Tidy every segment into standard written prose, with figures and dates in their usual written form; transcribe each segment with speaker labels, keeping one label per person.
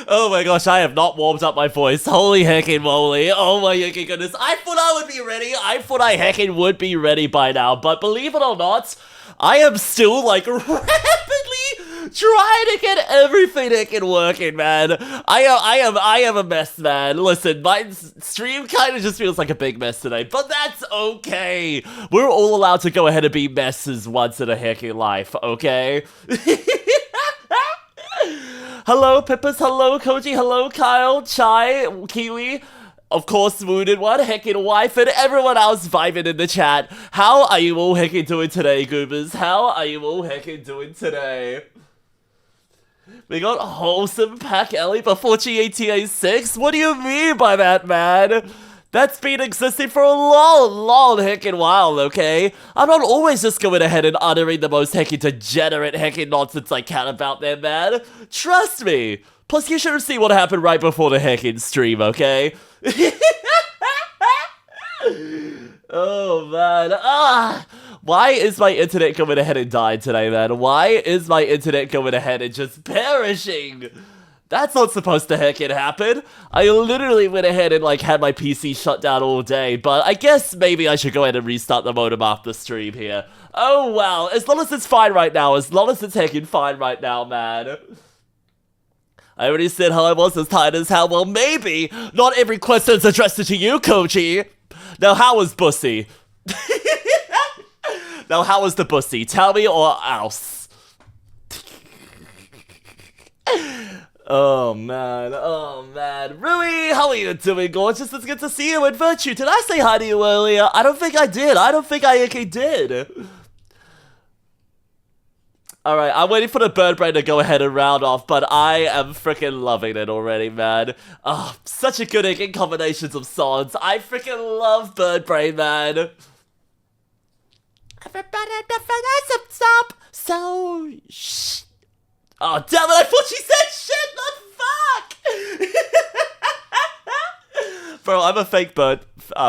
Speaker 1: Oh my gosh, I have not warmed up my voice. Holy heckin' moly. Oh my heckin' goodness. I thought I would be ready. I thought I heckin' would be ready by now. But believe it or not, I am still like rapidly trying to get everything heckin' working, man. I am a mess, man. Listen, my stream kind of just feels like a big mess today, but that's okay. We're all allowed to go ahead and be messes once in a heckin' life, okay? Hello, Pippers. Hello, Koji. Hello, Kyle, Chai, Kiwi. Of course, Wounded One, heckin' Wife, and everyone else vibing in the chat. How are you all heckin' doing today, goobers? How are you all heckin' doing today? We got wholesome pack Ellie before GTA 6? What do you mean by that, man? That's been existing for a long heckin' while, okay? I'm not always just going ahead and uttering the most heckin' degenerate heckin' nonsense I can about them, man. Trust me. Plus, you should have seen what happened right before the heckin' stream, okay? Oh, man. Why is my internet going ahead and dying today, man? Why is my internet going ahead and just perishing? That's not supposed to heckin' happen. I literally went ahead and like had my PC shut down all day, but I guess maybe I should go ahead and restart the modem after stream here. Oh well, as long as it's fine right now, as long as it's heckin' fine right now, man. I already said how I was as tired as hell. Well, maybe not every question's addressed to you, Koji. Now, how was Bussy? Now, how was the Bussy? Tell me or else. Oh man, Rui, how are you doing, gorgeous? It's good to see you in Virtue. Did I say hi to you earlier? I don't think I did. I don't think I actually did. Alright, I'm waiting for the bird brain to go ahead and round off, but I am freaking loving it already, man. Oh, such a good in combinations of songs. I freaking love bird brain, man. Everybody stop. So, shh. Oh, damn it, I thought she said shit, not fuck! Bro, I'm a fake bird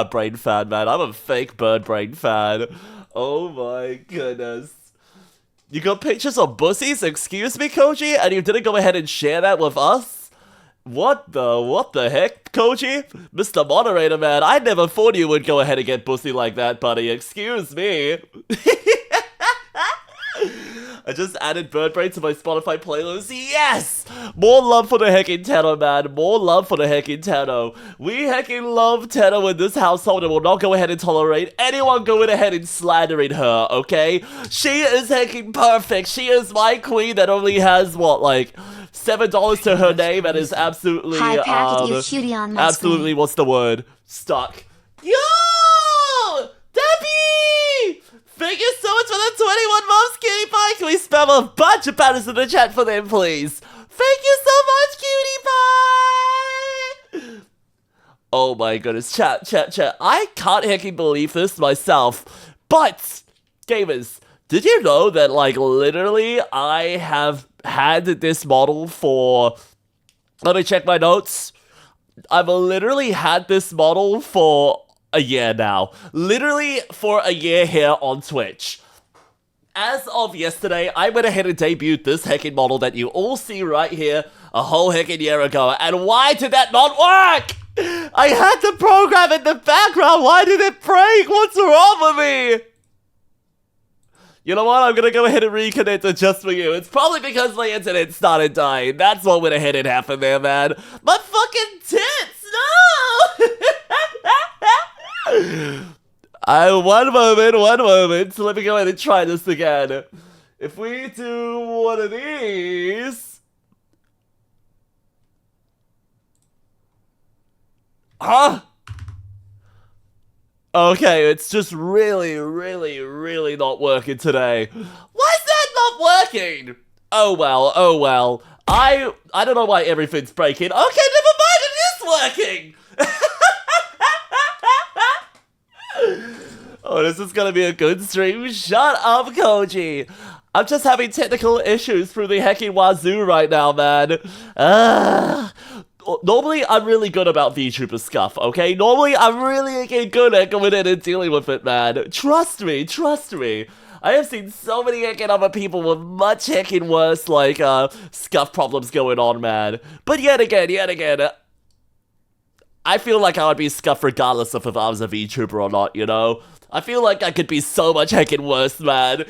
Speaker 1: brain fan, man. I'm a fake bird brain fan. Oh my goodness. You got pictures of bussies? Excuse me, Koji? And you didn't go ahead and share that with us? What the heck, Koji? Mr. Moderator, man, I never thought you would go ahead and get bussy like that, buddy. Excuse me. I just added Bird Brain to my Spotify playlist. Yes! More love for the heckin' Tenno, man. More love for the heckin' Tenno. We heckin' love Tenno in this household and will not go ahead and tolerate anyone going ahead and slandering her, okay? She is heckin' perfect. She is my queen that only has, what, like, $7 to her name and is absolutely, absolutely, what's the word? Stuck. Yo! Debbie! Thank you so much for the 21 months, cutie pie. Can we spam a bunch of banners in the chat for them, please? Thank you so much, cutie pie. Oh my goodness, chat. I can't heckin' believe this myself. But, gamers, did you know that, like, literally, I have had this model for... Let me check my notes. I've literally had this model for a year now. Literally for a year here on Twitch. As of yesterday, I went ahead and debuted this heckin' model that you all see right here a whole heckin' year ago. And why did that not work? I had the program in the background. Why did it break? What's wrong with me? You know what? I'm gonna go ahead and reconnect it just for you. It's probably because my internet started dying. That's what went ahead and happened there, man. My fucking tits! No! One moment. So let me go ahead and try this again. If we do one of these... Huh? Okay, it's just really not working today. Why is that not working? Oh well. I don't know why everything's breaking. Okay, never mind, it is working! Oh, this is gonna be a good stream. Shut up, Koji. I'm just having technical issues through the heckin' wazoo right now, man. Normally, I'm really good about VTuber scuff, okay? Normally, I'm really good at going in and dealing with it, man. Trust me. I have seen so many heckin' other people with much heckin' worse, like, scuff problems going on, man. But yet again, I feel like I would be scuffed regardless of if I was a VTuber or not, you know? I feel like I could be so much heckin' worse, man.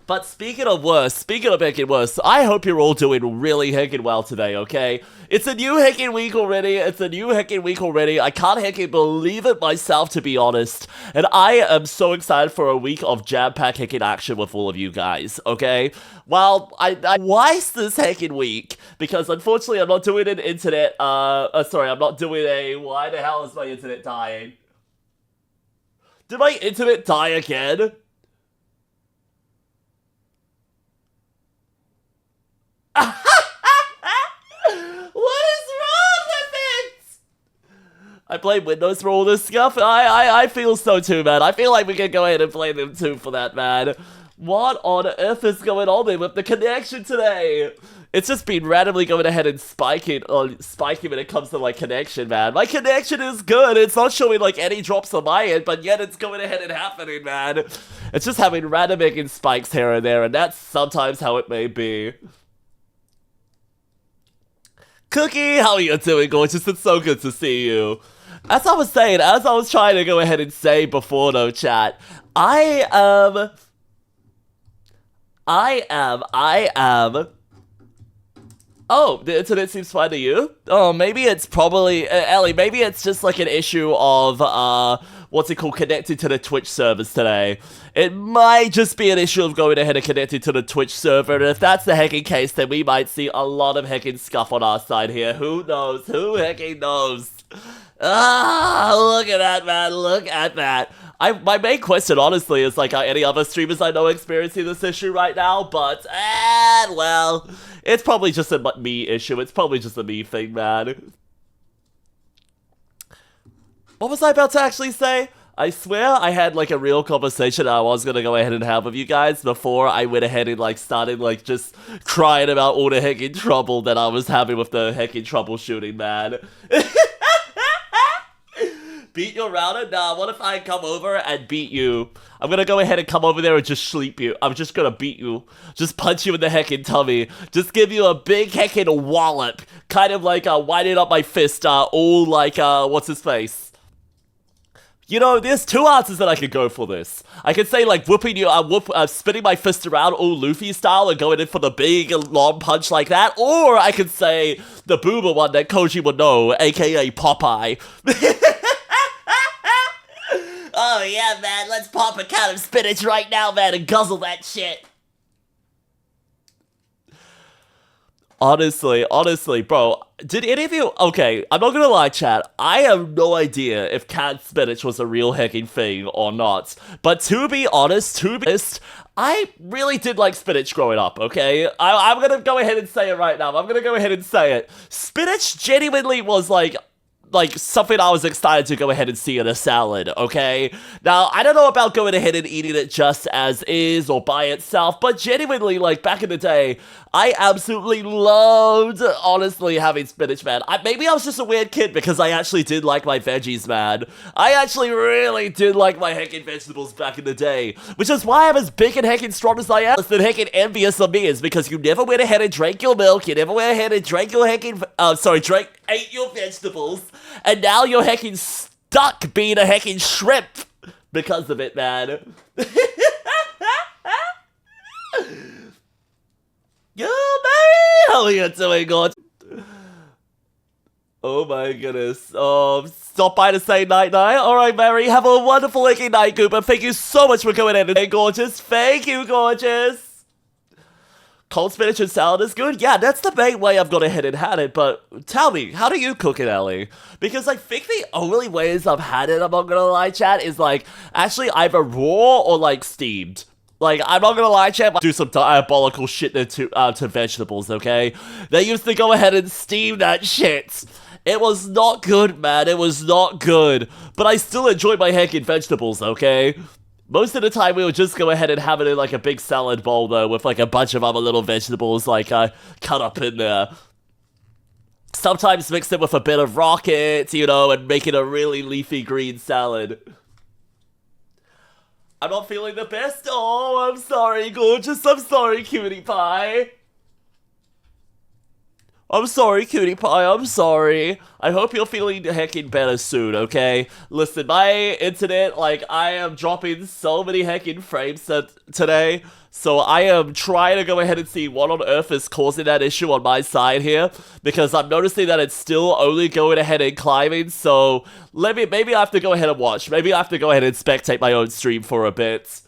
Speaker 1: But speaking of heckin' worse, I hope you're all doing really heckin' well today, okay? It's a new heckin' week already, I can't heckin' believe it myself, to be honest. And I am so excited for a week of jam-packed heckin' action with all of you guys, okay? Well, why is this heckin' week? Because unfortunately I'm not doing an internet, I'm not doing a, why the hell is my internet dying? Did my internet die again? What is wrong with it? I blame Windows for all this stuff. I feel so too, man. I feel like we can go ahead and blame them too for that, man. What on earth is going on there with the connection today? It's just been randomly going ahead and spiking when it comes to my connection, man. My connection is good. It's not showing like any drops on my end, but yet it's going ahead and happening, man. It's just having random making spikes here and there, and that's sometimes how it may be. Cookie, how are you doing, gorgeous? It's so good to see you. As I was saying, as I was trying to go ahead and say before, though, chat, I am... Oh, the internet seems fine to you? Oh, maybe it's probably... Ellie, maybe it's just like an issue of, what's it called, connected to the Twitch servers today. It might just be an issue of going ahead and connecting to the Twitch server, and if that's the heckin' case, then we might see a lot of heckin' scuff on our side here. Who knows? Who heckin' knows? Ah, look at that, man. Look at that. My main question, honestly, is like, are any other streamers I know experiencing this issue right now? But, well, it's probably just a me issue. It's probably just a me thing, man. What was I about to actually say? I swear I had like a real conversation I was gonna go ahead and have with you guys before I went ahead and like started like just crying about all the heckin' trouble that I was having with the heckin' troubleshooting, man. Beat your router? Nah, what if I come over and beat you? I'm gonna go ahead and come over there and just sleep you. I'm just gonna beat you. Just punch you in the heckin' tummy. Just give you a big heckin' wallop. Kind of like winding up my fist, all like, what's his face? You know, there's two answers that I could go for this. I could say, like, whooping you, spinning my fist around all Luffy style and going in for the big, long punch like that. Or I could say the boomer one that Koji would know, aka Popeye. Oh, yeah, man, let's pop a can of spinach right now, man, and guzzle that shit. Honestly, bro, did any of you... Okay, I'm not gonna lie, chat. I have no idea if canned spinach was a real heckin' thing or not. But to be honest, I really did like spinach growing up, okay? I'm gonna go ahead and say it right now. I'm gonna go ahead and say it. Spinach genuinely was like something I was excited to go ahead and see in a salad, okay? Now, I don't know about going ahead and eating it just as is or by itself, but genuinely, like, back in the day, I absolutely loved, honestly, having spinach, man. Maybe I was just a weird kid because I actually did like my veggies, man. I actually really did like my heckin' vegetables back in the day, which is why I'm as big and heckin' strong as I am. Less than heckin' envious of me is because you never went ahead and drank your milk, you never went ahead and drank your heckin', ate your vegetables, and now you're heckin' stuck being a heckin' shrimp because of it, man. Yo, Mary! How are you doing, God? Oh my goodness. Stop by to say night-night. Alright, Mary, have a wonderful heckin' night, Cooper. Thank you so much for coming in today, gorgeous. Thank you, gorgeous. Cold spinach and salad is good? Yeah, that's the main way I've gone ahead and had it, but tell me, how do you cook it, Ellie? Because I think the only ways I've had it, I'm not gonna lie, chat, is like, actually either raw or like steamed. Like, I'm not gonna lie, chat, do some diabolical shit to vegetables, okay? They used to go ahead and steam that shit. It was not good, man, it was not good. But I still enjoy my heckin' vegetables, okay? Most of the time, we would just go ahead and have it in, like, a big salad bowl, though, with, like, a bunch of other little vegetables, like, cut up in there. Sometimes mix it with a bit of rocket, you know, and make it a really leafy green salad. not feeling the best. Oh, I'm sorry, gorgeous. I'm sorry, cutie pie. I'm sorry, cutie pie, I'm sorry. I hope you're feeling heckin' better soon, okay? Listen, my internet, like, I am dropping so many heckin' frames today, so I am trying to go ahead and see what on earth is causing that issue on my side here, because I'm noticing that it's still only going ahead and climbing, so maybe I have to go ahead and watch. Maybe I have to go ahead and spectate my own stream for a bit.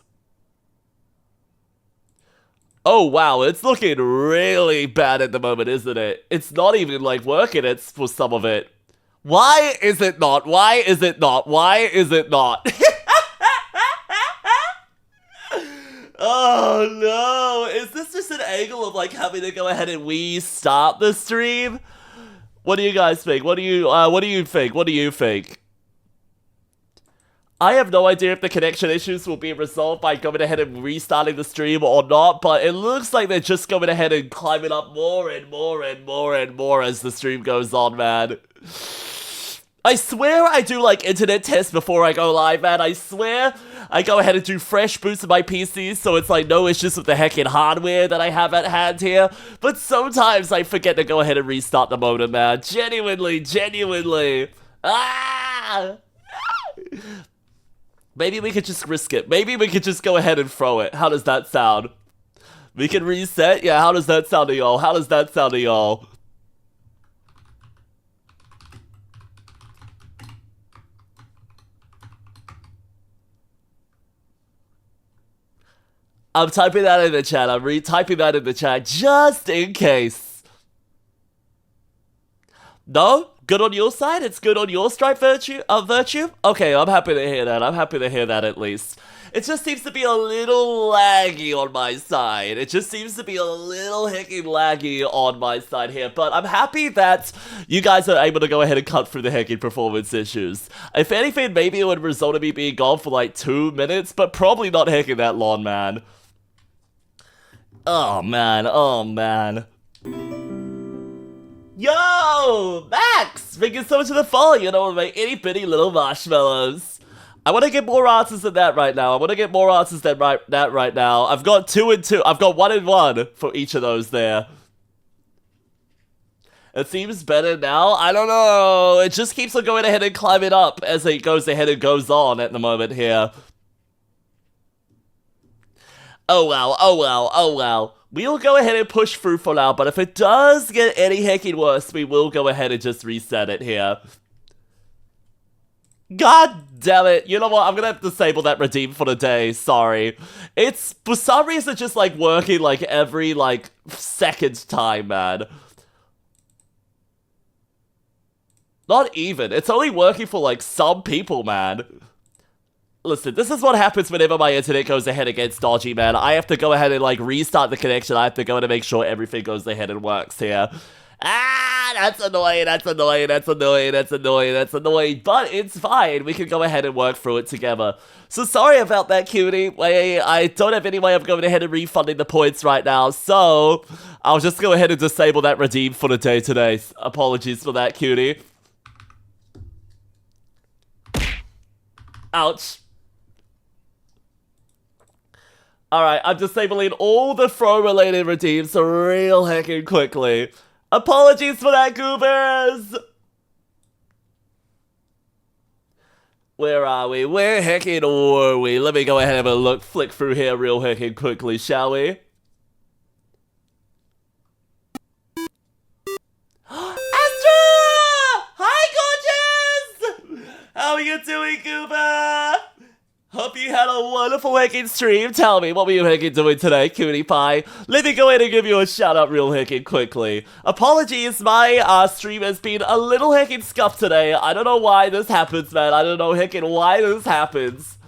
Speaker 1: Oh wow, it's looking really bad at the moment, isn't it? It's not even like working it's for some of it. Why is it not? Why is it not? Why is it not? Oh no, is this just an angle of like having to go ahead and restart the stream? What do you guys think? What do you think? What do you think? I have no idea if the connection issues will be resolved by going ahead and restarting the stream or not, but it looks like they're just going ahead and climbing up more and more and more and more as the stream goes on, man. I swear I do, like, internet tests before I go live, man. I swear I go ahead and do fresh boots of my PC, so it's, like, no issues with the heckin' hardware that I have at hand here. But sometimes I forget to go ahead and restart the modem, man. Genuinely. Ah! Maybe we could just risk it. Maybe we could just go ahead and throw it. How does that sound? We can reset? Yeah, how does that sound to y'all? How does that sound to y'all? I'm typing that in the chat. I'm retyping that in the chat just in case. No? Good on your side? It's good on your stripe, Virtue? Okay, I'm happy to hear that. I'm happy to hear that at least. It just seems to be a little laggy on my side. It just seems to be a little heckin' laggy on my side here. But I'm happy that you guys are able to go ahead and cut through the heckin' performance issues. If anything, maybe it would result in me being gone for like 2 minutes, but probably not heckin' that long, man. Oh, man. Oh, man. Yo, Max! Thank you so much for the follow, you know, with my itty bitty little marshmallows. I want to get more answers than that right now. Right now. I've got 2 and 2. I've got 1 and 1 for each of those there. It seems better now. I don't know. It just keeps on going ahead and climbing up as it goes ahead and goes on at the moment here. Oh well. We'll go ahead and push through for now, but if it does get any heckin' worse, we will go ahead and just reset it here. God damn it. You know what? I'm gonna have to disable that redeem for the day. Sorry. It's, for some reason, just, like, working, like, every, like, second time, man. Not even. It's only working for, like, some people, man. Listen, this is what happens whenever my internet goes ahead and gets dodgy, man. I have to go ahead and, like, restart the connection. I have to go ahead and make sure everything goes ahead and works here. Ah, that's annoying. But it's fine. We can go ahead and work through it together. So sorry about that, cutie. I don't have any way of going ahead and refunding the points right now. So I'll just go ahead and disable that redeem for the day today. Apologies for that, cutie. Ouch. Alright, I'm disabling all the throw-related redeems real heckin' quickly. Apologies for that, goobers! Where are we? Where heckin' are we? Let me go ahead and have a flick through here real heckin' quickly, shall we? Astra! Hi, gorgeous! How are you doing, goober? Hope you had a wonderful heckin' stream. Tell me, what were you heckin' doing today, cutie pie? Let me go ahead and give you a shout out real heckin' quickly. Apologies, my stream has been a little heckin' scuffed today. I don't know why this happens, man. I don't know heckin' why this happens.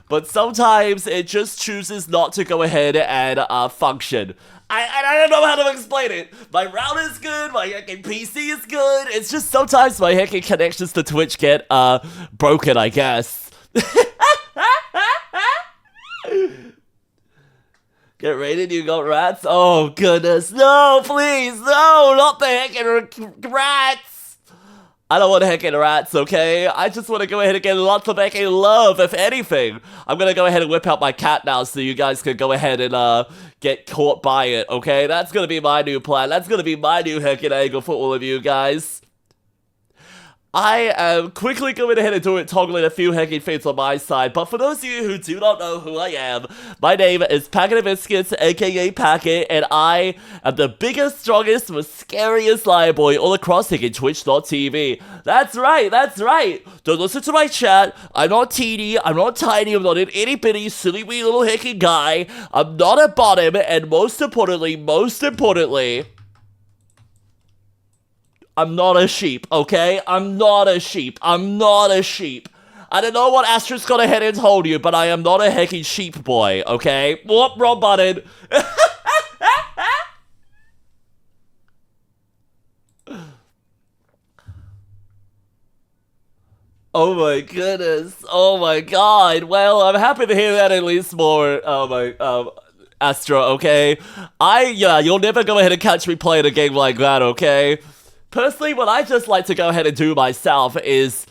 Speaker 1: But sometimes it just chooses not to go ahead and function. I don't know how to explain it. My router's good, my heckin' PC is good. It's just sometimes my heckin' connections to Twitch get broken, I guess. Get raided, you got rats? Oh, goodness. No, please, no, not the heckin' rats. I don't want heckin' rats, okay? I just want to go ahead and get lots of heckin' love, if anything. I'm gonna go ahead and whip out my cat now so you guys can go ahead and, get caught by it, okay? That's gonna be my new plan. That's gonna be my new heckin' angle for all of you guys. I am quickly going ahead and toggling a few hacking things on my side, but for those of you who do not know who I am, my name is packbis, aka Packet, and I am the biggest, strongest, most scariest liar boy all across hacking Twitch.tv. That's right, that's right! Don't listen to my chat, I'm not teeny, I'm not tiny, I'm not an itty bitty, silly wee little hacking guy, I'm not a bottom, and most importantly, I'm not a sheep, okay? I'm not a sheep. I'm not a sheep. I don't know what Astra's gone ahead and told you, but I am not a heckin' sheep boy, okay? Whoop, wrong button. Oh my goodness. Oh my god. Well, I'm happy to hear that at least more. Oh my, Astra, okay? Yeah, you'll never go ahead and catch me playing a game like that, okay? Personally, what I just like to go ahead and do myself is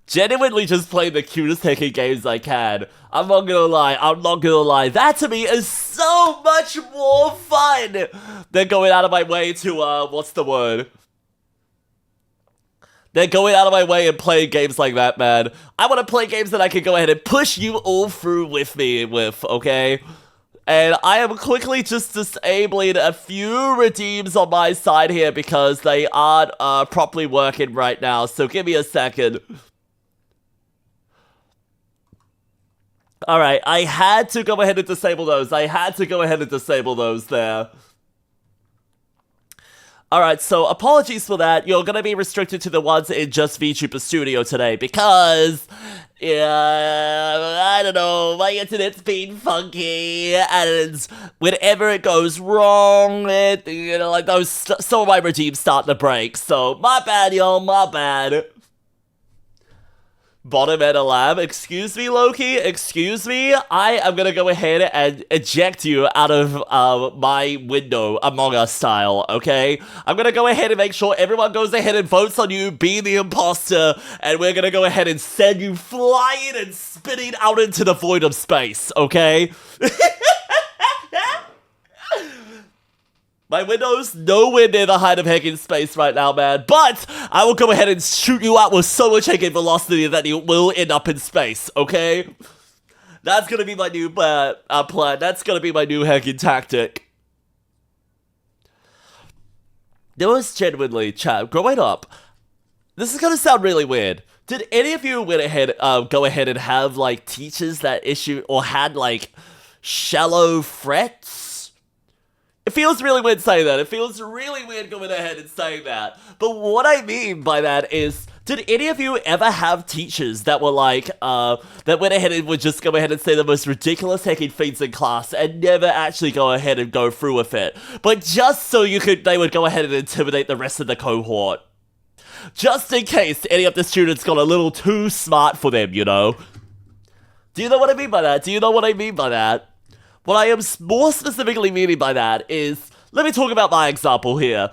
Speaker 1: genuinely just play the cutest hacking games I can. I'm not gonna lie, that to me is so much more fun than going out of my way to, what's the word? Than going out of my way and playing games like that, man. I want to play games that I can go ahead and push you all through with me with, okay? And I am quickly just disabling a few redeems on my side here because they aren't properly working right now, so give me a second. Alright, I had to go ahead and disable those. There. Alright, so apologies for that. You're gonna be restricted to the ones in just VTuber Studio today because, yeah, I don't know, my internet's been funky, and whenever it goes wrong, like some of my regimes start to break, so my bad, y'all, my bad. Bottom and a lab, excuse me, Loki, excuse me, I am gonna go ahead and eject you out of my window, Among Us style, okay? I'm gonna go ahead and make sure everyone goes ahead and votes on you, be the imposter, and we're gonna go ahead and send you flying and spinning out into the void of space, okay? My window's nowhere near the height of hacking space right now, man, but I will go ahead and shoot you out with so much hacking velocity that you will end up in space, okay? That's gonna be my new plan. That's gonna be my new hacking tactic. There was genuinely, chat, growing up, this is gonna sound really weird. Did any of you go ahead and have, like, teachers that had, like, shallow frets? It feels really weird saying that. It feels really weird going ahead and saying that. But what I mean by that is, did any of you ever have teachers that were like, that went ahead and would just go ahead and say the most ridiculous hacking feats in class and never actually go ahead and go through with it? But just so they would go ahead and intimidate the rest of the cohort. Just in case any of the students got a little too smart for them, you know? Do you know what I mean by that? What I am more specifically meaning by that is, let me talk about my example here.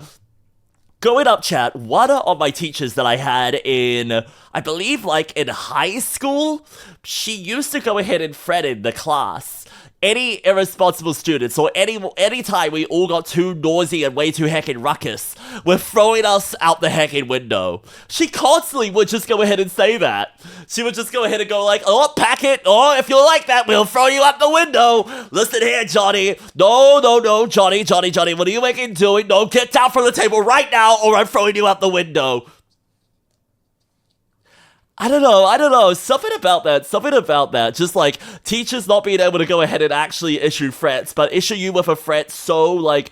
Speaker 1: Growing up, chat, one of my teachers that I had in, I believe, like, in high school, she used to go ahead and threaten the class. Any irresponsible students, or any time we all got too noisy and way too heckin' ruckus, were throwing us out the heckin' window. She constantly would just go ahead and say that. She would just go ahead and go like, oh, Packet, oh, if you're like that, we'll throw you out the window. Listen here, Johnny. No, Johnny, what are you making doing? No, get down from the table right now, or I'm throwing you out the window. I don't know, something about that, just like, teachers not being able to go ahead and actually issue threats, but issue you with a threat so, like,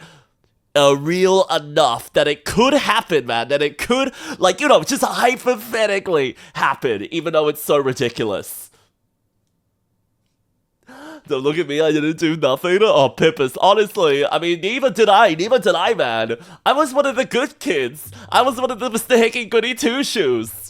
Speaker 1: real enough that it could happen, man, that it could, like, you know, just hypothetically happen, even though it's so ridiculous. Don't look at me, I didn't do nothing. Oh, Pippus, honestly, I mean, neither did I, man. I was one of the good kids. I was one of the Mr. Hickey Goody Two-Shoes.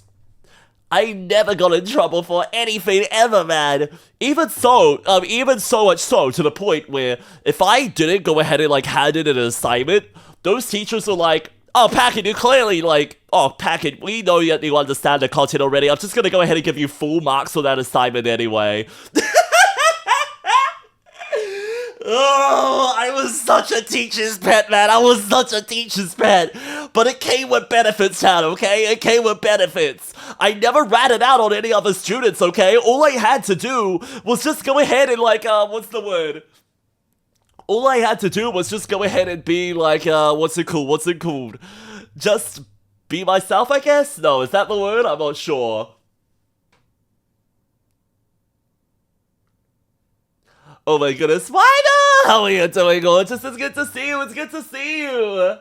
Speaker 1: I never got in trouble for anything ever, man. Even so much so to the point where if I didn't go ahead and like hand in an assignment, those teachers were like, Oh, Packet, you clearly, like... Oh, Packet, we know that you understand the content already. I'm just gonna go ahead and give you full marks for that assignment anyway. Oh, I was such a teacher's pet, man. I was such a teacher's pet. But it came with benefits, Chad, okay? It came with benefits. I never ratted out on any other students, okay? All I had to do was just go ahead and, like, what's the word? All I had to do was just go ahead and be like, what's it called? Just be myself, I guess? No, is that the word? I'm not sure. Oh my goodness, why not? How are you doing, gorgeous? It's good to see you, it's good to see you.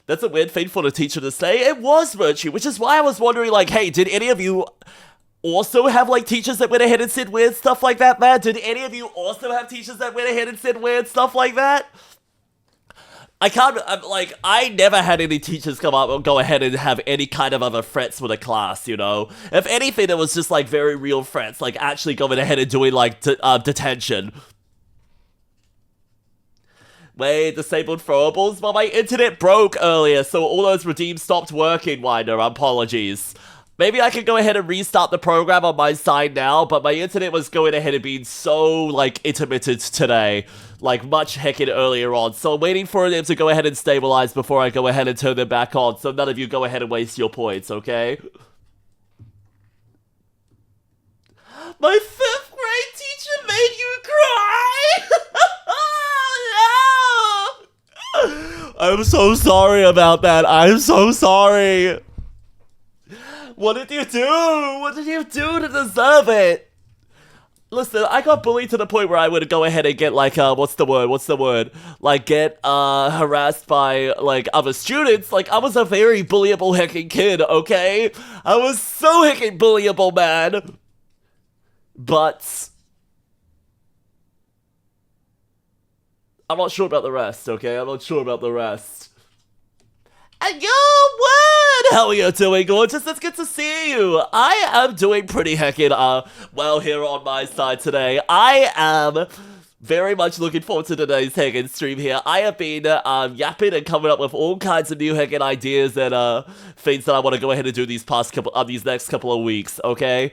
Speaker 1: That's a weird thing for the teacher to say. It was Virtue, which is why I was wondering, like, hey, did any of you also have, like, teachers that went ahead and said weird stuff like that, man? Did any of you also have teachers that went ahead and said weird stuff like that? I never had any teachers come up and go ahead and have any kind of other threats with a class, you know? If anything, it was just, like, very real threats, like, actually going ahead and doing, like, detention. Wait, disabled throwables? Well, my internet broke earlier, so all those redeems stopped working, Winder. Apologies. Maybe I can go ahead and restart the program on my side now, but my internet was going ahead and being so, like, intermittent today. Like, much heckin' earlier on. So I'm waiting for them to go ahead and stabilize before I go ahead and turn them back on, so none of you go ahead and waste your points, okay? My 5th grade teacher made you cry! Oh, no! I'm so sorry about that. I'm so sorry. What did you do? What did you do to deserve it? Listen, I got bullied to the point where I would go ahead and get, like, what's the word? Like, get, harassed by, like, other students. Like, I was a very bullyable heckin' kid, okay? I was so heckin' bullyable, man. But I'm not sure about the rest, okay? I'm not sure about the rest. And yo, what? How are you doing, gorgeous? It's good to see you. I am doing pretty heckin' well here on my side today. I am very much looking forward to today's heckin' stream here. I have been yapping and coming up with all kinds of new heckin' ideas and things that I want to go ahead and do these next couple of weeks, okay?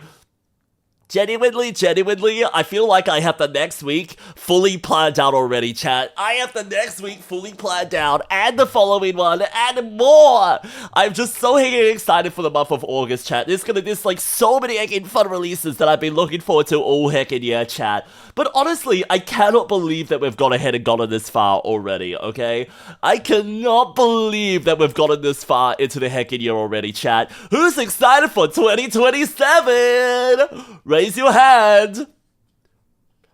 Speaker 1: Genuinely, I feel like I have the next week fully planned out already, chat. I have the next week fully planned out, and the following one, and more! I'm just so heckin' excited for the month of August, chat. There's like so many heckin' fun releases that I've been looking forward to all heckin' year, chat. But honestly, I cannot believe that we've gone ahead and gotten this far already, okay? I cannot believe that we've gotten this far into the heckin' year already, chat. Who's excited for 2027? Raise your hand.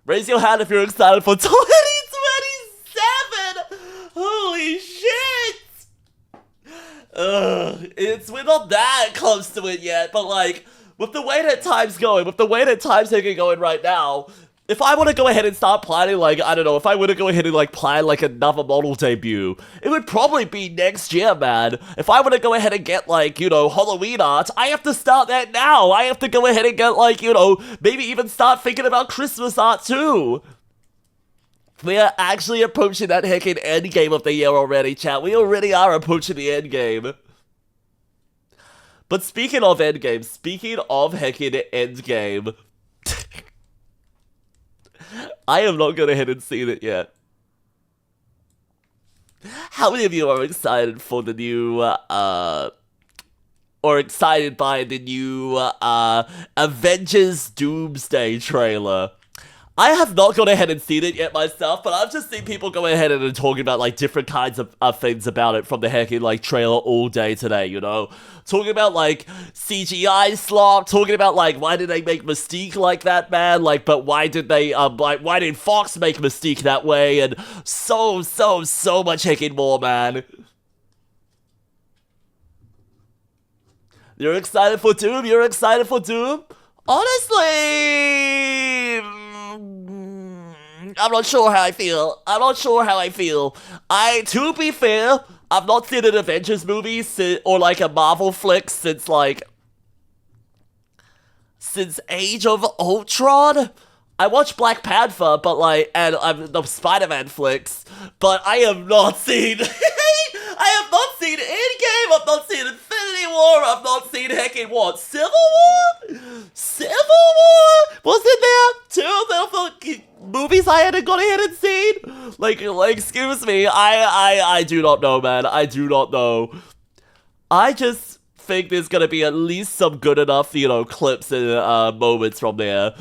Speaker 1: Raise your hand if you're excited for 2027. Holy shit. We're not that close to it yet, but like, with the way that time's going, going right now, if I want to go ahead and start planning, like, I don't know, if I were to go ahead and, like, plan, like, another model debut, it would probably be next year, man. If I were to go ahead and get, like, you know, Halloween art, I have to start that now. I have to go ahead and get, like, you know, maybe even start thinking about Christmas art, too. We are actually approaching that heckin' end game of the year already, chat. We already are approaching the end game. But speaking of end game, speaking of heckin' end game, I have not gone ahead and seen it yet. How many of you are excited for the new, or excited by the new, Avengers Doomsday trailer? I have not gone ahead and seen it yet myself, but I've just seen people go ahead and talking about, like, different kinds of things about it from the heckin', like, trailer all day today, you know? Talking about, like, CGI slop, talking about, like, why did they make Mystique like that, man? Like, but why did they, why did Fox make Mystique that way? And so much heckin' more, man. You're excited for Doom? You're excited for Doom? Honestly, I'm not sure how I feel. To be fair, I've not seen an Avengers movie or like a Marvel flick since Age of Ultron. I watched Black Panther, but like, and the Spider-Man flicks, but I have not seen. I have not seen Endgame, I've not seen Infinity War, I've not seen heckin' what? Civil War? Civil War? Was it there? Two of the movies I hadn't gone ahead and seen? Like, excuse me, I do not know, man. I do not know. I just think there's gonna be at least some good enough, you know, clips and moments from there.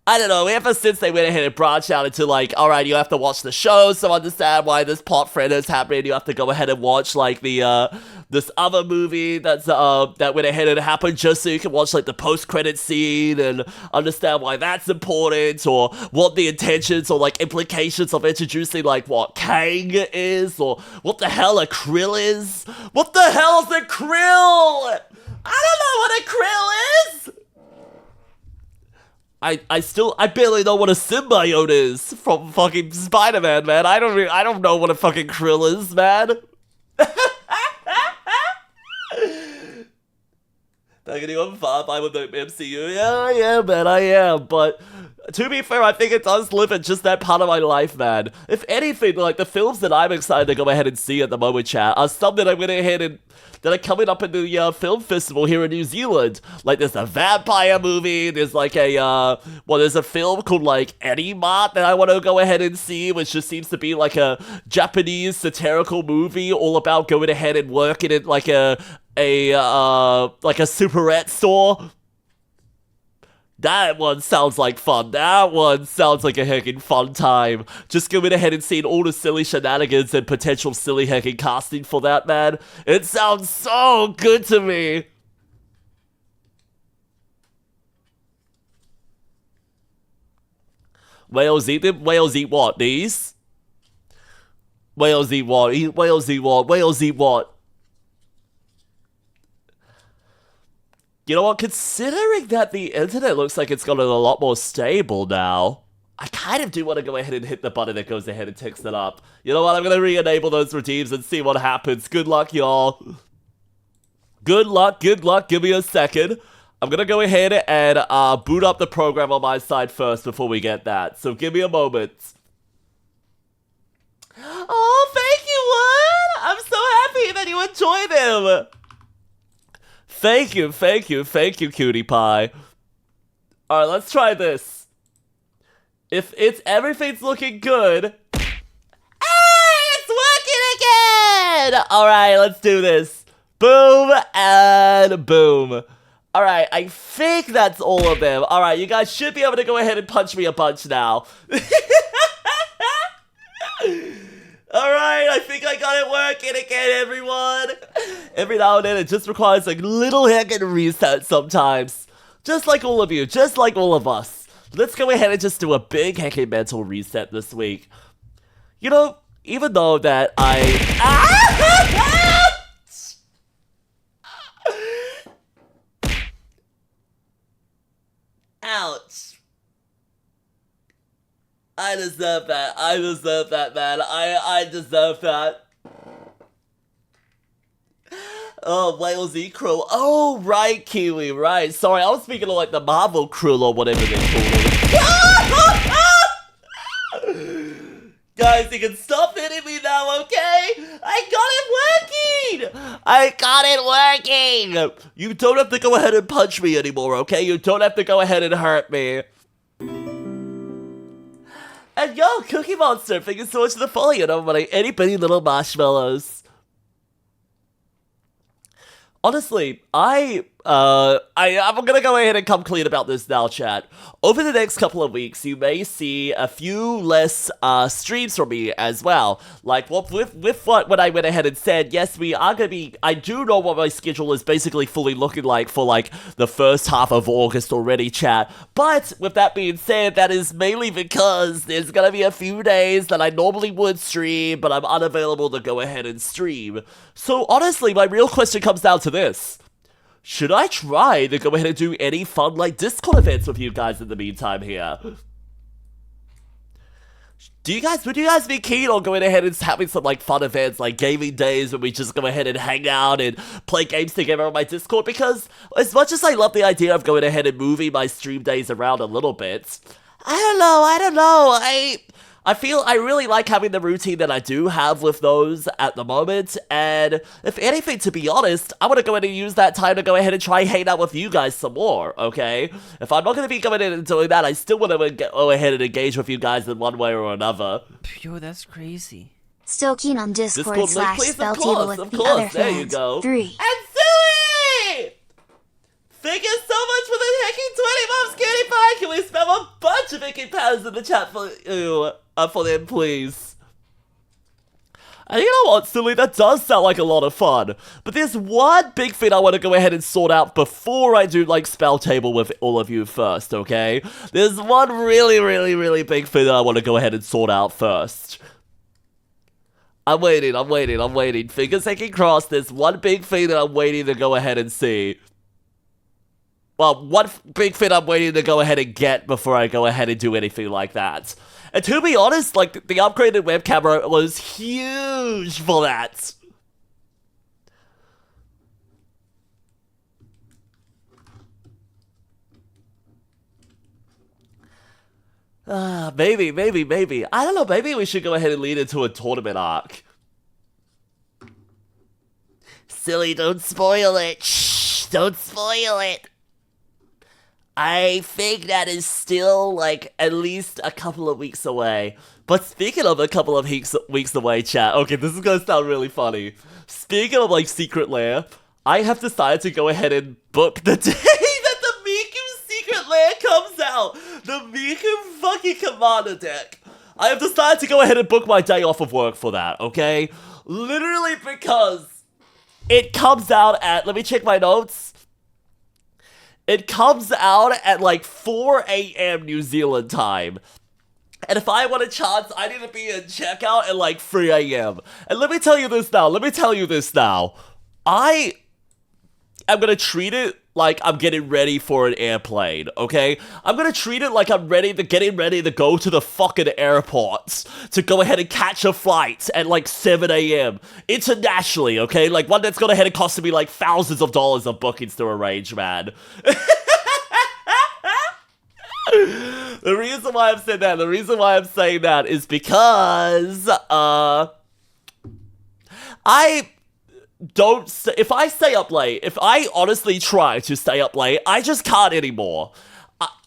Speaker 1: I don't know, ever since they went ahead and branched out into like, alright, you have to watch the show to understand why this plot thread is happening, you have to go ahead and watch like the, this other movie that's, that went ahead and happened just so you can watch like the post-credit scene and understand why that's important, or what the intentions or like implications of introducing like what Kang is, or what the hell a krill is. What the hell is a krill? I don't know what a krill is! I barely know what a symbiote is from fucking Spider-Man, man. I don't know what a fucking krill is, man. Like anyone far by with the MCU? Yeah, man, I am. But to be fair, I think it does live in just that part of my life, man. If anything, like the films that I'm excited to go ahead and see at the moment, chat, are some that I'm gonna ahead and that are coming up in the film festival here in New Zealand. Like, there's a vampire movie, there's like a, well, there's a film called, like, Ellie that I want to go ahead and see, which just seems to be like a Japanese satirical movie all about going ahead and working at, like, a superette store. That one sounds like fun. That one sounds like a heckin' fun time. Just going ahead and seeing all the silly shenanigans and potential silly heckin' casting for that, man. It sounds so good to me. Whales eat them? Whales eat what? These? Whales eat what? Whales eat what? Whales eat what? You know what, considering that the internet looks like it's gotten a lot more stable now, I kind of do want to go ahead and hit the button that goes ahead and ticks it up. You know what, I'm going to re-enable those redeems and see what happens. Good luck, y'all. Good luck, give me a second. I'm going to go ahead and boot up the program on my side first before we get that, so give me a moment. Oh, thank you, Wood! I'm so happy that you enjoy them! Thank you, cutie pie. Alright, let's try this. If everything's looking good... Hey, it's working again! Alright, let's do this. Boom and boom. Alright, I think that's all of them. Alright, you guys should be able to go ahead and punch me a bunch now. Alright, I think I got it working again, everyone. Every now and then, it just requires a little heckin' reset sometimes. Just like all of you, just like all of us. Let's go ahead and just do a big heckin' mental reset this week. You know, even though that Ouch. I deserve that. I deserve that, man. I deserve that. Oh, whales eat krill. Oh, right, Kiwi, right. Sorry, I was speaking of like the Marvel krill or whatever they're called. Guys, you can stop hitting me now, okay? I got it working! I got it working! You don't have to go ahead and punch me anymore, okay? You don't have to go ahead and hurt me. And yo, Cookie Monster, thank you so much for the follow, you know, my itty bitty little marshmallows. Honestly, I'm gonna go ahead and come clean about this now, chat. Over the next couple of weeks, you may see a few less streams from me as well. Like, with what I went ahead and said, yes, we are gonna be, I do know what my schedule is basically fully looking like for, like, the first half of August already, chat. But, with that being said, that is mainly because there's gonna be a few days that I normally would stream, but I'm unavailable to go ahead and stream. So, honestly, my real question comes down to this. Should I try to go ahead and do any fun, like, Discord events with you guys in the meantime here? Would you guys be keen on going ahead and having some, like, fun events, like gaming days where we just go ahead and hang out and play games together on my Discord? Because as much as I love the idea of going ahead and moving my stream days around a little bit, I don't know, I really like having the routine that I do have with those at the moment, and if anything, to be honest, I want to go ahead and use that time to go ahead and try hang out with you guys some more, okay? If I'm not going to be going in and doing that, I still want to go ahead and engage with you guys in one way or another.
Speaker 2: Yo, that's crazy.
Speaker 3: Still keen on Discord /
Speaker 1: please,
Speaker 3: spell
Speaker 1: of
Speaker 3: table with
Speaker 1: of
Speaker 3: the
Speaker 1: course,
Speaker 3: other
Speaker 1: there
Speaker 3: fans.
Speaker 1: you go.
Speaker 3: 3.
Speaker 1: And Silly! Thank you so much for the hecking 20 months, Cutie Pie! Can we spam a bunch of hecking pounds in the chat for them, please? And you know what, Silly, that does sound like a lot of fun. But there's one big thing I want to go ahead and sort out before I do, like, spell table with all of you first, okay? There's one really big thing that I want to go ahead and sort out first. I'm waiting. Fingers hanging crossed. There's one big thing that I'm waiting to go ahead and see. Well, one big thing I'm waiting to go ahead and get before I go ahead and do anything like that. And to be honest, like, the upgraded web camera was huge for that. Maybe. I don't know, maybe we should go ahead and lead into a tournament arc. Silly, don't spoil it. Shh, don't spoil it. I think that is still, like, at least a couple of weeks away. But speaking of a couple of weeks away, chat, okay, this is gonna sound really funny. Speaking of, like, Secret Lair, I have decided to go ahead and book the day that the Miku Secret Lair comes out. The Miku fucking Commander deck. I have decided to go ahead and book my day off of work for that, okay? Literally because it comes out at, let me check my notes. It comes out at like 4 a.m. New Zealand time. And if I want a chance, I need to be in checkout at like 3 a.m. And let me tell you this now. I am gonna treat it like I'm getting ready for an airplane, okay? I'm gonna treat it like I'm getting ready to go to the fucking airport to go ahead and catch a flight at like 7 a.m. internationally, okay? Like one that's gonna head and cost me like thousands of dollars of bookings to arrange, man. The reason why I'm saying that is because, if I stay up late, if I honestly try to stay up late, I just can't anymore.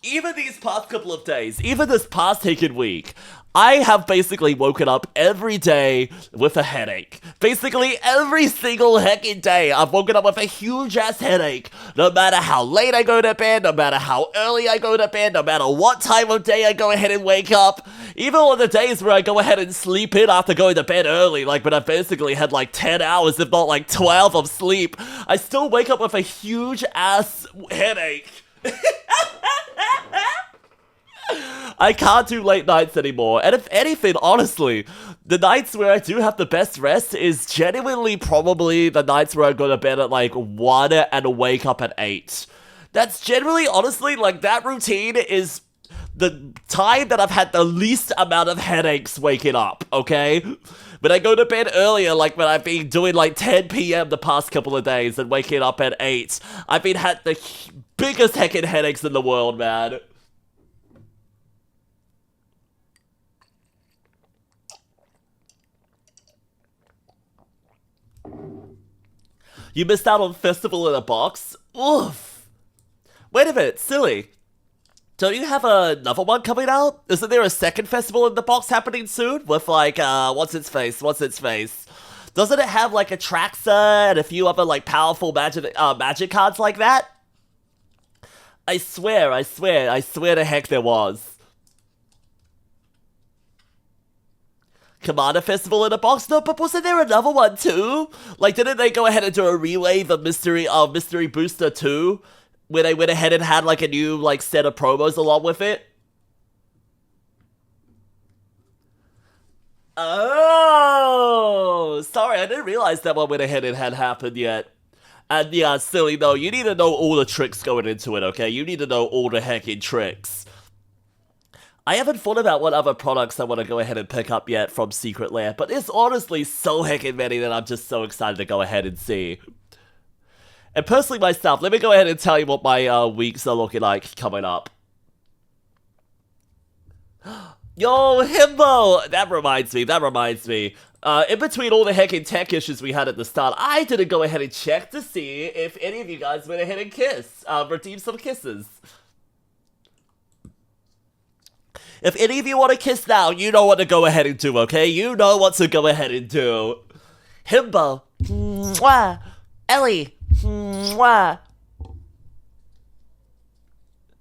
Speaker 1: Even these past couple of days, even this past heckin' week, I have basically woken up every day with a headache. Basically, every single heckin' day, I've woken up with a huge-ass headache. No matter how late I go to bed, no matter how early I go to bed, no matter what time of day I go ahead and wake up. Even on the days where I go ahead and sleep in after going to bed early, like when I've basically had like 10 hours, if not like 12 of sleep, I still wake up with a huge-ass headache. I can't do late nights anymore, and if anything, honestly, the nights where I do have the best rest is genuinely probably the nights where I go to bed at like 1 and wake up at 8. That's generally, honestly, like that routine is the time that I've had the least amount of headaches waking up, okay? When I go to bed earlier, like when I've been doing like 10 p.m. the past couple of days and waking up at 8, I've been had the biggest heckin' headaches in the world, man. You missed out on Festival in a Box? Oof. Wait a minute, Silly. Don't you have another one coming out? Isn't there a second Festival in the Box happening soon? With like, what's its face? Doesn't it have like a Traxa and a few other like powerful magic cards like that? I swear to heck there was. Commander Festival in a Box? No, but wasn't there another one too? Like, didn't they go ahead and do a rewave of Mystery Booster 2? Where they went ahead and had like a new like set of promos along with it? Oh, sorry, I didn't realize that one went ahead and had happened yet. And yeah, Silly, though, you need to know all the tricks going into it, okay? You need to know all the heckin' tricks. I haven't thought about what other products I want to go ahead and pick up yet from Secret Lair, but there's honestly so heckin' many that I'm just so excited to go ahead and see. And personally myself, let me go ahead and tell you what my weeks are looking like coming up. Yo, Himbo! That reminds me. In between all the heckin' tech issues we had at the start, I didn't go ahead and check to see if any of you guys went ahead and redeem some kisses. If any of you want to kiss now, you know what to go ahead and do, okay? You know what to go ahead and do. Himbo. Mwah. Ellie. Mwah.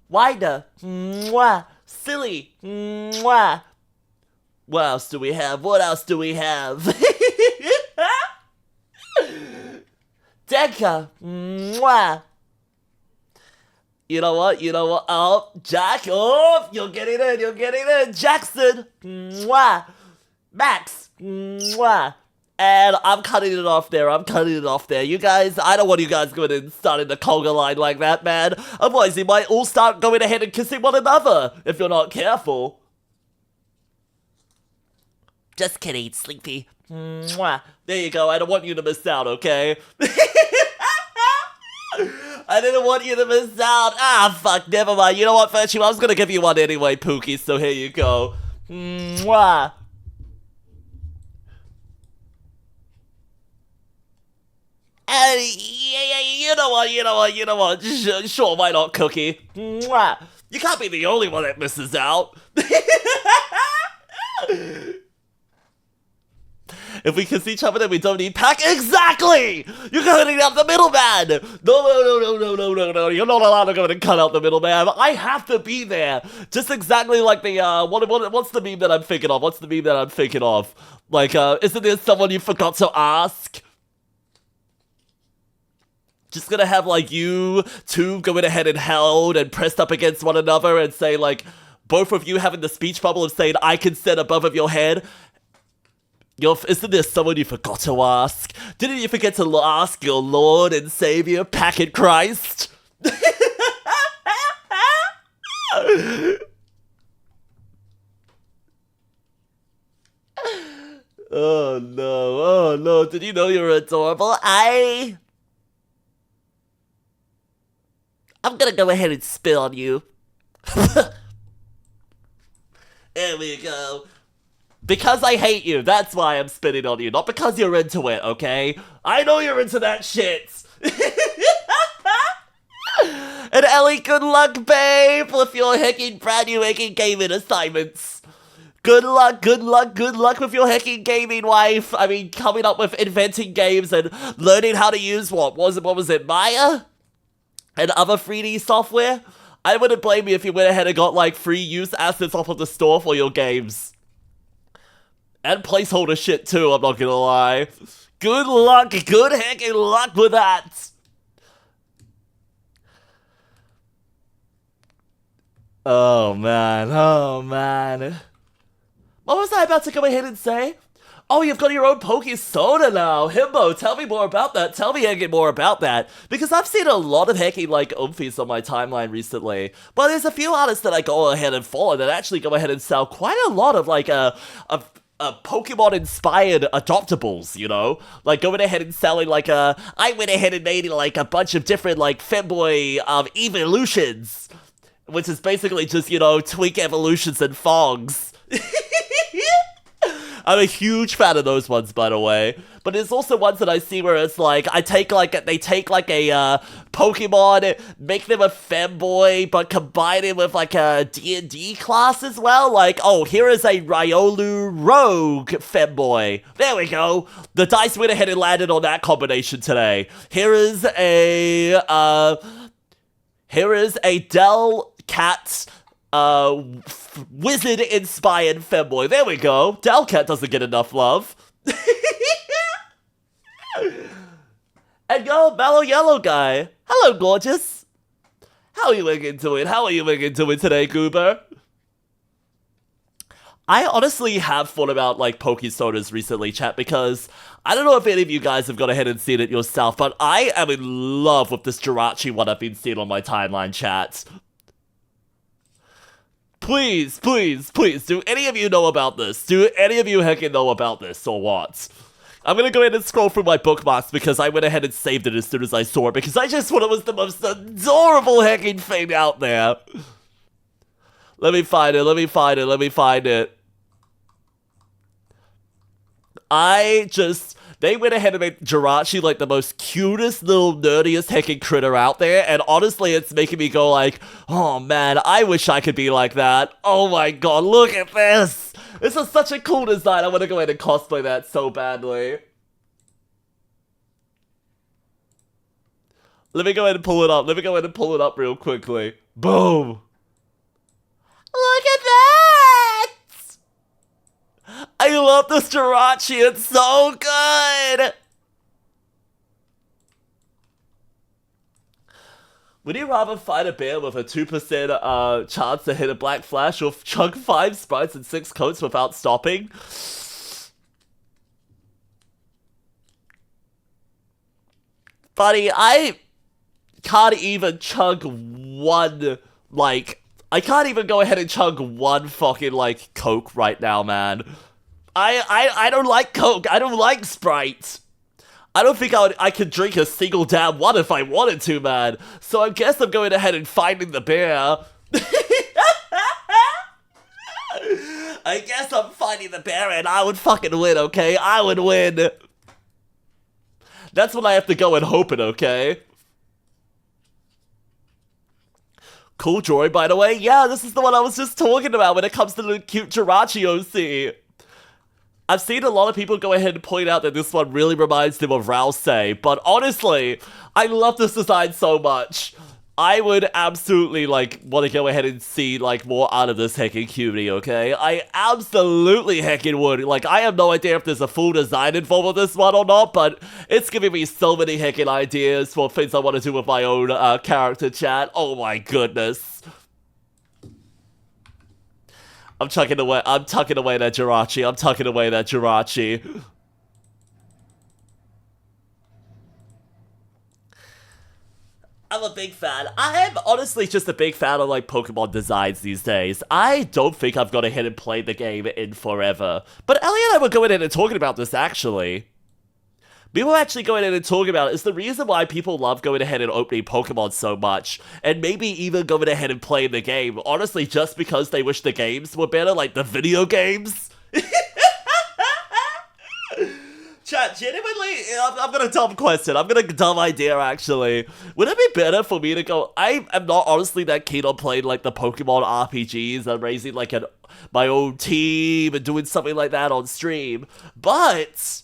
Speaker 1: Wider. Mwah. Silly. Mwah. What else do we have? Denka. Mwah. You know what? Oh, Jack. Oh, you're getting in. Jackson. Mwah. Max. Mwah. And I'm cutting it off there. You guys, I don't want you guys going and starting the conga line like that, man. Otherwise, you might all start going ahead and kissing one another if you're not careful. Just kidding, Sleepy. Mwah. There you go. I don't want you to miss out, okay? I didn't want you to miss out. Ah, fuck, never mind. You know what, Virtue? I was gonna give you one anyway, Pookie, so here you go. Mwah. And you know what? Sure, why not, Cookie? Mwah. You can't be the only one that misses out. If we kiss each other, then we don't need pack. Exactly! You're cutting out the middleman! No. You're not allowed to go and cut out the middleman. I have to be there. Just exactly like the, what's the meme that I'm thinking of? Like, isn't there someone you forgot to ask? Just gonna have, like, you two going ahead and held and pressed up against one another and say, like, both of you having the speech bubble of saying, I can sit above of your head. Isn't there someone you forgot to ask? Didn't you forget to ask your Lord and Savior, Packet Christ? Oh no, did you know you were adorable? I'm gonna go ahead and spit on you. There we go. Because I hate you, that's why I'm spitting on you, not because you're into it, okay? I know you're into that shit! And Ellie, good luck, babe, with your brand new gaming assignments. Good luck with your gaming wife. I mean, coming up with inventing games and learning how to use what was it, Maya? And other 3D software? I wouldn't blame you if you went ahead and got, like, free use assets off of the store for your games. And placeholder shit too, I'm not gonna lie. Good luck, good heckin' luck with that! Oh man. What was I about to go ahead and say? Oh, you've got your own Poke Soda now! Himbo, tell me more about that, because I've seen a lot of heckin' like oomphies on my timeline recently, but there's a few artists that I go ahead and follow that actually go ahead and sell quite a lot of like Pokemon-inspired adoptables, you know? Like, going ahead and selling, like, I went ahead and made, like, a bunch of different, like, femboy, evolutions. Which is basically just, you know, twink evolutions and fongs. I'm a huge fan of those ones, by the way. But there's also ones that I see where it's like, they take like a Pokemon, make them a femboy, but combine it with like a D&D class as well. Like, oh, here is a Riolu Rogue femboy. There we go. The dice went ahead and landed on that combination today. Here is a Del Cat wizard-inspired femboy. There we go. Delcat doesn't get enough love. And yo, Mellow Yellow Guy. Hello, gorgeous. How are you looking to it today, Goober? I honestly have thought about, like, Poke Sodas recently, chat, because I don't know if any of you guys have gone ahead and seen it yourself, but I am in love with this Jirachi one I've been seeing on my timeline, chat. Please, do any of you know about this? Do any of you heckin' know about this, or what? I'm gonna go ahead and scroll through my bookmarks because I went ahead and saved it as soon as I saw it, because I just thought it was the most adorable heckin' thing out there. Let me find it. Let me find it. Let me find it. They went ahead and made Jirachi like the most cutest little nerdiest heckin' critter out there, and honestly, it's making me go like, oh man, I wish I could be like that. Oh my god, look at this! This is such a cool design. I want to go ahead and cosplay that so badly. Let me go ahead and pull it up. Let me go ahead and pull it up real quickly. Boom! Look at that! I love this Jirachi, it's so good! Would you rather fight a bear with a 2% chance to hit a black flash or chug 5 sprites and 6 coats without stopping? Buddy, I can't even chug one, like... I can't even go ahead and chug one fucking, like, Coke right now, man. I don't like Coke. I don't like Sprite. I don't think I could drink a single damn one if I wanted to, man. So I guess I'm going ahead and finding the bear. I guess I'm finding the bear and I would fucking win, okay? I would win. That's what I have to go and hope it, okay? Cool drawing, by the way. Yeah, this is the one I was just talking about when it comes to the cute Jirachi OC. I've seen a lot of people go ahead and point out that this one really reminds them of 𝐋𝐈𝐎𝐍, but honestly, I love this design so much. I would absolutely, like, want to go ahead and see, like, more out of this heckin' cutie, okay? I absolutely heckin' would. Like, I have no idea if there's a full design involved with this one or not, but it's giving me so many heckin' ideas for things I want to do with my own character chat. Oh my goodness. I'm tucking away that Jirachi. I'm tucking away that Jirachi. I'm a big fan. I'm honestly just a big fan of, like, Pokemon designs these days. I don't think I've gone ahead and played the game in forever. But Ellie and I were going in and talking about this, actually. We were actually going in and talking about it. It's the reason why people love going ahead and opening Pokemon so much. And maybe even going ahead and playing the game. Honestly, just because they wish the games were better, like the video games. Chat, genuinely, I've got a dumb question. I've got a dumb idea, actually. Would it be better for me to go... I am not honestly that keen on playing, like, the Pokemon RPGs and raising, like, my own team and doing something like that on stream. But...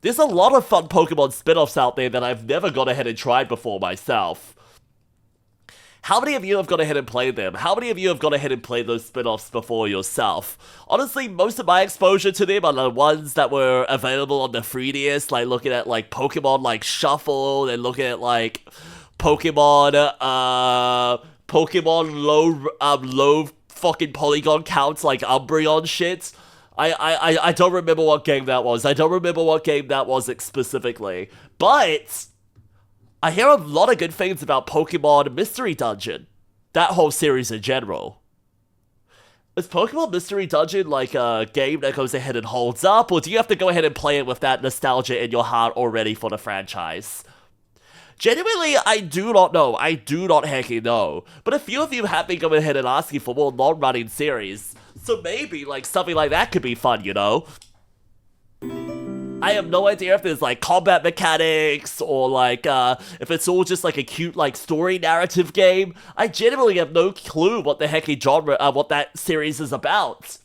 Speaker 1: there's a lot of fun Pokemon spin-offs out there that I've never gone ahead and tried before myself. How many of you have gone ahead and played them? How many of you have gone ahead and played those spin-offs before yourself? Honestly, most of my exposure to them are the ones that were available on the 3DS, like looking at like Pokemon like Shuffle, and looking at like Pokemon low fucking polygon counts like Umbreon shit. I don't remember what game that was. I don't remember what game that was specifically. But I hear a lot of good things about Pokemon Mystery Dungeon. That whole series in general. Is Pokemon Mystery Dungeon like a game that goes ahead and holds up? Or do you have to go ahead and play it with that nostalgia in your heart already for the franchise? Genuinely, I do not know. I do not hecking know. But a few of you have been going ahead and asking for more long-running series. So maybe, like, something like that could be fun, you know? I have no idea if there's, like, combat mechanics, or, like, if it's all just, like, a cute, like, story narrative game. I genuinely have no clue what the hecking genre, what that series is about.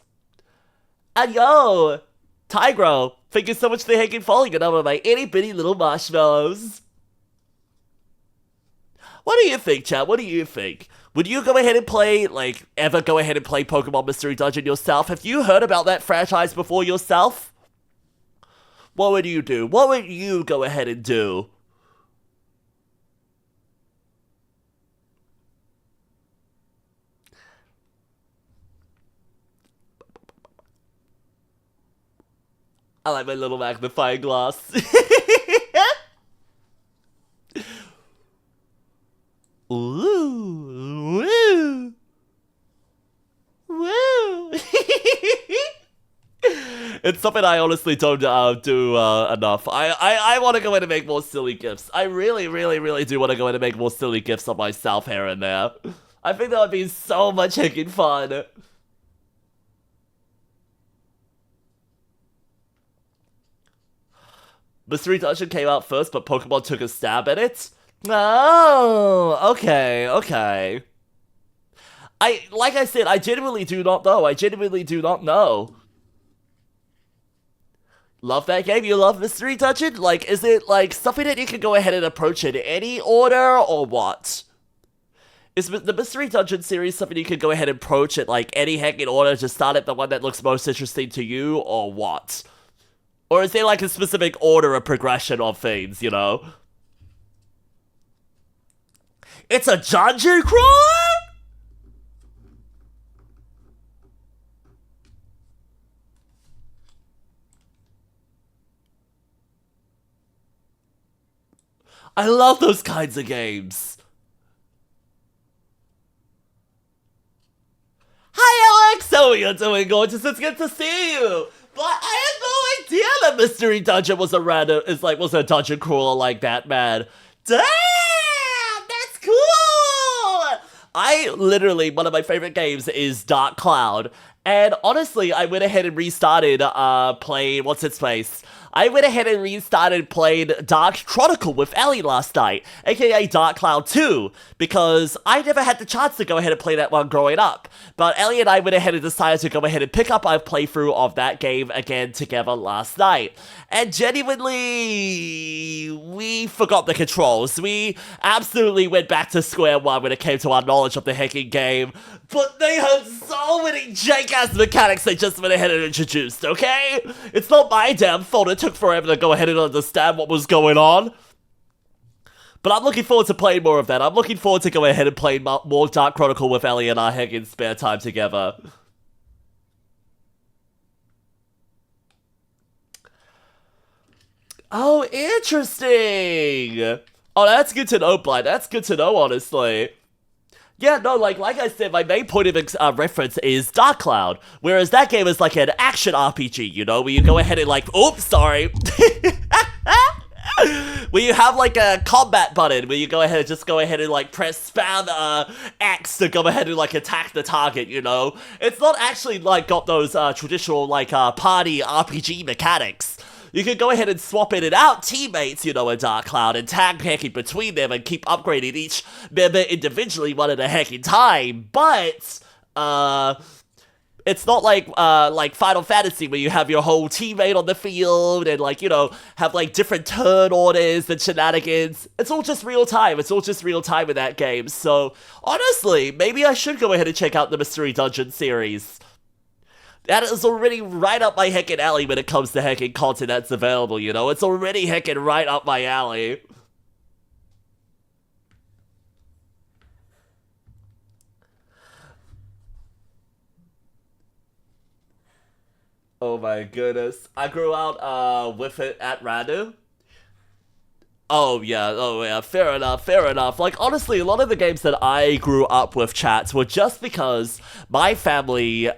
Speaker 1: And yo, Tigro, thank you so much for hecking following another of my itty-bitty little marshmallows. What do you think, chat? What do you think? Would you go ahead and play, like, ever go ahead and play Pokemon Mystery Dungeon yourself? Have you heard about that franchise before yourself? What would you do? What would you go ahead and do? I like my little magnifying glass. Ooh, woo, woo. It's something I honestly don't do enough. I want to go in and make more silly gifts. I really, really, really do want to go in and make more silly gifts of myself here and there. I think that would be so much heckin' fun. Mystery Dungeon came out first, but Pokemon took a stab at it? Oh, okay. Like I said, I genuinely do not know. Love that game? You love Mystery Dungeon? Like, is it, like, something that you can go ahead and approach in any order, or what? Is the Mystery Dungeon series something you can go ahead and approach at, like, any heckin' order to start at the one that looks most interesting to you, or what? Or is there, like, a specific order of progression of things, you know? It's a dungeon crawler?! I love those kinds of games. Hi, Alex! How are you doing, gorgeous? It's good to see you. But I had no idea that Mystery Dungeon was a dungeon crawler like that, man. Damn! That's cool! One of my favorite games is Dark Cloud. And honestly, I went ahead and restarted playing, I went ahead and restarted playing Dark Chronicle with Ellie last night, aka Dark Cloud 2, because I never had the chance to go ahead and play that one growing up. But Ellie and I went ahead and decided to go ahead and pick up our playthrough of that game again together last night. And genuinely, we forgot the controls. We absolutely went back to square one when it came to our knowledge of the hacking game. But they had so many jank-ass mechanics they just went ahead and introduced, okay? It's not my damn fault it took forever to go ahead and understand what was going on. But I'm looking forward to playing more of that. I'm looking forward to go ahead and playing more Dark Chronicle with Ellie and our heckin' spare time together. Oh, interesting! Oh, that's good to know, Blind. That's good to know, honestly. Yeah, no, like I said, my main point of reference is Dark Cloud, whereas that game is like an action RPG, you know, where you go ahead and like, oops, sorry. Where you have like a combat button, where you go ahead and like press spam X to go ahead and like attack the target, you know? It's not actually like got those traditional like party RPG mechanics. You can go ahead and swap in and out teammates, you know, in Dark Cloud, and tag hacking between them and keep upgrading each member individually one at a heckin' time, but, it's not like Final Fantasy where you have your whole teammate on the field and, like, you know, have, like, different turn orders and shenanigans. It's all just real time. It's all just real time in that game. So, honestly, maybe I should go ahead and check out the Mystery Dungeon series. That is already right up my heckin' alley when it comes to heckin' content that's available, you know? It's already heckin' right up my alley. Oh my goodness. I grew out with it at random. Oh yeah, fair enough. Like, honestly, a lot of the games that I grew up with, chats, were just because my family,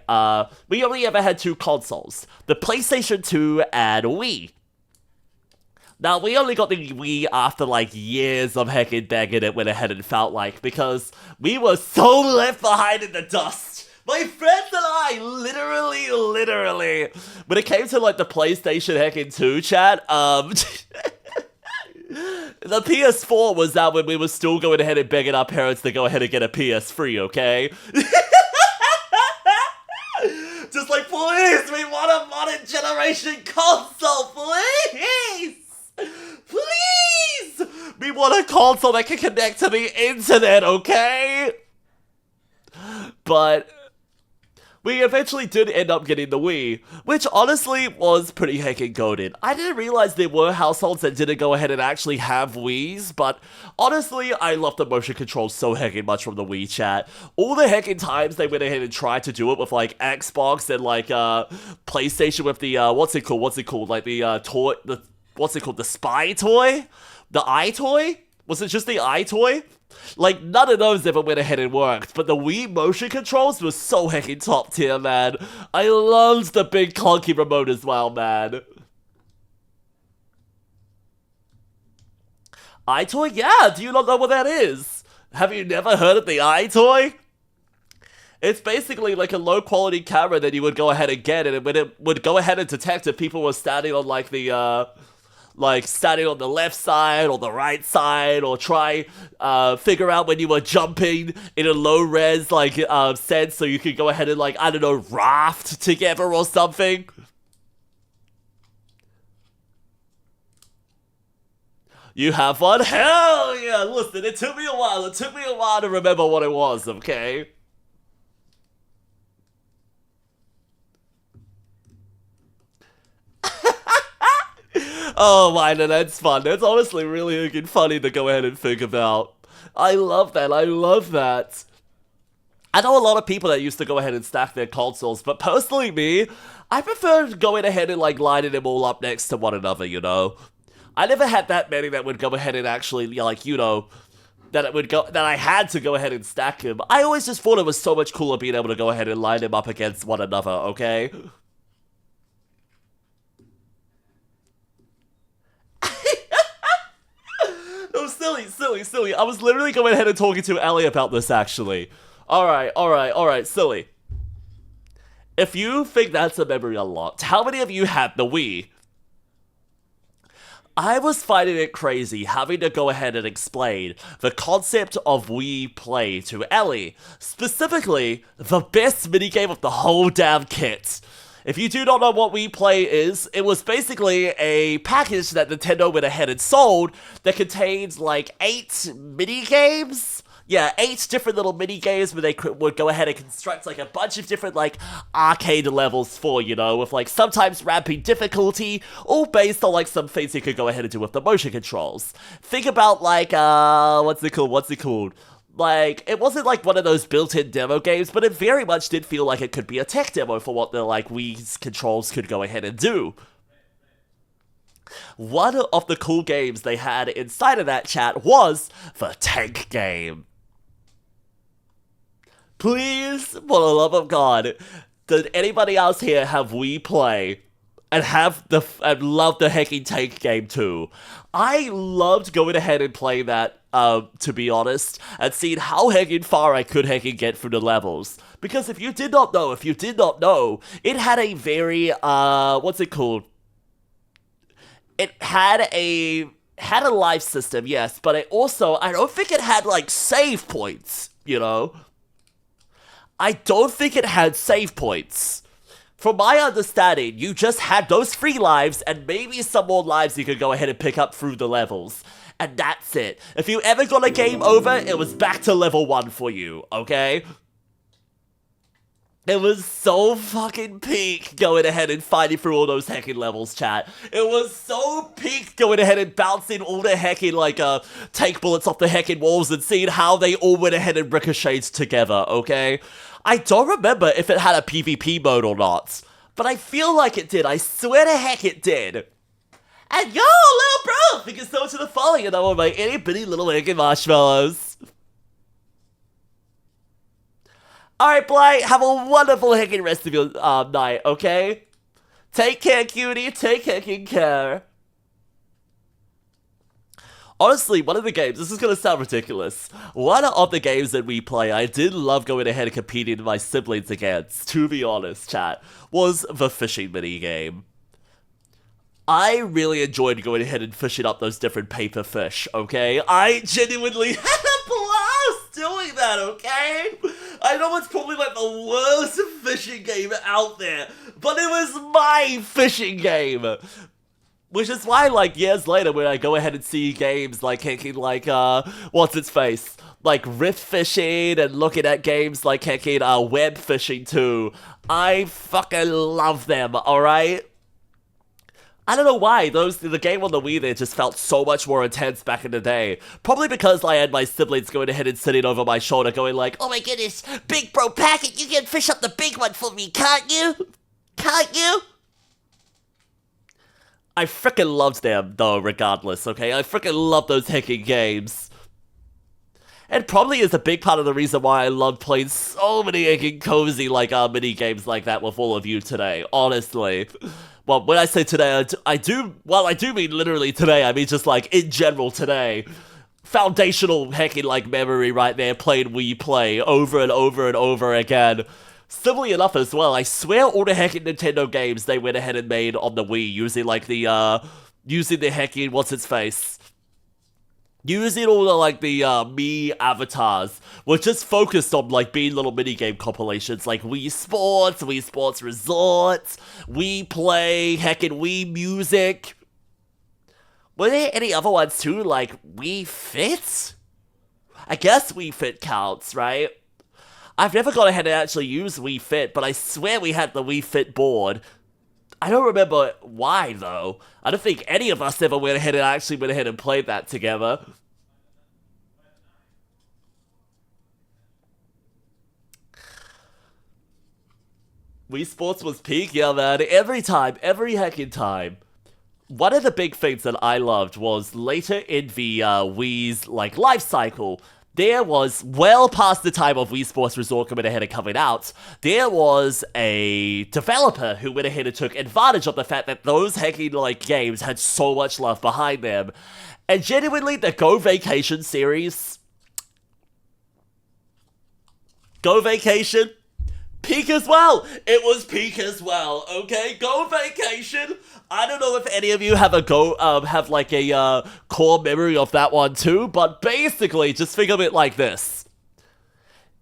Speaker 1: we only ever had two consoles. The PlayStation 2 and Wii. Now, we only got the Wii after, like, years of heckin' begging it went ahead and felt like, because we were so left behind in the dust. My friends and I, literally, when it came to, like, the PlayStation heckin' 2 chat, the PS4 was out when we were still going ahead and begging our parents to go ahead and get a PS3, okay? Just like, please, we want a modern generation console, please! Please! We want a console that can connect to the internet, okay? But we eventually did end up getting the Wii, which honestly was pretty heckin' goated. I didn't realize there were households that didn't go ahead and actually have Wiis, but honestly, I love the motion controls so heckin' much from the Wii chat. All the heckin' times they went ahead and tried to do it with, like, Xbox and, like, PlayStation with the, what's it called? Like, the, toy, the spy toy? The eye toy? Was it just the eye toy? Like, none of those ever went ahead and worked, but the Wii motion controls were so heckin' top tier, man. I loved the big clunky remote as well, man. iToy? Yeah, do you not know what that is? Have you never heard of the iToy? It's basically like a low-quality camera that you would go ahead and get, and it would go ahead and detect if people were standing on, like, standing on the left side or the right side, or try, figure out when you were jumping in a low-res, like, sense, so you could go ahead and, like, I don't know, raft together or something. You have one? Hell yeah! Listen, it took me a while. It took me a while to remember what it was, okay? Oh my, no, that's fun. That's honestly really funny to go ahead and think about. I love that. I love that. I know a lot of people that used to go ahead and stack their consoles, but personally me, I prefer going ahead and, like, lining them all up next to one another, you know? I never had that many that would go ahead and actually, like, you know, that I had to go ahead and stack them. I always just thought it was so much cooler being able to go ahead and line them up against one another, okay? No, silly. I was literally going ahead and talking to Ellie about this, actually. Alright, silly. If you think that's a memory unlocked, how many of you had the Wii? I was finding it crazy having to go ahead and explain the concept of Wii Play to Ellie. Specifically, the best minigame of the whole damn kit. If you do not know what Wii Play is, it was basically a package that Nintendo went ahead and sold that contains like 8 minigames? Yeah, 8 different little mini-games where they would go ahead and construct, like, a bunch of different, like, arcade levels for, you know, with, like, sometimes ramping difficulty, all based on, like, some things you could go ahead and do with the motion controls. Think about, like, what's it called? Like, it wasn't, like, one of those built-in demo games, but it very much did feel like it could be a tech demo for what the, like, Wii's controls could go ahead and do. One of the cool games they had inside of that chat was the tank game. Please, for the love of God, did anybody else here have Wii Play and love the hecking tank game too? I loved going ahead and playing that, to be honest, and seeing how hecking far I could hecking get through the levels. Because if you did not know, it had a very, what's it called? It had a life system, yes, but I don't think it had, like, save points, you know? I don't think it had save points. From my understanding, you just had those 3 lives and maybe some more lives you could go ahead and pick up through the levels. And that's it. If you ever got a game over, it was back to level 1 for you, okay? It was so fucking peak going ahead and fighting through all those heckin' levels, chat. It was so peak going ahead and bouncing all the heckin', like, tank bullets off the heckin' walls and seeing how they all went ahead and ricocheted together, okay? I don't remember if it had a PvP mode or not, but I feel like it did. I swear to heck it did. And yo, little bro, thank you so much for the follow, you know, my itty bitty little heckin' marshmallows. Alright, Bly, have a wonderful heckin' rest of your night, okay? Take care, cutie, take heckin' care. Honestly, one of the games, this is gonna sound ridiculous, one of the games that we play, I did love going ahead and competing with my siblings against, to be honest, chat, was the fishing minigame. I really enjoyed going ahead and fishing up those different paper fish, okay? I genuinely had a blast doing that, okay? I know it's probably like the worst fishing game out there, but it was my fishing game. Which is why, like, years later, when I go ahead and see games like hecking, like, what's-its-face? Like, rift fishing and looking at games like hecking, web fishing too. I fucking love them, alright? I don't know why, the game on the Wii there just felt so much more intense back in the day. Probably because I had my siblings going ahead and sitting over my shoulder going like, oh my goodness, big bro packet, you can fish up the big one for me, can't you? Can't you? I frickin' loved them, though, regardless, okay? I frickin' love those hecking games. It probably is a big part of the reason why I love playing so many hecking cozy, like, mini games like that with all of you today, honestly. Well, when I say today, I do mean literally today, I mean just, like, in general today. foundational heckin' like memory right there playing Wii Play over and over and over again. Similarly enough as well, I swear all the heckin' Nintendo games they went ahead and made on the Wii using like the heckin' what's-its-face. Using all the, like, the, Mii avatars were just focused on, like, being little minigame compilations, like Wii Sports Resort, Wii Play, heckin' Wii Music. Were there any other ones, too, like Wii Fit? I guess Wii Fit counts, right? I've never gone ahead and actually used Wii Fit, but I swear we had the Wii Fit board. I don't remember why, though. I don't think any of us ever went ahead and played that together. Wii Sports was peak, yeah, man. Every heckin' time. One of the big things that I loved was later in the Wii's, like, life cycle, there was, well past the time of Wii Sports Resort coming ahead and coming out, there was a developer who went ahead and took advantage of the fact that those heckin' like games had so much love behind them. And genuinely, the Go Vacation series, Go Vacation, peak as well. It was peak as well, okay? Go Vacation. I don't know if any of you have a core memory of that one too, but basically, just think of it like this.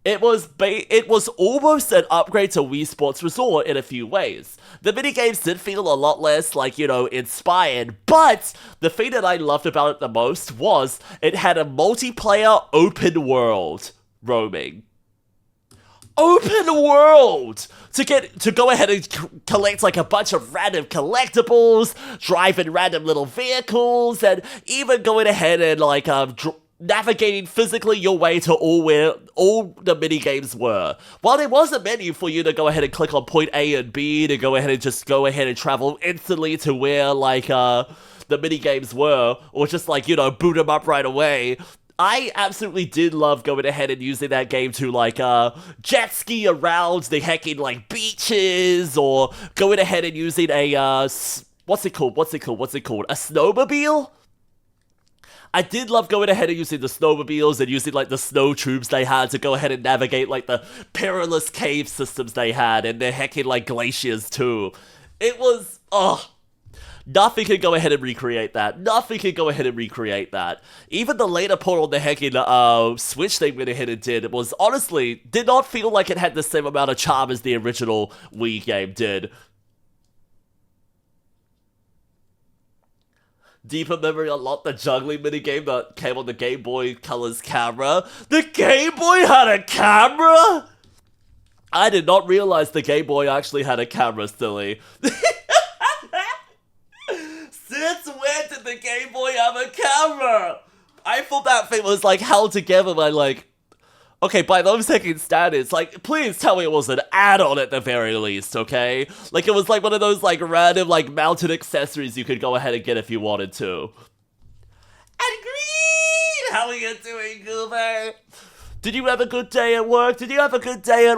Speaker 1: It was almost an upgrade to Wii Sports Resort in a few ways. The minigames did feel a lot less, like, inspired, but the thing that I loved about it the most was it had a multiplayer open world roaming. Open world! To go ahead and collect like a bunch of random collectibles, drive in random little vehicles, and even going ahead and like navigating physically your way to where all the minigames were. While there was a menu for you to go ahead and click on point A and B to go ahead and travel instantly to where like the minigames were, or just like, boot them up right away. I absolutely did love going ahead and using that game to, like, jet ski around the heckin', like, beaches, or going ahead and using a, what's it called? A snowmobile? I did love going ahead and using the snowmobiles and using, like, the snow tubes they had to go ahead and navigate, like, the perilous cave systems they had, and their heckin', like, glaciers, too. It was, nothing can go ahead and recreate that. Even the later port on the heckin' Switch they went ahead and did was honestly did not feel like it had the same amount of charm as the original Wii game did. Deeper memory unlocked the juggling minigame that came on the Game Boy Color's camera. The Game Boy had a camera? I did not realize the Game Boy actually had a camera, silly. Since when did the Game Boy have a camera? I thought that thing was, like, held together by, like... Okay, by those heckin' standards, like, please tell me it was an add-on at the very least, okay? Like, it was, like, one of those, like, random, like, mounted accessories you could go ahead and get if you wanted to. And Green! How are you doing, Goober? Did you have a good day at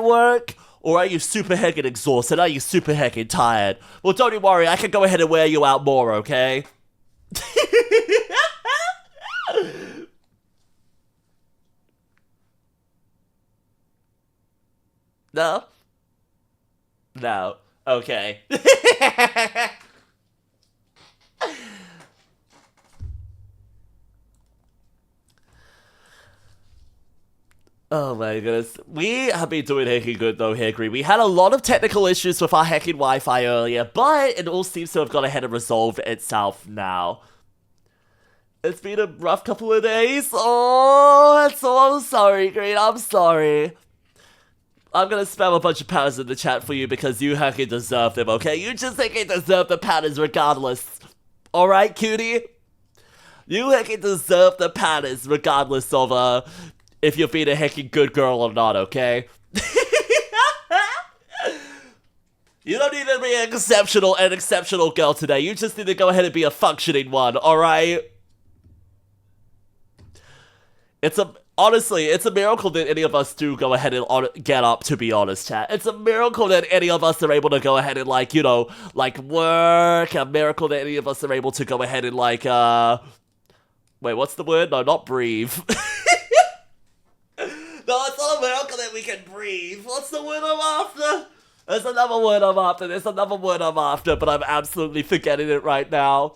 Speaker 1: work? Or are you super heckin' exhausted? Are you super heckin' tired? Well, don't you worry, I can go ahead and wear you out more, okay? No? No. Okay. Oh my goodness. We have been doing heckin' good though, Hickory. We had a lot of technical issues with our heckin' Wi-Fi earlier, but it all seems to have gone ahead and resolved itself now. It's been a rough couple of days. I'm sorry, Green. I'm sorry. I'm gonna spam a bunch of patterns in the chat for you because you heckin' deserve them, okay? You just heckin' deserve the patterns regardless. Alright, cutie? You heckin' deserve the patterns regardless of, if you're being a heckin' good girl or not, okay? You don't need to be an exceptional girl today. You just need to go ahead and be a functioning one, alright? Honestly, it's a miracle that any of us do go ahead and get up, to be honest, chat. It's a miracle that any of us are able to go ahead and, like, work. A miracle that any of us are able to go ahead and, like, Wait, what's the word? No, not breathe. No, it's not a miracle that we can breathe. What's the word I'm after? There's another word I'm after. There's another word I'm after, but I'm absolutely forgetting it right now.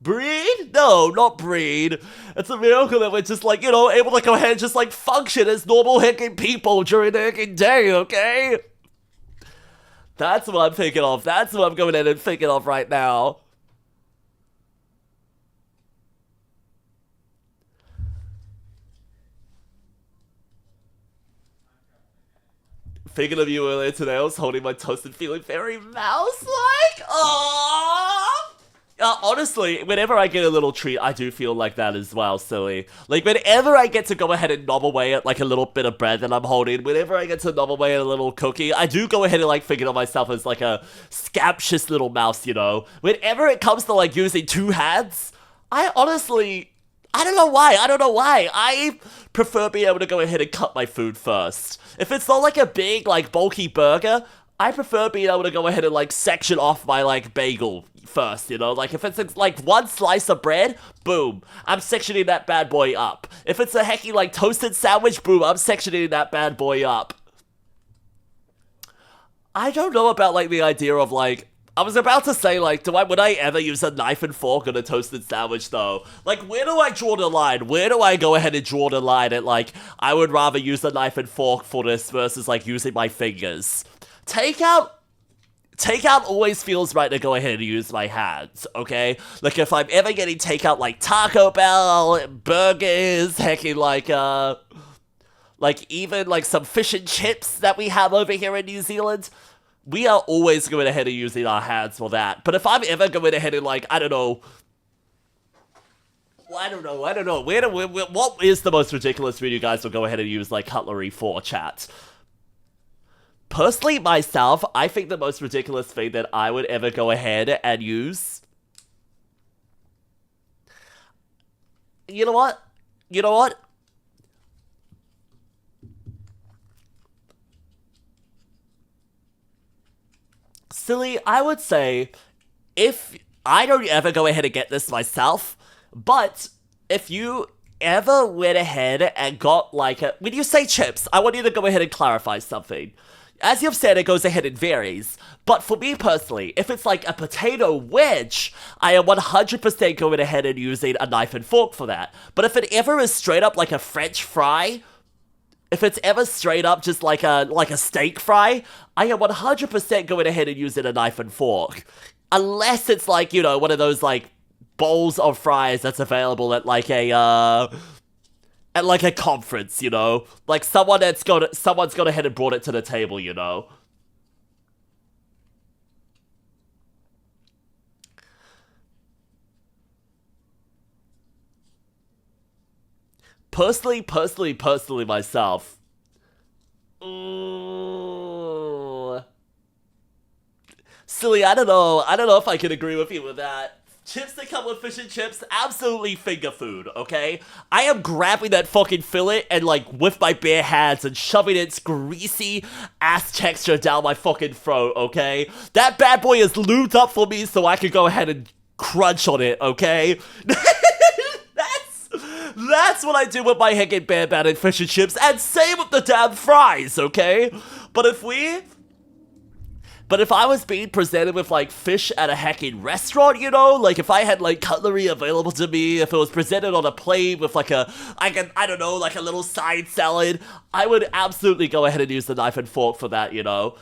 Speaker 1: Breed? No, not breed. It's a miracle that we're just like, you know, able to go ahead and just like function as normal heckin' people during the heckin' day, okay? That's what I'm thinking of. That's what I'm going in and thinking of right now. Thinking of you earlier today, I was holding my toast and feeling very mouse-like. Aww. Honestly, whenever I get a little treat, I do feel like that as well, silly. Like, whenever I get to go ahead and knob away at, like, a little bit of bread that I'm holding, whenever I get to knob away at a little cookie, I do go ahead and, like, think of myself as, like, a scrumptious little mouse, you know? Whenever it comes to, like, using two hands, I honestly... I don't know why. I prefer being able to go ahead and cut my food first. If it's not, like, a big, like, bulky burger... I prefer being able to go ahead and, like, section off my, like, bagel first, you know? Like, if it's, like, one slice of bread, boom, I'm sectioning that bad boy up. If it's a hecky, like, toasted sandwich, boom, I'm sectioning that bad boy up. I don't know about, like, the idea of, like... I was about to say, like, would I ever use a knife and fork on a toasted sandwich, though? Like, where do I draw the line? Where do I go ahead and draw the line at, like, I would rather use a knife and fork for this versus, like, using my fingers? Takeout always feels right to go ahead and use my hands, okay? Like, if I'm ever getting takeout, like, Taco Bell, burgers, hecking, like, even, like, some fish and chips that we have over here in New Zealand, we are always going ahead and using our hands for that. But if I'm ever going ahead and, like, I don't know, what is the most ridiculous food you guys will go ahead and use, like, cutlery for, chat? Personally, myself, I think the most ridiculous thing that I would ever go ahead and use... You know what? Silly, I would say, if... I don't ever go ahead and get this myself, but if you ever went ahead and got, like, a... When you say chips, I want you to go ahead and clarify something. As you've said, it goes ahead and varies, but for me personally, if it's like a potato wedge, I am 100% going ahead and using a knife and fork for that. But if it ever is straight up like a French fry, if it's ever straight up just like a steak fry, I am 100% going ahead and using a knife and fork. Unless it's like, you know, one of those like bowls of fries that's available at like a, at like a conference, you know? Like someone's gone ahead and brought it to the table, you know? Personally myself. Ooh. Silly, I don't know if I can agree with you with that. Chips that come with fish and chips, absolutely finger food, okay? I am grabbing that fucking fillet and, like, with my bare hands and shoving its greasy ass texture down my fucking throat, okay? That bad boy is lubed up for me so I can go ahead and crunch on it, okay? That's what I do with my heckin' bare battered fish and chips, and same with the damn fries, okay? But if I was being presented with, like, fish at a heckin' restaurant, you know? Like, if I had, like, cutlery available to me, if it was presented on a plate with, like, I don't know, like, a little side salad, I would absolutely go ahead and use the knife and fork for that, you know?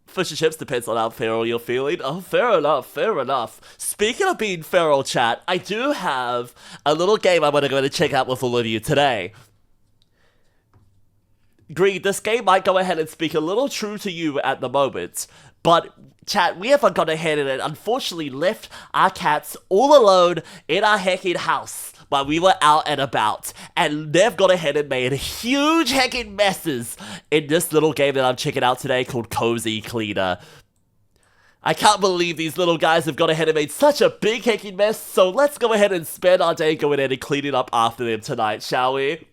Speaker 1: Fish and chips depends on how feral you're feeling. Oh, fair enough. Speaking of being feral, chat, I do have a little game I'm gonna go to check out with all of you today. Green, this game might go ahead and speak a little true to you at the moment, but chat, we have gone ahead and unfortunately left our cats all alone in our heckin' house while we were out and about, and they've gone ahead and made huge heckin' messes in this little game that I'm checking out today called Cozy Cleaner. I can't believe these little guys have gone ahead and made such a big heckin' mess, so let's go ahead and spend our day going in and cleaning up after them tonight, shall we?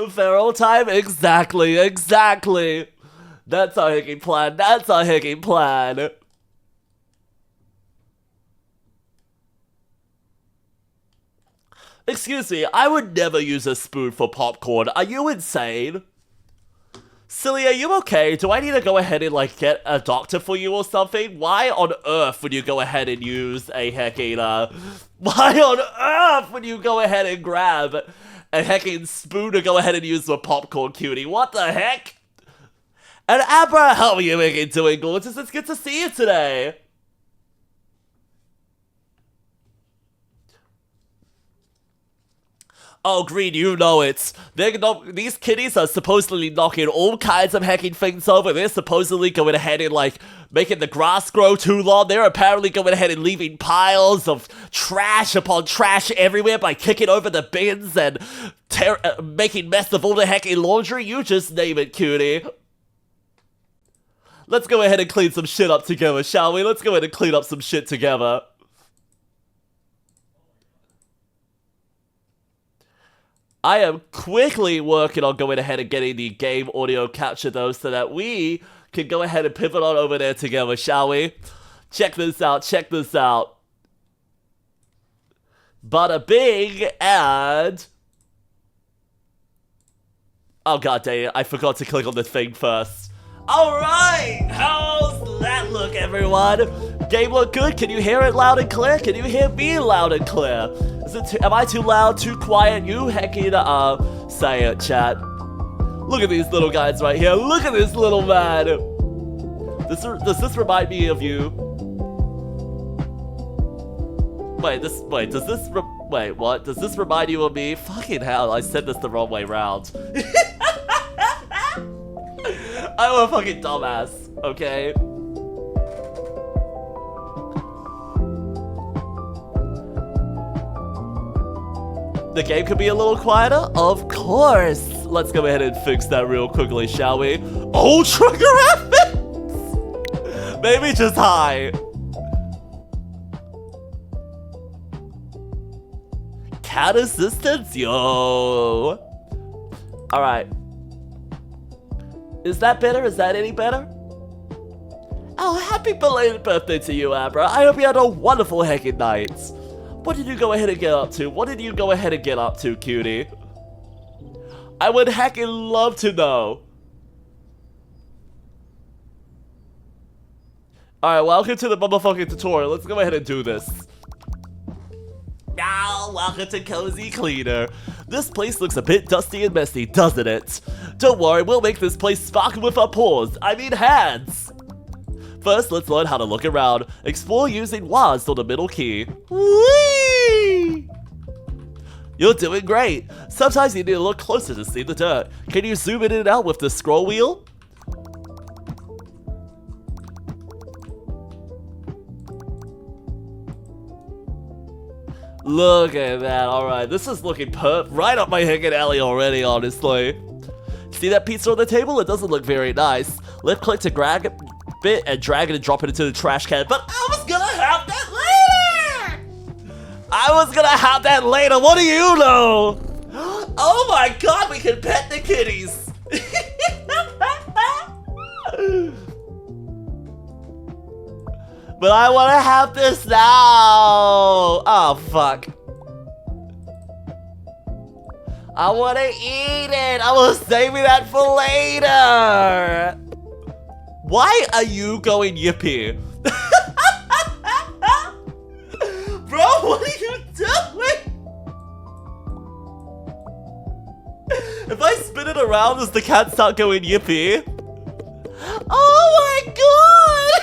Speaker 1: Feral time? Exactly. That's our heckin' plan. Excuse me, I would never use a spoon for popcorn. Are you insane? Silly, are you okay? Do I need to go ahead and, like, get a doctor for you or something? Why on earth would you go ahead and use a heckin', why on earth would you go ahead and grab a heckin' spoon to go ahead and use for popcorn, cutie? What the heck? And Abra, how are you heckin' doing, gorgeous? It's good to see you today. Oh, Green, you know it. These kitties are supposedly knocking all kinds of heckin' things over. They're supposedly going ahead and, like, making the grass grow too long. They're apparently going ahead and leaving piles of trash upon trash everywhere by kicking over the bins and making mess of all the heckin' laundry. You just name it, cutie. Let's go ahead and clean some shit up together, shall we? Let's go ahead and clean up some shit together. I am quickly working on going ahead and getting the game audio capture though, so that we can go ahead and pivot on over there together, shall we? Check this out. Bada bing and... oh god dang it, I forgot to click on the thing first. Alright, how's that look, everyone? Game look good? Can you hear it loud and clear? Can you hear me loud and clear? Am I too loud, too quiet? You heckin' say it, chat. Look at these little guys right here. Look at this little man. Does this remind me of you? Wait, what? Does this remind you of me? Fucking hell, I said this the wrong way round. I'm a fucking dumbass, okay? The game could be a little quieter? Of course! Let's go ahead and fix that real quickly, shall we? Ultra graphics! Maybe just high. Cat assistance? Yo! Alright. Is that better? Is that any better? Oh, happy belated birthday to you, Abra. I hope you had a wonderful heckin' night. What did you go ahead and get up to? What did you go ahead and get up to, cutie? I would heckin' love to know. Alright, welcome to the motherfucking tutorial. Let's go ahead and do this. Now, welcome to Cozy Cleaner. This place looks a bit dusty and messy, doesn't it? Don't worry, we'll make this place sparkle with our paws. I mean hands. First, let's learn how to look around. Explore using WASD on the middle key. Whee! You're doing great. Sometimes you need to look closer to see the dirt. Can you zoom in and out with the scroll wheel? Look at that. Alright, this is looking right up my heckin' alley already, honestly. See that pizza on the table? It doesn't look very nice. Left click to grab it and drag it and drop it into the trash can. But I was gonna have that later! What do you know? Oh my god, we can pet the kitties! But I wanna have this now! Oh fuck. I wanna eat it! I will save me that for later! Why are you going yippee? Bro, what are you doing? If I spin it around, does the cat start going yippee? Oh my god!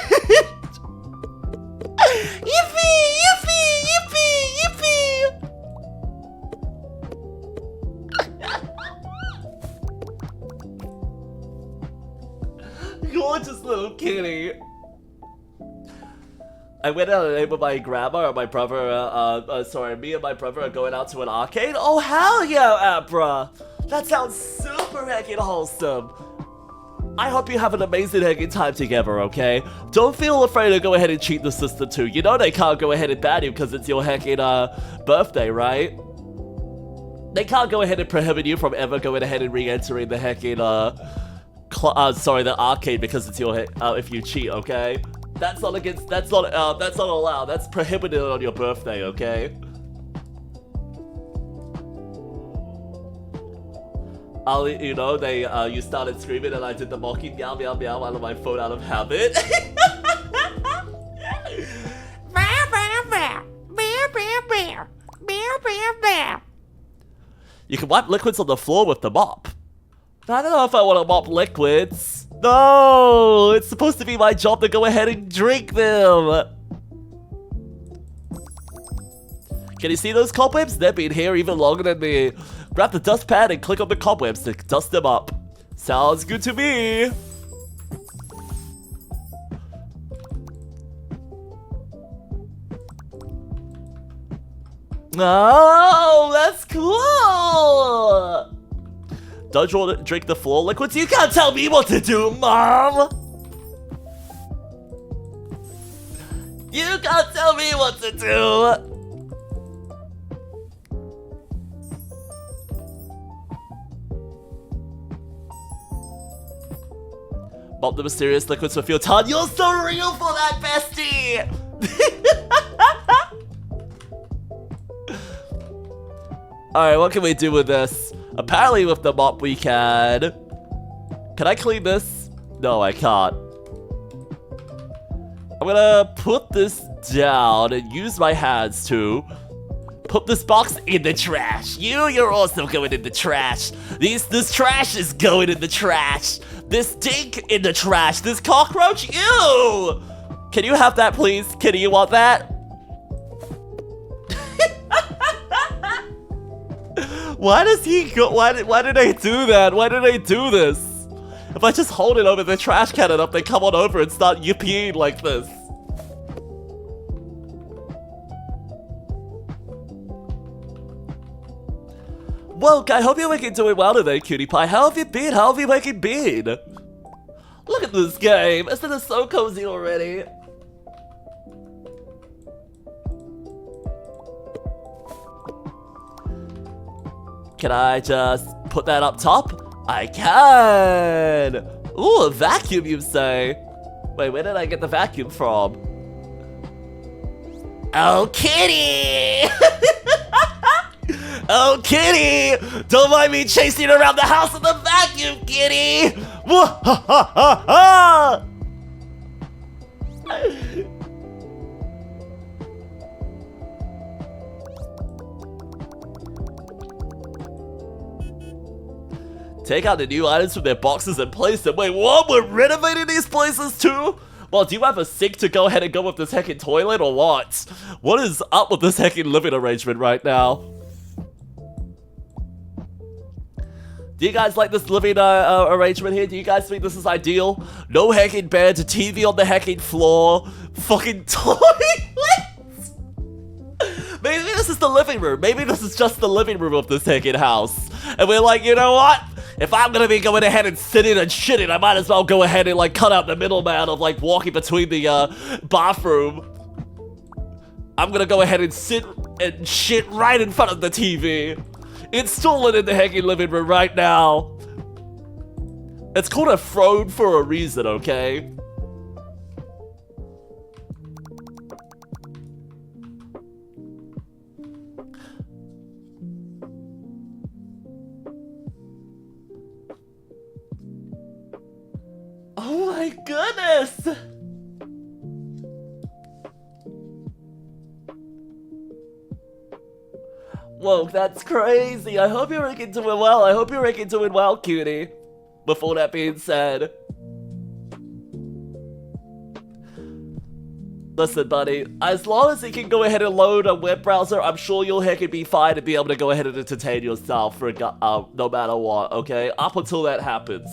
Speaker 1: Yippee! Yippee! Yippee! Yippee! Gorgeous little kitty. I went out today with my grandma and my brother, me and my brother are going out to an arcade. Oh, hell yeah, Abra! That sounds super heckin' wholesome. I hope you have an amazing heckin' time together, okay? Don't feel afraid to go ahead and cheat the system too. You know they can't go ahead and ban you because it's your heckin' birthday, right? They can't go ahead and prohibit you from ever going ahead and re-entering the heckin' the arcade because it's your if you cheat, okay? That's not allowed. That's prohibited on your birthday, okay? You know, you started screaming and I did the mocking meow meow meow out of my phone out of habit. You can wipe liquids on the floor with the mop. I don't know if I want to mop liquids. No, it's supposed to be my job to go ahead and drink them. Can you see those cobwebs? They've been here even longer than me. Grab the dustpan and click on the cobwebs to dust them up. Sounds good to me. Oh, that's cool. Don't you want to drink the floor liquids? You can't tell me what to do, Mom. You can't tell me what to do. Mop the mysterious liquids with your tongue. You're so real for that, bestie! Alright, what can we do with this? Apparently with the mop we can... Can I clean this? No, I can't. I'm gonna put this down and use my hands to put this box in the trash. You're also going in the trash. This trash is going in the trash. This stink in the trash. This cockroach, ew! Can you have that, please? Kitty, you want that? Why does he go? Why did I do that? Why did I do this? If I just hold it over the trash can enough, they come on over and start yipping like this. Woke, I hope you're making doing well today, cutie pie. How have you been? How have you making been? Look at this game. Isn't it so cozy already? Can I just put that up top? I can! Ooh, a vacuum, you say? Wait, where did I get the vacuum from? Oh, kitty! Oh, kitty! Don't mind me chasing you around the house with a vacuum, kitty! Take out the new items from their boxes and place them. Wait, what? We're renovating these places too? Well, do you have a sink to go ahead and go with this heckin' toilet or what? What is up with this heckin' living arrangement right now? Do you guys like this living arrangement here? Do you guys think this is ideal? No heckin' bed, TV on the heckin' floor, fucking toilet? Maybe this is the living room. Maybe this is just the living room of this heckin' house. And we're like, you know what? If I'm gonna be going ahead and sitting and shitting, I might as well go ahead and like cut out the middleman of like walking between the bathroom. I'm gonna go ahead and sit and shit right in front of the TV. Install it in the heckin' living room right now. It's called a throne for a reason, okay? Oh my goodness! Whoa, that's crazy. I hope you're doing well. I hope you're doing well, cutie. With all that being said. Listen, buddy, as long as you can go ahead and load a web browser, I'm sure you'll heckin' be fine to be able to go ahead and entertain yourself for no matter what, okay? Up until that happens.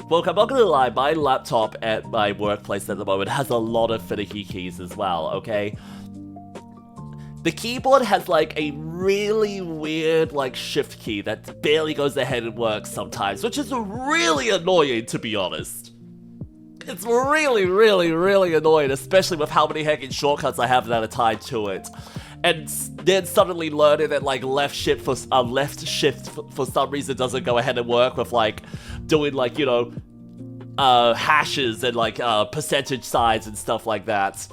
Speaker 1: Look, I'm not gonna lie, my laptop at my workplace at the moment has a lot of finicky keys as well, okay? The keyboard has like a really weird like shift key that barely goes ahead and works sometimes, which is really annoying to be honest. It's really, really, really annoying, especially with how many heckin' shortcuts I have that are tied to it. And then suddenly learning that like left shift for some reason doesn't go ahead and work with like doing like, you know, hashes and like percentage signs and stuff like that.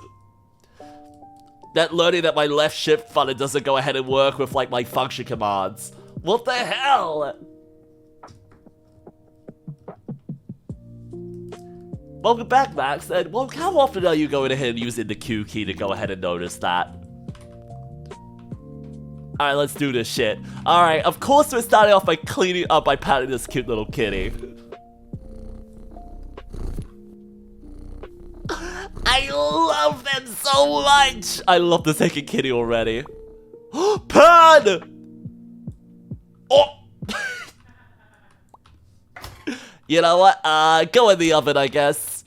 Speaker 1: That learning that my left shift button doesn't go ahead and work with like my function commands. What the hell? Welcome back, Max, and well, how often are you going ahead and using the Q key to go ahead and notice that? Alright, let's do this shit. Alright, of course we're starting off by cleaning up by patting this cute little kitty. I love them so much! I love the second kitty already. Pan! Oh! You know what? Go in the oven, I guess.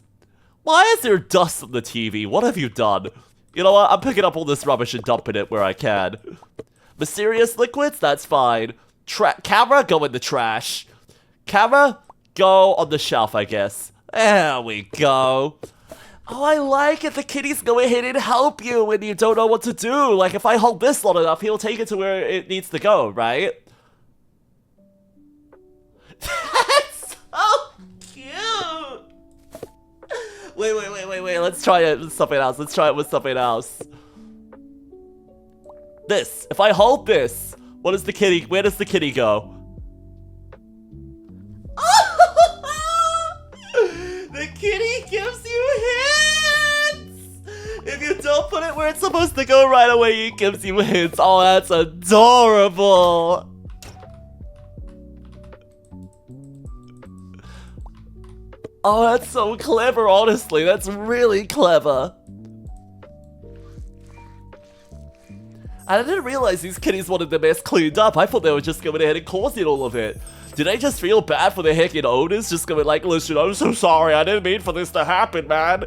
Speaker 1: Why is there dust on the TV? What have you done? You know what? I'm picking up all this rubbish and dumping it where I can. Mysterious liquids? That's fine. Camera? Go in the trash. Camera? Go on the shelf, I guess. There we go. Oh, I like it. The kitties go ahead and help you when you don't know what to do. Like, if I hold this long enough, he'll take it to where it needs to go, right? That's so cute. Wait. Let's try it with something else. Let's try it with something else. This. If I hold this, where does the kitty go? The kitty gives you hints! If you don't put it where it's supposed to go right away, it gives you hints. Oh, that's adorable! Oh, that's so clever, honestly. That's really clever. And I didn't realize these kitties wanted their mess cleaned up. I thought they were just going ahead and causing all of it. Did I just feel bad for the heckin' owners? Just going like, listen, I'm so sorry. I didn't mean for this to happen, man.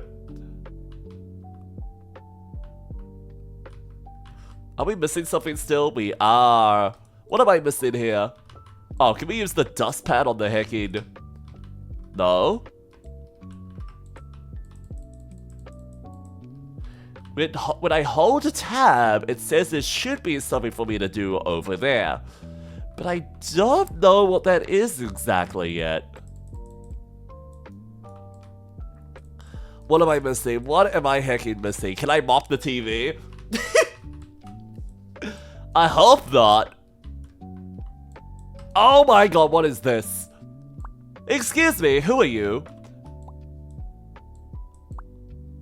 Speaker 1: Are we missing something still? We are. What am I missing here? Oh, can we use the dustpan on the heckin'? No? When I hold a tab, it says there should be something for me to do over there. But I don't know what that is exactly yet. What am I missing? What am I heckin' missing? Can I mop the TV? I hope not. Oh my god, what is this? Excuse me, who are you?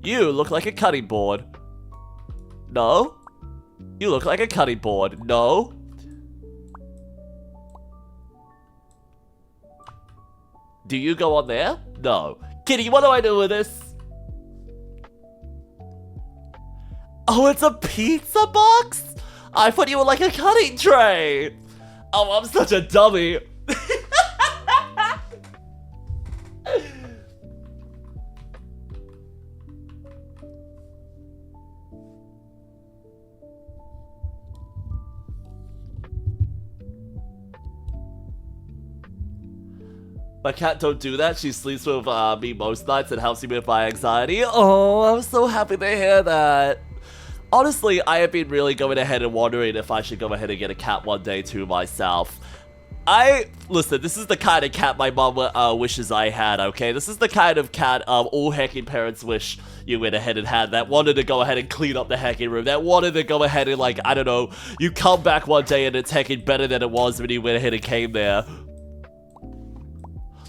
Speaker 1: You look like a cutting board. No? You look like a cutting board. No? Do you go on there? No. Kitty, what do I do with this? Oh, it's a pizza box? I thought you were like a cutting tray. Oh, I'm such a dummy. My cat don't do that. She sleeps with me most nights and helps me with my anxiety. Oh, I'm so happy to hear that. Honestly, I have been really going ahead and wondering if I should go ahead and get a cat one day too myself. Listen, this is the kind of cat my mom wishes I had, okay? This is the kind of cat all heckin' parents wish you went ahead and had, that wanted to go ahead and clean up the heckin' room, that wanted to go ahead and, like, I don't know, you come back one day and it's heckin' better than it was when you went ahead and came there.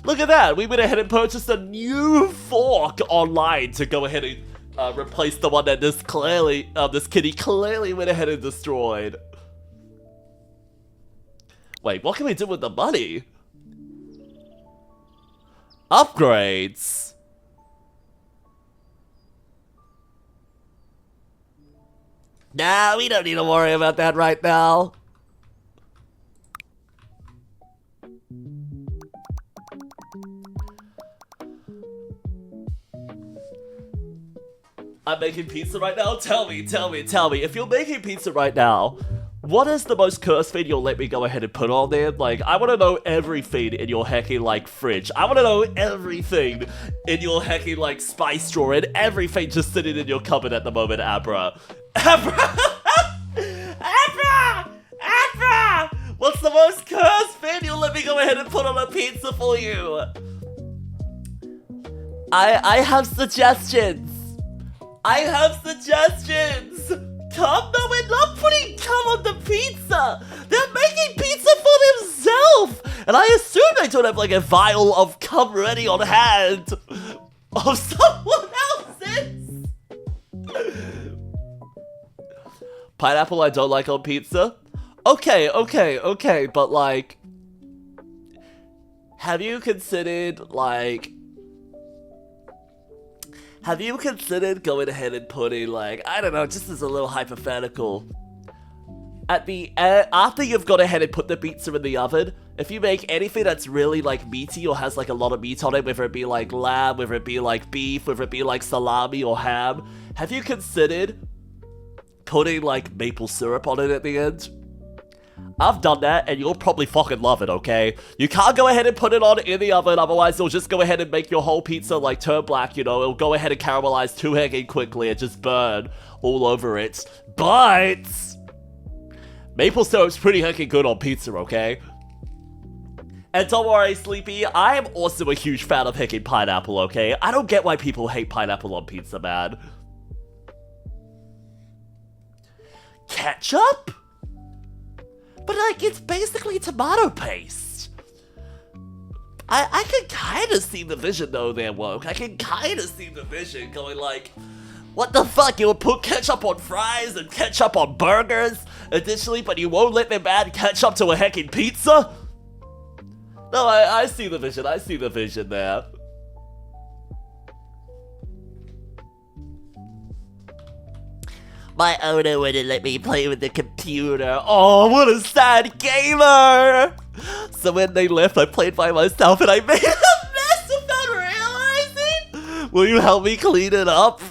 Speaker 1: Look at that! We went ahead and purchased a new fork online to go ahead and replace the one that this kitty clearly went ahead and destroyed. Wait, what can we do with the money? Upgrades. Nah, we don't need to worry about that right now. I'm making pizza right now? Tell me. If you're making pizza right now, what is the most cursed thing you'll let me go ahead and put on there? Like, I want to know everything in your hecking, like, fridge. I want to know everything in your hecking, like, spice drawer and everything just sitting in your cupboard at the moment, Abra. Abra! What's the most cursed thing you'll let me go ahead and put on a pizza for you? I have suggestions. Cum? No, we're not putting cum on the pizza. They're making pizza for themselves. And I assume they don't have like a vial of cum ready on hand. Of someone else's. Pineapple I don't like on pizza? Okay, but like, have you considered going ahead and putting, like, I don't know, just as a little hypothetical, at the end, after you've gone ahead and put the pizza in the oven, if you make anything that's really, like, meaty or has, like, a lot of meat on it, whether it be, like, lamb, whether it be, like, beef, whether it be, like, salami or ham, have you considered putting, like, maple syrup on it at the end? I've done that, and you'll probably fucking love it, okay? You can't go ahead and put it on in the oven, otherwise it'll just go ahead and make your whole pizza, like, turn black, you know? It'll go ahead and caramelize too hecking quickly and just burn all over it. But maple syrup's pretty hecking good on pizza, okay? And don't worry, Sleepy, I am also a huge fan of hecking pineapple, okay? I don't get why people hate pineapple on pizza, man. Ketchup? But, like, it's basically tomato paste. I can kind of see the vision, though, there, Woke. I can kind of see the vision going, like, what the fuck? You'll put ketchup on fries and ketchup on burgers, additionally, but you won't let them add ketchup to a hecking pizza? No, I see the vision. I see the vision there. My owner wouldn't let me play with the computer. Oh, what a sad gamer! So when they left, I played by myself and I made a mess without realizing! Will you help me clean it up?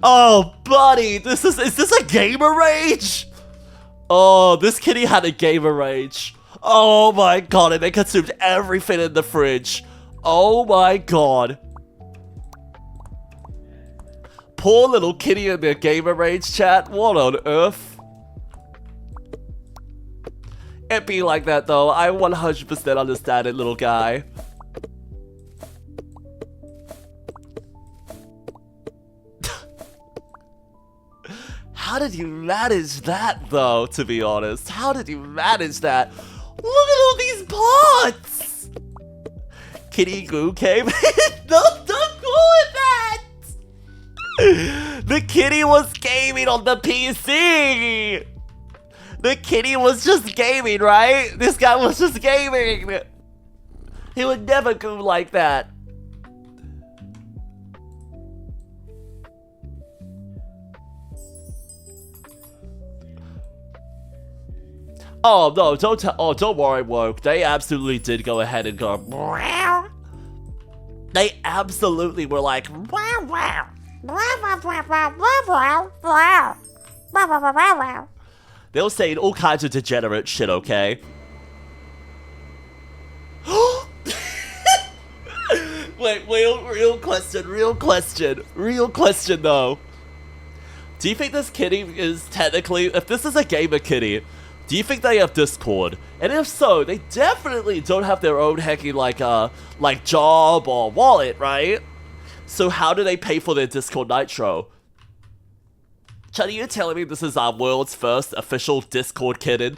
Speaker 1: Oh, buddy, is this a gamer rage? Oh, this kitty had a gamer rage. Oh my god, and they consumed everything in the fridge. Oh my god. Poor little kitty in their gamer rage chat. What on earth? It be like that though. I 100% understand it, little guy. How did you manage that though, to be honest? How did you manage that? Look at all these pots! Kitty Goo came in. No, don't go with that! The kitty was gaming on the PC! The kitty was just gaming, right? This guy was just gaming! He would never go like that. Oh no, don't worry, Woke. They absolutely did go ahead and go. They absolutely were like. They were saying all kinds of degenerate shit, okay? Wait, real question though. Do you think this kitty is technically, if this is a gamer kitty, do you think they have Discord? And if so, they definitely don't have their own hecking like job or wallet, right? So how do they pay for their Discord Nitro? Chad, are you telling me this is our world's first official Discord kitten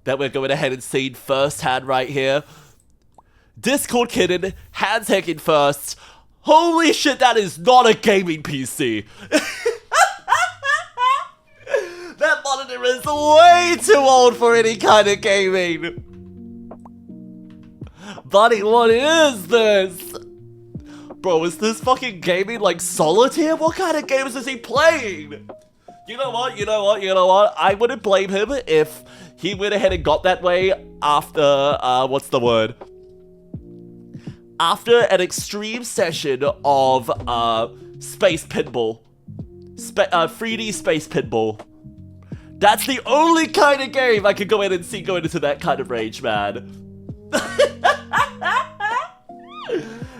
Speaker 1: that we're going ahead and see firsthand right here? Discord kitten, hands hecking first. Holy shit, that is not a gaming PC. That monitor is way too old for any kind of gaming. Buddy, what is this? Bro, is this fucking gaming like solitaire? What kind of games is he playing? You know what? I wouldn't blame him if he went ahead and got that way after, what's the word? After an extreme session of, space pinball. 3D space pinball. That's the only kind of game I could go in and see going into that kind of range, man.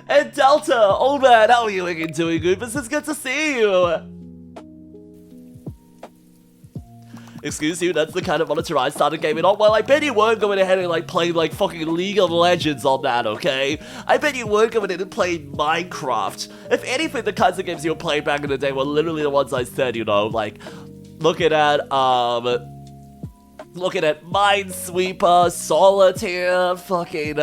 Speaker 1: And Delta, oh man, how are you doing, Goofus? It's good to see you. Excuse you, that's the kind of monitor I started gaming on. Well, I bet you weren't going ahead and like playing like fucking League of Legends on that, okay? I bet you weren't going in and playing Minecraft. If anything, the kinds of games you were playing back in the day were literally the ones I said, you know, like looking at Minesweeper, Solitaire, fucking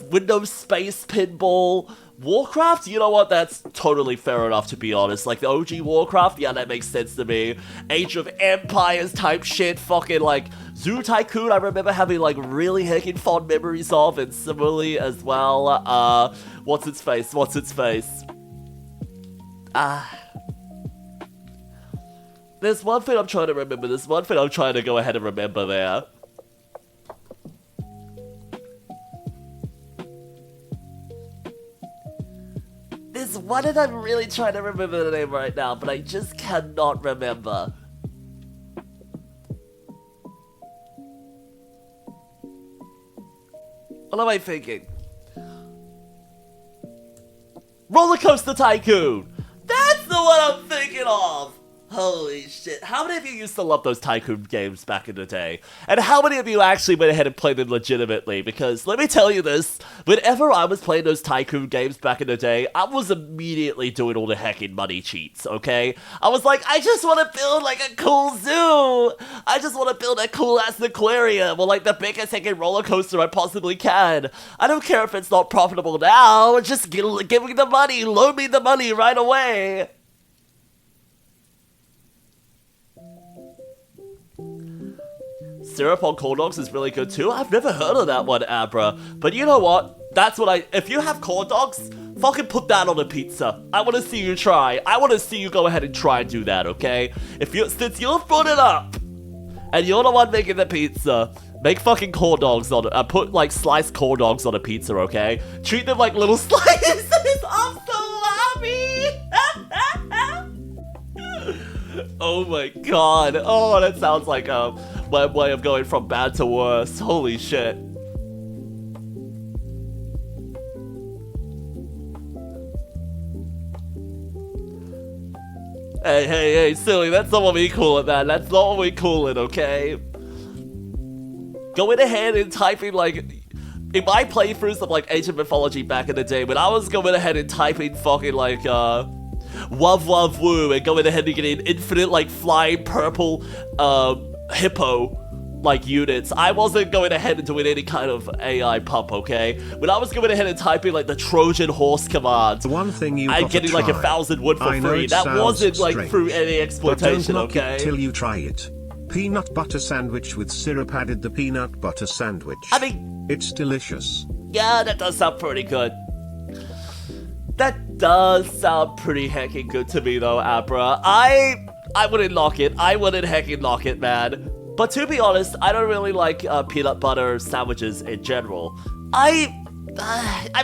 Speaker 1: Windows Space Pinball. Warcraft? You know what? That's totally fair enough, to be honest. Like, the OG Warcraft? Yeah, that makes sense to me. Age of Empires type shit. Fucking, like, Zoo Tycoon, I remember having, like, really heckin' fond memories of. And similarly as well, what's its face? There's one thing I'm trying to remember. There's one thing I'm trying to go ahead and remember there. There's one that I'm really trying to remember the name right now, but I just cannot remember. What am I thinking? Roller Coaster Tycoon! That's the one I'm thinking of! Holy shit. How many of you used to love those Tycoon games back in the day? And how many of you actually went ahead and played them legitimately? Because let me tell you this, whenever I was playing those Tycoon games back in the day, I was immediately doing all the heckin' money cheats, okay? I was like, I just want to build like a cool zoo! I just want to build a cool ass aquarium or like the biggest heckin' roller coaster I possibly can. I don't care if it's not profitable now, just give me the money, loan me the money right away! Syrup on corn dogs is really good too. I've never heard of that one, Abra. But you know what? That's what if you have corn dogs, fucking put that on a pizza. I want to see you try. I want to see you go ahead and try and do that, okay? Since you've brought it up, and you're the one making the pizza, make fucking corn dogs on it. Put like sliced corn dogs on a pizza, okay? Treat them like little slices of salami. Oh my god. Oh, that sounds like my way of going from bad to worse. Holy shit. Hey, silly, that's not what we call it, man. That's not what we call it, okay? Going ahead and typing, like, in my playthroughs of, like, Ancient Mythology back in the day, when I was going ahead and typing fucking, like, Wuv Wuv Woo, and going ahead and getting infinite, like, flying purple, hippo, like, units, I wasn't going ahead and doing any kind of AI pump, okay? When I was going ahead and typing, like, the Trojan horse commands,
Speaker 4: one thing you
Speaker 1: I'm getting, like, 1,000 wood for free. That wasn't, like,
Speaker 4: strange,
Speaker 1: through any exploitation,
Speaker 4: but don't knock
Speaker 1: okay?
Speaker 4: it till you try it. Peanut butter sandwich with syrup added. The peanut butter sandwich.
Speaker 1: I mean,
Speaker 4: it's delicious.
Speaker 1: Yeah, that does sound pretty good. That does sound pretty heckin' good to me, though, Abra. I wouldn't knock it. I wouldn't heckin' knock it, man. But to be honest, I don't really like peanut butter sandwiches in general. I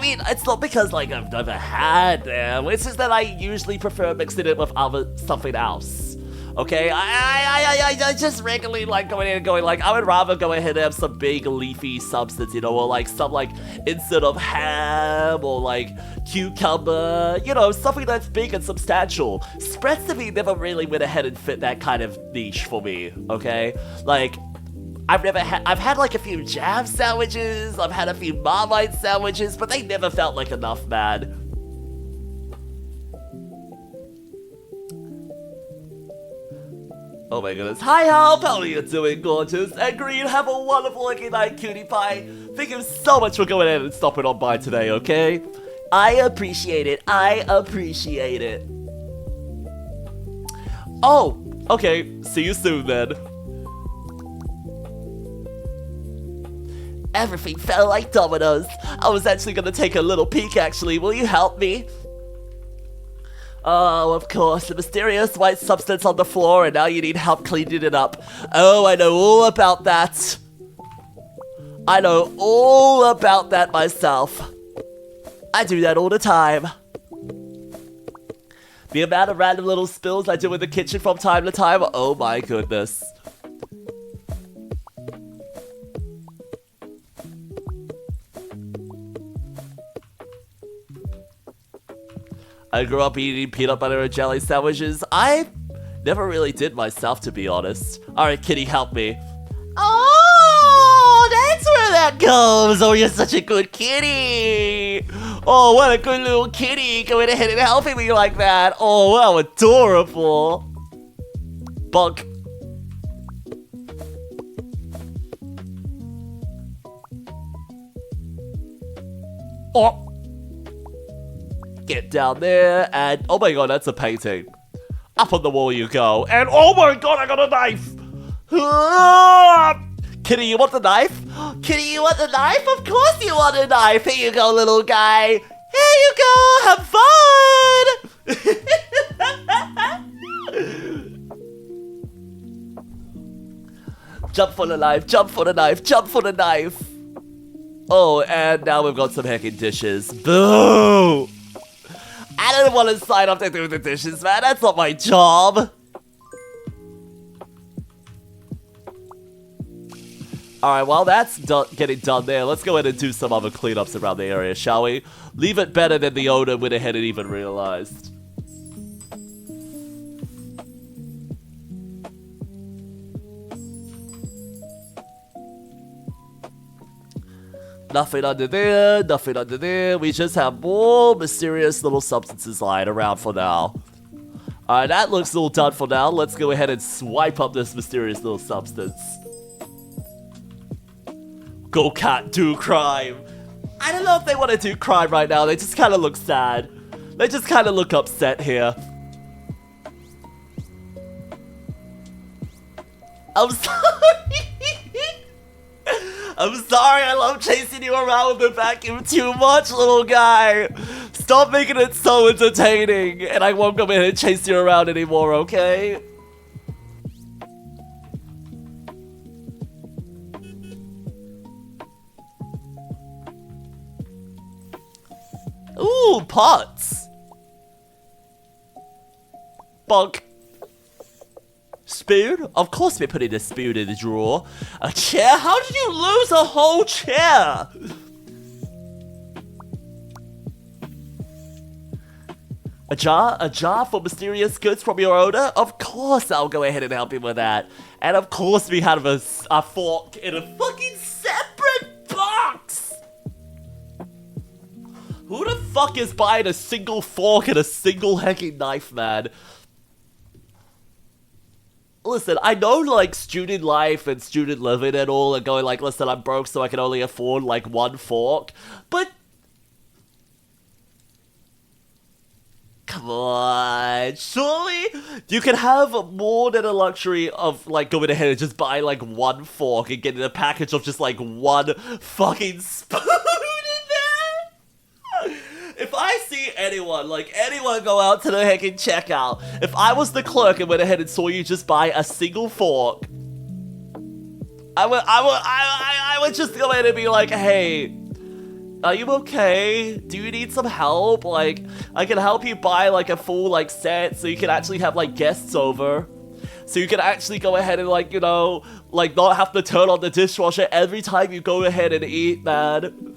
Speaker 1: mean, it's not because, like, I've never had them. It's just that I usually prefer mixing it with something else. Okay, I just regularly like going in and going like, I would rather go ahead and have some big leafy substance, you know, or like some like instead of ham or like cucumber, you know, something that's big and substantial. Spreads to me never really went ahead and fit that kind of niche for me, okay? Like, I've had like a few jam sandwiches, I've had a few Marmite sandwiches, but they never felt like enough, man. Oh my goodness. Hi, Hal! How are you doing, gorgeous? And Green, have a wonderful looking night, cutie pie. Thank you so much for going in and stopping on by today, okay? I appreciate it. I appreciate it. Oh, okay. See you soon, then. Everything fell like dominoes. I was actually gonna take a little peek, actually. Will you help me? Oh, of course, the mysterious white substance on the floor, and now you need help cleaning it up. Oh, I know all about that. I know all about that myself. I do that all the time. The amount of random little spills I do in the kitchen from time to time, oh my goodness. I grew up eating peanut butter and jelly sandwiches. I never really did myself, to be honest. Alright, kitty, help me. Oh, that's where that goes. Oh, you're such a good kitty. Oh, what a good little kitty going ahead and helping me like that. Oh, how adorable. Bonk. Oh. Get down there, and oh my god, that's a painting. Up on the wall you go, and oh my god, I got a knife! Kitty, you want the knife? Kitty, you want the knife? Of course you want a knife! Here you go, little guy! Here you go! Have fun! Jump for the knife, jump for the knife, jump for the knife! Oh, and now we've got some heckin' dishes. Boo! I didn't want to sign up to do the dishes, man. That's not my job. Alright, while that's getting done there, let's go ahead and do some other cleanups around the area, shall we? Leave it better than the owner went ahead and even realized. Nothing under there, nothing under there. We just have more mysterious little substances lying around for now. Alright, that looks all done for now. Let's go ahead and swipe up this mysterious little substance. Go cat, do crime. I don't know if they want to do crime right now. They just kind of look sad. They just kind of look upset here. I'm sorry. I'm sorry, I love chasing you around with the vacuum too much, little guy. Stop making it so entertaining, and I won't come in and chase you around anymore, okay? Ooh, pots. Bonk. Spoon? Of course we're putting a spoon in the drawer. A chair? How did you lose a whole chair? A jar? A jar for mysterious goods from your owner? Of course I'll go ahead and help you with that. And of course we have a fork in a fucking separate box! Who the fuck is buying a single fork and a single hecking knife, man? Listen, I know, like, student life and student living and all, and going like, listen, I'm broke so I can only afford, like, one fork, but... Come on, surely you can have more than a luxury of, like, going ahead and just buying, like, one fork and getting a package of just, like, one fucking spoon in there? If I see anyone, like, anyone go out to the heckin' checkout, if I was the clerk and went ahead and saw you just buy a single fork, I would just go ahead and be like, hey, are you okay? Do you need some help? Like, I can help you buy, like, a full, like, set so you can actually have, like, guests over. So you can actually go ahead and, like, you know, like, not have to turn on the dishwasher every time you go ahead and eat, man.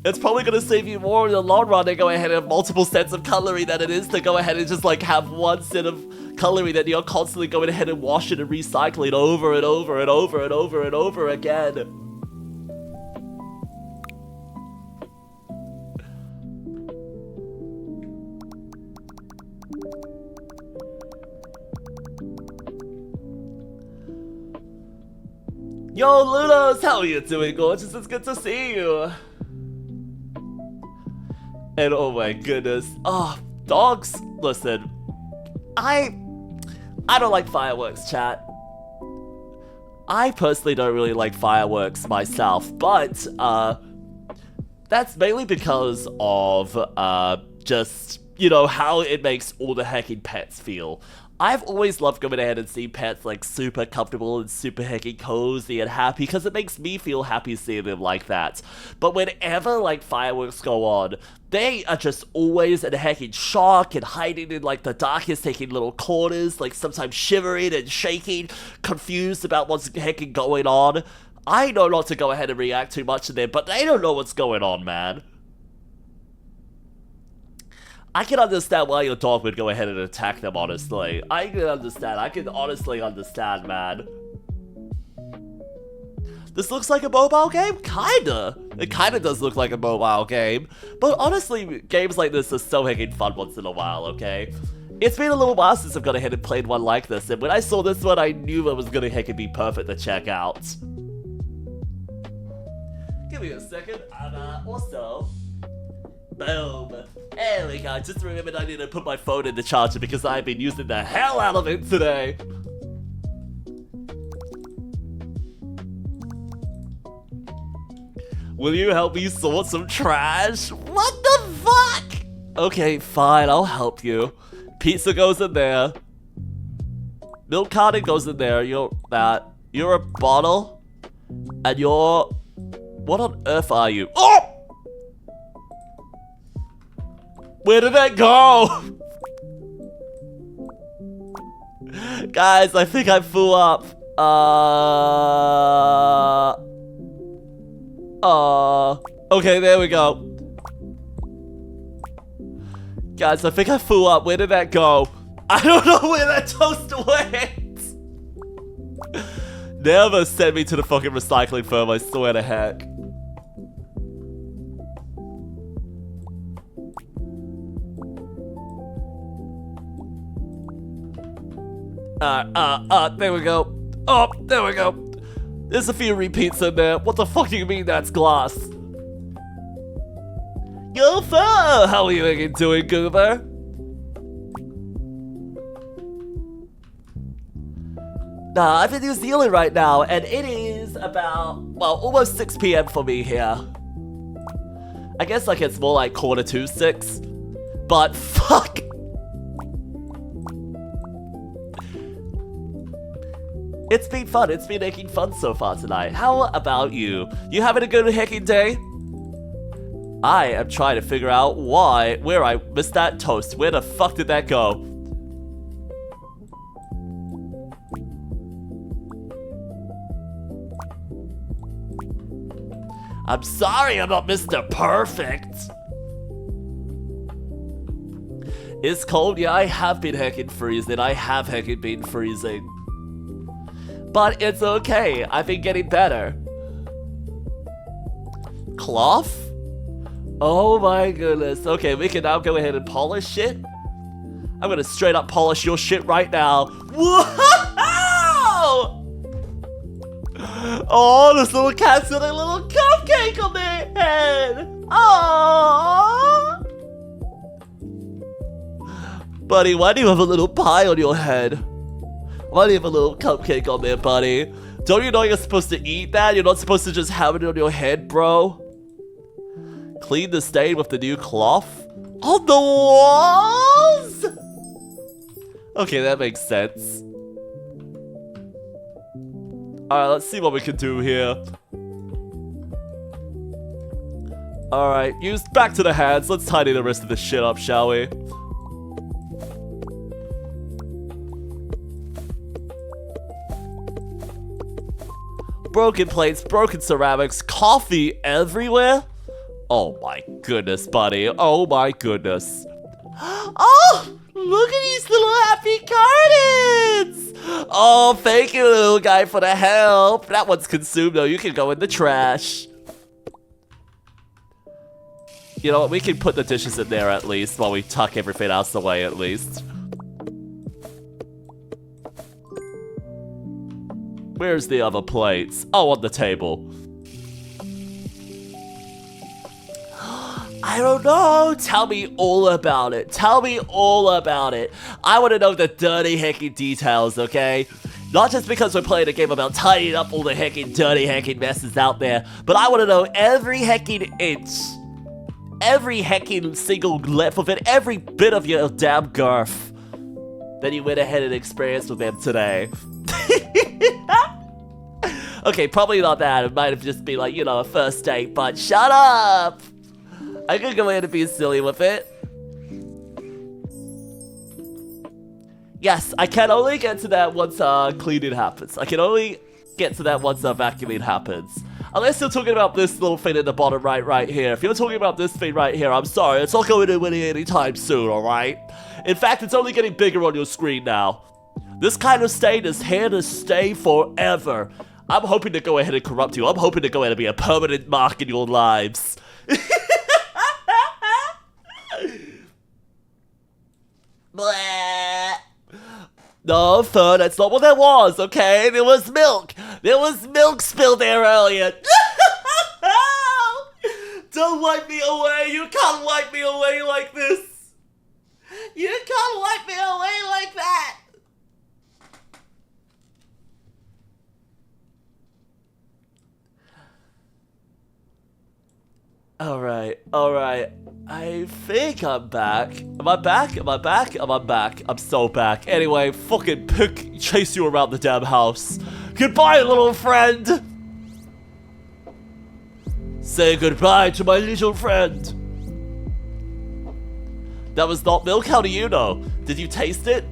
Speaker 1: It's probably going to save you more in the long run to go ahead and have multiple sets of cutlery than it is to go ahead and just, like, have one set of cutlery that you're constantly going ahead and washing and recycling over and over and over and over and over again. Yo, Ludos, how are you doing, gorgeous? It's good to see you. And oh my goodness. Oh, dogs, listen. I don't like fireworks, chat. I personally don't really like fireworks myself, but that's mainly because of just, you know, how it makes all the heckin' pets feel. I've always loved going ahead and seeing pets like super comfortable and super heckin' cozy and happy because it makes me feel happy seeing them like that. But whenever like fireworks go on, they are just always in a heckin' shock and hiding in like the darkest heckin' little corners, like sometimes shivering and shaking, confused about what's heckin' going on. I know not to go ahead and react too much to them, but they don't know what's going on, man. I can understand why your dog would go ahead and attack them, honestly. I can understand. I can honestly understand, man. This looks like a mobile game? Kinda. It kinda does look like a mobile game. But honestly, games like this are so heckin' fun once in a while, okay? It's been a little while since I've gone ahead and played one like this, and when I saw this one, I knew it was gonna heckin' be perfect to check out. Give me a second, and also... Boom. There we go. Just remembered I need to put my phone in the charger because I've been using the hell out of it today. Will you help me sort some trash? What the fuck? Okay, fine, I'll help you. Pizza goes in there. Milk carton goes in there. You're that. You're a bottle. And you're... What on earth are you? Oh! Where did that go? Guys, I think I flew up. Okay, there we go. Guys, I think I flew up. Where did that go? I don't know where that toaster went. Never send me to the fucking recycling firm, I swear to heck. There we go. Oh, there we go. There's a few repeats in there. What the fuck do you mean that's glass? Yo, fur! How are you doing, Goober? Nah, I'm in New Zealand right now, and it is about, well, almost 6 PM for me here. I guess like it's more like 6:45. But fuck! It's been fun. It's been heckin' fun so far tonight. How about you? You having a good heckin' day? I am trying to figure out where I missed that toast. Where the fuck did that go? I'm sorry I'm not Mr. Perfect. It's cold. Yeah, I have been heckin' freezing. I have heckin' been freezing. But it's okay, I've been getting better. Cloth? Oh my goodness. Okay, we can now go ahead and polish shit. I'm gonna straight up polish your shit right now. Whoa! Oh, this little cat's got a little cupcake on their head. Aww! Buddy, why do you have a little pie on your head? Why do you have a little cupcake on there, buddy? Don't you know you're supposed to eat that? You're not supposed to just have it on your head, bro. Clean the stain with the new cloth. On the walls? Okay, that makes sense. Alright, let's see what we can do here. Alright, back to the hands. Let's tidy the rest of this shit up, shall we? Broken plates, broken ceramics, coffee everywhere? Oh my goodness, buddy. Oh my goodness. Oh, look at these little happy cartons! Oh, thank you, little guy, for the help. That one's consumed, though. You can go in the trash. You know what? We can put the dishes in there at least while we tuck everything else away at least. Where's the other plates? Oh, on the table. I don't know. Tell me all about it. Tell me all about it. I want to know the dirty heckin' details, okay? Not just because we're playing a game about tidying up all the heckin' dirty heckin' messes out there, but I want to know every heckin' inch. Every heckin' single length of it. Every bit of your damn girth. that you went ahead and experienced with them today? Okay, probably not that. It might have just been like, you know, a first date, but shut up! I could go ahead and be silly with it. Yes, I can only get to that once cleaning happens. I can only get to that once vacuuming happens. Unless you're talking about this little thing at the bottom right here. If you're talking about this thing right here, I'm sorry, it's not going to win anytime soon, alright? In fact, it's only getting bigger on your screen now. This kind of state is here to stay forever. I'm hoping to go ahead and corrupt you. I'm hoping to go ahead and be a permanent mark in your lives. Bleh. No, Fur, that's not what that was, okay? There was milk. There was milk spilled there earlier. Don't wipe me away. You can't wipe me away like this. You can't wipe me away like that. Alright. I think I'm back. Am I back? Am I back? I'm back. I'm so back. Anyway, fucking chase you around the damn house. Goodbye, little friend! Say goodbye to my little friend. That was not milk? How do you know? Did you taste it?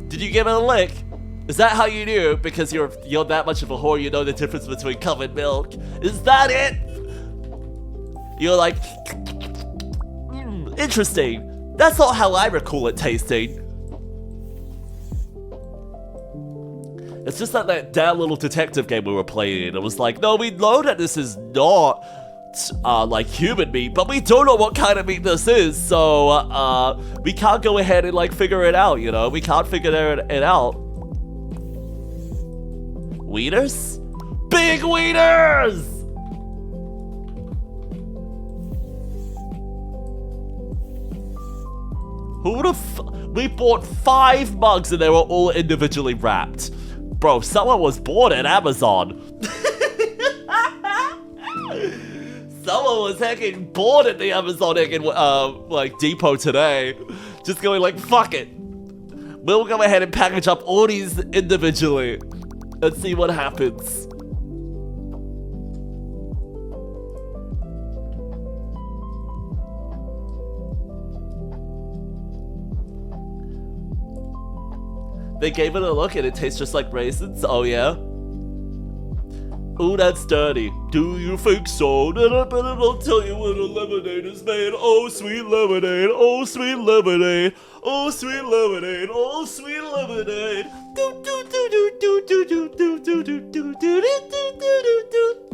Speaker 1: Did you give it a lick? Is that how you knew? Because you're that much of a whore, you know the difference between cum and milk. Is that it? You're like, interesting. That's not how I recall it tasting. It's just like that damn little detective game we were playing. It was like, no, we know that this is not like human meat, but we don't know what kind of meat this is, so we can't go ahead and like figure it out, you know? We can't figure it out. Wieners? Big wieners! Who would've we bought 5 mugs and they were all individually wrapped. Bro, someone was bored at Amazon. Someone was heckin' bored at the Amazon like depot today. Just going like, fuck it. We'll go ahead and package up all these individually and see what happens. They gave it a look and it tastes just like raisins. Oh yeah? Ooh, that's dirty. Do you think so? Then I better not tell you when a lemonade is made. Oh, sweet lemonade. Oh, sweet lemonade. Oh, sweet lemonade. Oh, sweet lemonade. Do do do do do do do do do do do do do do.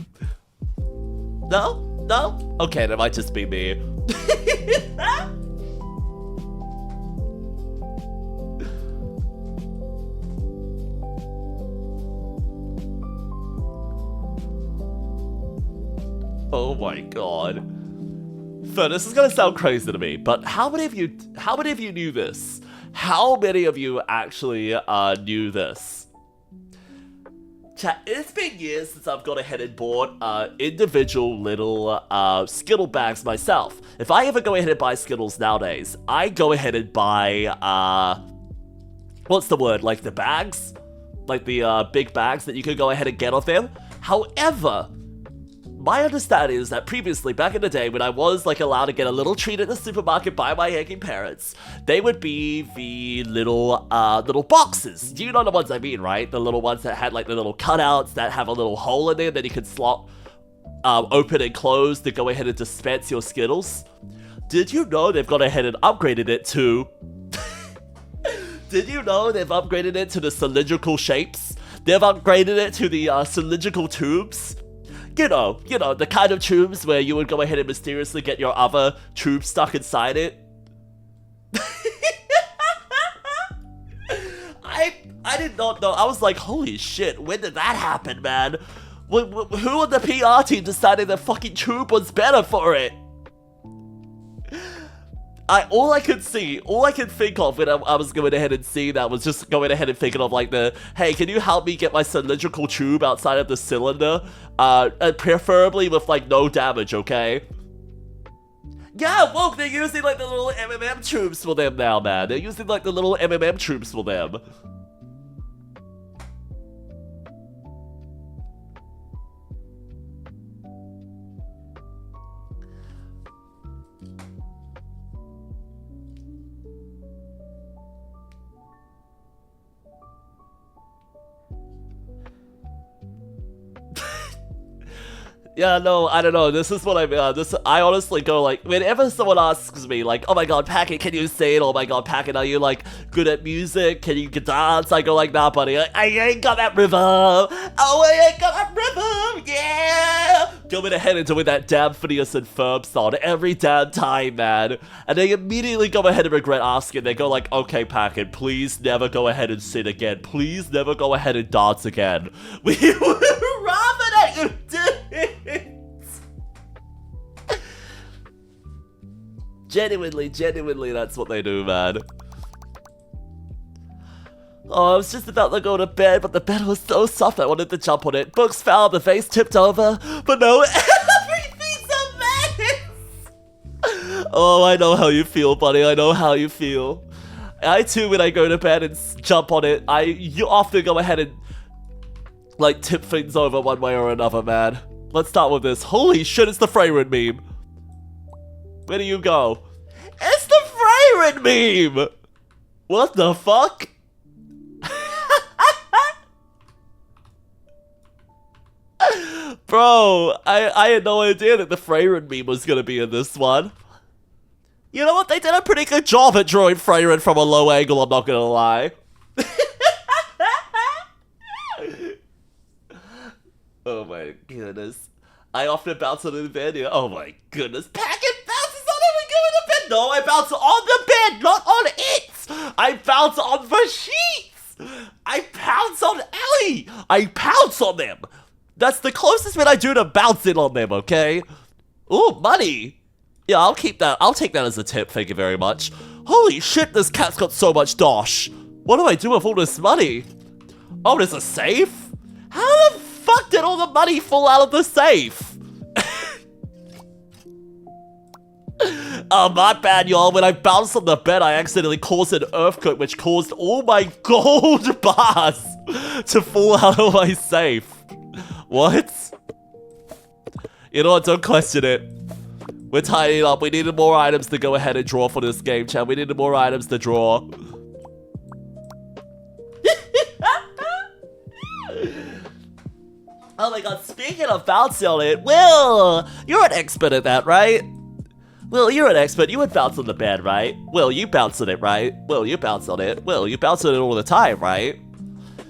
Speaker 1: No? No? Okay, that might just be me. Oh my god. So this is gonna sound crazy to me, but how many of you knew this? How many of you actually knew this? Chat, it's been years since I've gone ahead and bought individual little Skittle bags myself. If I ever go ahead and buy Skittles nowadays, I go ahead and buy what's the word? Like the bags? Like the big bags that you can go ahead and get off them. However, my understanding is that previously, back in the day, when I was like allowed to get a little treat at the supermarket by my hanging parents, they would be the little boxes. Do you know the ones I mean, right? The little ones that had like the little cutouts that have a little hole in there that you could slot open and close to go ahead and dispense your Skittles. Did you know they've gone ahead and upgraded it to? Did you know they've upgraded it to the cylindrical shapes? They've upgraded it to the cylindrical tubes. You know, the kind of tubes where you would go ahead and mysteriously get your other tube stuck inside it. I did not know. I was like, holy shit, when did that happen, man? Who on the PR team decided the fucking tube was better for it? All I could think of when I was going ahead and seeing that was just going ahead and thinking of like hey, can you help me get my cylindrical tube outside of the cylinder? Preferably with like no damage, okay? Yeah, whoa, they're using like the little MMM troops for them now, man. They're using like the little MMM troops for them. Yeah, no, I don't know. This is what I honestly go like, whenever someone asks me like, oh my god, Packet, can you sing? Oh my god, Packet, are you like good at music? Can you dance? I go like, nah, buddy, I ain't got that rhythm. Oh, I ain't got that rhythm, yeah. Going ahead and doing that damn Phineas and Ferb song every damn time, man. And they immediately go ahead and regret asking. They go like, okay, Packet, please never go ahead and sing again. Please never go ahead and dance again. We would rather that you did. Genuinely, that's what they do, man. Oh, I was just about to go to bed, but the bed was so soft I wanted to jump on it. Books fell, the vase tipped over, but no, everything's a mess! Oh, I know how you feel, buddy, I know how you feel. I too, when I go to bed and jump on it, you often go ahead and like tip things over one way or another, man. Let's start with this. Holy shit, it's the Freyrin meme. Where do you go? It's the Freyrin meme! What the fuck? Bro, I had no idea that the Freyrin meme was gonna be in this one. You know what? They did a pretty good job at drawing Freyrin from a low angle, I'm not gonna lie. Oh my goodness. I often bounce on the bed. Oh my goodness. Packet bounces on every going to bed. No, I bounce on the bed, not on it. I bounce on the sheets. I pounce on Ellie. I pounce on them. That's the closest bit I do to bouncing on them, okay? Ooh, money. Yeah, I'll keep that. I'll take that as a tip. Thank you very much. Holy shit, this cat's got so much dosh. What do I do with all this money? Oh, there's a safe? How the fuck did all the money fall out of the safe? Oh, my bad, y'all. When I bounced on the bed, I accidentally caused an earthquake, which caused all my gold bars to fall out of my safe. What? You know what? Don't question it. We're tidying up. We needed more items to go ahead and draw for this game, chat. We needed more items to draw. Oh my god, speaking of bouncing on it, Will, you're an expert at that, right? Will, you're an expert. You would bounce on the bed, right? Will, you bounce on it, right? Will, you bounce on it. Will, you bounce on it all the time, right?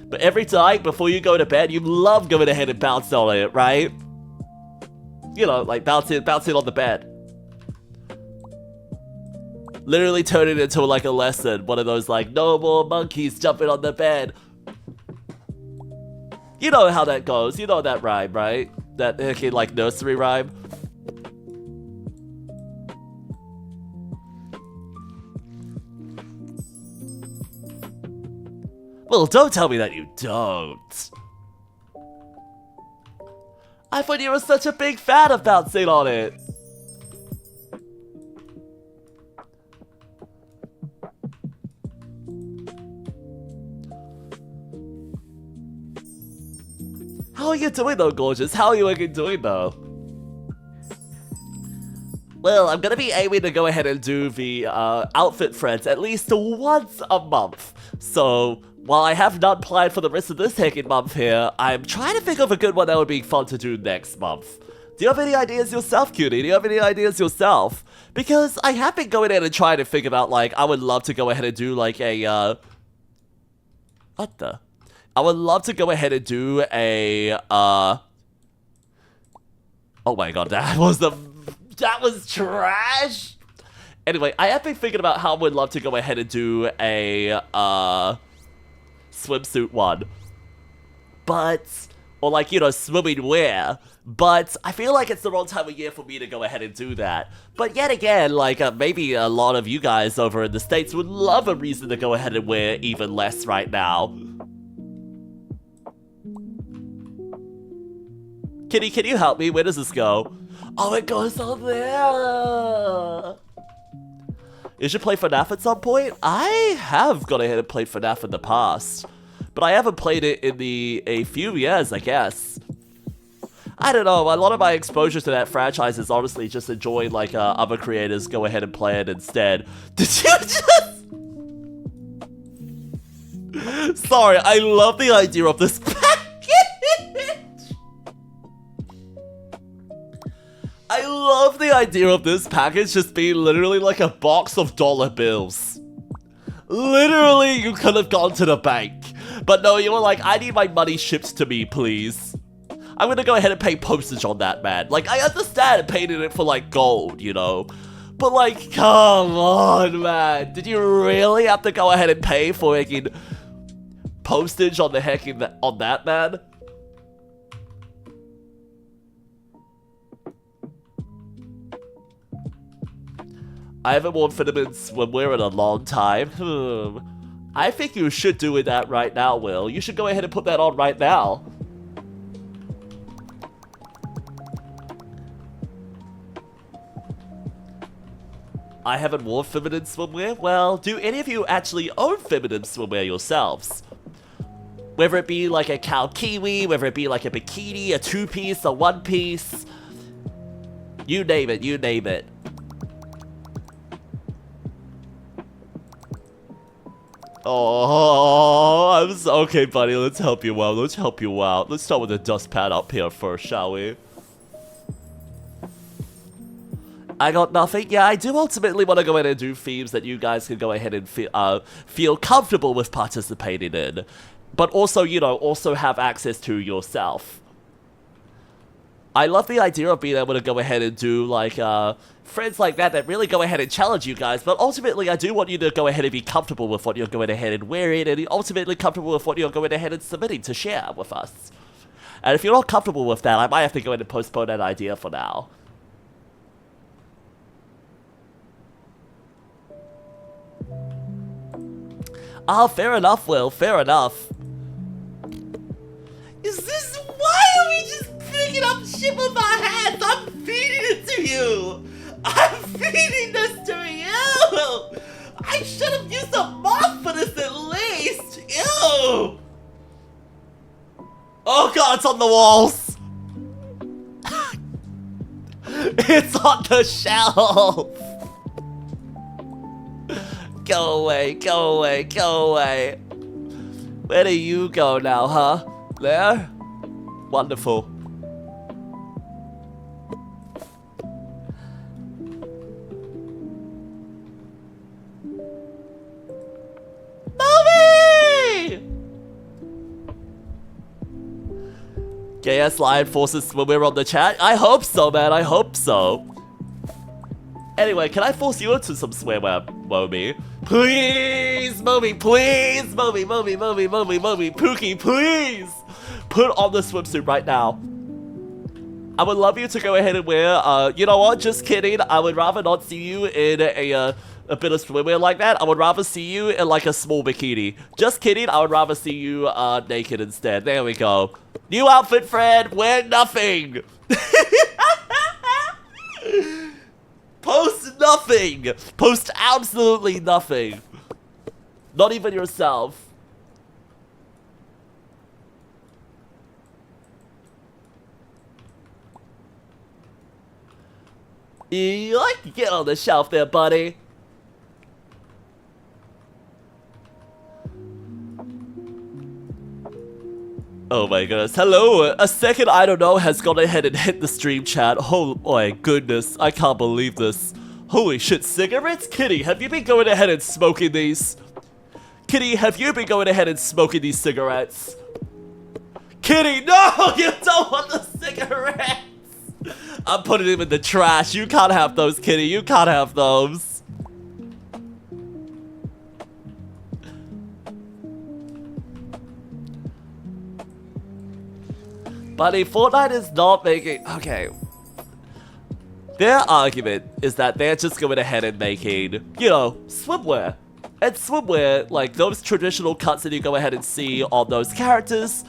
Speaker 1: But every night before you go to bed, you love going ahead and bouncing on it, right? You know, like bouncing on the bed. Literally turn it into like a lesson. One of those like, no more monkeys jumping on the bed. You know how that goes. You know that rhyme, right? That like nursery rhyme. Well, don't tell me that you don't. I thought you were such a big fan of bouncing on it. How are you doing though, gorgeous? How are you doing though? Well, I'm gonna be aiming to go ahead and do the outfit friends at least once a month. So, while I have not planned for the rest of this second month here, I'm trying to think of a good one that would be fun to do next month. Do you have any ideas yourself, Cutie? Do you have any ideas yourself? Because I have been going in and trying to think about, like, I would love to go ahead and do, like, a, what the? I would love to go ahead and do a, oh my god, that was trash! Anyway, I have been thinking about how I would love to go ahead and do a, swimsuit one. But, or like, you know, swimming wear. But I feel like it's the wrong time of year for me to go ahead and do that. But yet again, like, maybe a lot of you guys over in the States would love a reason to go ahead and wear even less right now. Kitty, can you help me? Where does this go? Oh, it goes on there. You should play FNAF at some point. I have gone ahead and played FNAF in the past, but I haven't played it in a few years, I guess. I don't know, a lot of my exposure to that franchise is honestly just enjoying like other creators go ahead and play it instead. Did you just... Sorry, I love the idea of this package! I love the idea of this package just being literally like a box of dollar bills. Literally, you could have gone to the bank. But no, you were like, I need my money shipped to me, please. I'm gonna go ahead and pay postage on that, man. Like, I understand paying it for, like, gold, you know? But, like, come on, man. Did you really have to go ahead and pay for, like, postage on the on that, man? I haven't worn filaments when we're in a long time. I think you should do that right now, Will. You should go ahead and put that on right now. I haven't worn feminine swimwear? Well, do any of you actually own feminine swimwear yourselves? Whether it be like a 𝐋𝐈𝐎𝐍, whether it be like a bikini, a two-piece, a one-piece. You name it, you name it. Oh, I'm so okay, buddy. Let's help you out. Let's help you out. Let's start with the dustpan up here first, shall we? I got nothing. Yeah, I do ultimately want to go ahead and do themes that you guys can go ahead and feel comfortable with participating in, but also, you know, also have access to yourself. I love the idea of being able to go ahead and do, like, friends like that really go ahead and challenge you guys, but ultimately I do want you to go ahead and be comfortable with what you're going ahead and wearing, and ultimately comfortable with what you're going ahead and submitting to share with us. And if you're not comfortable with that, I might have to go ahead and postpone that idea for now. Ah, fair enough, Will, fair enough. Is this... Why are we just picking up shit with our hands? I'm feeding it to you! I'm feeding this to you! I should have used a mop for this at least! Ew! Oh god, it's on the walls! It's on the shelf! Go away, go away, go away. Where do you go now, huh? There? Wonderful. Mommy! Gay-ass lion forces swimwear on the chat? I hope so, man, I hope so. Anyway, can I force you into some swimwear, Moby? Please, Moby, please! Moby, Moby, Moby, Moby, Moby, Pookie, please! Put on the swimsuit right now. I would love you to go ahead and wear, you know what, just kidding. I would rather not see you in a bit of swimwear like that. I would rather see you in like a small bikini. Just kidding, I would rather see you naked instead. There we go. New outfit, Fred, wear nothing! Post nothing! Post absolutely nothing. Not even yourself. Yoink, get on the shelf there, buddy. Oh my goodness. Hello, a second I don't know has gone ahead and hit the stream chat. Oh my goodness, I can't believe this. Holy shit, cigarettes? Kitty, have you been going ahead and smoking these? Kitty, have you been going ahead and smoking these cigarettes? Kitty, no! You don't want the cigarettes! I'm putting them in the trash. You can't have those, Kitty. You can't have those. Buddy, Fortnite is not making... Okay. Their argument is that they're just going ahead and making, you know, swimwear. And swimwear, like those traditional cuts that you go ahead and see on those characters,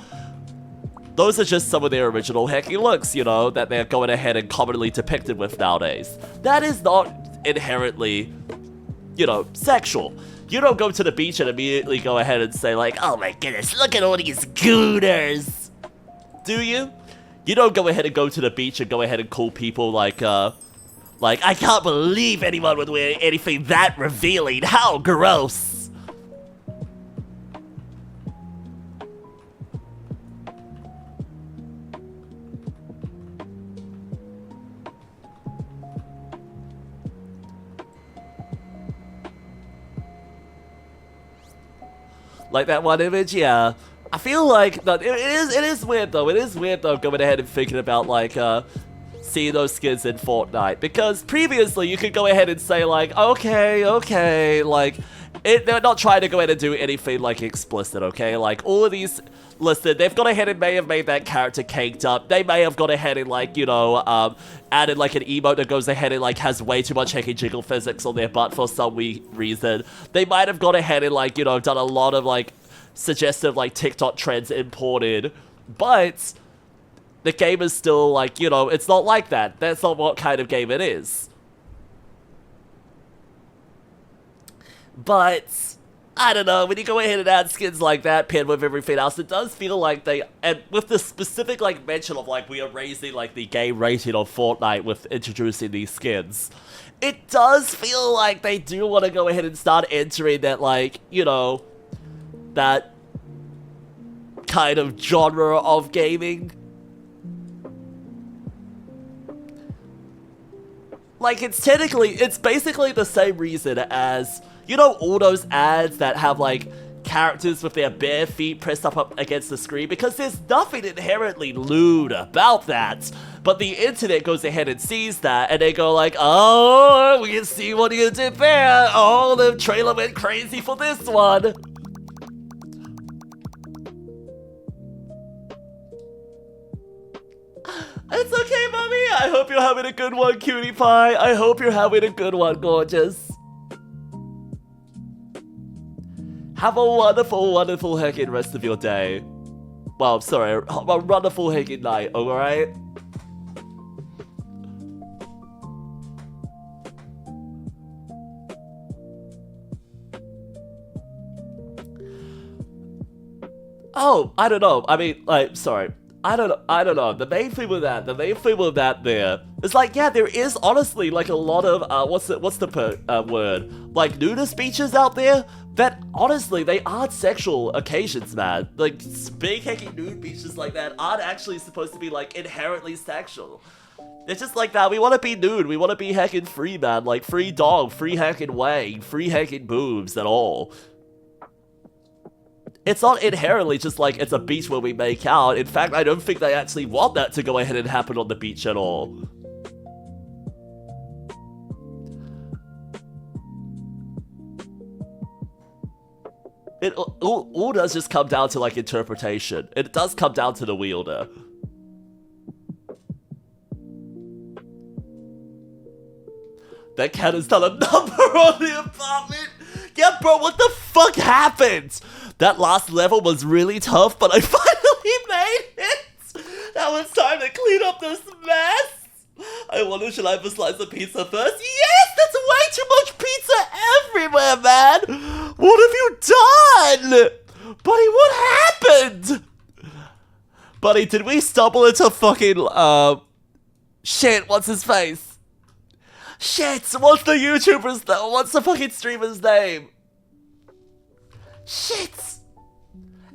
Speaker 1: those are just some of their original hacking looks, you know, that they're going ahead and commonly depicted with nowadays. That is not inherently, you know, sexual. You don't go to the beach and immediately go ahead and say like, oh my goodness, look at all these gooners. Do you? You don't go ahead and go to the beach and go ahead and call people like, I can't believe anyone would wear anything that revealing. How gross. Like that one image, yeah. I feel like that it is weird though. It is weird though going ahead and thinking about like seeing those skins in Fortnite, because previously you could go ahead and say like, okay, like they're not trying to go ahead and do anything like explicit, okay? Like all of these, listen, they've gone ahead and may have made that character caked up. They may have gone ahead and like, you know, added like an emote that goes ahead and like has way too much hecky jiggle physics on their butt for some reason. They might have gone ahead and like, you know, done a lot of like suggestive like TikTok trends imported, but the game is still like, you know, it's not like that. That's not what kind of game it is. But I don't know, when you go ahead and add skins like that paired with everything else, it does feel like they, and with the specific like mention of like we are raising like the game rating on Fortnite with introducing these skins, it does feel like they do want to go ahead and start entering that like, you know, that kind of genre of gaming. Like it's basically the same reason as, you know, all those ads that have like characters with their bare feet pressed up against the screen, because there's nothing inherently lewd about that. But the internet goes ahead and sees that, and they go like, oh, we can see what you did there. Oh, the trailer went crazy for this one. It's okay, mommy. I hope you're having a good one, cutie pie. I hope you're having a good one, gorgeous. Have a wonderful, wonderful heckin' rest of your day. Well, sorry, a wonderful heckin' night, alright? Oh, I don't know. I mean, like, sorry. I don't know. The main thing with that there is like, yeah, there is honestly like a lot of, what's the word? Like nudist beaches out there that honestly, they aren't sexual occasions, man. Like big heckin' nude beaches like that aren't actually supposed to be like inherently sexual. It's just like that. We want to be nude. We want to be heckin' free, man. Like free dog, free heckin' wang, free heckin' boobs and all. It's not inherently just like it's a beach where we make out. In fact, I don't think they actually want that to go ahead and happen on the beach at all. It all does just come down to like interpretation. It does come down to the wielder. That cat has done a number on the apartment. Yeah, bro, what the fuck happened? That last level was really tough, but I finally made it. Now it's time to clean up this mess. I wonder, should I have a slice of pizza first? Yes, that's way too much pizza everywhere, man. What have you done? Buddy, what happened? Buddy, did we stumble into fucking, shit, what's his face? Shit, what's the YouTuber's, what's the fucking streamer's name? Shit!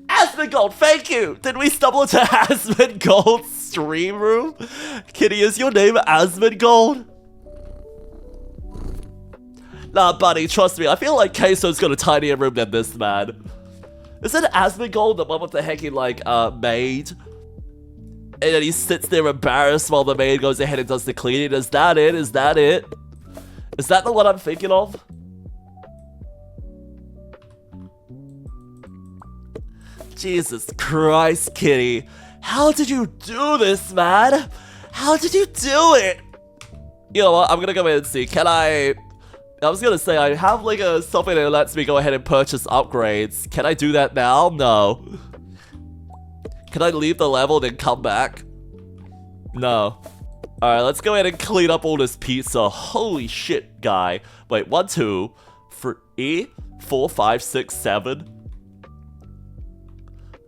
Speaker 1: Asmongold, thank you! Did we stumble into Asmongold's stream room? Kitty, is your name Asmongold? Nah, buddy, trust me, I feel like Queso's got a tinier room than this, man. Isn't Asmongold the one with the heckin', like, maid? And then he sits there embarrassed while the maid goes ahead and does the cleaning. Is that it? Is that it? Is that the one I'm thinking of? Jesus Christ, Kitty. How did you do this, man? How did you do it? You know what? I'm gonna go ahead and see. Can I was gonna say, I have like something that lets me go ahead and purchase upgrades. Can I do that now? No. Can I leave the level and then come back? No. Alright, let's go ahead and clean up all this pizza. Holy shit, guy. Wait, 1, 2, 3, 4, 5, 6, 7.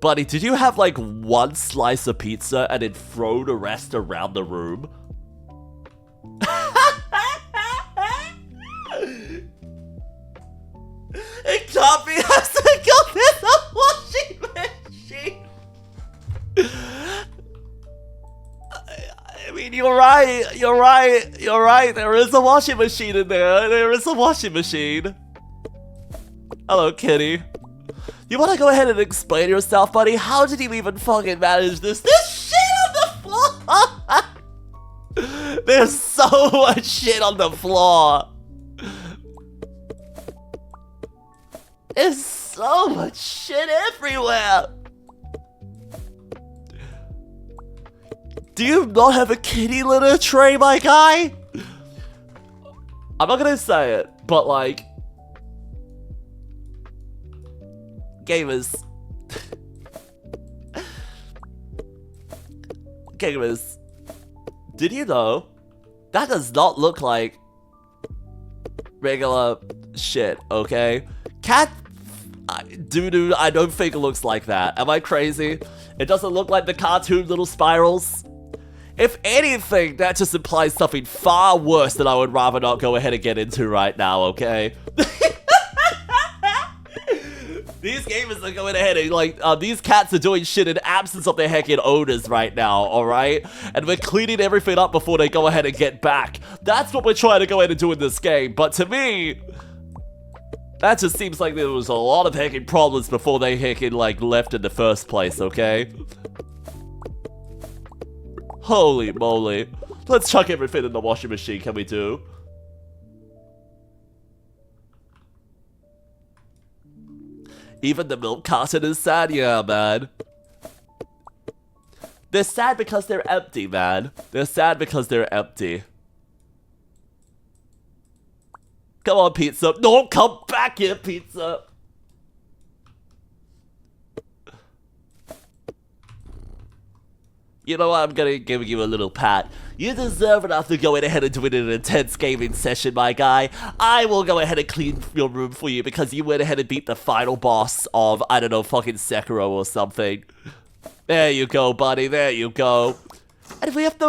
Speaker 1: Buddy, did you have like one slice of pizza and then throw the rest around the room? It can't be us to go in the washing machine. I mean, you're right. There is a washing machine in there. There is a washing machine. Hello, kitty. You wanna go ahead and explain yourself, buddy? How did you even fucking manage this? There's shit on the floor! There's so much shit on the floor! There's so much shit everywhere! Do you not have a kitty litter tray, my guy? I'm not gonna say it, but like... Gamers. Gamers. Did you know? That does not look like regular shit, okay? Cat doo-doo, I don't think it looks like that. Am I crazy? It doesn't look like the cartoon little spirals. If anything, that just implies something far worse that I would rather not go ahead and get into right now, okay? These gamers are going ahead and, like, these cats are doing shit in absence of their heckin' owners right now, alright? And we're cleaning everything up before they go ahead and get back. That's what we're trying to go ahead and do in this game. But to me, that just seems like there was a lot of heckin' problems before they heckin', like, left in the first place, okay? Holy moly. Let's chuck everything in the washing machine, can we do? Even the milk carton is sad, yeah, man. They're sad because they're empty, man. They're sad because they're empty. Come on, pizza. No, come back here, pizza. You know what? I'm gonna give you a little pat. You deserve it after going ahead and doing an intense gaming session, my guy. I will go ahead and clean your room for you because you went ahead and beat the final boss of, I don't know, fucking Sekiro or something. There you go, buddy. There you go. And if we have to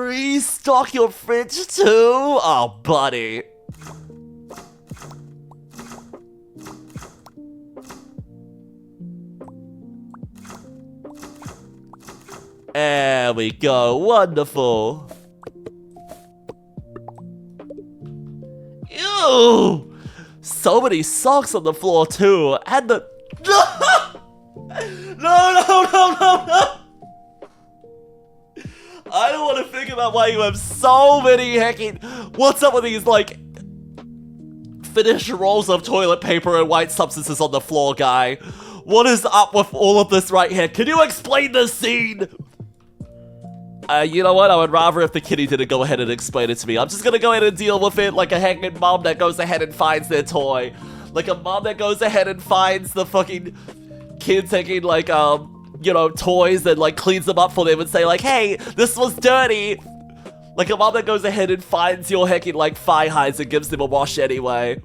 Speaker 1: restock your fridge too? Oh, buddy. There we go. Wonderful. Ew! So many socks on the floor too, and the no! I don't want to think about why you have so many heckin'. What's up with these like finished rolls of toilet paper and white substances on the floor, guy? What is up with all of this right here? Can you explain this scene? You know what? I would rather if the kitty didn't go ahead and explain it to me. I'm just gonna go ahead and deal with it like a heckin' mom that goes ahead and finds their toy. Like a mom that goes ahead and finds the fucking kids taking like, you know, toys and like cleans them up for them and say like, hey, this was dirty. Like a mom that goes ahead and finds your heckin' like thigh highs and gives them a wash anyway.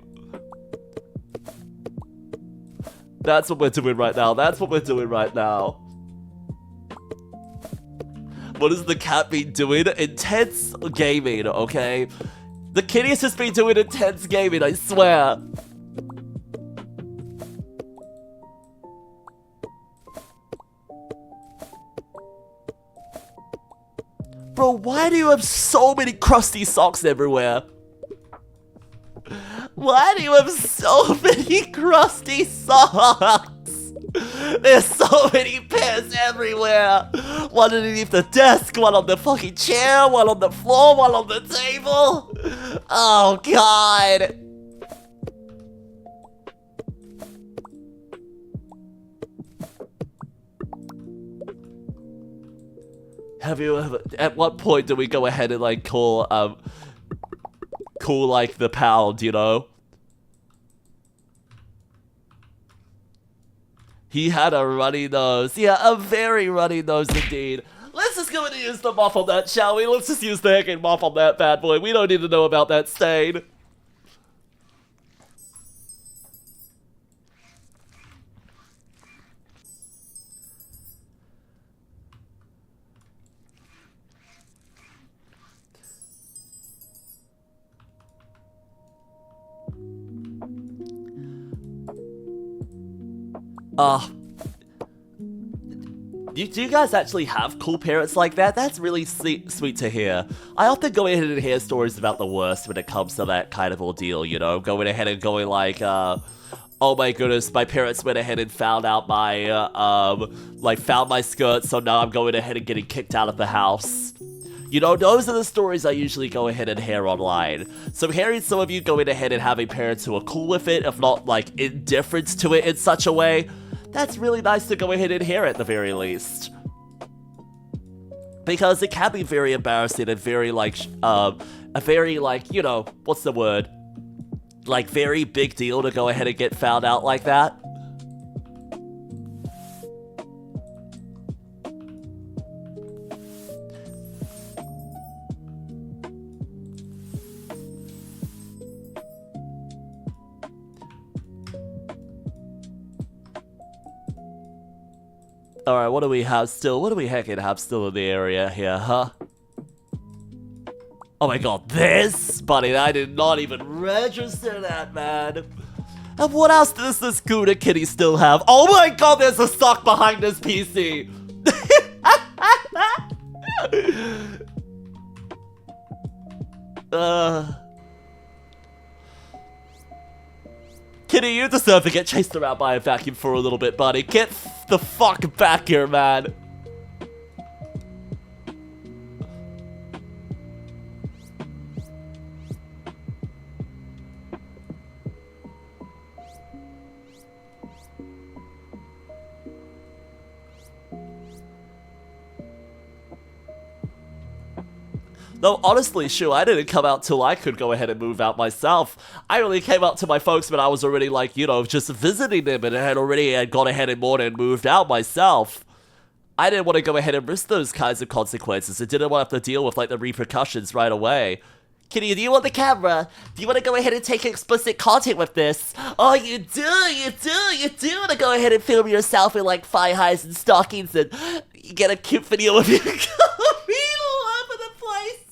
Speaker 1: That's what we're doing right now. That's what we're doing right now. What has the cat been doing? Intense gaming, okay? The kitty has just been doing intense gaming, I swear. Bro, why do you have so many crusty socks everywhere? Why do you have so many crusty socks? There's so many pairs everywhere. One underneath the desk, one on the fucking chair, one on the floor, one on the table. Oh, God. Have you ever, at what point do we go ahead and like call like the pound, you know? He had a runny nose. Yeah, a very runny nose indeed. Let's just go and use the mop on that, shall we? Let's just use the heckin' mop on that bad boy. We don't need to know about that stain. Do you guys actually have cool parents like that? That's really sweet to hear. I often go ahead and hear stories about the worst when it comes to that kind of ordeal, you know? Going ahead and going like, oh my goodness, my parents went ahead and found out my, found my skirt, so now I'm going ahead and getting kicked out of the house. You know, those are the stories I usually go ahead and hear online. So hearing some of you going ahead and having parents who are cool with it, if not, like, indifferent to it in such a way, that's really nice to go ahead and hear at the very least. Because it can be very embarrassing and very, like, a very, like, you know, what's the word? Like, very big deal to go ahead and get found out like that. Alright, what do we have still? What do we heckin' have still in the area here, huh? Oh my god, this? Buddy, I did not even register that, man. And what else does this Gouda kitty still have? Oh my god, there's a sock behind this PC! Kitty, you deserve to get chased around by a vacuum for a little bit, buddy. Get the fuck back here, man. No, honestly, Shu, I didn't come out till I could go ahead and move out myself. I only came out to my folks when I was already, like, you know, just visiting them and had already gone ahead and more and moved out myself. I didn't want to go ahead and risk those kinds of consequences. I didn't want to have to deal with, like, the repercussions right away. Kitty, do you want the camera? Do you want to go ahead and take explicit content with this? Oh, you do want to go ahead and film yourself in, like, thigh highs and stockings and you get a cute video of you going all over the place.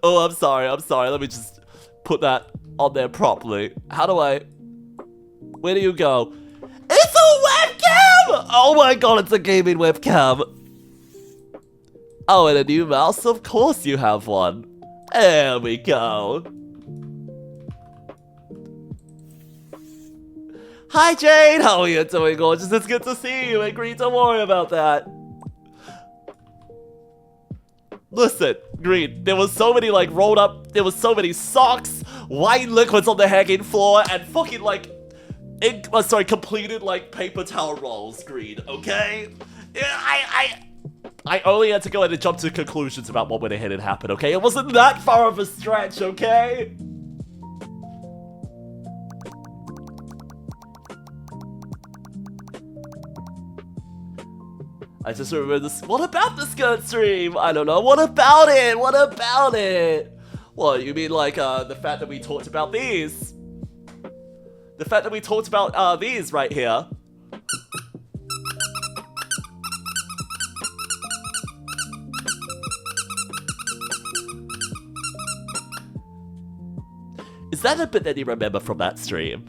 Speaker 1: Oh, I'm sorry. Let me just put that on there properly. How do I... Where do you go? It's a webcam! Oh my god, it's a gaming webcam. Oh, and a new mouse? Of course you have one. There we go. Hi, Jane! How are you doing, gorgeous? It's good to see you. Agree, don't worry about that. Listen, Green, there was so many, like, rolled up, there was so many socks, white liquids on the hanging floor, and fucking, like, completed, like, paper towel rolls, Green, okay? I only had to go ahead and jump to conclusions about what went ahead and happened, okay? It wasn't that far of a stretch, okay? I just remember this. What about the skirt stream? I don't know. What about it? What about it? What, you mean like the fact that we talked about these? The fact that we talked about these right here. Is that a bit that you remember from that stream?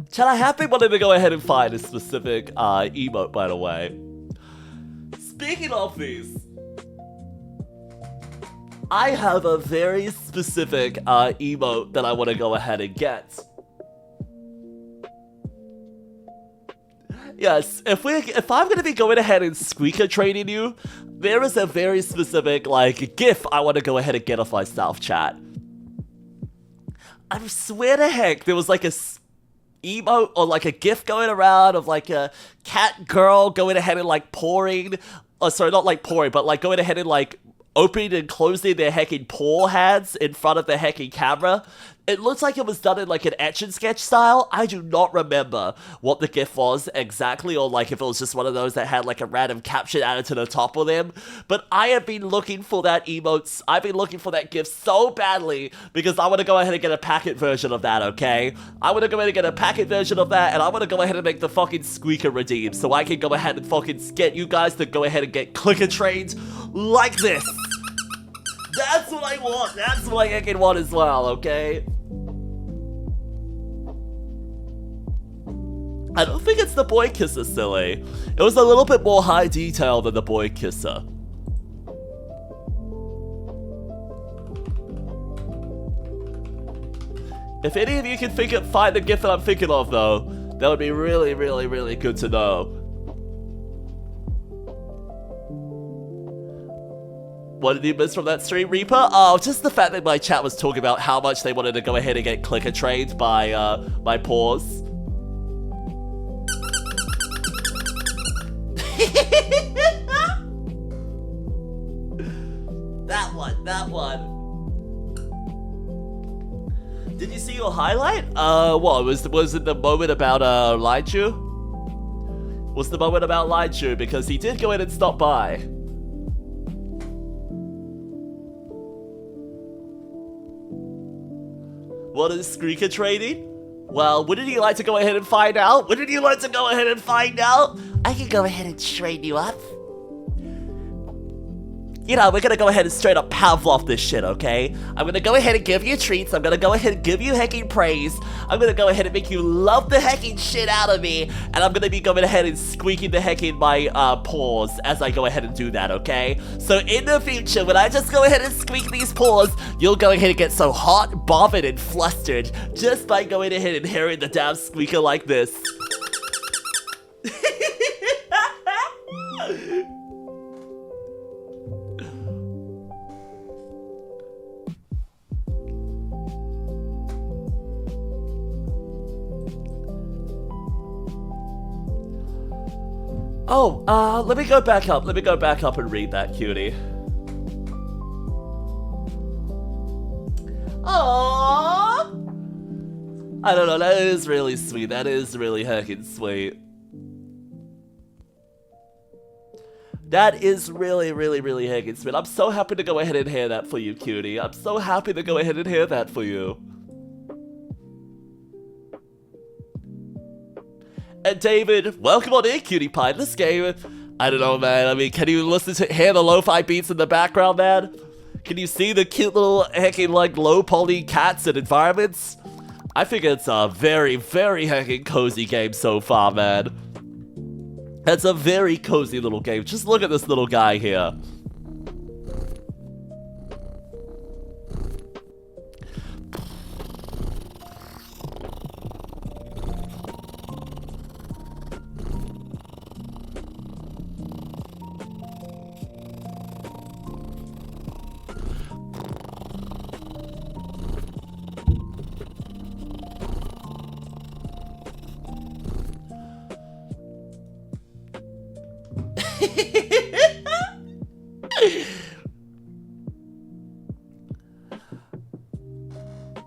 Speaker 1: Chat, I have been wanting to go ahead and find a specific emote, by the way. Speaking of these, I have a very specific emote that I want to go ahead and get. Yes, if I'm gonna be going ahead and squeaker training you, there is a very specific, like, GIF I want to go ahead and get off myself, chat. I swear to heck, there was like a... emote or like a gif going around of like a cat girl going ahead and like pouring. Oh, sorry, not like pouring, but like going ahead and like opening and closing their hecking paw hands in front of the hecking camera. It looks like it was done in like an etch and sketch style. I do not remember what the GIF was exactly, or like if it was just one of those that had like a random caption added to the top of them. But I have been looking for that emotes. I've been looking for that GIF so badly because I want to go ahead and get a packet version of that, okay? I want to go ahead and get a packet version of that, and I want to go ahead and make the fucking squeaker redeem so I can go ahead and fucking get you guys to go ahead and get clicker trained like this. That's what I want. That's what I can want as well, okay? I don't think it's the boy kisser, silly. It was a little bit more high detail than the boy kisser. If any of you can find the GIF that I'm thinking of, though, that would be really, really, really good to know. What did you miss from that stream, Reaper? Oh, just the fact that my chat was talking about how much they wanted to go ahead and get clicker trained by my paws. That one. Did you see your highlight? What was it the moment about Elijah? Was the moment about Elijah because he did go in and stop by. What is Squeaker trading? Well, wouldn't you like to go ahead and find out? Wouldn't you like to go ahead and find out? I can go ahead and train you up. You know, we're gonna go ahead and straight up Pavlov this shit, okay? I'm gonna go ahead and give you treats. I'm gonna go ahead and give you hecking praise. I'm gonna go ahead and make you love the hecking shit out of me. And I'm gonna be going ahead and squeaking the heck in my paws as I go ahead and do that, okay? So in the future, when I just go ahead and squeak these paws, you'll go ahead and get so hot, bothered, and flustered just by going ahead and hearing the damn squeaker like this. Oh, let me go back up. Let me go back up and read that, cutie. Aww. I don't know, that is really sweet. That is really heckin' sweet. That is really, really, really heckin' sweet. I'm so happy to go ahead and hear that for you, cutie. I'm so happy to go ahead and hear that for you. And David, welcome on in, cutie pie. This game, I don't know, man. I mean, can you hear the lo-fi beats in the background, man? Can you see the cute little heckin' like low poly cats and environments? I think it's a very, very heckin' cozy game so far, man. It's a very cozy little game. Just look at this little guy here.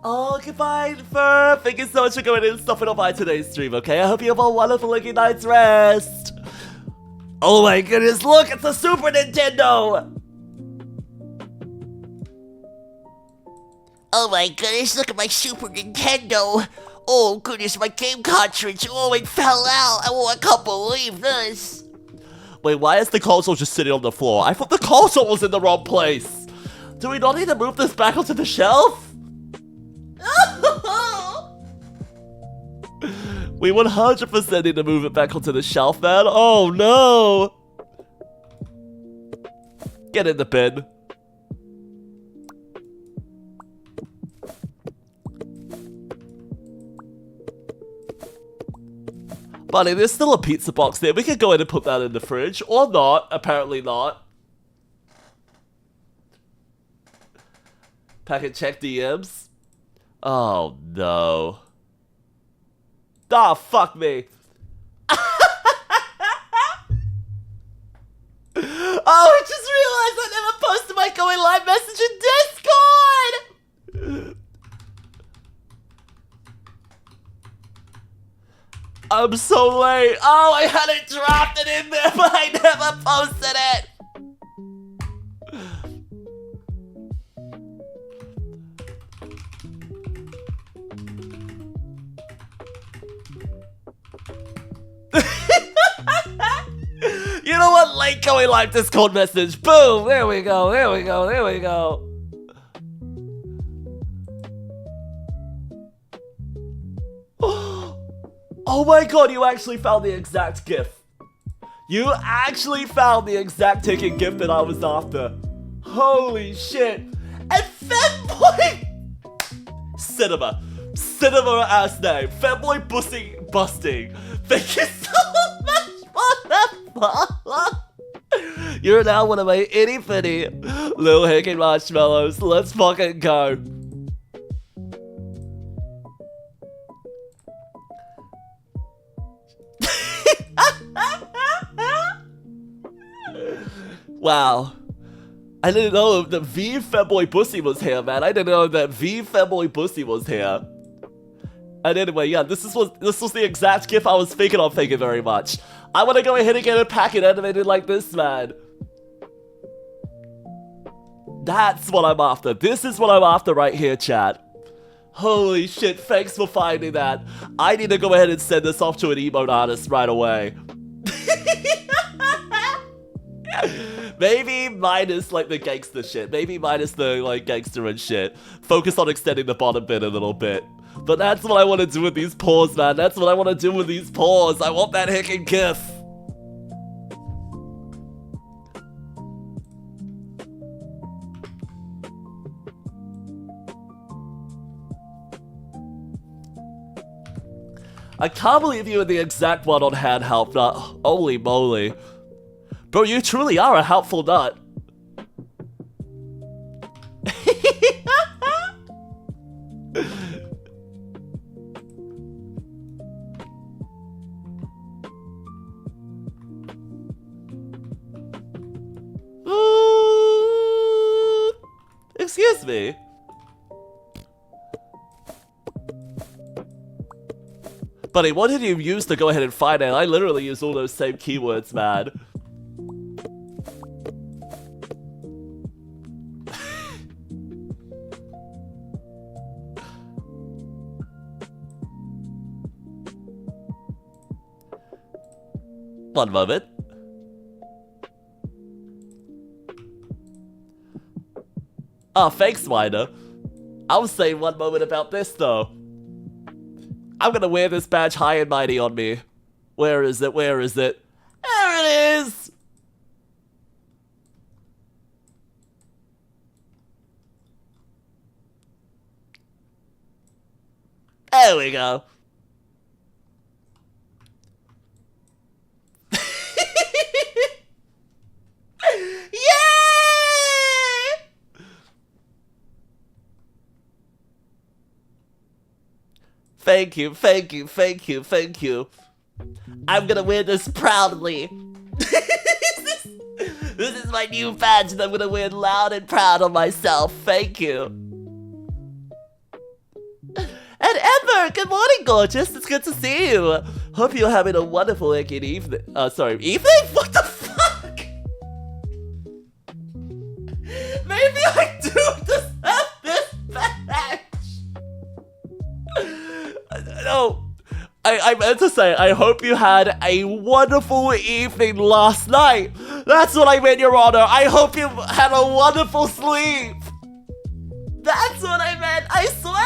Speaker 1: Oh, goodbye, Fur. Thank you so much for going in and stopping on by today's stream, okay? I hope you have a wonderful looking night's rest. Oh my goodness, look, it's a Super Nintendo!
Speaker 5: Oh my goodness, look at my Super Nintendo! Oh goodness, my game cartridge! Oh, it fell out! Oh, I can't believe this!
Speaker 1: Wait, why is the console just sitting on the floor? I thought the console was in the wrong place! Do we not need to move this back onto the shelf? We 100% need to move it back onto the shelf, man. Oh no! Get in the bin. Buddy, there's still a pizza box there. We could go ahead and put that in the fridge. Or not. Apparently not. Packet check DMs. Oh no. Ah, fuck me. Oh, I just realized I never posted my going live message in Discord! I'm so late. Oh, I had it drafted in there, but I never posted it. You know what? Late going live Discord message. Boom. There we go. There we go. There we go. Oh my god, you actually found the exact GIF. You actually found the exact ticket GIF that I was after. Holy shit. And Femboy Cinema. Cinema ass name. Femboy busting. Thank you so much for that follow. You're now one of my itty bitty little hicking marshmallows. Let's fucking go. Wow. I didn't know that V Femboy Pussy was here, man. I didn't know that V Femboy Pussy was here. And anyway, yeah, this was the exact GIF I was thinking of. Thank you very much. I want to go ahead and get a packet animated like this, man. That's what I'm after. This is what I'm after right here, chat. Holy shit, thanks for finding that. I need to go ahead and send this off to an emote artist right away. Maybe minus like the gangster shit. Maybe minus the like gangster and shit. Focus on extending the bottom bit a little bit. But that's what I want to do with these paws, man. That's what I want to do with these paws. I want that hicking GIF. I can't believe you were the exact one on handheld nut. Holy moly. Bro, you truly are a helpful nut. Excuse me. Buddy, what did you use to go ahead and find it? I literally used all those same keywords, man. One moment. Oh, thanks, Miner. I was saying one moment about this, though. I'm gonna wear this badge high and mighty on me. Where is it? Where is it? There it is! There we go. Thank you, thank you, thank you, thank you. I'm gonna wear this proudly. This is my new badge that I'm gonna wear loud and proud on myself. Thank you. And Ember, good morning, gorgeous. It's good to see you. Hope you're having a wonderful evening. Sorry, evening? What the fuck? Maybe I do deserve this badge. No, I meant to say, I hope you had a wonderful evening last night. That's what I meant, Your Honor. I hope you had a wonderful sleep. That's what I meant, I swear.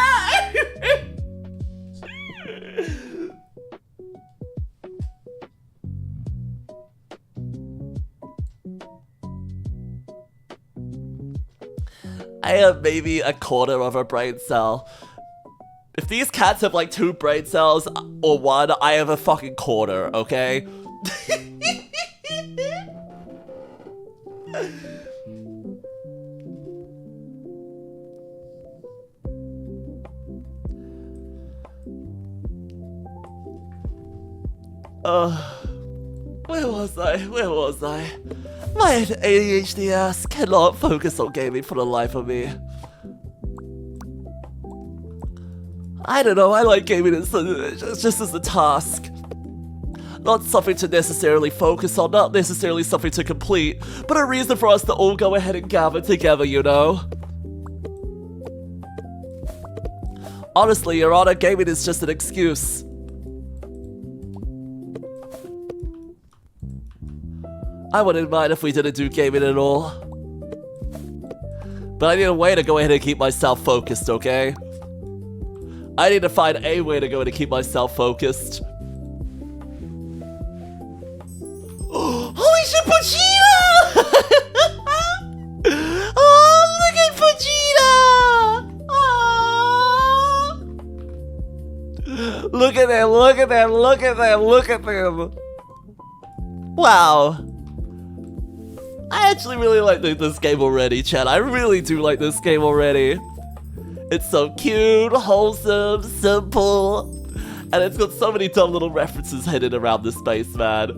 Speaker 1: I have maybe a quarter of a brain cell. If these cats have like 2 brain cells or 1, I have a fucking quarter, okay? Where was I? Where was I? My ADHD ass cannot focus on gaming for the life of me. I don't know, I like gaming as just as a task. Not something to necessarily focus on, not necessarily something to complete, but a reason for us to all go ahead and gather together, you know? Honestly, Your Honor, gaming is just an excuse. I wouldn't mind if we didn't do gaming at all. But I need a way to go ahead and keep myself focused, okay? I need to find a way to go ahead and keep myself focused.
Speaker 5: Holy shit, Vegeta! Oh, look at Vegeta! Oh.
Speaker 1: Look at them, look at them, look at them, look at them. Wow. I actually really like this game already, chat. I really do like this game already. It's so cute, wholesome, simple, and it's got so many dumb little references hidden around this space, man.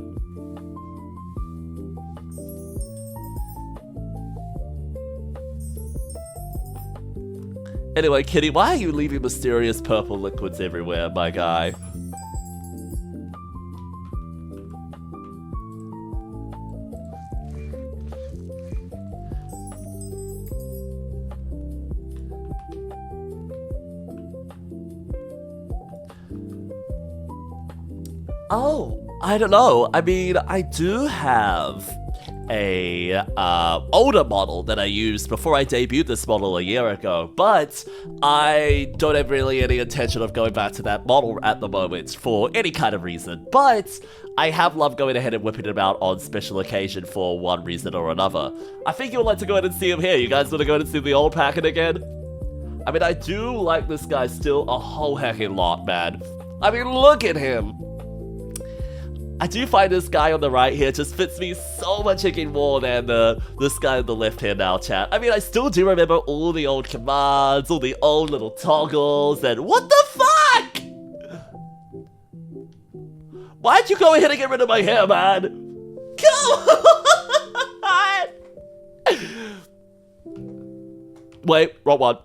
Speaker 1: Anyway, Kitty, why are you leaving mysterious purple liquids everywhere, my guy? Oh, I don't know. I mean, I do have a older model that I used before I debuted this model a year ago, but I don't have really any intention of going back to that model at the moment for any kind of reason, but I have loved going ahead and whipping him out on special occasion for one reason or another. I think you'll like to go ahead and see him here. You guys want to go ahead and see the old packet again? I mean, I do like this guy still a whole heckin' lot, man. I mean, look at him. I do find this guy on the right here just fits me so much heckin' more than this guy on the left here now, chat. I mean, I still do remember all the old commands, all the old little toggles, and what the fuck? Why'd you go ahead and get rid of my hair, man? Come on! Wait, wrong one.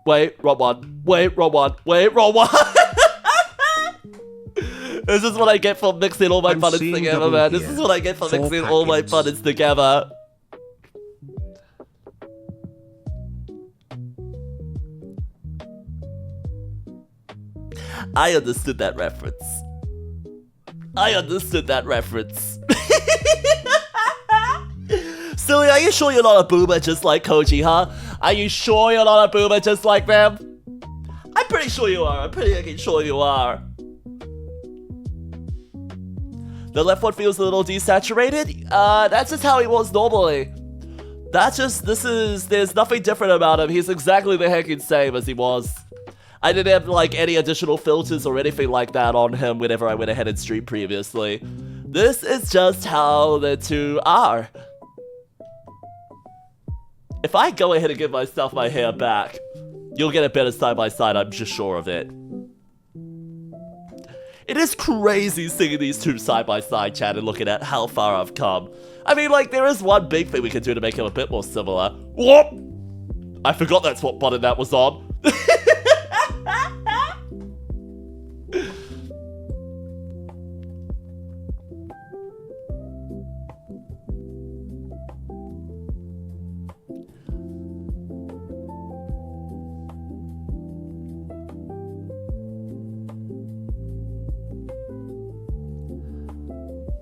Speaker 1: Wait, wrong one. Wait, wrong one. Wait, wrong one. This is what I get for mixing all my buttons together, man. This is what I get for mixing all my buttons together. I understood that reference. I understood that reference. Silly, are you sure you're not a boomer just like Koji, huh? Are you sure you're not a boomer just like them? I'm pretty sure you are. I'm pretty sure you are. The left one feels a little desaturated. That's just how he was normally. There's nothing different about him. He's exactly the heckin' same as he was. I didn't have, like, any additional filters or anything like that on him whenever I went ahead and streamed previously. This is just how the two are. If I go ahead and give myself my hair back, you'll get a better side-by-side, I'm just sure of it. It is crazy seeing these two side-by-side, chat, and looking at how far I've come. I mean, like, there is one big thing we can do to make him a bit more similar. Whoop! I forgot that's what button that was on.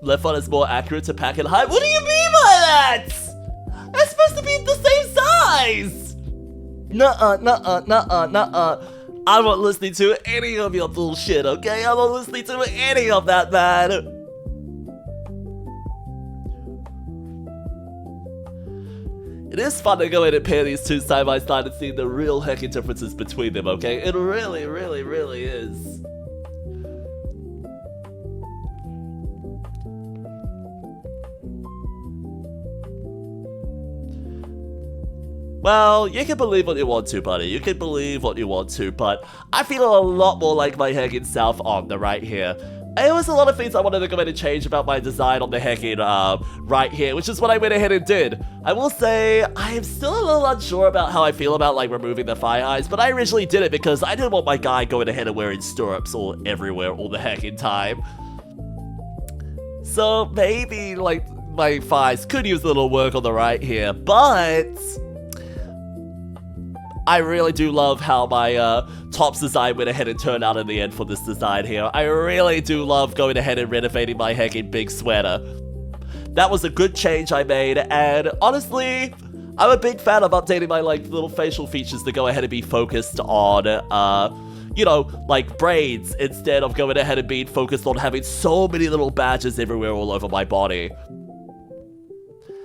Speaker 1: Left one is more accurate to pack and height. What do you mean by that? That's supposed to be the same size. Nuh-uh. I'm not listening to any of your bullshit, okay? I'm not listening to any of that, man. It is fun to go in and pair these two side by side and see the real heckin' differences between them, okay? It really, really, really is. Well, you can believe what you want to, buddy. You can believe what you want to, but I feel a lot more like my heckin' self on the right here. There was a lot of things I wanted to go ahead and change about my design on the heckin' right here, which is what I went ahead and did. I will say, I am still a little unsure about how I feel about, like, removing the fire eyes, but I originally did it because I didn't want my guy going ahead and wearing stirrups all everywhere all the heckin' time. So, maybe, like, my thighs could use a little work on the right here, but I really do love how my tops design went ahead and turned out in the end for this design here. I really do love going ahead and renovating my heckin' big sweater. That was a good change I made, and honestly, I'm a big fan of updating my, like, little facial features to go ahead and be focused on, you know, like braids, instead of going ahead and being focused on having so many little badges everywhere all over my body.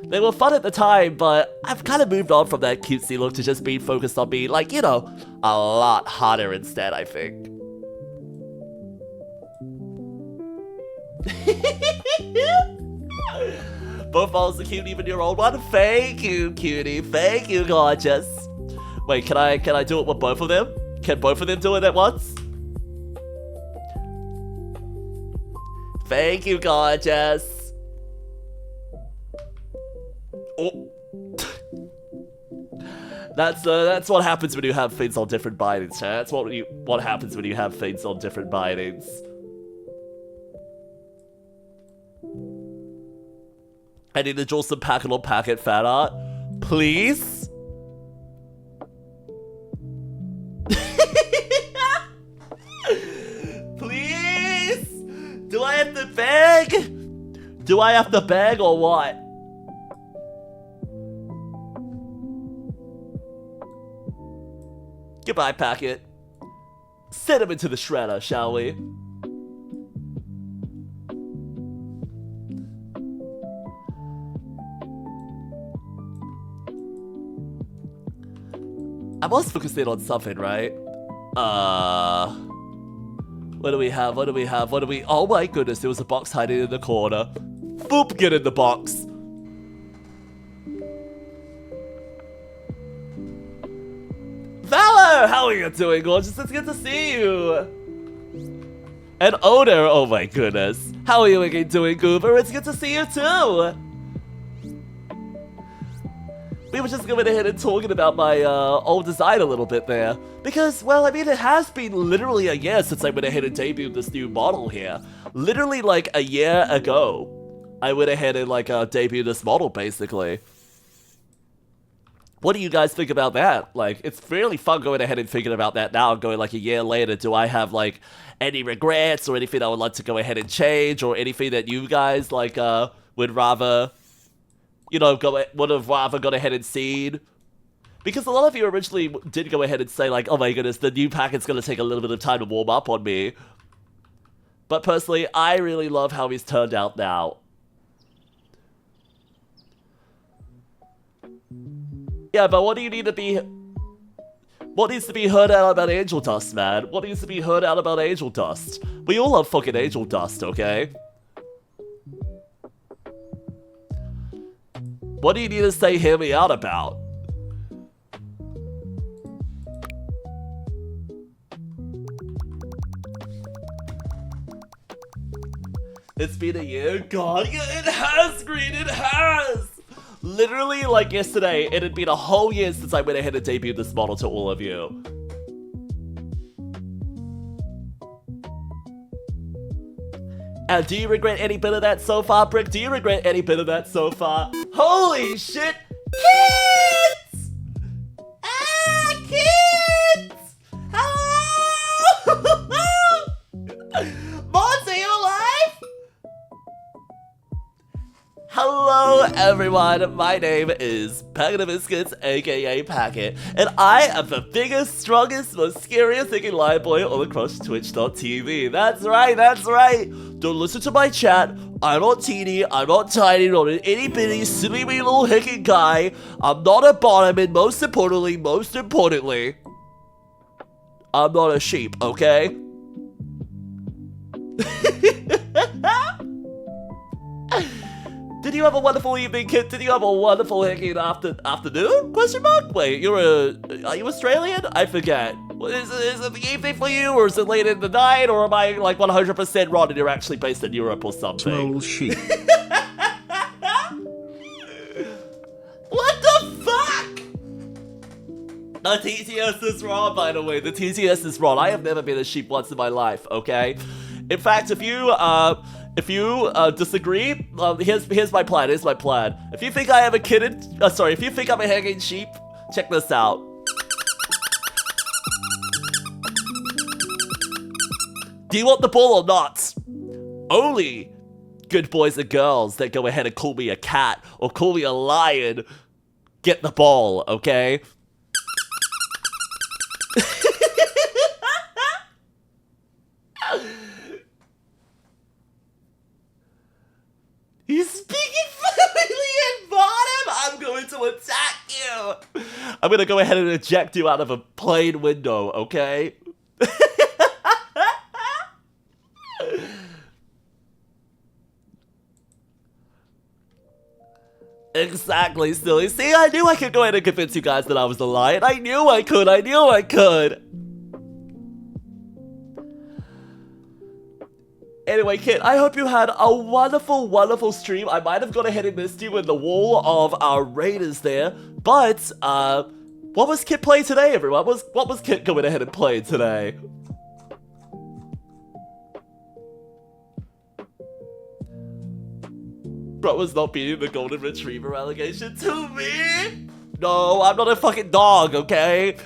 Speaker 1: They were fun at the time, but I've kind of moved on from that cutesy look to just being focused on being, like, you know, a lot hotter instead, I think. Both models are cute, even your old one. Thank you, cutie. Thank you, gorgeous. Wait, can I do it with both of them? Can both of them do it at once? Thank you, gorgeous. Oh. That's what happens when you have things on different bindings, chat. That's what happens when you have things on different bindings. I need to draw some packet-on-packet fan art. Please? Please? Do I have to beg? Do I have to beg or what? Goodbye, Packet. Send him into the shredder, shall we? I was focusing on something, right? What do we have? What do we have? What do we... Oh my goodness, there was a box hiding in the corner. Boop, get in the box. Valor, how are you doing, gorgeous? It's good to see you. And Odor, oh my goodness. How are you doing, Goober? It's good to see you too. We were just going ahead and talking about my old design a little bit there. Because, well, I mean, it has been literally a year since I went ahead and debuted this new model here. Literally, like, a year ago, I went ahead and, like, debuted this model, basically. What do you guys think about that? Like, it's really fun going ahead and thinking about that now, going, like, a year later. Do I have, like, any regrets or anything I would like to go ahead and change, or anything that you guys, like, would rather... you know, would have rather gone ahead and seen. Because a lot of you originally did go ahead and say, like, oh my goodness, the new packet's gonna take a little bit of time to warm up on me. But personally, I really love how he's turned out now. Yeah, but what do you need to be... what needs to be heard out about Angel Dust, man? What needs to be heard out about Angel Dust? We all love fucking Angel Dust, okay? What do you need to say hear me out about? It's been a year? God, yeah, it has, Green, it has! Literally, like yesterday, it had been a whole year since I went ahead and debuted this model to all of you. And do you regret any bit of that so far, Brick? Do you regret any bit of that so far? Holy shit! Kids! Ah, kids! Hello! Mods, are you alive? Hello, everyone. My name is packbis, aka Packet, and I am the biggest, strongest, most scariest thinking live boy all across Twitch.tv. That's right, that's right. Don't listen to my chat. I'm not teeny, I'm not tiny, not an itty bitty, silly wee little hicking guy. I'm not a bottom, and most importantly, I'm not a sheep, okay? Did you have a wonderful evening, kid? Did you have a wonderful hicking afternoon? Question mark? Wait, are you Australian? I forget. Is it the evening for you, or is it late in the night, or am I like 100% wrong and you're actually based in Europe or something?
Speaker 4: Small sheep.
Speaker 1: What the fuck? The TTS is wrong, by the way. The TTS is wrong. I have never been a sheep once in my life, okay? In fact, if you disagree, here's my plan. Here's my plan. If you think I am a kitten, if you think I'm a hanging sheep, check this out. Do you want the ball or not? Only good boys and girls that go ahead and call me a cat or call me a lion get the ball, okay? He's speaking fluently at bottom! I'm going to attack you! I'm gonna go ahead and eject you out of a plane window, okay? Exactly, silly. See, I knew I could go ahead and convince you guys that I was a lion. I knew I could. I knew I could. Anyway, kid, I hope you had a wonderful, wonderful stream. I might have gone ahead and missed you in the wall of our raiders there. But, what was Kit playing today, everyone? What was Kit going ahead and playing today? Bro was not beating the golden retriever allegation to me? No, I'm not a fucking dog, okay?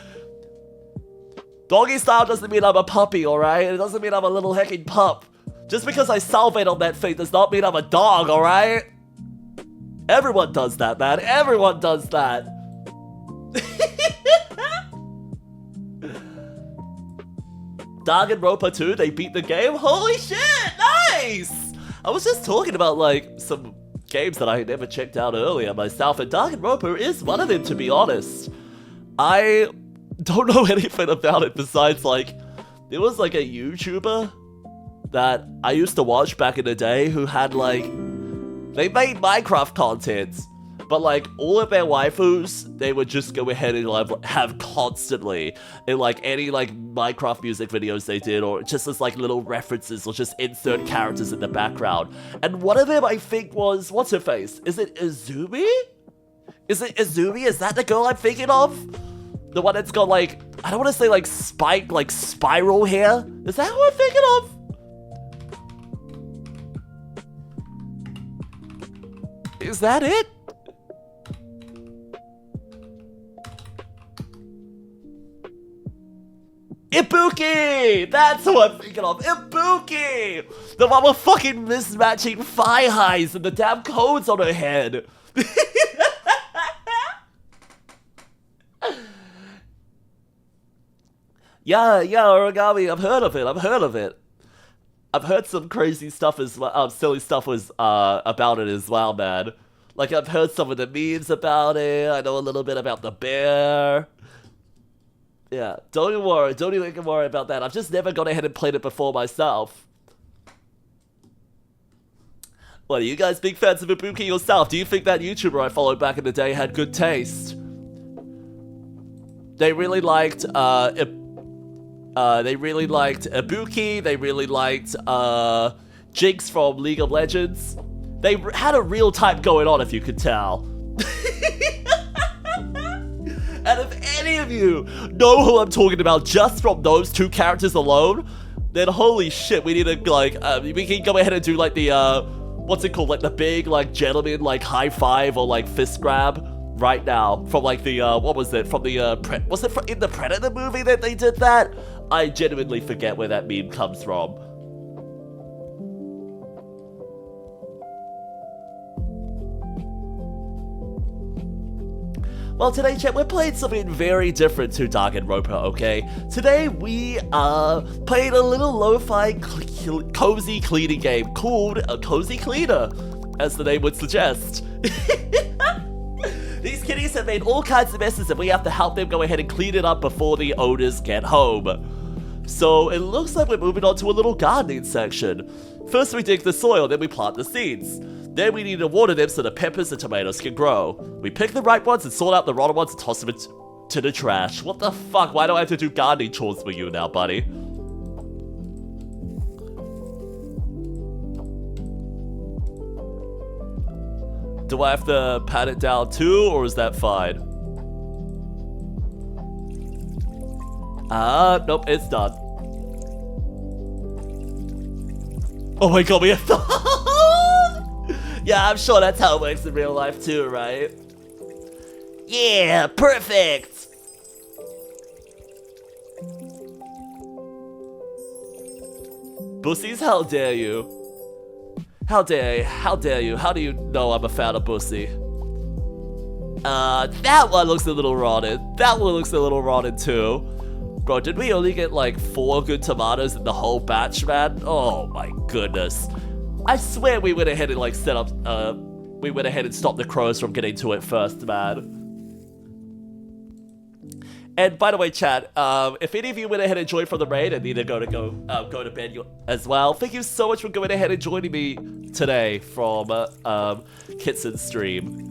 Speaker 1: Doggy style doesn't mean I'm a puppy, alright? It doesn't mean I'm a little hecking pup. Just because I salivate on that thing does not mean I'm a dog, alright? Everyone does that, man. Everyone does that. Danganronpa 2, they beat the game? Holy shit, nice! I was just talking about, like, some games that I had never checked out earlier myself, and Danganronpa is one of them, to be honest. I don't know anything about it besides, like, there was, like, a YouTuber that I used to watch back in the day who had, like, they made Minecraft content, but, like, all of their waifus, they would just go ahead and like, have constantly in, like, any, like, Minecraft music videos they did, or just as, like, little references, or just insert characters in the background. And one of them, I think, was, what's her face? Is it Izumi? Is it Izumi? Is that the girl I'm thinking of? The one that's got, like, I don't want to say, like, spike, like, spiral hair? Is that who I'm thinking of? Is that it? Ibuki! That's who I'm thinking of! Ibuki! The one with fucking mismatching thigh highs and the damn codes on her head! Yeah, Origami, I've heard of it. I've heard some crazy stuff as well, silly stuff was, about it as well, man. Like, I've heard some of the memes about it, I know a little bit about the bear. Yeah, don't even worry about that. I've just never gone ahead and played it before myself. What, are you guys big fans of Ibuki yourself? Do you think that YouTuber I followed back in the day had good taste? They really liked, Ibuki, they really liked, Jinx from League of Legends. They had a real type going on, if you could tell. And if any of you know who I'm talking about just from those two characters alone, then holy shit, we need to, like, we can go ahead and do, like, the, what's it called, like, the big, like, gentleman, like, high five or, like, fist grab right now from, like, the, what was it, from the, was it in the Predator movie that they did that? I genuinely forget where that meme comes from. Well, today, chat, we're playing something very different to Danganronpa, okay? Today, we are playing a little lo-fi cozy cleaning game called a Cozy Cleaner, as the name would suggest. These kitties have made all kinds of messes and we have to help them go ahead and clean it up before the owners get home. So, it looks like we're moving on to a little gardening section. First we dig the soil, then we plant the seeds. Then we need to water them so the peppers and tomatoes can grow. We pick the right ones and sort out the rotten ones and toss them to the trash. What the fuck? Why do I have to do gardening chores for you now, buddy? Do I have to pat it down too, or is that fine? Nope, it's done. Oh my god, we have to... Yeah, I'm sure that's how it works in real life too, right?
Speaker 5: Yeah, perfect.
Speaker 1: Bussies, how dare you? How dare you? How do you know I'm a fan of Bussy? That one looks a little rotted. That one looks a little rotted too. Bro, did we only get like 4 good tomatoes in the whole batch, man? Oh my goodness. I swear we went ahead and like set up, we went ahead and stopped the crows from getting to it first, man. And by the way, chat, if any of you went ahead and joined from the raid and need to go to bed as well, thank you so much for going ahead and joining me today from Kitsen's stream.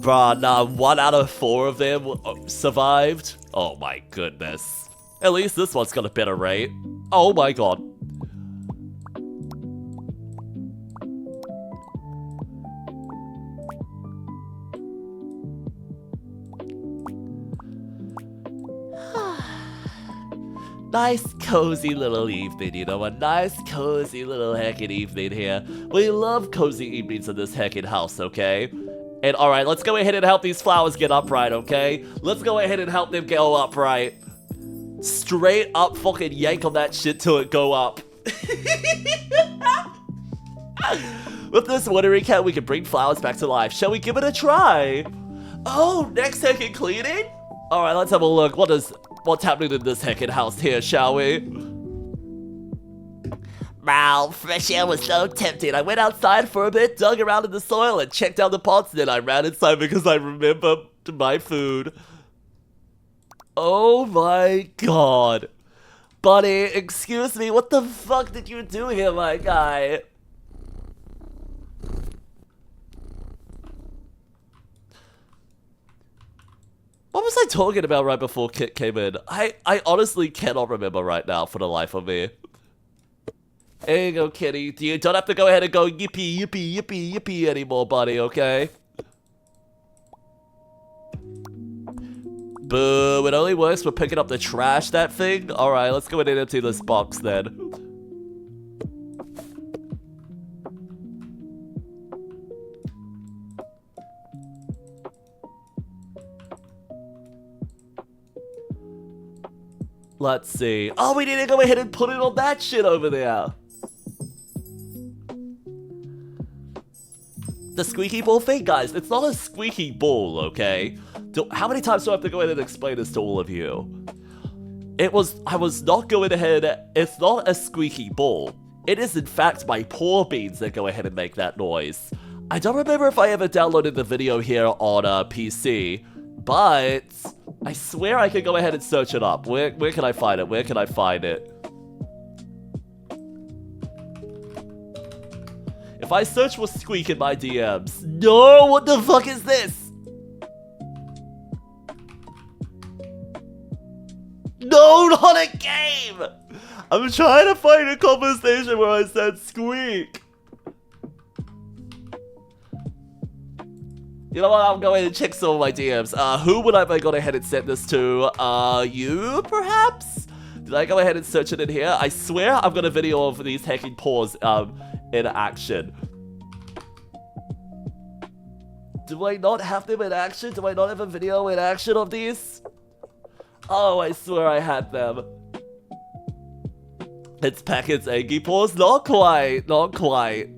Speaker 1: Bruh, nah, 1 out of 4 of them survived. Oh my goodness. At least this one's got a better rate. Oh my god. Nice cozy little evening, you know, a nice cozy little heckin' evening here. We love cozy evenings in this heckin' house, okay? And alright, let's go ahead and help these flowers get upright, okay? Let's go ahead and help them go upright. Straight up fucking yank on that shit till it go up. With this watering can, we can bring flowers back to life. Shall we give it a try? Oh, next heckin' cleaning? Alright, let's have a look. What's happening in this heckin' house here, shall we?
Speaker 5: Wow, fresh air was so tempting.
Speaker 1: I went outside for a bit, dug around in the soil, and checked out the pots, and then I ran inside because I remembered my food. Oh my god. Buddy, excuse me, what the fuck did you do here, my guy? What was I talking about right before Kit came in? I honestly cannot remember right now for the life of me. There you go, kitty. You don't have to go ahead and go yippee, yippee, yippee, yippee anymore, buddy, okay? Boo, it only works for picking up the trash, that thing? Alright, let's go ahead and empty this box then. Let's see. Oh, we need to go ahead and put it on that shit over there. The squeaky ball thing, guys, it's not a squeaky ball, okay? How many times do I have to go ahead and explain this to all of you? I was not going ahead, it's not a squeaky ball. It is in fact my paw beans that go ahead and make that noise. I don't remember if I ever downloaded the video here on PC, but I swear I can go ahead and search it up. Where can I find it? Where can I find it? If I search for squeak in my DMs. No, what the fuck is this? No, not a game! I'm trying to find a conversation where I said squeak. You know what, I'm going to check some of my DMs. Who would I have gone ahead and sent this to? You, perhaps? Did I go ahead and search it in here? I swear I've got a video of these hacking paws, in action. Do I not have them in action? Do I not have a video in action of these? Oh, I swear I had them. It's Packet's Eggy Paws? Not quite, not quite.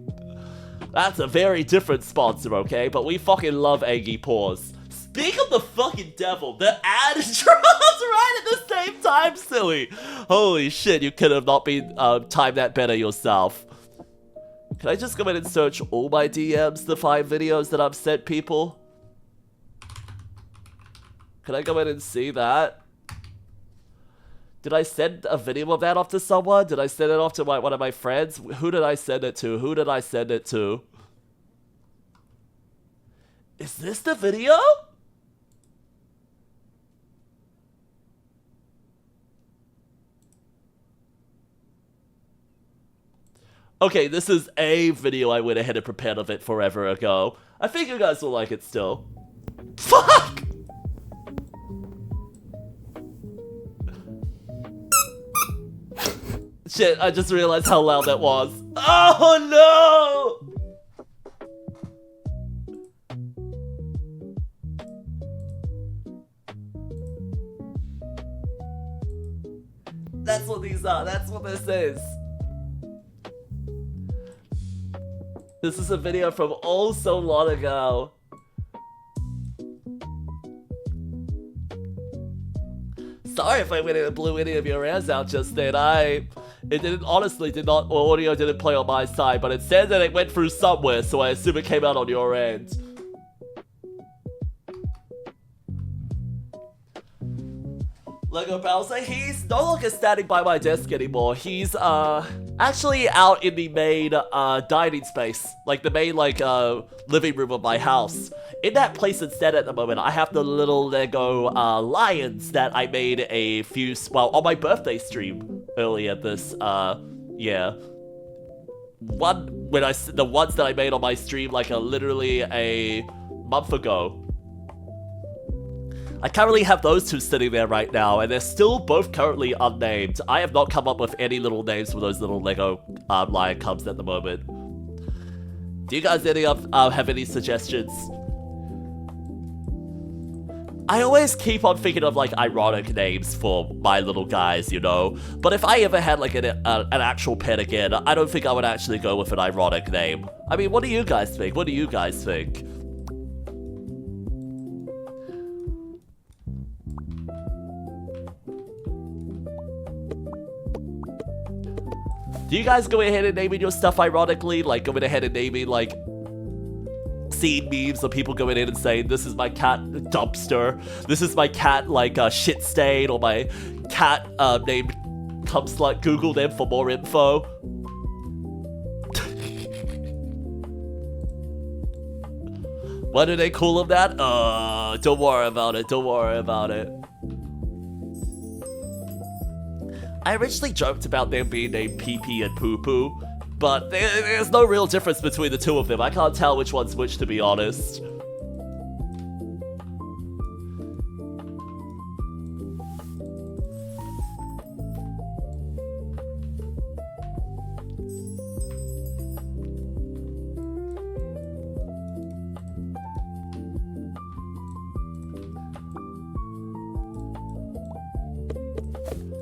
Speaker 1: That's a very different sponsor, okay? But we fucking love Eggy Paws. Speak of the fucking devil, the ad drops right at the same time, silly. Holy shit, you could have not been timed that better yourself. Can I just go ahead and search all my DMs to find videos that I've sent people? Can I go ahead and see that? Did I send a video of that off to someone? Did I send it off to one of my friends? Who did I send it to? Who did I send it to? Is this the video? Okay, this is a video I went ahead and prepared of it forever ago. I think you guys will like it still. Fuck! Shit, I just realized how loud that was. Oh no! That's what these are, that's what this is. This is a video from oh so long ago. Sorry if I went in and blew any of your ears out just then. It didn't, honestly did not, audio didn't play on my side, but it said that it went through somewhere, so I assume it came out on your end. Lego Bowser, he's no longer standing by my desk anymore. He's, actually out in the main, dining space. Like, the main, like, living room of my house. In that place instead at the moment, I have the little Lego, lions that I made a few, well, on my birthday stream earlier this, yeah. The ones that I made on my stream, like, literally a month ago. I currently have those two sitting there right now, and they're still both currently unnamed. I have not come up with any little names for those little Lego lion cubs at the moment. Do you guys have any suggestions? I always keep on thinking of like ironic names for my little guys, you know? But if I ever had like an actual pet again, I don't think I would actually go with an ironic name. I mean, what do you guys think? What do you guys think? Do you guys go ahead and naming your stuff ironically? Like, going ahead and naming, like, seeing memes of people going in and saying, this is my cat dumpster, this is my cat, like, shit stain, or my cat, named Cumslut, Google them for more info. Why do they call them that? Don't worry about it, don't worry about it. I originally joked about them being named Pee-Pee and Poo-Poo, but there's no real difference between the two of them. I can't tell which one's which, to be honest.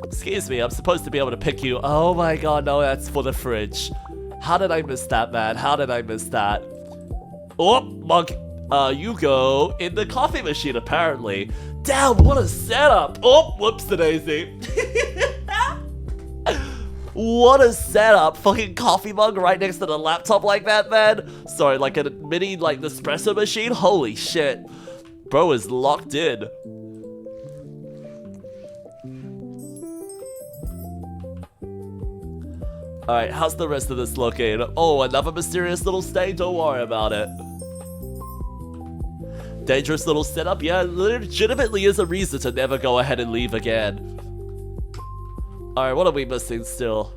Speaker 1: Excuse me, I'm supposed to be able to pick you. Oh my god, no, that's for the fridge. How did I miss that, man? How did I miss that? Oh, Monk, you go in the coffee machine, apparently. Damn, what a setup. Oh, whoops-a-daisy. What a setup. Fucking coffee mug right next to the laptop like that, man. Sorry, like a mini, like, Nespresso machine? Holy shit. Bro is locked in. Alright, how's the rest of this looking? Oh, another mysterious little stain? Don't worry about it. Dangerous little setup? Yeah, legitimately is a reason to never go ahead and leave again. Alright, what are we missing still?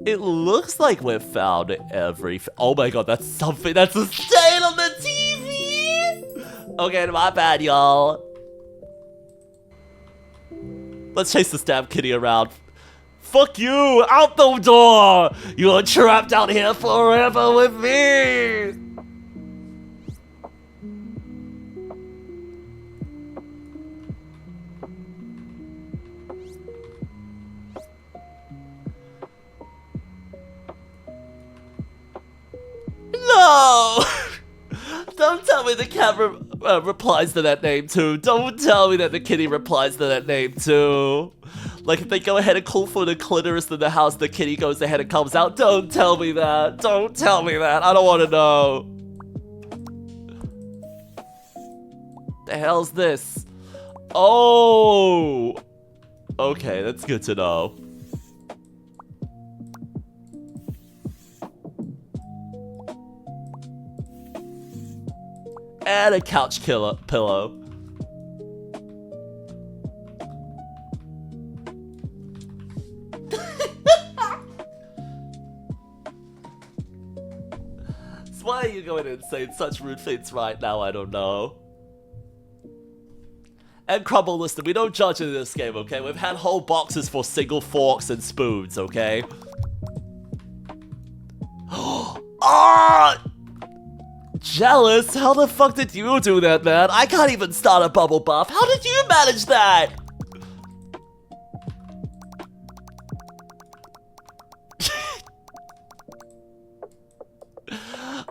Speaker 1: It looks like we've found everything. Oh my god, that's something. That's a stain on the TV! Okay, my bad, y'all. Let's chase the stab kitty around. Fuck you! Out the door! You're trapped out here forever with me! No! Don't tell me the camera replies to that name too. Don't tell me that the kitty replies to that name too. Like if they go ahead and call for the clitoris in the house, the kitty goes ahead and comes out. Don't tell me that. Don't tell me that. I don't want to know. The hell's this? Oh! Okay, that's good to know. And a couch pillow. So why are you going and saying such rude things right now? I don't know. And Crumble, listen, we don't judge in this game, okay? We've had whole boxes for single forks and spoons, okay? Ah! Jealous? How the fuck did you do that, man? I can't even start a bubble buff. How did you manage that?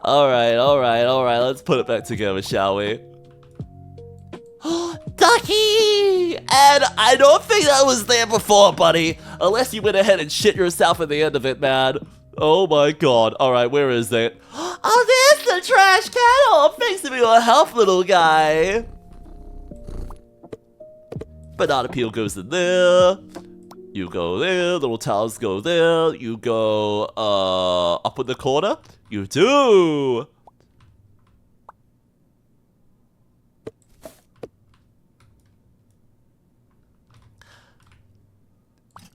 Speaker 1: Alright, let's put it back together, shall we? Ducky! And I don't think that was there before, buddy. Unless you went ahead and shit yourself at the end of it, man. Oh my god. Alright, where is it? Oh, there's the trash can! Oh, thanks for your help, little guy. Banana peel goes in there. You go there, little towels go there. You go, up in the corner. You do!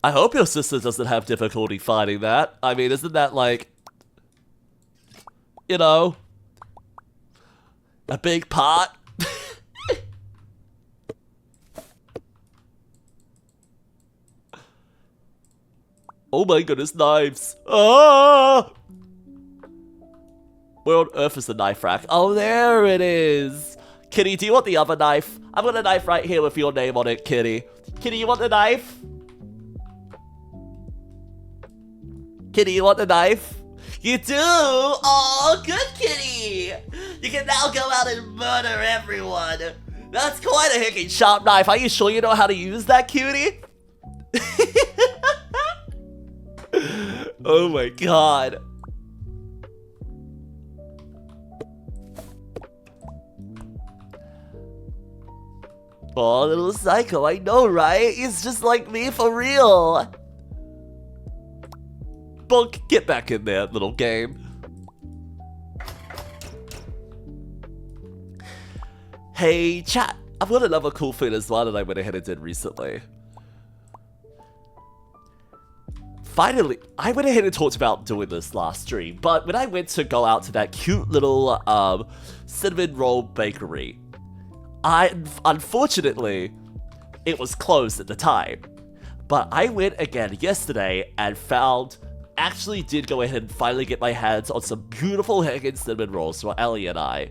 Speaker 1: I hope your sister doesn't have difficulty finding that. I mean, isn't that like, you know, a big part? Oh my goodness, knives. Ah! Where on earth is the knife rack? Oh, there it is. Kitty, do you want the other knife? I've got a knife right here with your name on it, Kitty. Kitty, you want the knife? Kitty, you want the knife? You do? Oh, good kitty! You can now go out and murder everyone. That's quite a hicking sharp knife. Are you sure you know how to use that, cutie? Oh my god. Oh, little psycho, I know, right? He's just like me for real. Bunk, get back in there, little game. Hey, chat. I've got another cool thing as well that I went ahead and did recently. Finally, I went ahead and talked about doing this last stream, but when I went to go out to that cute little cinnamon roll bakery, unfortunately, it was closed at the time. But I went again yesterday and actually did go ahead and finally get my hands on some beautiful heckin' cinnamon rolls for Ellie and I.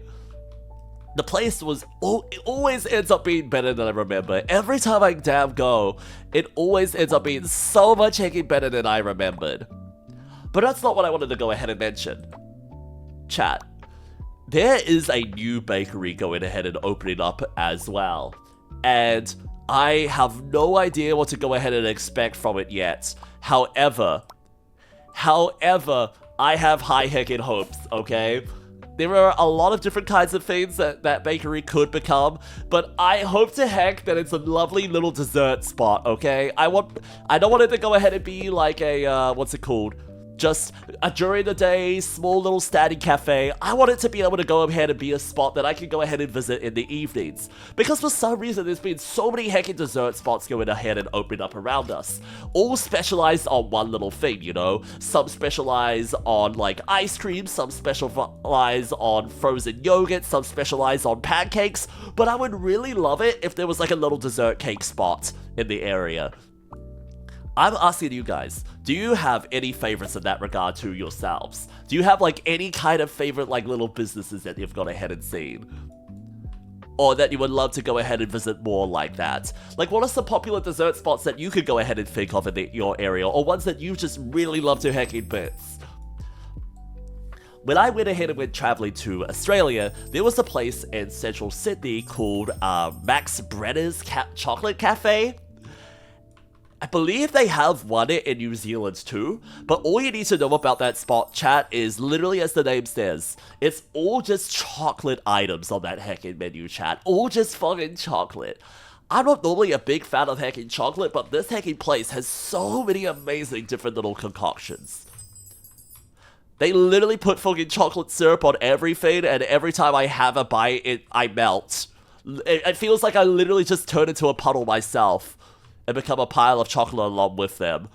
Speaker 1: The place it always ends up being better than I remember. Every time I damn go, it always ends up being so much heckin' better than I remembered. But that's not what I wanted to go ahead and mention. Chat, there is a new bakery going ahead and opening up as well. And I have no idea what to go ahead and expect from it yet. However, I have high heckin' hopes, okay? There are a lot of different kinds of things that bakery could become, but I hope to heck that it's a lovely little dessert spot, okay? I don't want it to go ahead and be like a, what's it called? Just a during the day, small little standing cafe. I want it to be able to go ahead and be a spot that I can go ahead and visit in the evenings. Because for some reason, there's been so many heckin' dessert spots going ahead and opening up around us. All specialized on one little thing, you know? Some specialize on, like, ice cream, some specialize on frozen yogurt, some specialize on pancakes. But I would really love it if there was, like, a little dessert cake spot in the area. I'm asking you guys, do you have any favorites in that regard to yourselves? Do you have like any kind of favorite like little businesses that you've gone ahead and seen? Or that you would love to go ahead and visit more like that? Like what are some popular dessert spots that you could go ahead and think of in your area, or ones that you just really love to heckin' bits? When I went ahead and went traveling to Australia, there was a place in central Sydney called Max Brenner's Chocolate Cafe. I believe they have one in New Zealand too, but all you need to know about that spot, chat, is literally as the name says, it's all just chocolate items on that heckin' menu, chat. All just fucking chocolate. I'm not normally a big fan of hecking chocolate, but this hecking place has so many amazing different little concoctions. They literally put fucking chocolate syrup on everything, and every time I have a bite, I melt. It feels like I literally just turn into a puddle myself and become a pile of chocolate along with them.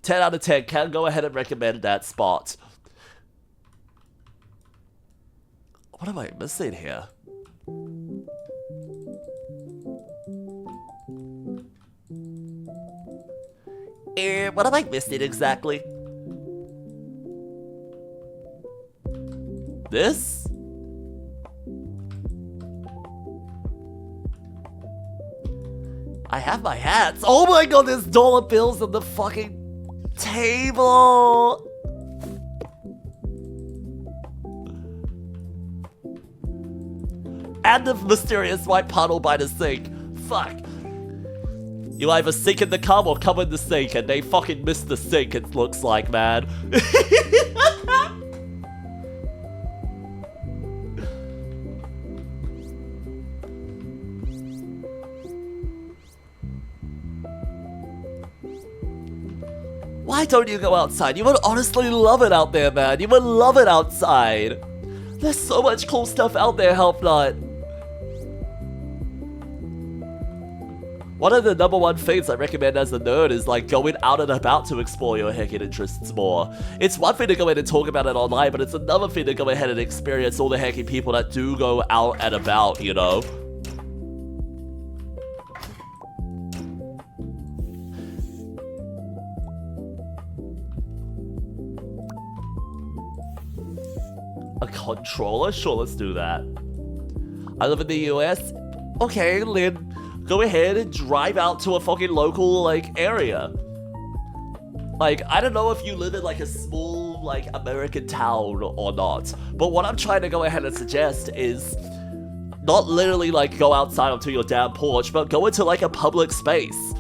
Speaker 1: "10 out of 10, can go ahead and recommend that spot." What am I missing here? What am I missing exactly? This? I have my hats. Oh my god, there's dollar bills on the fucking table. And the mysterious white puddle by the sink. Fuck. You either sink in the cum or come in the sink, and they fucking missed the sink, it looks like, man. Why don't you go outside? You would honestly love it out there, man. You would love it outside. There's so much cool stuff out there, Help Not. One of the #1 things I recommend as a nerd is like going out and about to explore your heckin' interests more. It's one thing to go ahead and talk about it online, but it's another thing to go ahead and experience all the heckin' people that do go out and about, you know? A controller? Sure, let's do that. I live in the US. Okay, Lynn. Go ahead and drive out to a fucking local, like, area. Like, I don't know if you live in, like, a small, like, American town or not, but what I'm trying to go ahead and suggest is not literally, like, go outside onto your damn porch, but go into, like, a public space.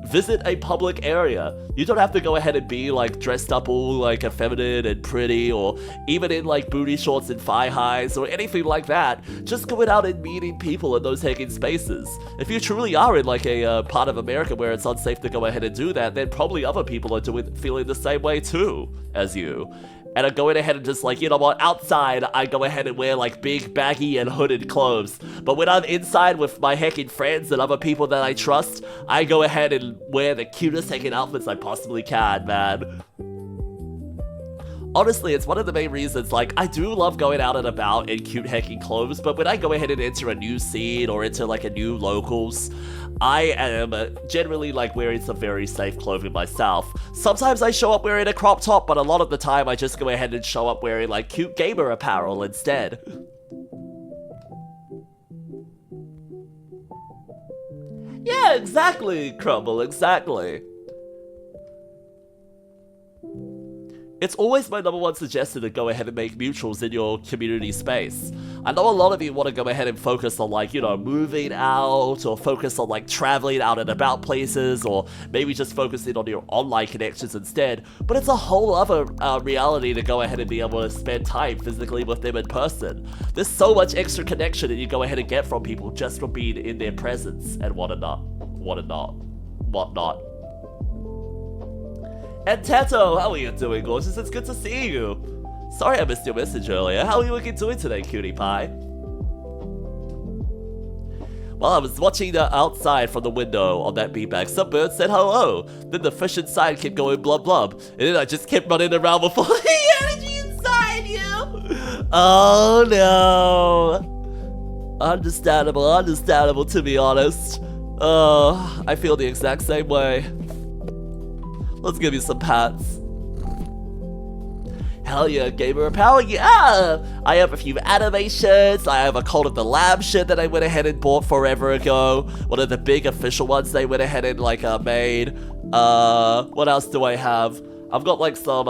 Speaker 1: Visit a public area. You don't have to go ahead and be like dressed up all like effeminate and pretty, or even in like booty shorts and thigh highs or anything like that. Just going out and meeting people in those heckin' spaces. If you truly are in like a part of America where it's unsafe to go ahead and do that, then probably other people are feeling the same way too as you. And I'm going ahead and just like, you know what, outside, I go ahead and wear like big, baggy, and hooded clothes. But when I'm inside with my heckin' friends and other people that I trust, I go ahead and wear the cutest heckin' outfits I possibly can, man. Honestly, it's one of the main reasons, like, I do love going out and about in cute heckin' clothes, but when I go ahead and enter a new scene or enter like a new locals, I am generally like wearing some very safe clothing myself. Sometimes I show up wearing a crop top, but a lot of the time I just go ahead and show up wearing like cute gamer apparel instead. Yeah, exactly, Crumble, exactly. It's always my #1 suggestion to go ahead and make mutuals in your community space. I know a lot of you want to go ahead and focus on like, you know, moving out, or focus on like traveling out and about places, or maybe just focusing on your online connections instead, but it's a whole other reality to go ahead and be able to spend time physically with them in person. There's so much extra connection that you go ahead and get from people just from being in their presence and whatnot. And Tato, how are you doing, gorgeous? It's good to see you. Sorry I missed your message earlier. How are you looking doing today, cutie pie? Well, I was watching outside from the window on that beanbag. Some bird said hello. Then the fish inside kept going blub blub. And then I just kept running around with the energy inside you. Oh no. Understandable to be honest. I feel the exact same way. Let's give you some pats. Hell yeah, gamer power, yeah! I have a few animations, I have a Cult of the Lamb shit that I went ahead and bought forever ago. One of the big official ones they went ahead and like made. What else do I have? I've got like some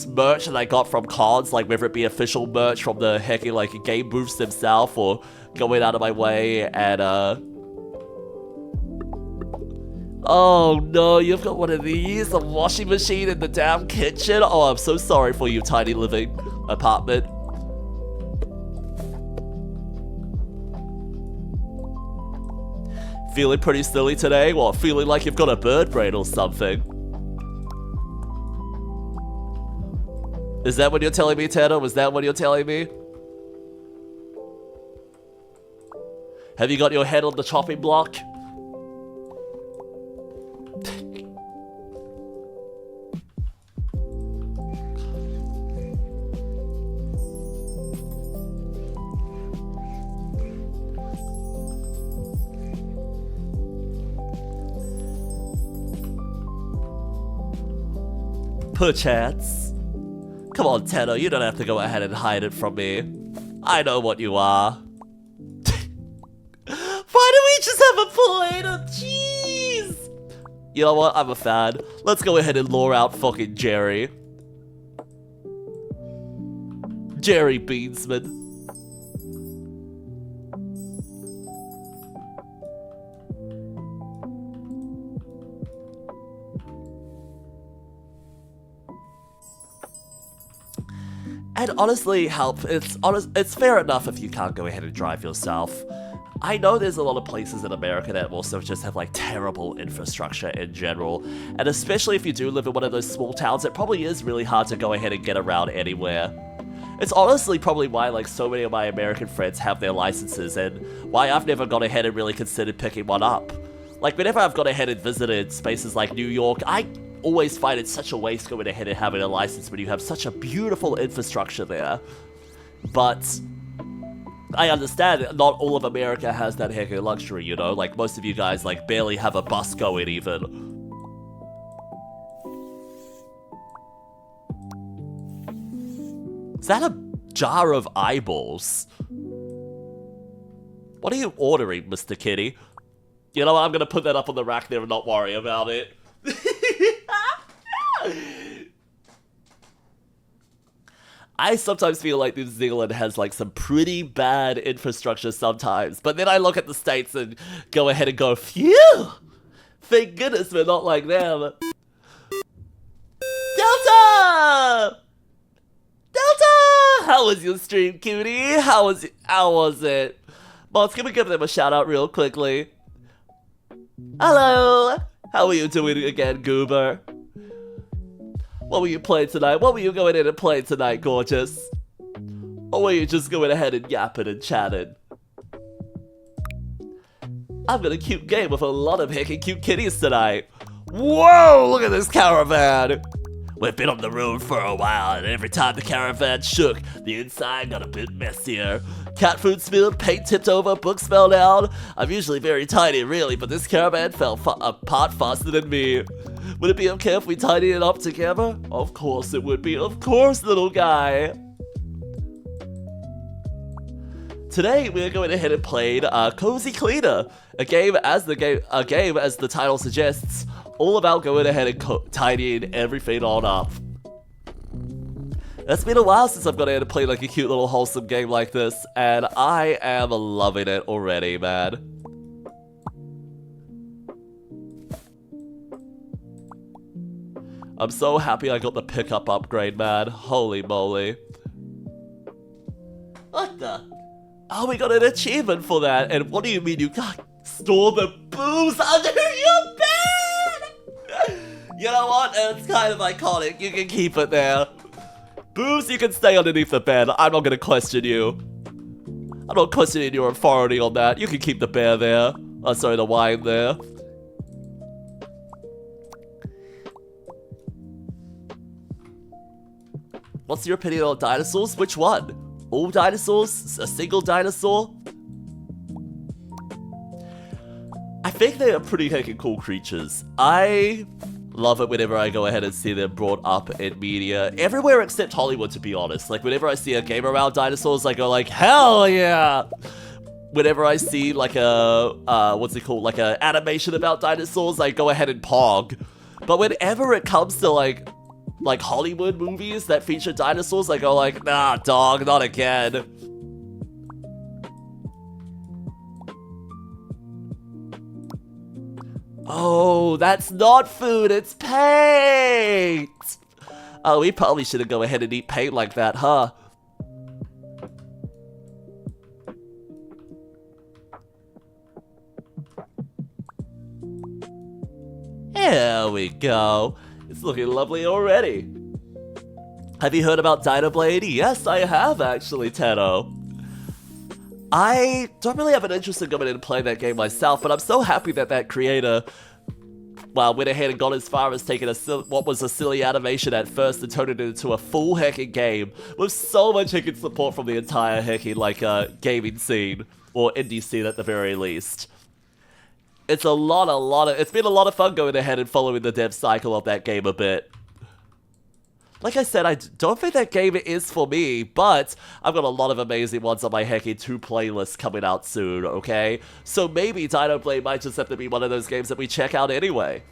Speaker 1: merch that I got from cons, like whether it be official merch from the heckin' like game booths themselves, or going out of my way and oh no, you've got one of these, a washing machine in the damn kitchen? Oh, I'm so sorry for you, tiny living apartment. Feeling pretty silly today? What, feeling like you've got a bird brain or something? Is that what you're telling me, Tanner? Was that what you're telling me? Have you got your head on the chopping block? Perchance. Come on, Tanner, you don't have to go ahead and hide it from me. I know what you are. Why do we just have a plate of cheese? You know what? I'm a fan. Let's go ahead and lure out fucking Jerry. Jerry Beansman. And honestly, help, it's fair enough if you can't go ahead and drive yourself. I know there's a lot of places in America that also just have like terrible infrastructure in general, and especially if you do live in one of those small towns, it probably is really hard to go ahead and get around anywhere. It's honestly probably why like so many of my American friends have their licenses, and why I've never gone ahead and really considered picking one up. Like whenever I've gone ahead and visited spaces like New York, I always find it such a waste going ahead and having a license when you have such a beautiful infrastructure there. But I understand that not all of America has that heck of luxury, you know? Like most of you guys like barely have a bus going even. Is that a jar of eyeballs? What are you ordering, Mr. Kitty? You know what, I'm gonna put that up on the rack there and not worry about it. I sometimes feel like New Zealand has like some pretty bad infrastructure sometimes, but then I look at the States and go ahead and go, phew! Thank goodness we're not like them. Delta! Delta! How was your stream, cutie? How was it? Mods, can we give them a shout out real quickly? Hello! How are you doing again, Goober? What were you playing tonight? What were you going in and playing tonight, gorgeous? Or were you just going ahead and yapping and chatting? I've got a cute game with a lot of heckin' cute kitties tonight. Whoa, look at this caravan! We've been on the road for a while, and every time the caravan shook, the inside got a bit messier. Cat food spilled, paint tipped over, books fell down. I'm usually very tiny, really, but this caravan fell apart faster than me. Would it be okay if we tidy it up together? Of course it would be. Of course, little guy. Today we're going ahead and played Cozy Cleaner, a game as the title suggests, all about going ahead and tidying everything on up. It's been a while since I've gone ahead and played like a cute little wholesome game like this, and I am loving it already, man. I'm so happy I got the pickup upgrade, man. Holy moly. What the? Oh, we got an achievement for that. And what do you mean you can't store the booze under your bed? You know what? It's kind of iconic. You can keep it there. Booze, you can stay underneath the bed. I'm not gonna question you. I'm not questioning your authority on that. You can keep the beer there. Oh, sorry, the wine there. What's your opinion on dinosaurs? Which one? All dinosaurs? A single dinosaur? I think they are pretty heckin' cool creatures. I love it whenever I go ahead and see them brought up in media. Everywhere except Hollywood, to be honest. Like, whenever I see a game around dinosaurs, I go like, hell yeah! Whenever I see like a, what's it called? Like a animation about dinosaurs, I go ahead and pog. But whenever it comes to like Hollywood movies that feature dinosaurs, I go like, nah, dog, not again. Oh, that's not food, it's paint! Oh, we probably shouldn't go ahead and eat paint like that, huh? There we go. It's looking lovely already. Have you heard about Dynablade? Yes, I have actually, Tenno. I don't really have an interest in going in and playing that game myself, but I'm so happy that that creator, well, went ahead and got as far as taking what was a silly animation at first and turned it into a full heckin' game with so much heckin' support from the entire heckin' gaming scene, or indie scene at the very least. It's been a lot of fun going ahead and following the dev cycle of that game a bit. Like I said, I don't think that game is for me, but I've got a lot of amazing ones on my Heki 2 playlist coming out soon, okay? So maybe Dynablade might just have to be one of those games that we check out anyway.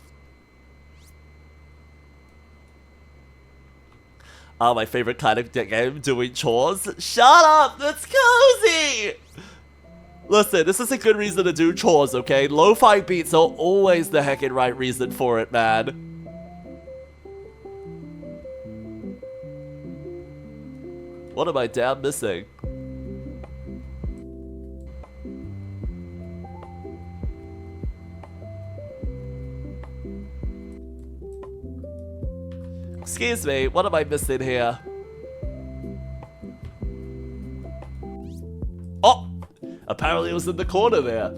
Speaker 1: My favorite kind of game, doing chores. Shut up! That's cozy! Listen, this is a good reason to do chores, okay? Lo-fi beats are always the heckin' right reason for it, man. What am I damn missing? Excuse me, what am I missing here? Oh! Apparently it was in the corner there.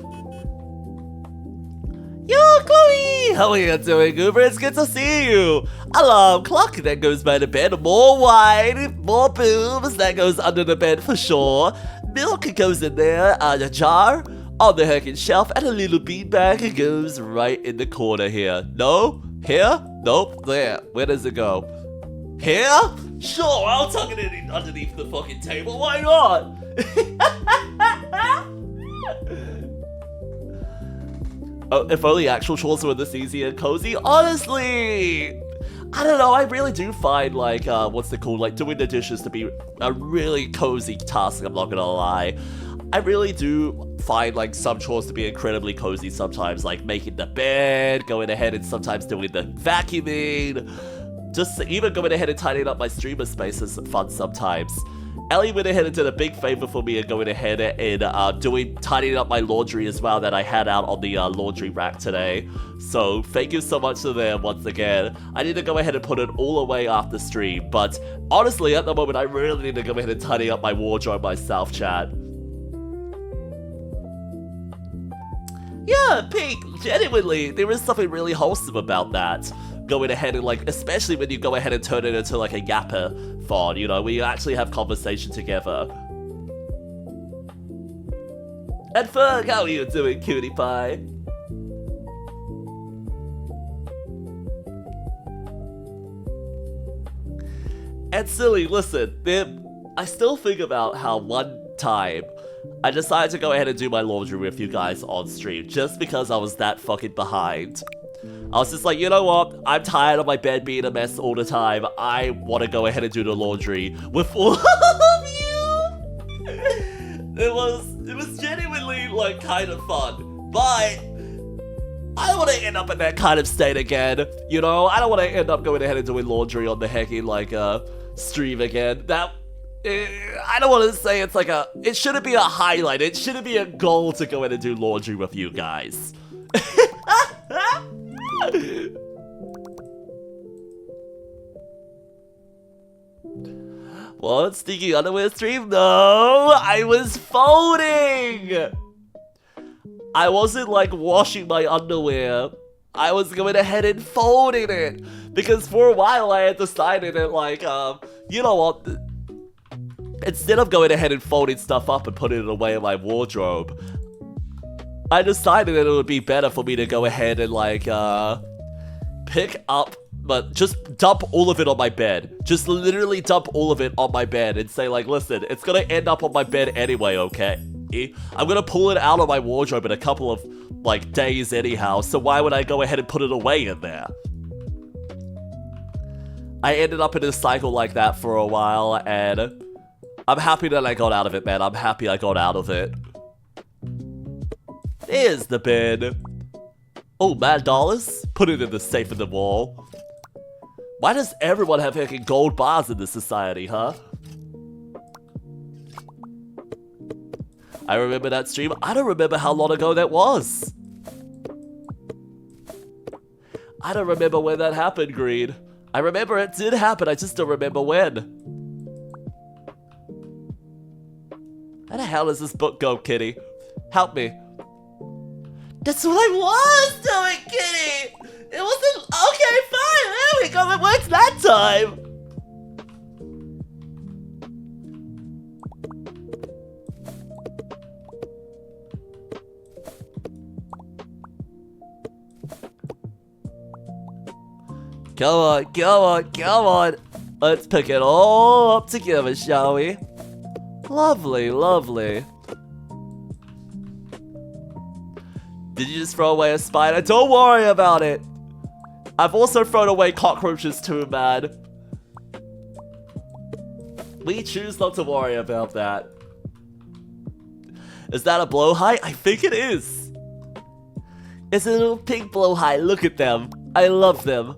Speaker 1: Yo, Chloe! How are you doing, Uber? It's good to see you. Alarm clock that goes by the bed, more wine, more boobs that goes under the bed for sure. Milk goes in there, a jar, on the heckin' shelf, and a little beanbag goes right in the corner here. No? Here? Nope. There. Where does it go? Here? Sure, I'll tuck it in underneath the fucking table. Why not? Oh, if only actual chores were this easy and cozy. Honestly, I don't know. I really do find what's it called? Like doing the dishes to be a really cozy task. I'm not gonna lie. I really do find like some chores to be incredibly cozy sometimes, like making the bed, going ahead and sometimes doing the vacuuming. Just even going ahead and tidying up my streamer space is fun sometimes. Ellie went ahead and did a big favor for me and going ahead and tidying up my laundry as well that I had out on the laundry rack today. So thank you so much to them once again. I need to go ahead and put it all away after stream, but honestly at the moment I really need to go ahead and tidy up my wardrobe myself, chat. Yeah, Pink, genuinely, there is something really wholesome about that. Going ahead and especially when you go ahead and turn it into like a yapper thon, you know, where you actually have conversation together. And Ferg, how are you doing, cutie pie? And Silly, listen, I still think about how one time I decided to go ahead and do my laundry with you guys on stream just because I was that fucking behind. I was just like, you know what? I'm tired of my bed being a mess all the time. I want to go ahead and do the laundry with all of you. It was genuinely like kind of fun, but I don't want to end up in that kind of state again. You know, I don't want to end up going ahead and doing laundry on the heckin' stream again. I don't want to say it's it shouldn't be a highlight. It shouldn't be a goal to go in and do laundry with you guys. What? Sneaky underwear stream? No, I was folding. I wasn't washing my underwear. I was going ahead and folding it because for a while I had decided that you know what? Instead of going ahead and folding stuff up and putting it away in my wardrobe, I decided that it would be better for me to go ahead and pick up, but just dump all of it on my bed. Just literally dump all of it on my bed and say listen, it's gonna end up on my bed anyway, okay? I'm gonna pull it out of my wardrobe in a couple of days anyhow, so why would I go ahead and put it away in there? I ended up in a cycle like that for a while, and I'm happy that I got out of it, man. I'm happy I got out of it. There's the bin. Oh, mad dollars? Put it in the safe in the wall. Why does everyone have heckin' gold bars in this society, huh? I remember that stream. I don't remember how long ago that was. I don't remember when that happened, Green. I remember it did happen, I just don't remember when. How the hell does this book go, Kitty? Help me. That's what I was doing, Kitty! It wasn't... Okay, fine, there we go, it worked that time! Come on, come on, come on. Let's pick it all up together, shall we? Lovely, lovely. Did you just throw away a spider? Don't worry about it. I've also thrown away cockroaches too, man. We choose not to worry about that. Is that a blowhide? I think it is. It's a little pink blowhide. Look at them. I love them.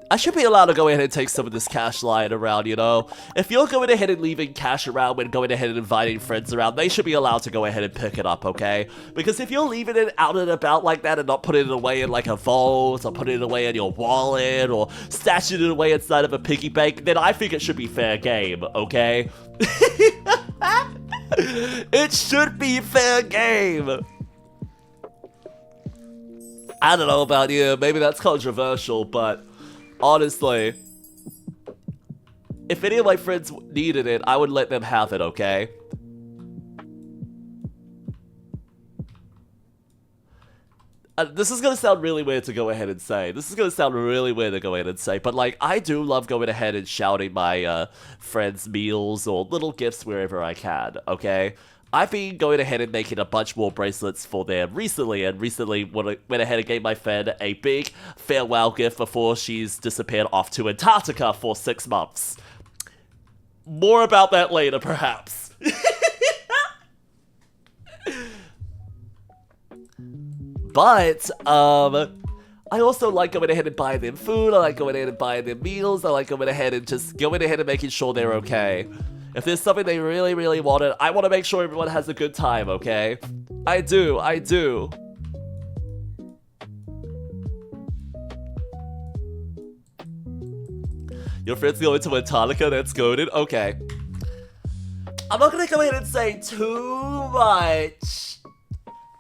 Speaker 1: I should be allowed to go ahead and take some of this cash lying around, you know? If you're going ahead and leaving cash around when going ahead and inviting friends around, they should be allowed to go ahead and pick it up, okay? Because if you're leaving it out and about like that and not putting it away in like a vault, or putting it away in your wallet, or stashing it away inside of a piggy bank, then I think it should be fair game, okay? It should be fair game! I don't know about you, maybe that's controversial, but... honestly, if any of my friends needed it, I would let them have it, okay? This is gonna sound really weird to go ahead and say. But like, I do love going ahead and shouting my friends' meals or little gifts wherever I can, okay? I've been going ahead and making a bunch more bracelets for them recently, and recently went ahead and gave my friend a big farewell gift before she's disappeared off to Antarctica for 6 months. More about that later, perhaps. But, I also like going ahead and buying them food, I like going ahead and buying them meals, I like going ahead and just going ahead and making sure they're okay. If there's something they really, really wanted, I want to make sure everyone has a good time, okay? I do, I do. Your friend's going to Antarctica, that's goated? Okay. I'm not gonna go ahead and say too much,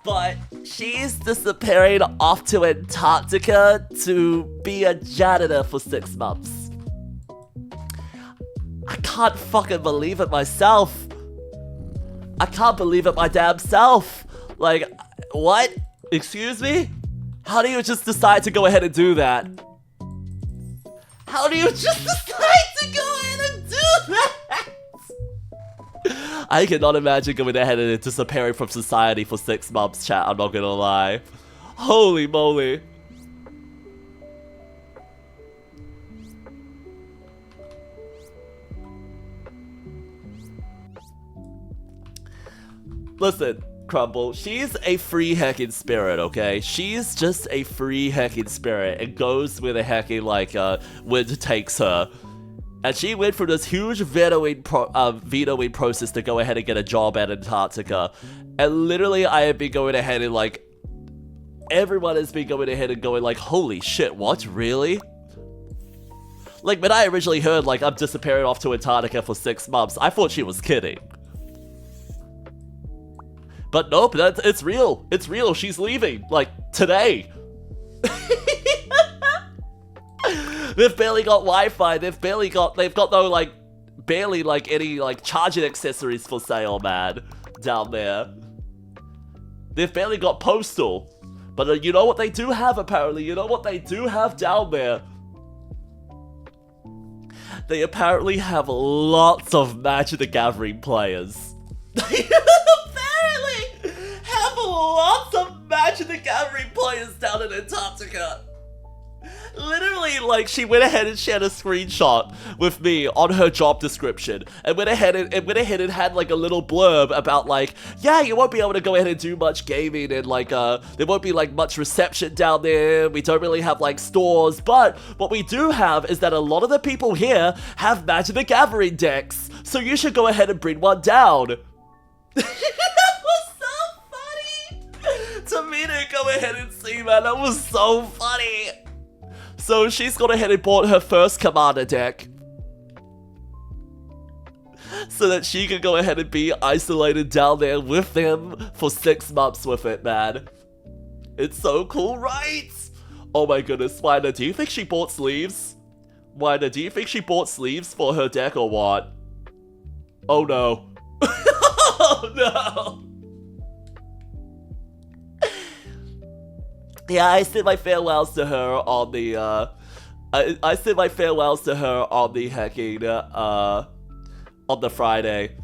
Speaker 1: but she's disappearing off to Antarctica to be a janitor for 6 months. I can't fucking believe it myself. I can't believe it my damn self. Like, what? Excuse me? How do you just decide to go ahead and do that? How do you just decide to go ahead and do that? I cannot imagine going ahead and disappearing from society for 6 months, chat, I'm not gonna lie. Holy moly. Listen, Crumble, she's a free heckin' spirit, okay? She's just a free heckin' spirit and goes where the heckin' like wind takes her. And she went through this huge vetoing process to go ahead and get a job at Antarctica. And literally I have been going ahead and like, everyone has been going ahead and going like, holy shit, what, really? Like when I originally heard like I'm disappearing off to Antarctica for 6 months, I thought she was kidding. But nope, it's real. It's real. She's leaving. Like, today. They've barely got Wi-Fi. They've got no, like, barely, like, any, like, charging accessories for sale, man. Down there. They've barely got postal. But you know what they do have, apparently? You know what they do have down there? They apparently have lots of Magic the Gathering players. Lots of Magic the Gathering players down in Antarctica. Literally, like, she went ahead and shared a screenshot with me on her job description, and went ahead and had like a little blurb about like, yeah, you won't be able to go ahead and do much gaming, and like there won't be like much reception down there. We don't really have like stores, but what we do have is that a lot of the people here have Magic the Gathering decks. So you should go ahead and bring one down. That was so funny! To me to go ahead and see, man, that was so funny! So she's gone ahead and bought her first commander deck. So that she can go ahead and be isolated down there with them for 6 months with it, man. It's so cool, right? Oh my goodness, Winder, do you think she bought sleeves? Winder, do you think she bought sleeves for her deck or what? Oh no. Oh no! Yeah, I said my farewells to her on the, I said my farewells to her on the hacking, on the Friday.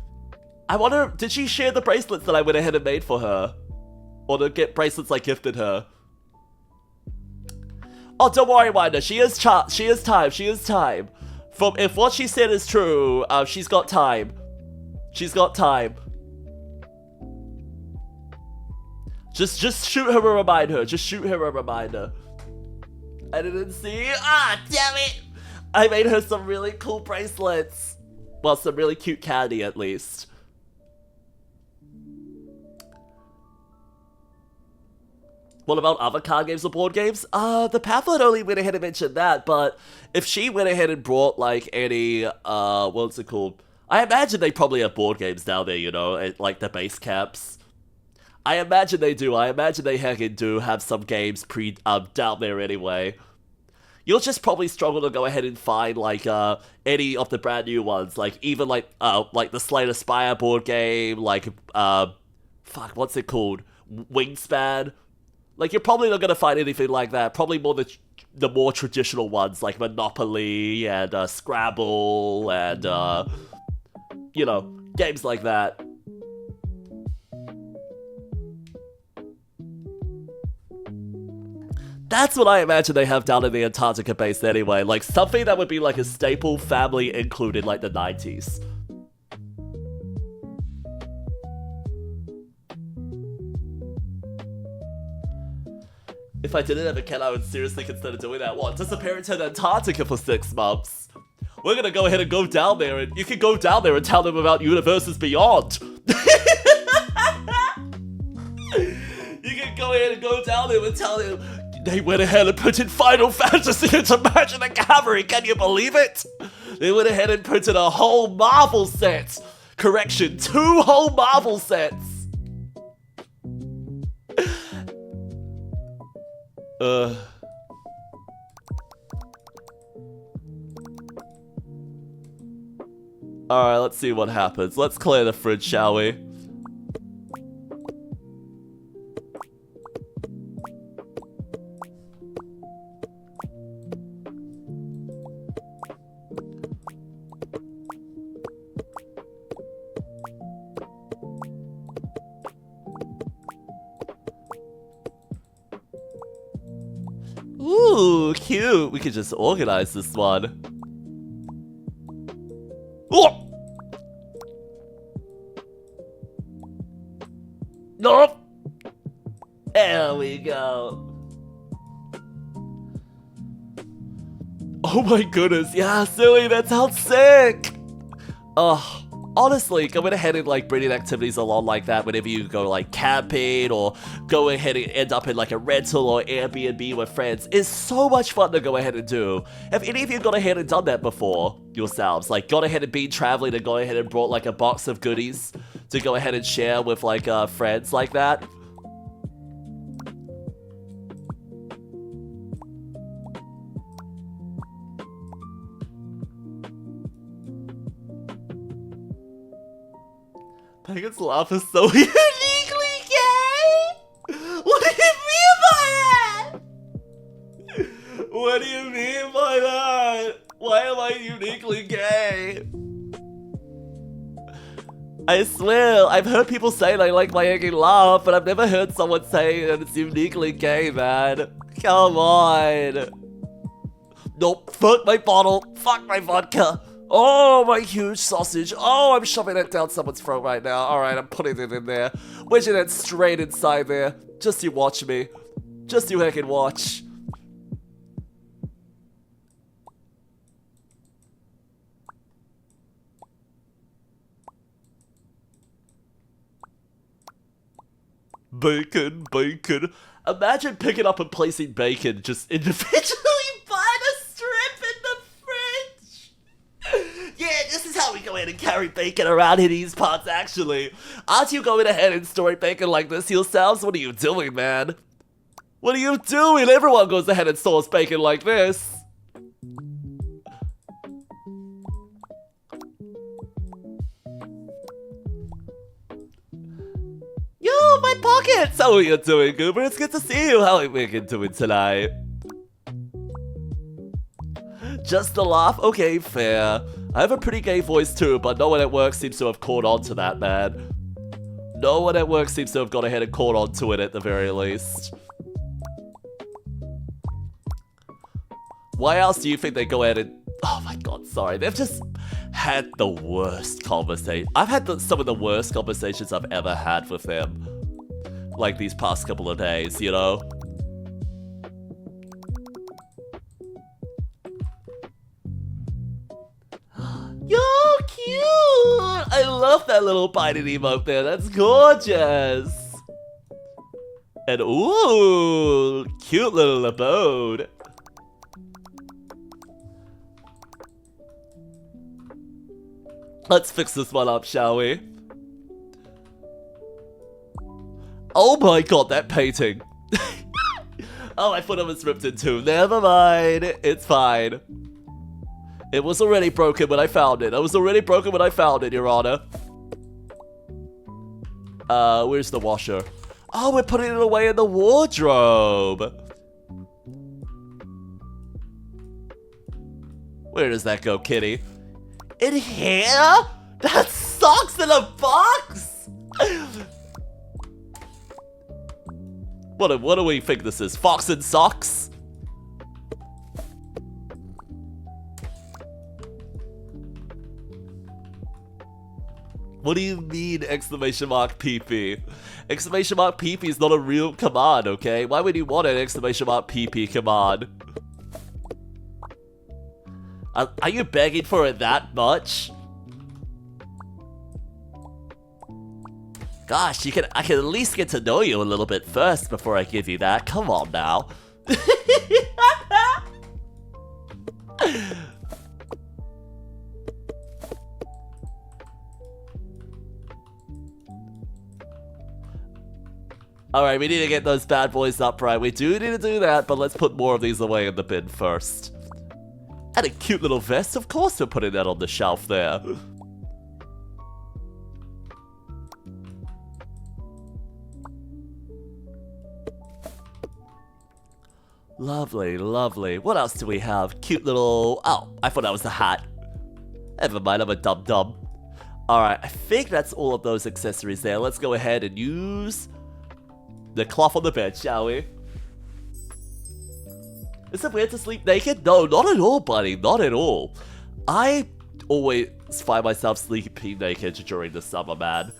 Speaker 1: I wonder, did she share the bracelets that I went ahead and made for her? Or the bracelets I gifted her? Oh, don't worry, Winder, she has time, she has time. From, if what she said is true, she's got time. She's got time. Just shoot her a reminder. Just shoot her a reminder. I didn't see. Ah, damn it! I made her some really cool bracelets. Well, some really cute candy, at least. What about other card games or board games? The Pathlon only went ahead and mentioned that, but if she went ahead and brought, like, any, what's it called? I imagine they probably have board games down there, you know, at, like, the base camps. I imagine they do. I imagine they heckin' do have some games down there anyway. You'll just probably struggle to go ahead and find, like, any of the brand new ones. Like, even, like the Slay the Spire board game, like, fuck, what's it called? Wingspan? Like, you're probably not gonna find anything like that. Probably more the more traditional ones, like Monopoly and, Scrabble and, you know, games like that. That's what I imagine they have down in the Antarctica base anyway, like something that would be like a staple family included like the 90s. If I didn't have a cat, I would seriously consider doing that. What, disappearing to Antarctica for 6 months? We're gonna go ahead and go down there, and you can go down there and tell them about universes beyond. You can go ahead and go down there and tell them they went ahead and put in Final Fantasy into Magic the Gathering, can you believe it? They went ahead and put in a whole Marvel set. Correction, 2 whole Marvel sets. Alright, let's see what happens. Let's clear the fridge, shall we? Ooh, cute. We could just organize this one. Oh! Nope. There we go. Oh my goodness, yeah, silly, that sounds sick! Ugh, honestly, going ahead and like bringing activities along like that whenever you go like camping or go ahead and end up in like a rental or Airbnb with friends is so much fun to go ahead and do. Have any of you gone ahead and done that before yourselves? Like gone ahead and been traveling and gone ahead and brought like a box of goodies to go ahead and share with like friends like that? Pagan's laugh is so uniquely gay! What do you mean by that? What do you mean by that? Why am I uniquely gay? I swear, I've heard people say they like my Pagan laugh, but I've never heard someone say that it's uniquely gay, man. Come on. Nope, fuck my bottle, fuck my vodka. Oh, my huge sausage. Oh, I'm shoving it down someone's throat right now. Alright, I'm putting it in there. Wedging it straight inside there. Just you watch me. Just you heckin' watch. Bacon, bacon. Imagine picking up and placing bacon just individually by the strip in the fridge. Yeah, this is how we go ahead and carry bacon around in these parts, actually. Aren't you going ahead and storing bacon like this yourselves? What are you doing, man? What are you doing? Everyone goes ahead and stores bacon like this. Yo, my pockets! How are you doing, Goober? It's good to see you. How are we doing tonight? Just a laugh? Okay, fair. I have a pretty gay voice too, but no one at work seems to have caught on to that, man. No one at work seems to have gone ahead and caught on to it at the very least. Why else do you think they go ahead and... Oh my god, sorry. They've just had the worst conversation. I've had some of the worst conversations I've ever had with them. Like these past couple of days, you know? Yo, cute! I love that little biting emote there. That's gorgeous. And ooh, cute little abode. Let's fix this one up, shall we? Oh my god, that painting. Oh, I thought it was ripped in two. Never mind. It's fine. It was already broken when I found it. It was already broken when I found it, Your Honor. Where's the washer? Oh, we're putting it away in the wardrobe. Where does that go, kitty? In here? That's socks in a box? What do we think this is? Fox and socks? What do you mean, exclamation mark PP? Exclamation mark PP is not a real command, okay? Why would you want an exclamation mark PP command? Are you begging for it that much? Gosh, I can at least get to know you a little bit first before I give you that. Come on now. Alright, we need to get those bad boys upright. We do need to do that, but let's put more of these away in the bin first. And a cute little vest, of course we're putting that on the shelf there. Lovely, lovely. What else do we have? Cute little... Oh, I thought that was a hat. Never mind, I'm a dum-dum. Alright, I think that's all of those accessories there. Let's go ahead and use the cloth on the bed, shall we? Is it weird to sleep naked? No, not at all, buddy. Not at all. I always find myself sleeping naked during the summer, man.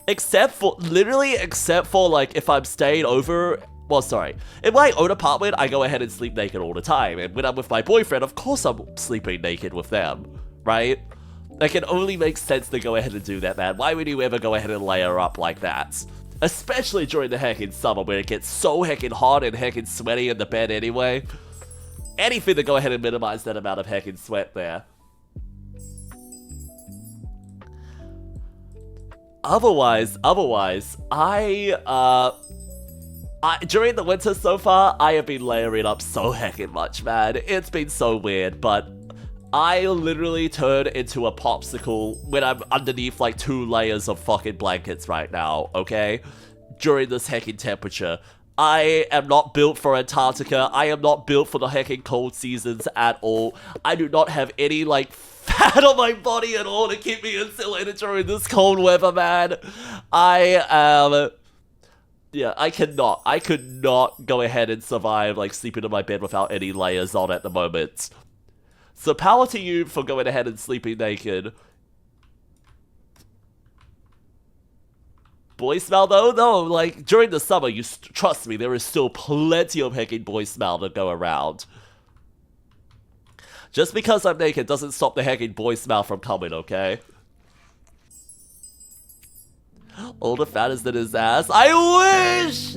Speaker 1: Except for, like, if I'm staying over... Well, sorry. In my own apartment, I go ahead and sleep naked all the time. And when I'm with my boyfriend, of course I'm sleeping naked with them. Right? That can only make sense to go ahead and do that, man. Why would you ever go ahead and layer up like that? Especially during the heckin' summer where it gets so heckin' hot and heckin' sweaty in the bed anyway. Anything to go ahead and minimize that amount of heckin' sweat there. Otherwise, during the winter so far, I have been layering up so heckin' much, man. It's been so weird, but I literally turn into a popsicle when I'm underneath like 2 layers of fucking blankets right now, okay? During this heckin' temperature. I am not built for Antarctica. I am not built for the heckin' cold seasons at all. I do not have any, like, fat on my body at all to keep me insulated during this cold weather, man. I am... Yeah, I could not go ahead and survive, like, sleeping in my bed without any layers on at the moment. So power to you for going ahead and sleeping naked. Boy smell though? No, like, during the summer, trust me, there is still plenty of heckin' boy smell to go around. Just because I'm naked doesn't stop the heckin' boy smell from coming, okay? Older, fatter than his ass. I wish!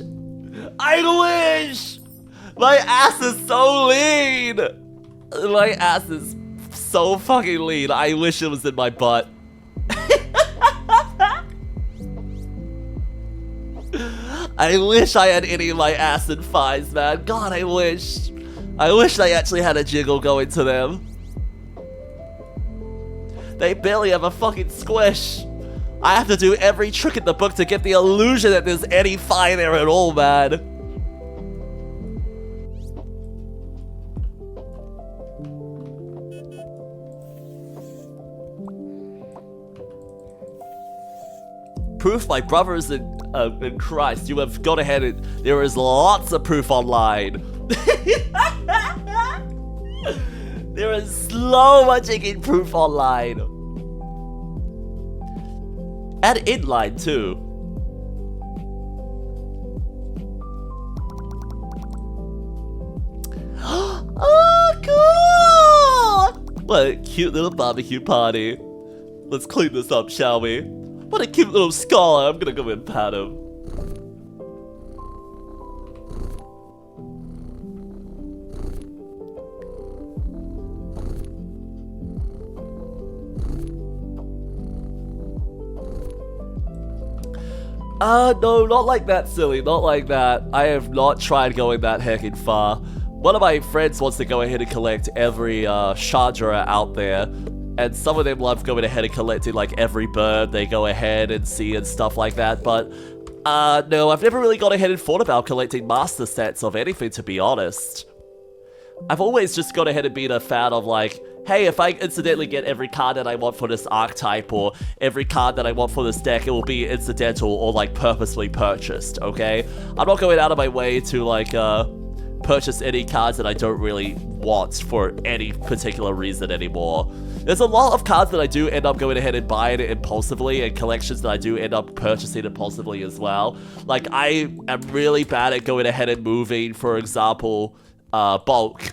Speaker 1: I wish! My ass is so lean! My ass is so fucking lean. I wish it was in my butt. I wish I had any of my ass and thighs, man. God, I wish. I wish they actually had a jiggle going to them. They barely have a fucking squish. I have to do every trick in the book to get the illusion that there's any thigh there at all, man. Proof my brothers in Christ. You have gone ahead and there is lots of proof online. There is so much fucking proof online. And inline too. Oh, cool! What a cute little barbecue party. Let's clean this up, shall we? What a cute little scholar. I'm gonna go and pat him. No, not like that, silly. Not like that. I have not tried going that heckin' far. One of my friends wants to go ahead and collect every Chandra out there. And some of them love going ahead and collecting like every bird they go ahead and see and stuff like that. But no, I've never really gone ahead and thought about collecting master sets of anything, to be honest. I've always just gone ahead and been a fan of like, hey, if I incidentally get every card that I want for this archetype or every card that I want for this deck, it will be incidental or like purposely purchased, okay? I'm not going out of my way to like purchase any cards that I don't really want for any particular reason anymore. There's a lot of cards that I do end up going ahead and buying impulsively, and collections that I do end up purchasing impulsively as well. Like, I am really bad at going ahead and moving, for example, bulk.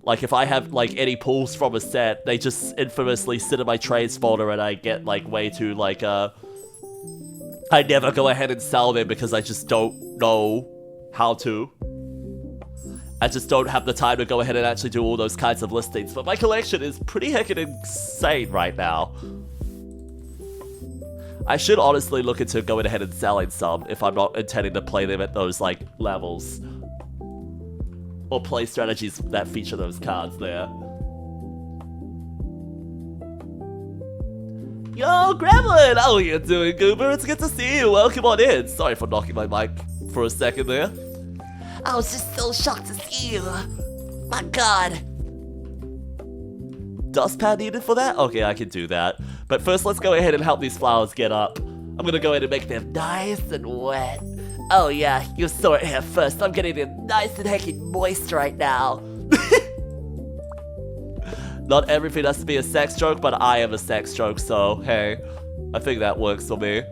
Speaker 1: Like, if I have, like, any pulls from a set, they just infamously sit in my trades folder and I get, like, way too, like, I never go ahead and sell them because I just don't know how to. I just don't have the time to go ahead and actually do all those kinds of listings. But my collection is pretty heckin' insane right now. I should honestly look into going ahead and selling some if I'm not intending to play them at those, like, levels. Or play strategies that feature those cards there. Yo, Gremlin! How are you doing, Goober? It's good to see you. Welcome on in. Sorry for knocking my mic for a second there.
Speaker 5: I was just so shocked to see you. My god.
Speaker 1: Dustpan needed for that? Okay, I can do that. But first, let's go ahead and help these flowers get up. I'm gonna go ahead and make them nice and wet.
Speaker 5: Oh yeah, you sort here first. I'm getting them nice and heckin' moist right now.
Speaker 1: Not everything has to be a sex joke, but I am a sex joke, so hey, I think that works for me.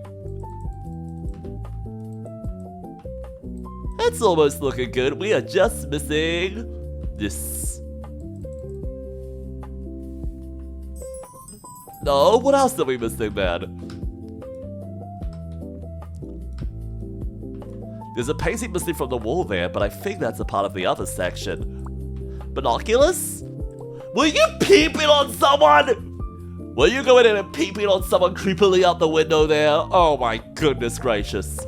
Speaker 1: It's almost looking good. We are just missing this. No, what else are we missing, man? There's a painting missing from the wall there, but I think that's a part of the other section. Binoculars? Were you peeping on someone? Were you going in and peeping on someone creepily out the window there? Oh my goodness gracious.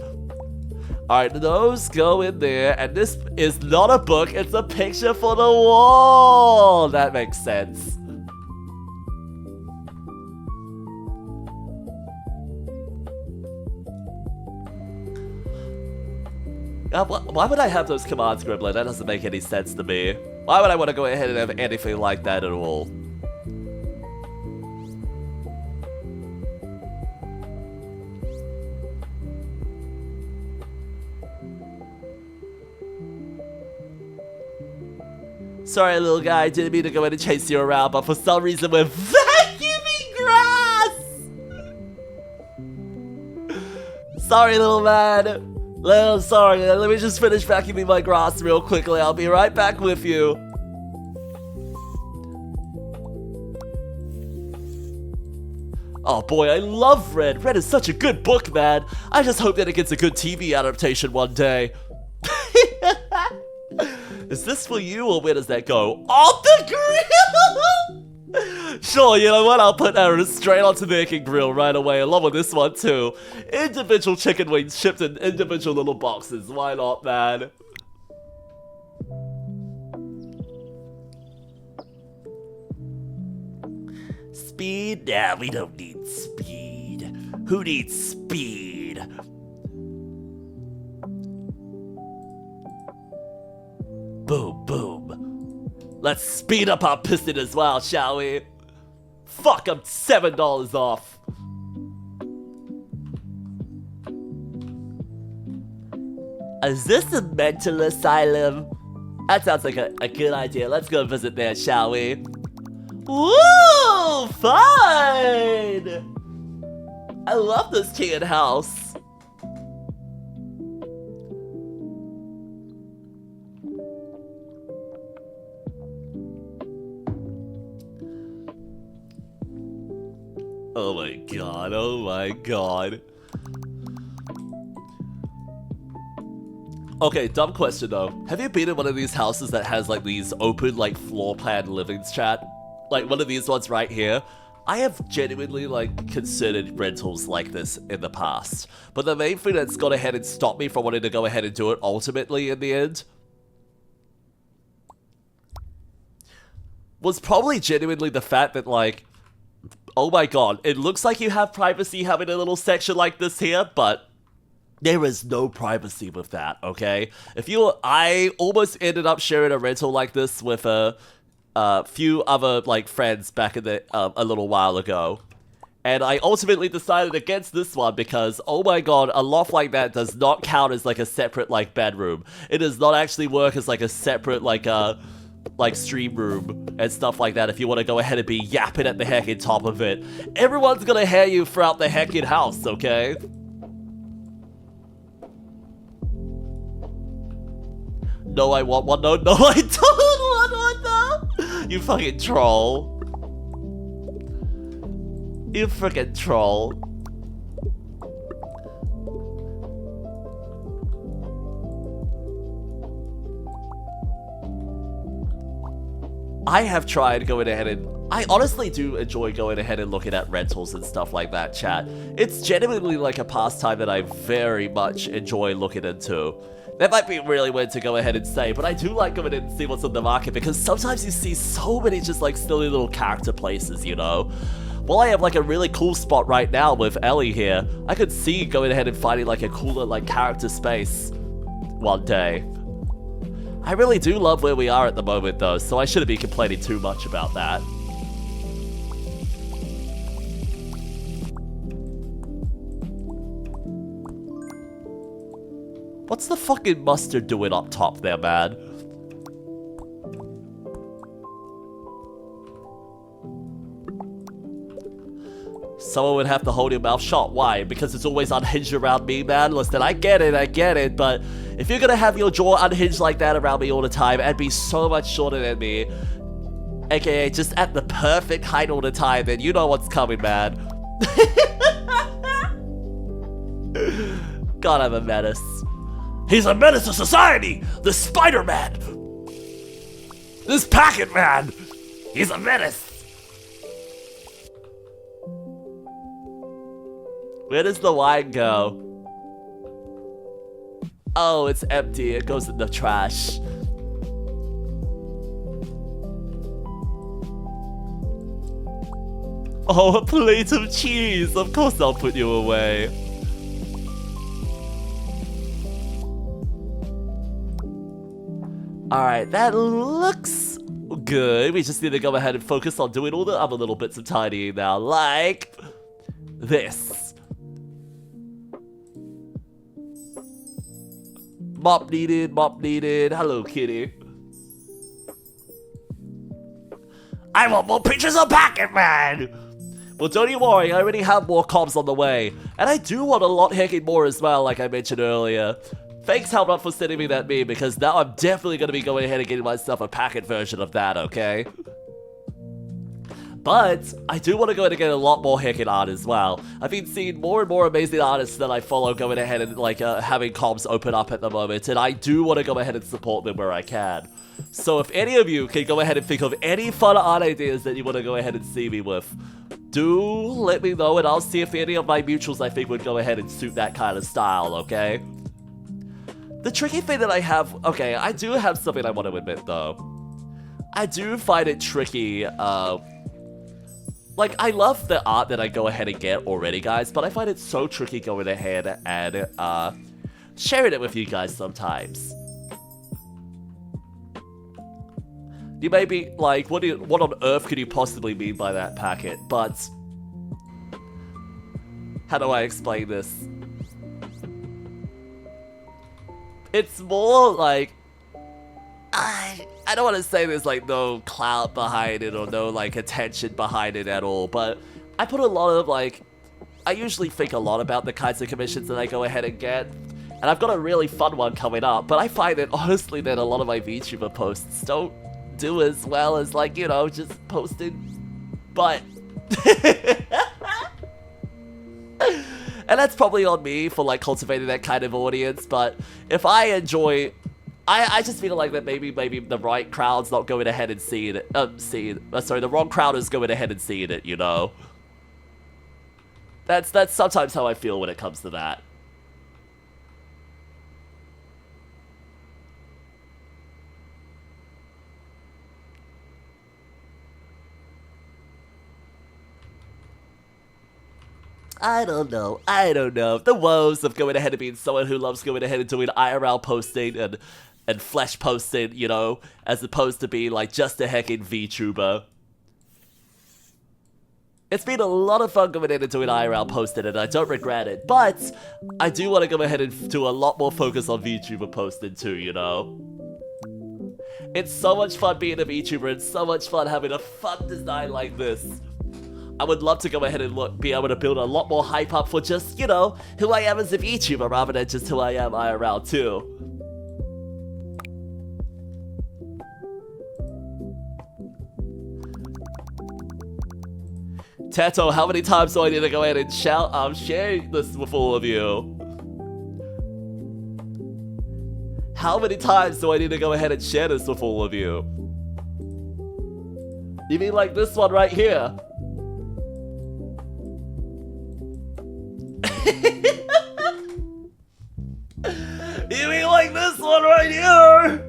Speaker 1: Alright, those go in there, and this is not a book, it's a picture for the wall! That makes sense. Why would I have those commands, Gremlin? That doesn't make any sense to me. Why would I want to go ahead and have anything like that at all? Sorry, little guy, I didn't mean to go in and chase you around, but for some reason we're vacuuming grass! Sorry, little man. Sorry, let me just finish vacuuming my grass real quickly. I'll be right back with you. Oh boy, I love Red. Red is such a good book, man. I just hope that it gets a good TV adaptation one day. Is this for you, or where does that go? Off the grill! Sure, you know what? I'll put that straight onto the King grill right away, along with this one too. Individual chicken wings shipped in individual little boxes. Why not, man? Speed? Nah, we don't need speed. Who needs speed? Boom, boom. Let's speed up our piston as well, shall we? Fuck, I'm $7 off. Is this a mental asylum? That sounds like a good idea. Let's go visit there, shall we? Woo! Fun! I love this tea house. Oh my god, oh my god. Okay, dumb question though. Have you been in one of these houses that has like these open like floor plan livings, chat? Like one of these ones right here. I have genuinely like considered rentals like this in the past. But the main thing that's gone ahead and stopped me from wanting to go ahead and do it ultimately in the end was probably genuinely the fact that like, oh my god, it looks like you have privacy having a little section like this here, but there is no privacy with that, okay? I almost ended up sharing a rental like this with a few other like friends back in the a little while ago, and I ultimately decided against this one because oh my god, a loft like that does not count as like a separate like bedroom. It does not actually work as like a separate like stream room and stuff like that if you want to go ahead and be yapping at the heckin' top of it. Everyone's gonna hear you throughout the heckin' house, okay? No, I want one. No, no, I don't want one, though. You fucking troll. You freaking troll. I have tried going ahead and I honestly do enjoy going ahead and looking at rentals and stuff like that, chat. It's genuinely like a pastime that I very much enjoy looking into. That might be really weird to go ahead and say, but I do like going in and see what's on the market because sometimes you see so many just like silly little character places, you know? While I have like a really cool spot right now with Ellie here, I could see going ahead and finding like a cooler like character space one day. I really do love where we are at the moment though, so I shouldn't be complaining too much about that. What's the fucking mustard doing up top there, man? Someone would have to hold your mouth shut. Why? Because it's always unhinged around me, man? Listen, I get it, but if you're gonna have your jaw unhinged like that around me all the time and be so much shorter than me, aka just at the perfect height all the time, then you know what's coming, man. God, I'm a menace. He's a menace to society! The Spider-Man! This Packet Man! He's a menace! Where does the wine go? Oh, it's empty. It goes in the trash. Oh, a plate of cheese! Of course I'll put you away. Alright, that looks good. We just need to go ahead and focus on doing all the other little bits of tidying now, like this. Mop needed, mop needed. Hello, kitty. I want more pictures of Packet Man! Well, don't you worry, I already have more comps on the way. And I do want a lot hecking more as well, like I mentioned earlier. Thanks, Helmut, for sending me that meme, because now I'm definitely going to be going ahead and getting myself a Packet version of that, okay? But I do want to go ahead and get a lot more heckin' art as well. I've been seeing more and more amazing artists that I follow going ahead and like having comps open up at the moment, and I do want to go ahead and support them where I can. So if any of you can go ahead and think of any fun art ideas that you want to go ahead and see me with, do let me know, and I'll see if any of my mutuals I think would go ahead and suit that kind of style, okay? The tricky thing that I have, okay, I do have something I want to admit though. I do find it tricky, like, I love the art that I go ahead and get already, guys, but I find it so tricky going ahead and, sharing it with you guys sometimes. You may be like, what on earth could you possibly mean by that, Packet? But how do I explain this? It's more like, I don't want to say there's like no clout behind it or no like attention behind it at all, but I put a lot of like, I usually think a lot about the kinds of commissions that I go ahead and get, and I've got a really fun one coming up, but I find that honestly that a lot of my VTuber posts don't do as well as like, you know, just posting, but and that's probably on me for like cultivating that kind of audience, but if I enjoy, I just feel like that maybe the right crowd's not going ahead and seeing it, the wrong crowd is going ahead and seeing it, you know? That's sometimes how I feel when it comes to that. I don't know. The woes of going ahead and being someone who loves going ahead and doing IRL posting and flesh posting, you know, as opposed to being like just a heckin' VTuber. It's been a lot of fun going in and doing IRL posting, and I don't regret it, but I do want to go ahead and do a lot more focus on VTuber posting too, you know? It's so much fun being a VTuber, and so much fun having a fun design like this. I would love to go ahead and be able to build a lot more hype up for just, you know, who I am as a VTuber rather than just who I am IRL too. Tato, how many times do I need to go ahead and share this with all of you? How many times do I need to go ahead and share this with all of you? You mean like this one right here? You mean like this one right here?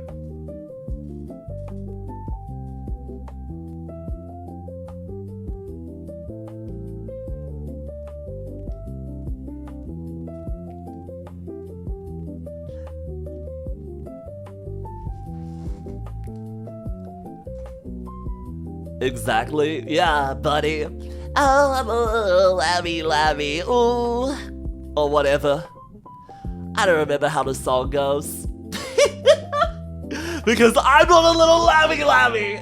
Speaker 1: Exactly. Yeah, buddy. Oh, I'm a little lammy, ooh. Or whatever. I don't remember how the song goes. Because I'm not a little lammy.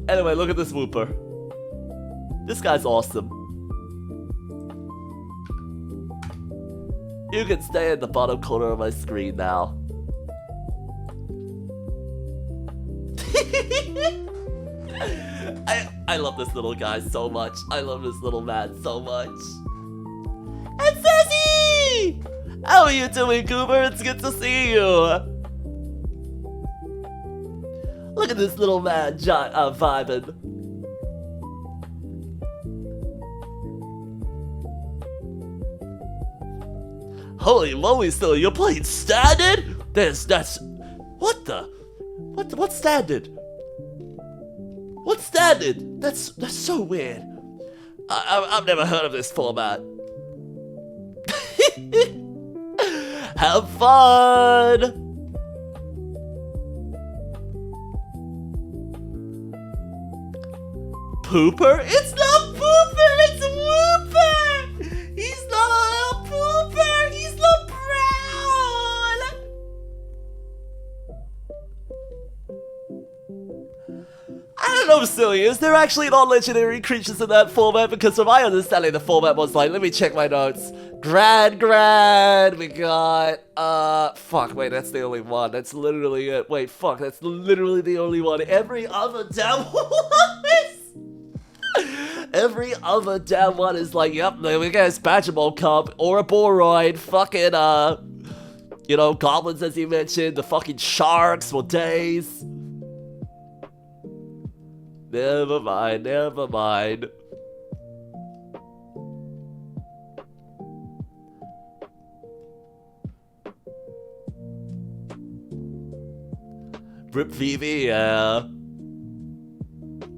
Speaker 1: Anyway, look at this whooper. This guy's awesome. You can stay in the bottom corner of my screen now. I love this little guy so much. I love this little man so much. And Sassy! How are you doing, Goober? It's good to see you. Look at this little man vibing. Holy moly, still you're playing standard? What the? What's standard? What's standard? That's so weird. I've never heard of this format. Have fun! Pooper? It's not Pooper, it's Whooper! He's not a little Pooper, he's the brown! I don't I'm serious. They're actually not legendary creatures in that format because from my understanding, the format was like, let me check my notes. Grand. We got, fuck, wait, that's the only one. That's literally it. Wait, fuck, that's literally the only one. Every other damn one Every other damn one is like, yep, there we go, Spatchable Cup, or a Boroid, fucking, you know, goblins as you mentioned, the fucking sharks for days. Never mind. Rip Phoebe, yeah.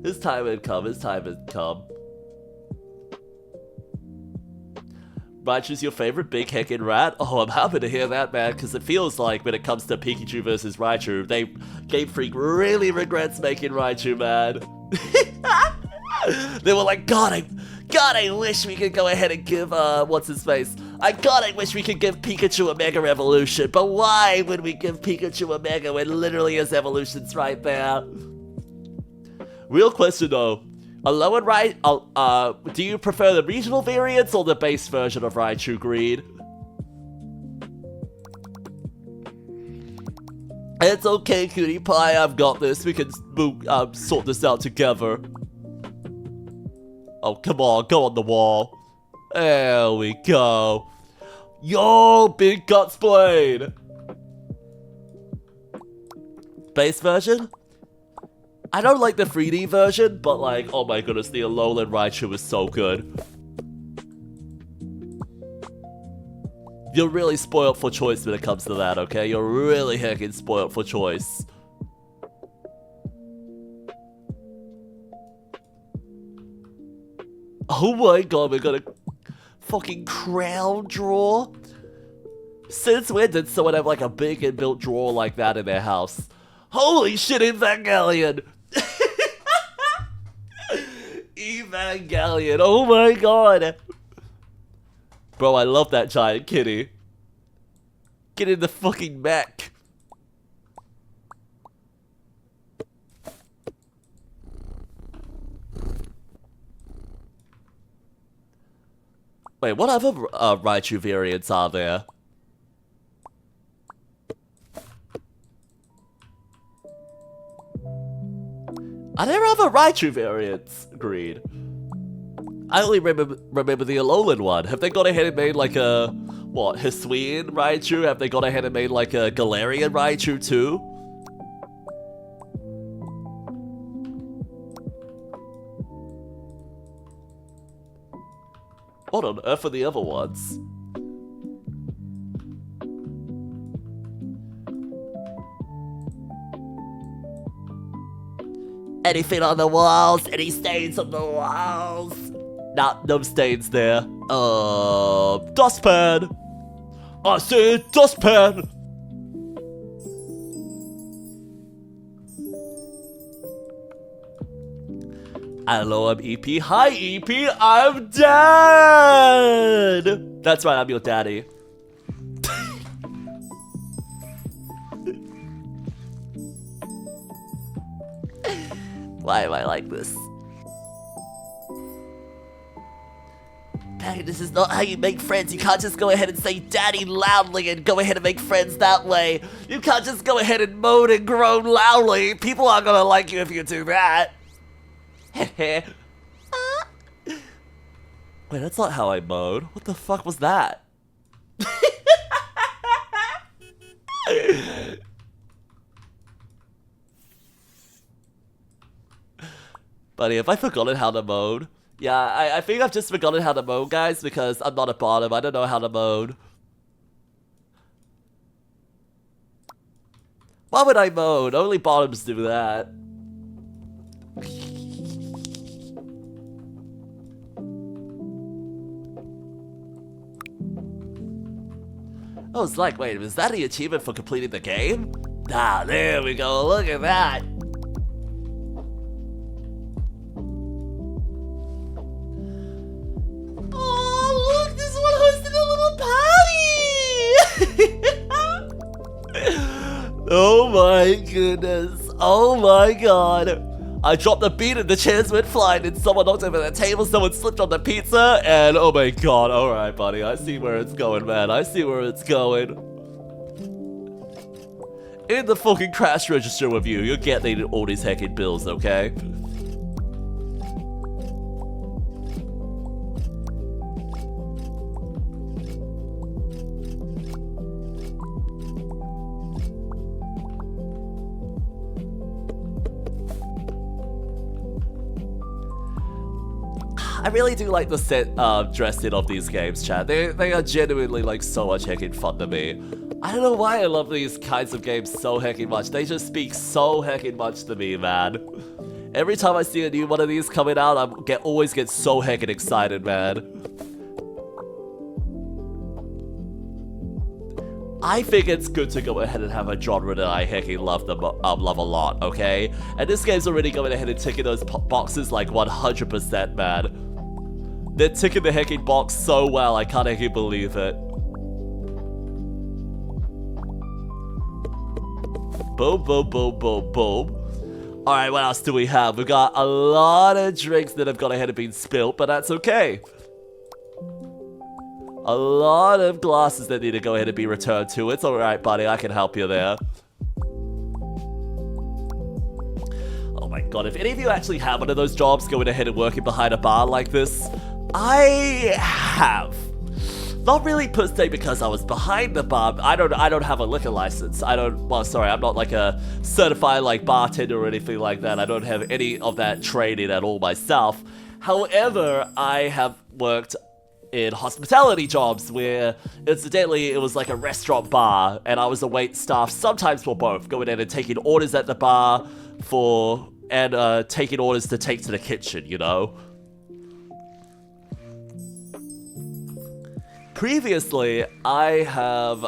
Speaker 1: His time had come. Raichu's your favorite big heckin' rat? Oh, I'm happy to hear that, man, because it feels like when it comes to Pikachu versus Raichu, Game Freak really regrets making Raichu, man. They were like, God, I wish we could go ahead and give, what's his face? I wish we could give Pikachu a Mega Evolution, but why would we give Pikachu a Mega when literally his evolution's right there? Real question though, do you prefer the regional variants or the base version of Raichu Greed? It's okay, cutie pie, I've got this. We can sort this out together. Oh, come on, go on the wall. There we go. Yo, Big Guts Blade! Base version? I don't like the 3D version, but like, oh my goodness, the Alolan Raichu is so good. You're really spoiled for choice when it comes to that, okay? You're really heckin' spoiled for choice. Oh my god, we got a fucking crown drawer? Since when did someone have like a big inbuilt drawer like that in their house? Holy shit, Evangelion! Evangelion, oh my god! Bro, I love that giant kitty. Get in the fucking mech. Wait, what other Raichu variants are there? Are there other Raichu variants, Greed? I only remember the Alolan one. Have they gone ahead and made like a, what, Hisuian Raichu? Have they gone ahead and made like a Galarian Raichu too? What on earth are the other ones? Anything on the walls? Any stains on the walls? Nah, no stains there. Dustpan! I said dustpan! Hello, I'm EP. Hi, EP, I'm Dad! That's right, I'm your daddy. Why am I like this? Hey, this is not how you make friends. You can't just go ahead and say daddy loudly and go ahead and make friends that way. You can't just go ahead and moan and groan loudly. People aren't gonna like you if you do that. Wait, that's not how I moan. What the fuck was that? Buddy, have I forgotten how to moan? Yeah, I think I've just forgotten how to moan, guys, because I'm not a bottom. I don't know how to moan. Why would I moan? Only bottoms do that. I was like, wait, was that the achievement for completing the game? Ah, there we go, look at that. Oh, look, this one hosted a little party! Oh my goodness, oh my god. I dropped the beat and the chairs went flying and someone knocked over the table, someone slipped on the pizza, and oh my god, alright buddy, I see where it's going, man. I see where it's going. In the fucking crash register with you, you're getting all these heckin' bills, okay? I really do like the set dressing of these games, chat. They are genuinely like so much heckin' fun to me. I don't know why I love these kinds of games so heckin' much. They just speak so heckin' much to me, man. Every time I see a new one of these coming out, I always get so heckin' excited, man. I think it's good to go ahead and have a genre that I heckin' love a lot, okay? And this game's already going ahead and ticking those boxes like 100%, man. They're ticking the heckin' box so well, I can't heckin' believe it. Boom, boom, boom, boom, boom. Alright, what else do we have? We've got a lot of drinks that have gone ahead and been spilt, but that's okay. A lot of glasses that need to go ahead and be returned to. It's alright, buddy, I can help you there. Oh my god, if any of you actually have one of those jobs going ahead and working behind a bar like this, I have. Not really per se because I was behind the bar. I don't have a liquor license. Well, sorry, I'm not like a certified like bartender or anything like that. I don't have any of that training at all myself. However, I have worked in hospitality jobs where, incidentally, it was like a restaurant bar, and I was a wait staff, sometimes for both, going in and taking orders at the bar and taking orders to take to the kitchen, you know? Previously, I have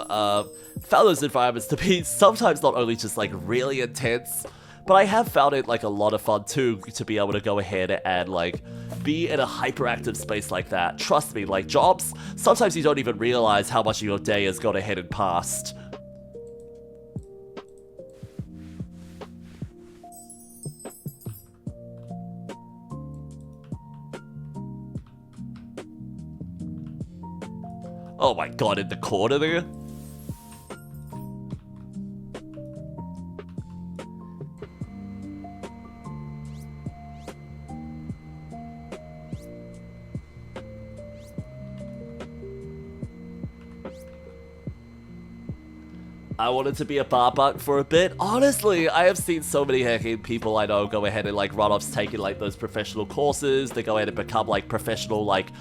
Speaker 1: found those environments to be sometimes not only just like really intense, but I have found it like a lot of fun too to be able to go ahead and like be in a hyperactive space like that. Trust me, like jobs, sometimes you don't even realize how much of your day has gone ahead and passed. Oh my god, in the corner there? I wanted to be a bar buck for a bit. Honestly, I have seen so many heckin' people I know go ahead and like run-offs taking like those professional courses. They go ahead and become like professional like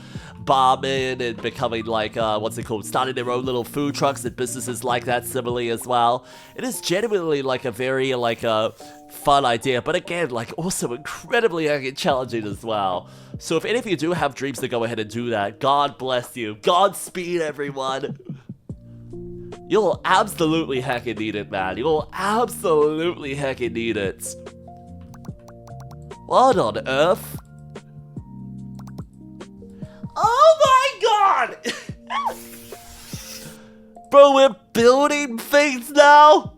Speaker 1: barmen and becoming like, what's it called? Starting their own little food trucks and businesses like that similarly as well. It is genuinely like a very like fun idea, but again, like also incredibly challenging as well. So if any of you do have dreams to go ahead and do that, God bless you. Godspeed, everyone. You'll absolutely heckin' need it, man. You'll absolutely heckin' need it. What on earth? Oh my god! Bro, we're building things now?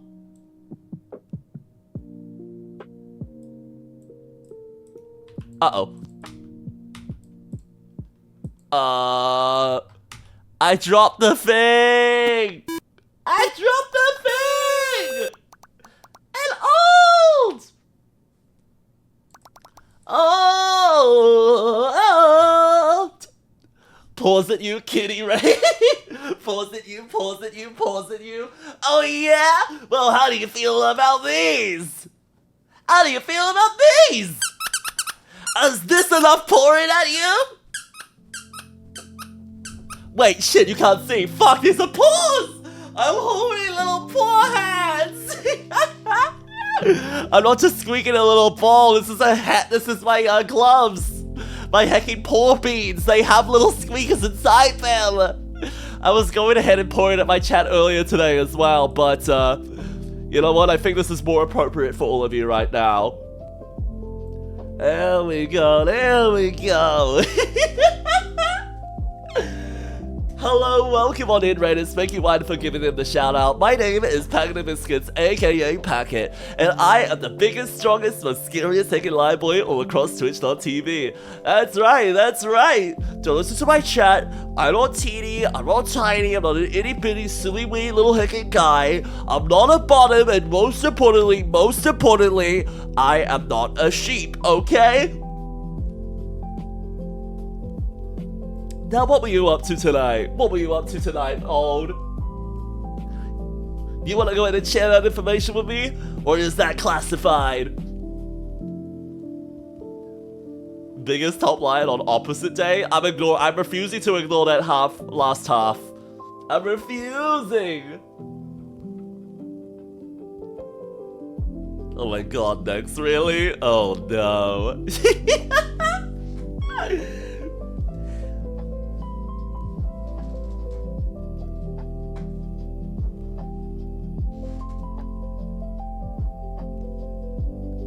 Speaker 1: Uh-oh. I dropped the thing! I dropped the thing! And old! Old! Pause at you, kitty, right? Pause at you, pause at you, pause at you. Oh yeah? Well, how do you feel about these? How do you feel about these? Is this enough pouring at you? Wait, shit, you can't see. Fuck, there's a pause! I'm holding little paw hands! I'm not just squeaking a little ball, this is a hat, this is my gloves! My heckin' paw beads, they have little squeakers inside them! I was going ahead and pouring at my chat earlier today as well, but you know what, I think this is more appropriate for all of you right now. There we go, there we go! Hello, welcome on in, Raiders. Thank you, Wine, for giving them the shout out. My name is 𝐻𝐈𝐎𝐍, aka Packet, and I am the biggest, strongest, most scariest hacking live boy all across Twitch.tv. That's right, that's right. Don't listen to my chat. I'm not teeny, I'm not tiny, I'm not an itty bitty, silly wee little hacking guy. I'm not a bottom, and most importantly, I am not a sheep, okay? Now, what were you up to tonight? What were you up to tonight, old? You want to go ahead and share that information with me? Or is that classified? Biggest top line on opposite day? I'm refusing to ignore that last half. I'm refusing! Oh my god, Nex, really? Oh no.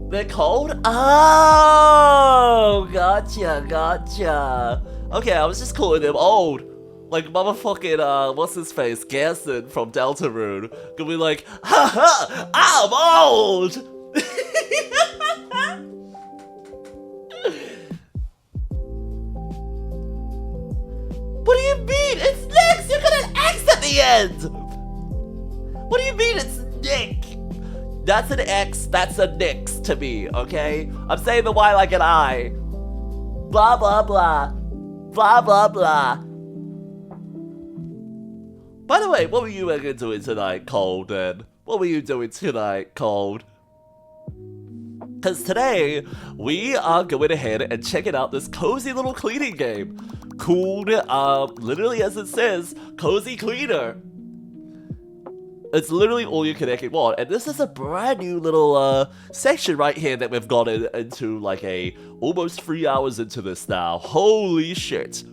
Speaker 1: They're cold? Oh, gotcha. Okay, I was just calling them old. Like motherfucking, what's his face? Garrison from Deltarune. Gonna be like, haha, I'm old! What do you mean? It's Nyx! You got an X at the end! What do you mean it's Nick? That's an X, that's a Nyx to me, okay? I'm saying the Y like an I. Blah, blah, blah. Blah, blah, blah. By the way, what were you doing tonight, Cold, then? What were you doing tonight, Cold? Because today, we are going ahead and checking out this cozy little cleaning game called, literally as it says, Cozy Cleaner. It's literally all you can ever want, and this is a brand new little section right here that we've gotten into like almost 3 hours into this now. Holy shit.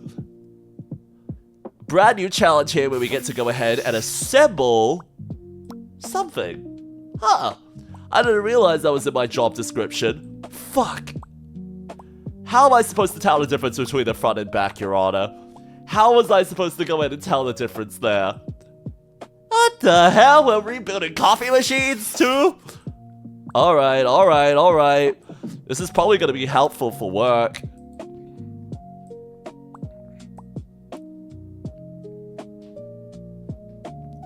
Speaker 1: Brand new challenge here where we get to go ahead and assemble something. Huh. I didn't realize that was in my job description. Fuck. How am I supposed to tell the difference between the front and back, Your Honor? How was I supposed to go ahead and tell the difference there? What the hell? We're rebuilding coffee machines too? Alright. This is probably going to be helpful for work.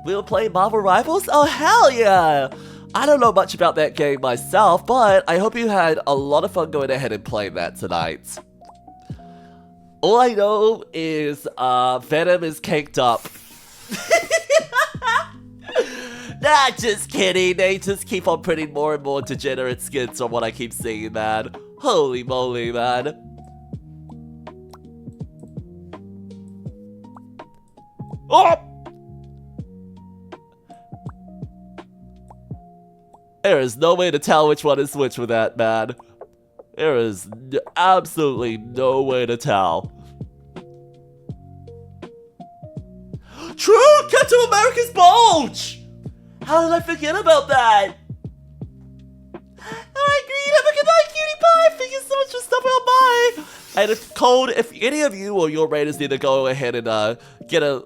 Speaker 1: We'll play Marvel Rivals? Oh, hell yeah! I don't know much about that game myself, but I hope you had a lot of fun going ahead and playing that tonight. All I know is, Venom is caked up. Nah, just kidding. They just keep on printing more and more degenerate skins on what I keep seeing, man. Holy moly, man. Oh! There is no way to tell which one is which with that, man. There is absolutely no way to tell. True! Captain America's bulge! How did I forget about that? Alright, Green, have a good night, cutie pie! Thank you so much for stopping on by! And if Cold, if any of you or your Raiders need to go ahead and get a...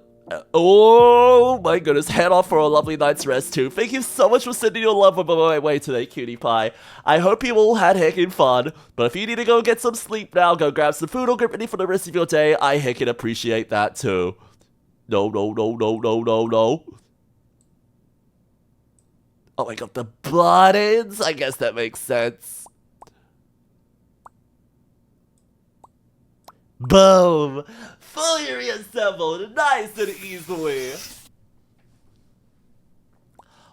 Speaker 1: oh my goodness, head off for a lovely night's rest too. Thank you so much for sending your love my way today, cutie pie. I hope you all had heckin' fun, but if you need to go get some sleep now, go grab some food or get ready for the rest of your day. I heckin' appreciate that too. No. Oh my god, the buttons? I guess that makes sense. Boom! Fully reassembled, nice and easily.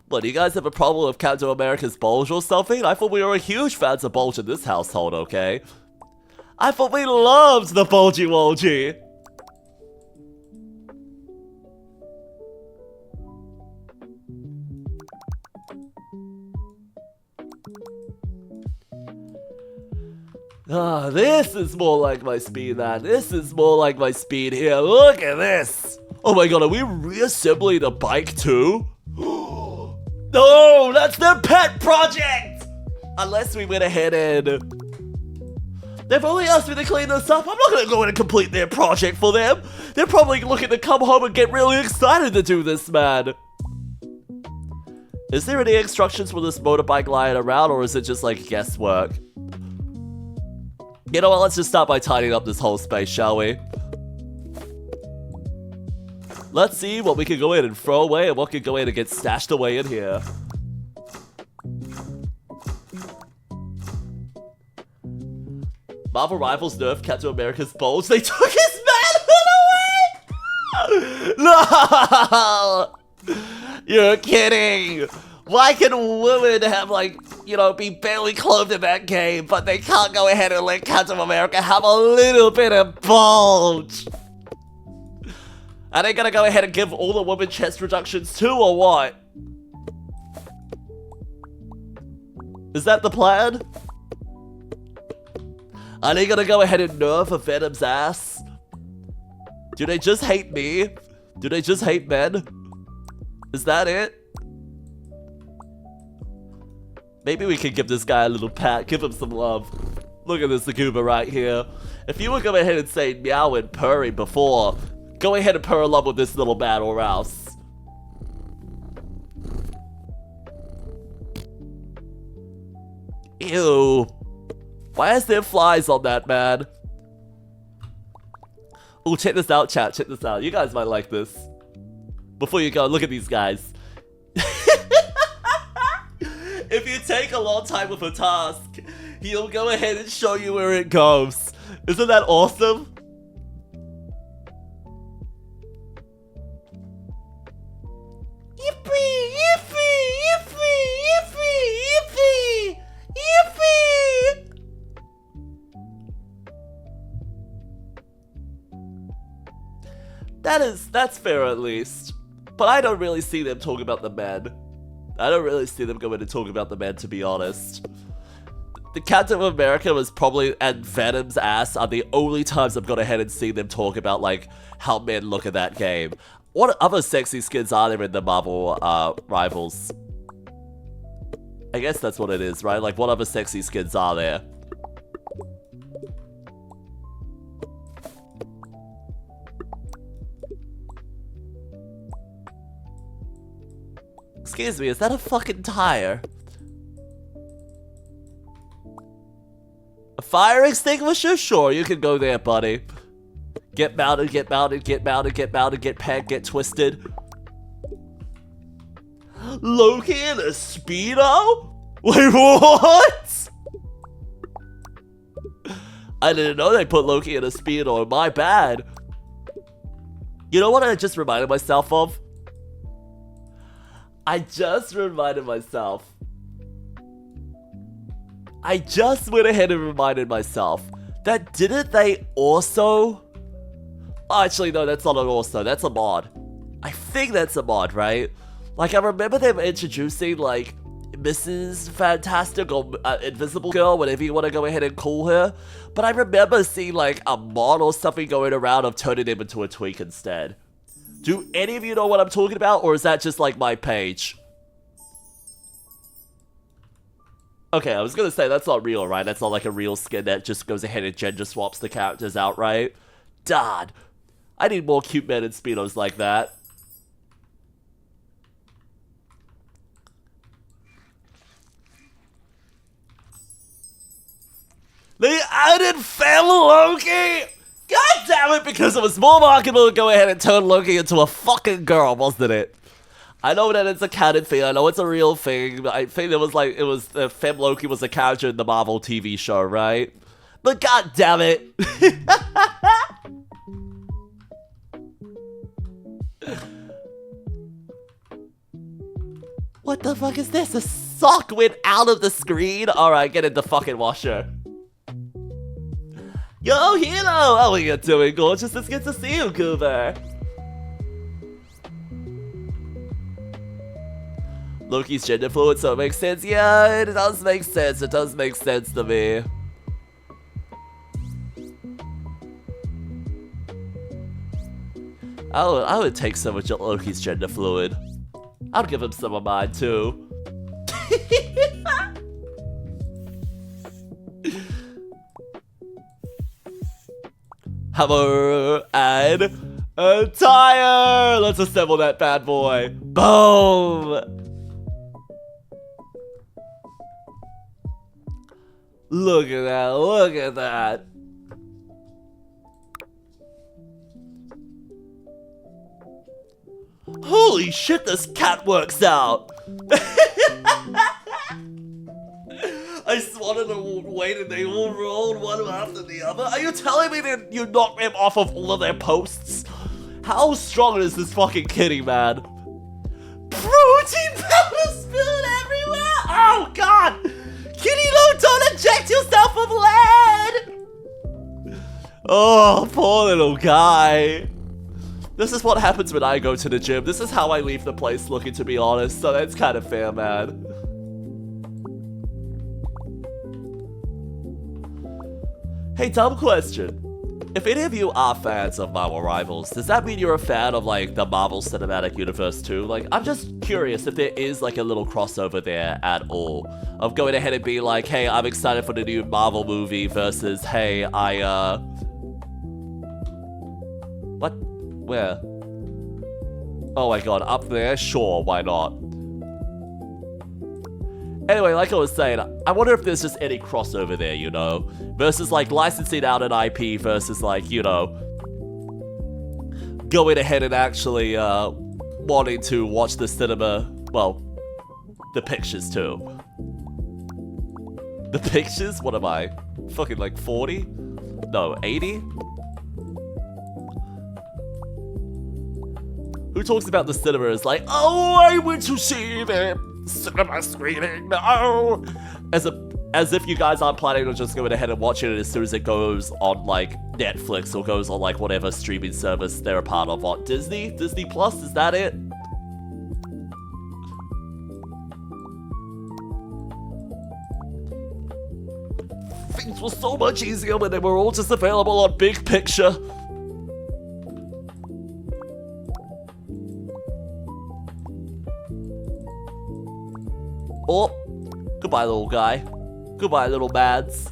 Speaker 1: What, do you guys have a problem with Captain America's bulge or something? I thought we were huge fans of bulge in this household, okay? I thought we loved the bulgy wolgy. Ah, this is more like my speed, man. This is more like my speed here. Look at this. Oh my god, are we reassembling the bike too? No, that's their pet project! Unless we went ahead and They've only asked me to clean this up. I'm not gonna go in and complete their project for them. They're probably looking to come home and get really excited to do this, man. Is there any instructions for this motorbike lying around, or is it just like guesswork? You know what, let's just start by tidying up this whole space, shall we? Let's see what we can go in and throw away and what can go in and get stashed away in here. Marvel Rivals nerfed Captain America's bulge. They took his manhood away! No! You're kidding! Why can women have, like, you know, be barely clothed in that game, but they can't go ahead and let Captain America have a little bit of bulge? Are they gonna go ahead and give all the women chest reductions too, or what? Is that the plan? Are they gonna go ahead and nerf a Venom's ass? Do they just hate me? Do they just hate men? Is that it? Maybe we can give this guy a little pat, give him some love. Look at this Akuba right here. If you were going ahead and say meow and purring before, go ahead and purr along with this little man or else. Ew. Why is there flies on that, man? Oh, check this out, chat. Check this out. You guys might like this. Before you go, look at these guys. If you take a long time with a task, he'll go ahead and show you where it goes. Isn't that awesome? Yippee! Yippee! Yippee! Yippee! Yippee! Yippee! That's fair at least. But I don't really see them talking about the men. I don't really see them going to talk about the men, to be honest. The Captain America was probably, and Venom's ass are the only times I've gone ahead and seen them talk about, like, how men look at that game. What other sexy skins are there in the Marvel Rivals? I guess that's what it is, right? Like, what other sexy skins are there? Excuse me, is that a fucking tire? A fire extinguisher? Sure, you can go there, buddy. Get mounted, get mounted, get mounted, get mounted, get pegged, get twisted. Loki in a Speedo? Wait, what? I didn't know they put Loki in a Speedo, my bad. You know what I just reminded myself of? I just went ahead and reminded myself that didn't they also... Oh, actually, no, that's not an also, that's a mod. I think that's a mod, right? Like, I remember them introducing, like, Mrs. Fantastic or Invisible Girl, whatever you want to go ahead and call her. But I remember seeing, like, a mod or something going around of turning him into a tweak instead. Do any of you know what I'm talking about, or is that just, like, my page? Okay, I was gonna say, that's not real, right? That's not, like, a real skin that just goes ahead and gender swaps the characters outright. Dad, I need more cute men in Speedos like that. They added Femme Loki! God damn it, because it was more marketable to go ahead and turn Loki into a fucking girl, wasn't it? I know that it's a canon thing, I know it's a real thing, I think Femme Loki was a character in the Marvel TV show, right? But god damn it! What the fuck is this? A sock went out of the screen? Alright, get in the fucking washer. Yo, Hilo! How are you doing, gorgeous? It's good to see you, Goober. Loki's gender fluid, so it makes sense. Yeah, it does make sense. It does make sense to me. I would take so much of Loki's gender fluid. I'd give him some of mine, too. hammer, and a tire. Let's assemble that bad boy. Boom. Look at that, look at that. Holy shit, this cat works out. I swatted them weight and they all rolled one after the other. Are you telling me that you knocked them off of all of their posts? How strong is this fucking kitty, man? Protein powder spilled everywhere! Oh god! Kitty, don't inject yourself with lead! Oh, poor little guy. This is what happens when I go to the gym. This is how I leave the place looking, to be honest. So that's kind of fair, man. Hey, dumb question. If any of you are fans of Marvel Rivals, does that mean you're a fan of, like, the Marvel Cinematic Universe too? Like, I'm just curious if there is, like, a little crossover there at all. Of going ahead and being like, hey, I'm excited for the new Marvel movie versus, hey, What? Where? Oh my god, up there? Sure, why not? Anyway, like I was saying, I wonder if there's just any crossover there, you know? Versus, like, licensing out an IP versus, like, you know, going ahead and actually, wanting to watch the cinema, well, the pictures too. The pictures? What am I? Fucking, like, 40? No, 80? Who talks about the cinema as like, oh, I went to see the cinema screening, no! As if you guys aren't planning on just going ahead and watching it as soon as it goes on, like, Netflix or goes on, like, whatever streaming service they're a part of. What, Disney? Disney Plus? Is that it? Things were so much easier when they were all just available on Big Picture. Oh, goodbye, little guy. Goodbye, little Mads.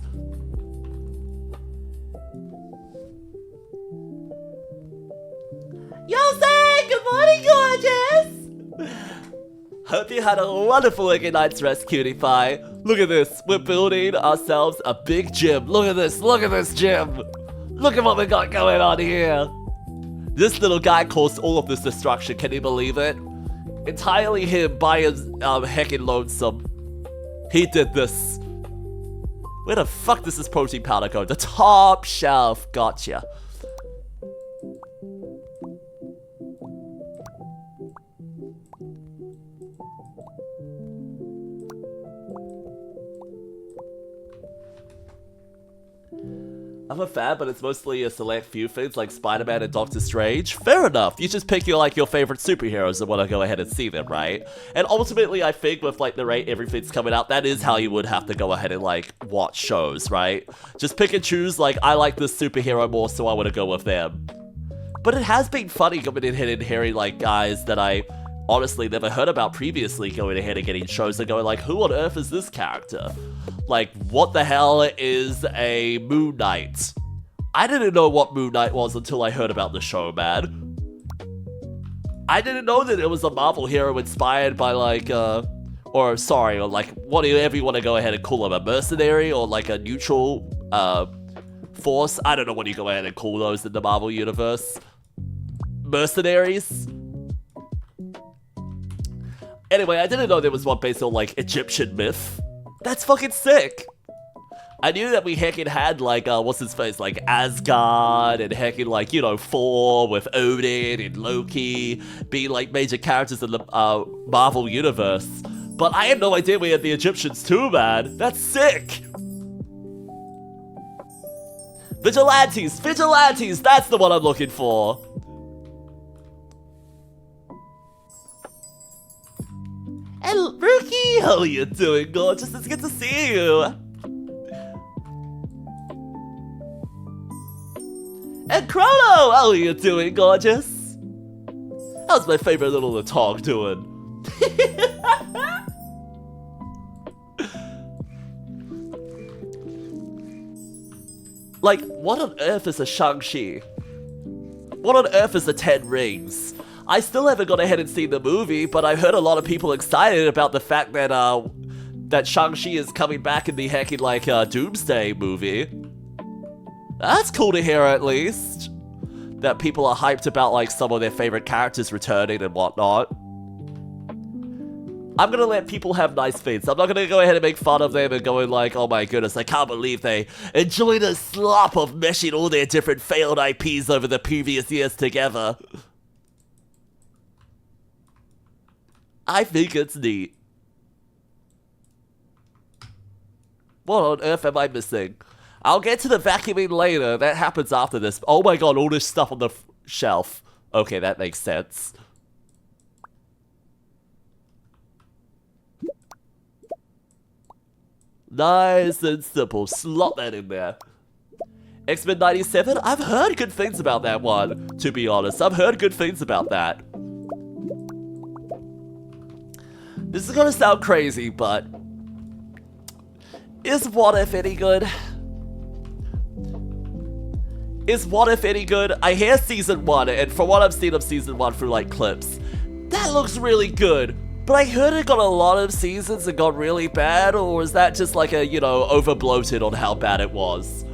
Speaker 1: Yosei, good morning, gorgeous! Hope you had a wonderful wicked night's rest, cutie pie. Look at this, we're building ourselves a big gym. Look at this gym. Look at what we got going on here. This little guy caused all of this destruction, can you believe it? Entirely him by his heckin' lonesome. He did this. Where the fuck does this protein powder go? The top shelf. Gotcha. I'm a fan, but it's mostly a select few things like Spider-Man and Doctor Strange. Fair enough. You just pick your favorite superheroes and want to go ahead and see them, right? And ultimately, I think with like the rate everything's coming out, that is how you would have to go ahead and like watch shows, right? Just pick and choose, like, I like this superhero more, so I want to go with them. But it has been funny coming in here and hearing like guys that I honestly never heard about previously going ahead and getting shows and going like, who on earth is this character? Like, what the hell is a Moon Knight? I didn't know what Moon Knight was until I heard about the show, man. I didn't know that it was a Marvel hero inspired by like, or like, whatever you want to go ahead and call him, a mercenary or like a neutral, force. I don't know what you go ahead and call those in the Marvel universe. Mercenaries? Anyway, I didn't know there was one based on like Egyptian myth. That's fucking sick. I knew that we heckin' had like, what's his face, like Asgard and heckin' like, you know, Thor with Odin and Loki being like major characters in the Marvel universe. But I had no idea we had the Egyptians too, man. That's sick. Vigilantes, that's the one I'm looking for. Hey, Rookie, how are you doing, gorgeous? It's good to see you. And Chrono, how are you doing, gorgeous? How's my favorite little dog doing? Like, what on earth is a Shang-Chi? What on earth is the 10 Rings? I still haven't gone ahead and seen the movie, but I heard a lot of people excited about the fact that, that Shang-Chi is coming back in the heckin' like, Doomsday movie. That's cool to hear, at least. That people are hyped about, like, some of their favorite characters returning and whatnot. I'm gonna let people have nice feats. I'm not gonna go ahead and make fun of them and going like, oh my goodness, I can't believe they enjoy the slop of meshing all their different failed IPs over the previous years together. I think it's neat. What on earth am I missing? I'll get to the vacuuming later. That happens after this. Oh my god, all this stuff on the shelf. Okay, that makes sense. Nice and simple. Slot that in there. X-Men 97? I've heard good things about that one, to be honest. I've heard good things about that. This is gonna sound crazy, but... is What If any good? Is What If any good? I hear Season 1, and from what I've seen of Season 1 through, like, clips, that looks really good. But I heard it got a lot of seasons and got really bad, or was that just like a, you know, over-bloated on how bad it was?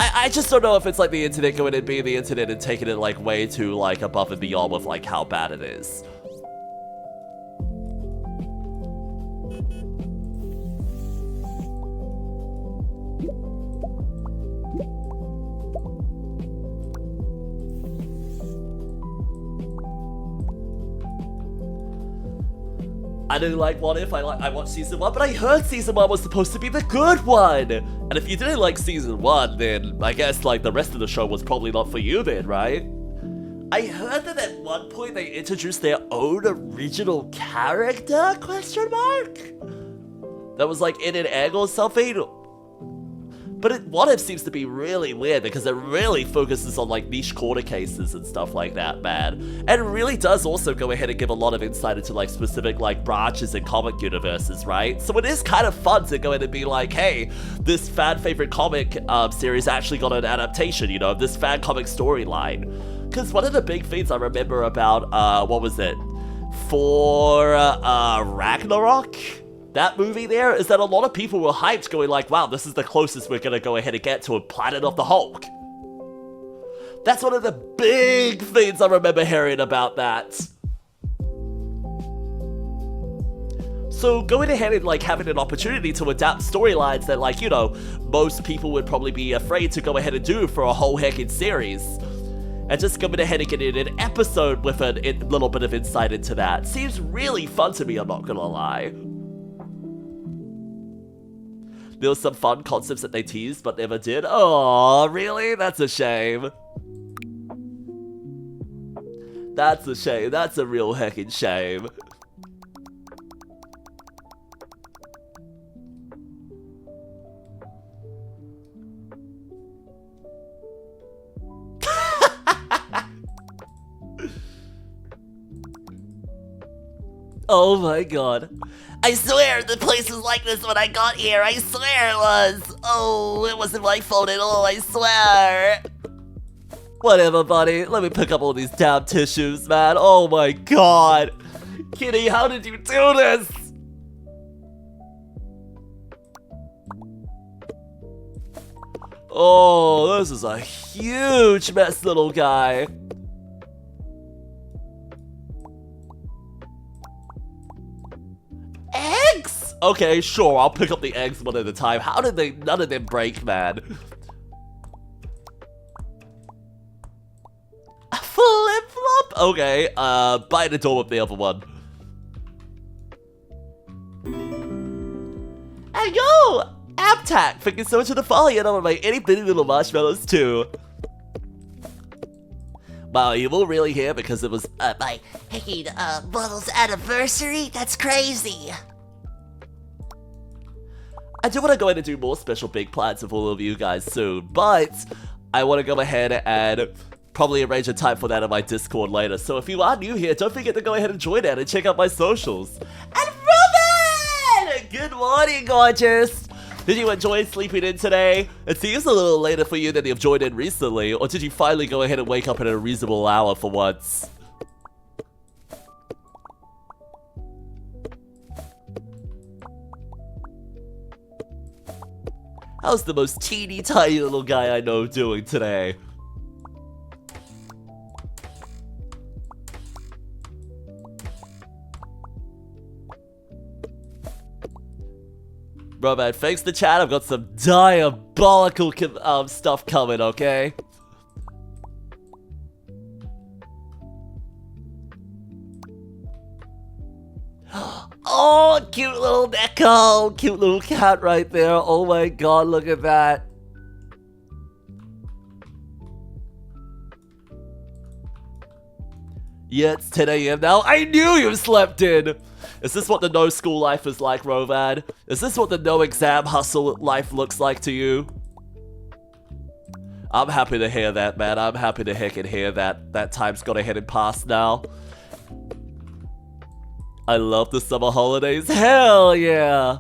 Speaker 1: I just don't know if it's like the internet going and being the internet and taking it like way too like above and beyond with like how bad it is. I didn't like What If, I watched Season 1, but I heard Season 1 was supposed to be the good one! And if you didn't like Season 1, then I guess, like, the rest of the show was probably not for you then, right? I heard that at one point they introduced their own original character, question mark? That was, like, in an egg or something? But What If seems to be really weird because it really focuses on like niche corner cases and stuff like that, man. And it really does also go ahead and give a lot of insight into like specific like branches and comic universes, right? So it is kind of fun to go in and be like, hey, this fan favorite comic series actually got an adaptation, you know, this fan comic storyline. Because one of the big things I remember about, what was it? For Ragnarok? That movie there is that a lot of people were hyped going like, wow, this is the closest we're gonna go ahead and get to a Planet of the Hulk. That's one of the big things I remember hearing about that. So going ahead and like having an opportunity to adapt storylines that like, you know, most people would probably be afraid to go ahead and do for a whole heckin' series. And just going ahead and getting an episode with a little bit of insight into that seems really fun to me, I'm not gonna lie. There was some fun concepts that they teased but never did. Oh, really? That's a shame. That's a shame. That's a real heckin' shame. Oh my god.
Speaker 5: I swear the place was like this when I got here. I swear it was. Oh, it wasn't my fault at all, I swear.
Speaker 1: Whatever, buddy. Let me pick up all these damn tissues, man. Oh my god. Kitty, how did you do this? Oh, this is a huge mess, little guy. Eggs? Okay, sure, I'll pick up the eggs one at a time. How did none of them break, man? A flip-flop? Okay, bite the door with the other one. Hey, yo! Aptac! Thank you so much for the follow, and I'm gonna make any bitty little marshmallows, too. Wow, you all really here because it was,
Speaker 5: my heckin' model's anniversary? That's crazy.
Speaker 1: I do want to go ahead and do more special big plans with all of you guys soon, but I want to go ahead and probably arrange a time for that in my Discord later. So if you are new here, don't forget to go ahead and join that and check out my socials. And Ruben! Good morning, gorgeous! Did you enjoy sleeping in today? It seems a little later for you than you've joined in recently, or did you finally go ahead and wake up at a reasonable hour for once? How's the most teeny tiny little guy I know doing today? Bro, man, thanks to chat, I've got some diabolical stuff coming, okay? Oh, cute little Neko! Cute little cat right there. Oh my god, look at that. Yeah, it's 10 AM now. I knew you slept in! Is this what the no school life is like, Rovad? Is this what the no exam hustle life looks like to you? I'm happy to hear that, man. I'm happy to heck and hear that. That time's gone ahead and passed now. I love the summer holidays. Hell yeah!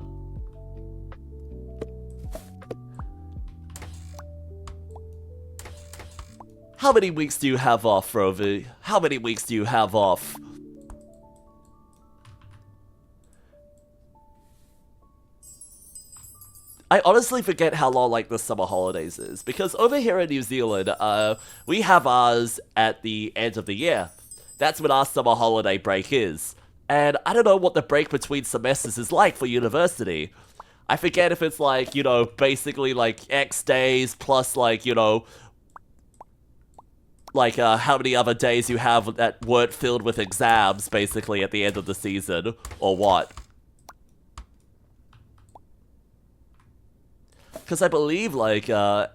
Speaker 1: How many weeks do you have off, Rovi? How many weeks do you have off? I honestly forget how long like the summer holidays is, because over here in New Zealand, we have ours at the end of the year. That's when our summer holiday break is. And I don't know what the break between semesters is like for university. I forget if it's like, you know, basically like X days plus like, you know, like how many other days you have that weren't filled with exams basically at the end of the season, or what. Because I believe like, I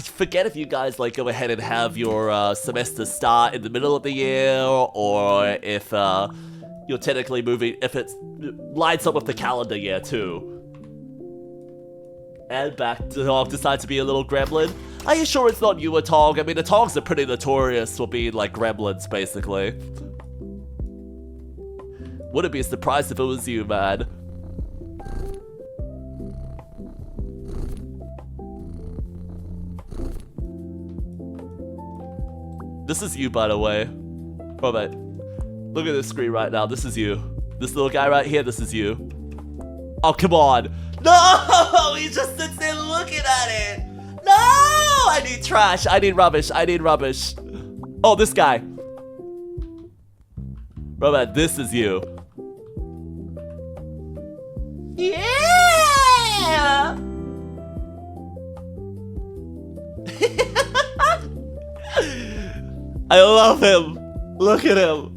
Speaker 1: forget if you guys like go ahead and have your semester start in the middle of the year, or if you're technically moving, if it lines up with the calendar year too. And back to Tog decides to be a little gremlin. Are you sure it's not you, a Tog? I mean, the Togs are pretty notorious for being like gremlins, basically. Wouldn't be surprised if it was you, man. This is you, by the way. Oh, mate. Look at this screen right now. This is you. This little guy right here, this is you. Oh, come on. No! He just sits there looking at it. No! I need trash. I need rubbish. I need rubbish. Oh, this guy. Robert, this is you. Yeah! I love him. Look at him.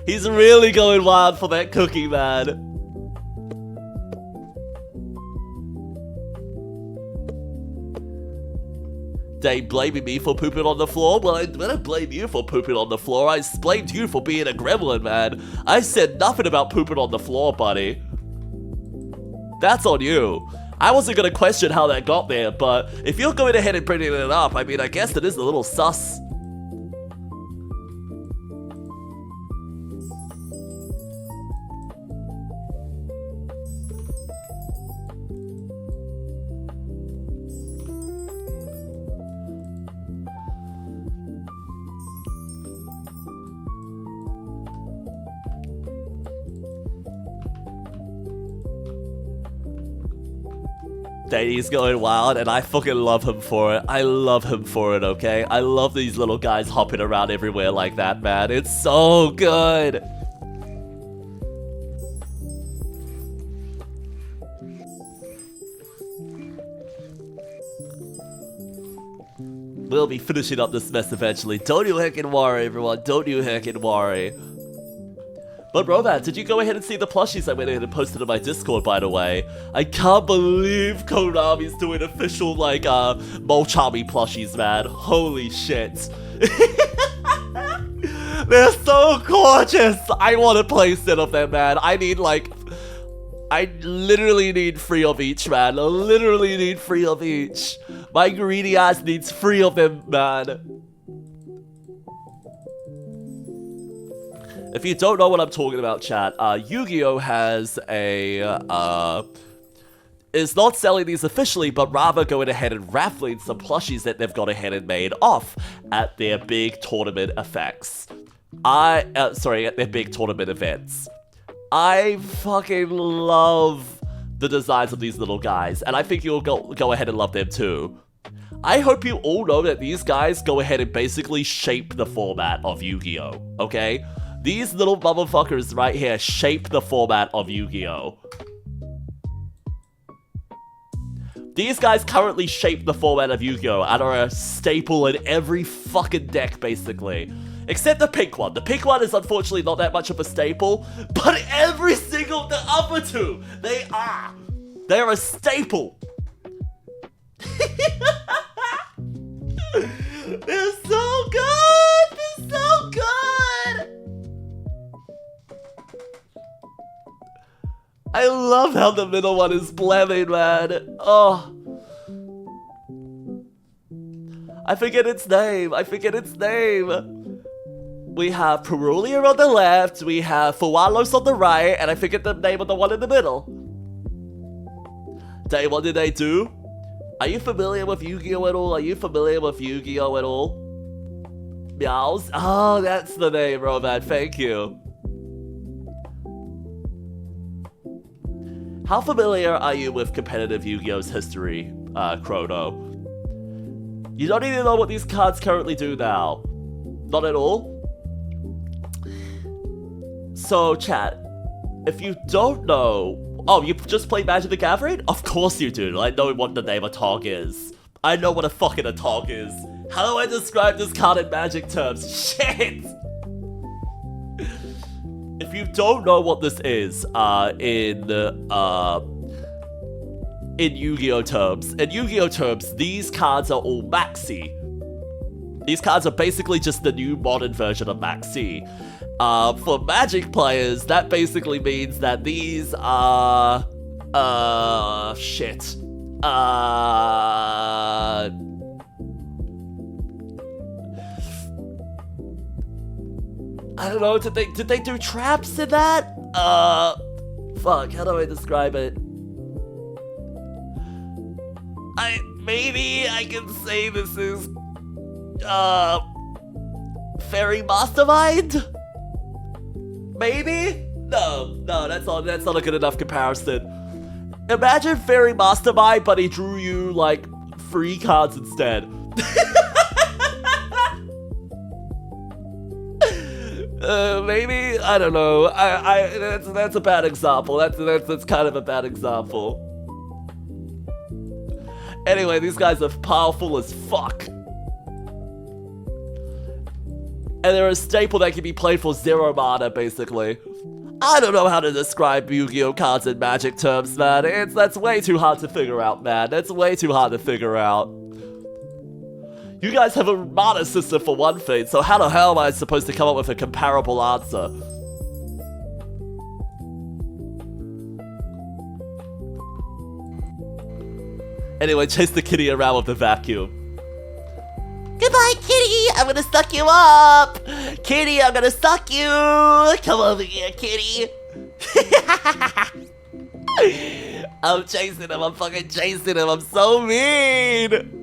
Speaker 1: He's really going wild for that cookie, man. They blaming me for pooping on the floor? Well, I didn't blame you for pooping on the floor. I blamed you for being a gremlin, man. I said nothing about pooping on the floor, buddy. That's on you. I wasn't gonna question how that got there, but if you're going ahead and bringing it up, I mean, I guess it is a little sus. He's going wild, and I fucking love him for it. I love him for it, okay? I love these little guys hopping around everywhere like that, man. It's so good. We'll be finishing up this mess eventually. Don't you heckin' worry, everyone. Don't you heckin' worry. But Robat, did you go ahead and see the plushies I went ahead and posted in my Discord, by the way? I can't believe Konami's doing official, like, Molchami plushies, man. Holy shit. They're so gorgeous! I want to play set of them, man. I need, like... I literally need 3 of each, man. I literally need 3 of each. My greedy ass needs 3 of them, man. If you don't know what I'm talking about, chat, Yu-Gi-Oh! Has a, is not selling these officially, but rather going ahead and raffling some plushies that they've gone ahead and made off at their big tournament effects. Sorry, at their big tournament events. I fucking love the designs of these little guys, and I think you'll go ahead and love them too. I hope you all know that these guys go ahead and basically shape the format of Yu-Gi-Oh! Okay? These little motherfuckers right here shape the format of Yu-Gi-Oh! These guys currently shape the format of Yu-Gi-Oh! And are a staple in every fucking deck, basically. Except the pink one. The pink one is unfortunately not that much of a staple, but every single, the other two, they are. They're a staple. They're so good! They're so good! I love how the middle one is blamming, man. Oh. I forget its name. We have Perulia on the left, we have Fualos on the right, and I forget the name of the one in the middle. Dave, what did they do? Are you familiar with Yu-Gi-Oh! At all? Meows? Oh, that's the name, Roman. Thank you. How familiar are you with competitive Yu-Gi-Oh's history, Chrono? You don't even know what these cards currently do now. Not at all? So, chat, if you don't know... Oh, you just played Magic the Gathering? Of course you do. I know what the name of Tog is. I know what a fucking a Tog is. How do I describe this card in Magic terms? Shit! If you don't know what this is, in Yu-Gi-Oh! terms, these cards are all Maxi. These cards are basically just the new modern version of Maxi. For Magic players, that basically means that these are, shit. I don't know, did they do traps in that? Fuck, how do I describe it? Maybe I can say this is, Fairy Mastermind? Maybe? No, that's not a good enough comparison. Imagine Fairy Mastermind, but he drew you, like, 3 cards instead. Maybe? I don't know. That's a bad example. That's kind of a bad example. Anyway, these guys are powerful as fuck. And they're a staple that can be played for 0 mana, basically. I don't know how to describe Yu-Gi-Oh! Cards in Magic terms, man. That's way too hard to figure out, man. That's way too hard to figure out. You guys have a mana system for one thing, so how the hell am I supposed to come up with a comparable answer? Anyway, chase the kitty around with the vacuum.
Speaker 5: Goodbye, kitty. I'm gonna suck you up. Kitty, I'm gonna suck you. Come over here, kitty. I'm chasing him. I'm fucking chasing him. I'm so mean.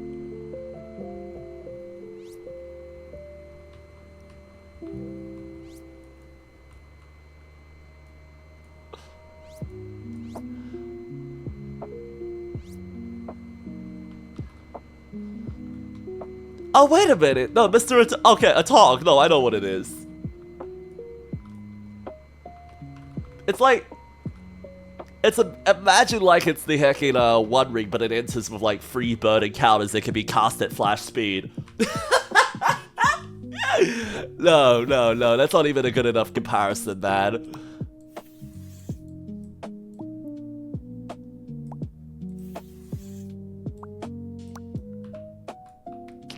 Speaker 1: Oh, wait a minute. No, Mr. Okay, a Tog. No, I know what it is. It's like... Imagine like it's the heckin' One Ring, but it enters with like 3 bird encounters that can be cast at flash speed. No, that's not even a good enough comparison, man.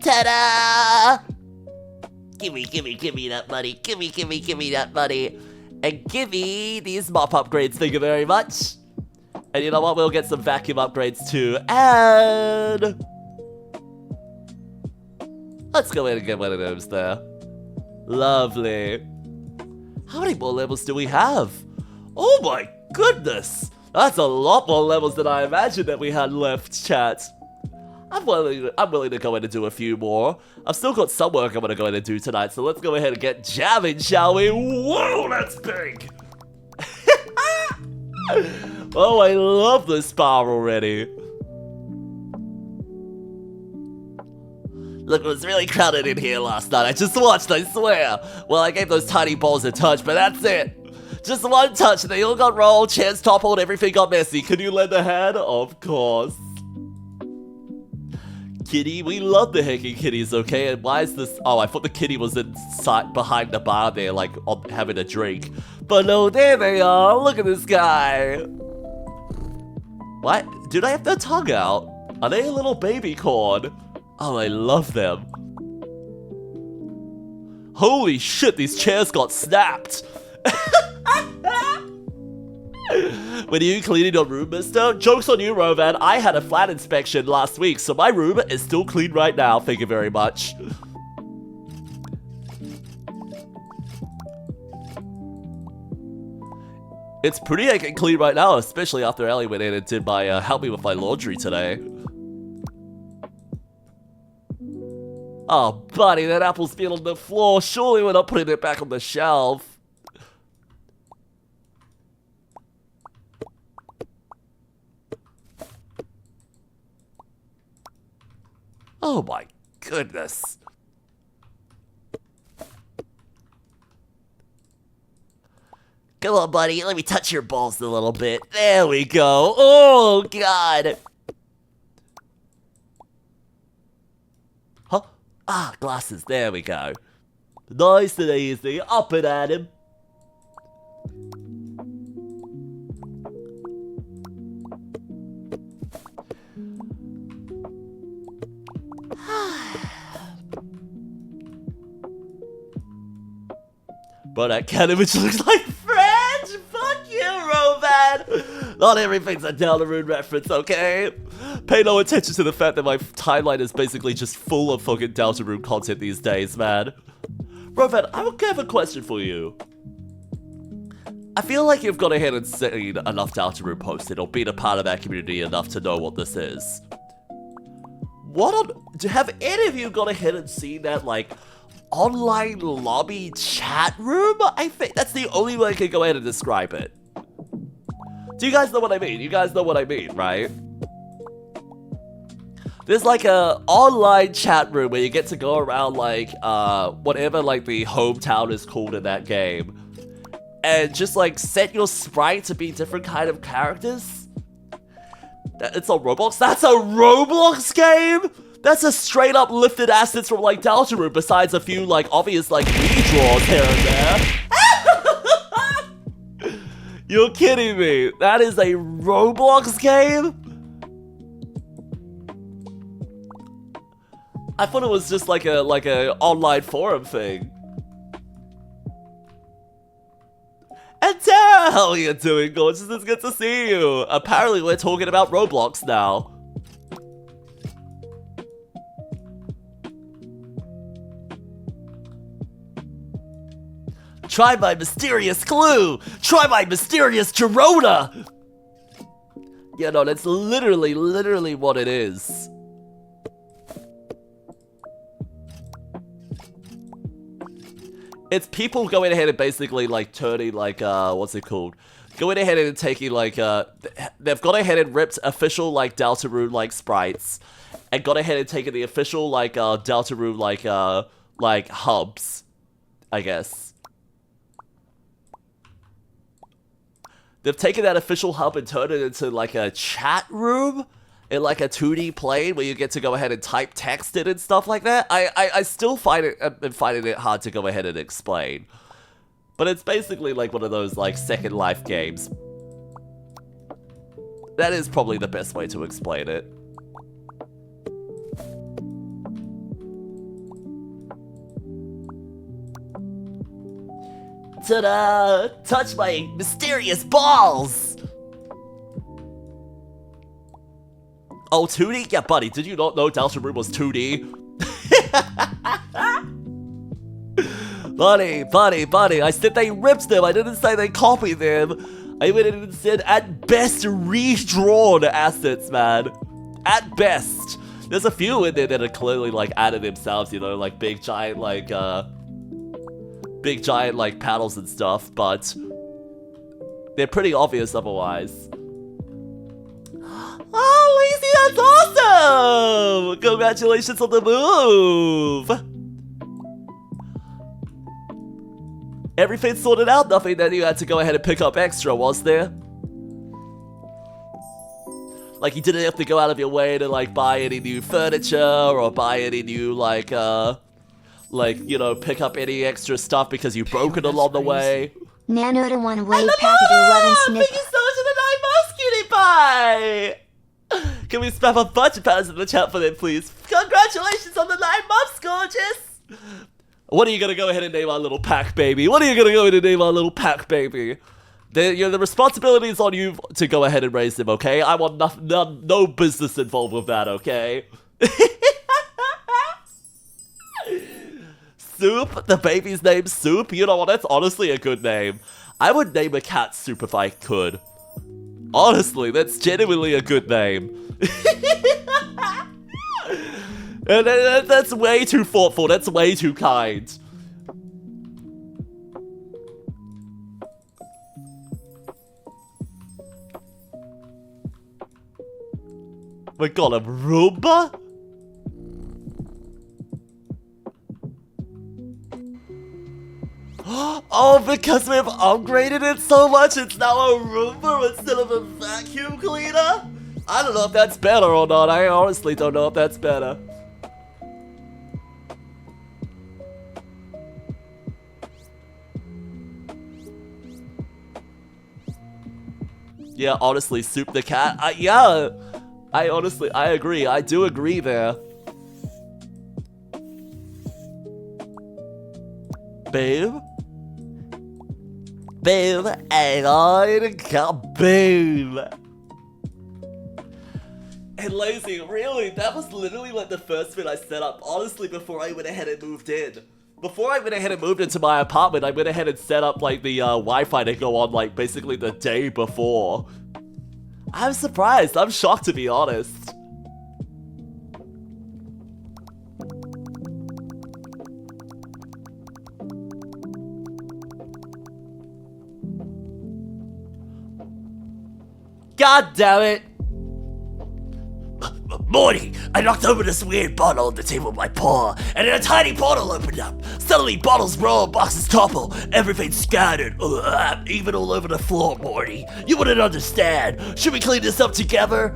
Speaker 5: Ta-da! Gimme that money. Gimme that money.
Speaker 1: And gimme these mop upgrades, thank you very much. And you know what, we'll get some vacuum upgrades too. And... Let's go ahead and get one of those there. Lovely. How many more levels do we have? Oh my goodness! That's a lot more levels than I imagined that we had left, chat. I'm willing to go in and do a few more. I've still got some work I'm gonna go in and do tonight, so let's go ahead and get jamming, shall we? Whoa, that's big! Oh, I love this bar already. Look, it was really crowded in here last night. I just watched, I swear. Well, I gave those tiny balls a touch, but that's it. Just one touch, and they all got rolled, chairs toppled, everything got messy. Can you lend a hand? Of course. Kitty, we love the hecking kitties, okay? And why is this? Oh, I thought the kitty was inside behind the bar there, like having a drink. But no, there they are. Look at this guy. What? Do they have their tongue out? Are they a little baby corn? Oh, I love them. Holy shit, these chairs got snapped. When are you cleaning your room, mister? Joke's on you, Rovan. I had a flat inspection last week, so my room is still clean right now. Thank you very much. It's pretty heckin' clean right now, especially after Ellie went in and did my, help me with my laundry today. Oh, buddy, that apple's been on the floor. Surely we're not putting it back on the shelf. Oh my goodness.
Speaker 5: Come on, buddy. Let me touch your balls a little bit. There we go. Oh, God.
Speaker 1: Huh? Ah, glasses. There we go. Nice and easy. Up and at him. Bro, that Kanovich looks like French! Fuck you, Rovan! Not everything's a Deltarune reference, okay? Pay no attention to the fact that my timeline is basically just full of fucking Deltarune content these days, man. Rovan, I have a question for you. I feel like you've gone ahead and seen enough Deltarune posted or been a part of that community enough to know what this is. Have any of you gone ahead and seen that, like, online lobby chat room? I think that's the only way I can go ahead and describe it. Do you guys know what I mean? You guys know what I mean, right? There's like a online chat room where you get to go around like, whatever like the hometown is called in that game. And just like set your sprite to be different kind of characters. It's on Roblox? That's a Roblox game?! That's a straight up lifted assets from like Deltarune besides a few like obvious like redraws here and there. You're kidding me. That is a Roblox game? I thought it was just like a online forum thing. And Tara, how are you doing, gorgeous? It's good to see you. Apparently we're talking about Roblox now. Try my mysterious clue! Try my mysterious Girona! Yeah, no, that's literally what it is. It's people going ahead and basically, like, turning, like, what's it called? Going ahead and taking, like, they've gone ahead and ripped official, like, Deltarune, like, sprites. And gone ahead and taken the official, like, Deltarune, like, hubs. I guess. They've taken that official hub and turned it into, like, a chat room in, like, a 2D plane where you get to go ahead and type text in and stuff like that. I still find I'm finding it hard to go ahead and explain. But it's basically, like, one of those, like, Second Life games. That is probably the best way to explain it. Ta-da! Touch my mysterious balls! Oh, 2D? Yeah, buddy, did you not know Deltarune was 2D? Buddy, I said they ripped them. I didn't say they copied them. I even said at best redrawn assets, man. At best. There's a few in there that are clearly like added themselves, you know, like big giant like panels and stuff, but they're pretty obvious otherwise. Oh, Lacey, that's awesome! Congratulations on the move! Everything sorted out, nothing that you had to go ahead and pick up extra, was there? Like, you didn't have to go out of your way to, like, buy any new furniture or buy any new, like, you know, pick up any extra stuff because you broke it along the way.
Speaker 3: Nano to one way packet 11 snip.
Speaker 1: Thank you so much for the 9 months, cutie pie! Can we spam a bunch of pounds in the chat for them, please? Congratulations on the 9 months, gorgeous! What are you gonna go ahead and name our little pack baby? What are you gonna go ahead and name our little pack baby? The responsibility is on you to go ahead and raise him, okay? I want no business involved with that, okay? Soup? The baby's name Soup? You know what? That's honestly a good name. I would name a cat Soup if I could. Honestly, that's genuinely a good name. And that's way too thoughtful. That's way too kind. We got a Roomba? Oh, because we've upgraded it so much, it's now a Roomba instead of a vacuum cleaner? I don't know if that's better or not. I honestly don't know if that's better. Yeah, honestly, Soup the cat. Yeah, I agree. I do agree there. Babe? Babe, hang on, kaboom! And Lazy, really, that was literally like the first bit I set up, honestly, before I went ahead and moved in. Before I went ahead and moved into my apartment, I went ahead and set up like the Wi-Fi to go on like basically the day before. I'm surprised, I'm shocked to be honest. God damn it!
Speaker 5: Morty, I knocked over this weird bottle on the table with my paw, and then a tiny portal opened up. Suddenly, bottles roll, boxes topple, everything scattered, even all over the floor, Morty. You wouldn't understand. Should we clean this up together?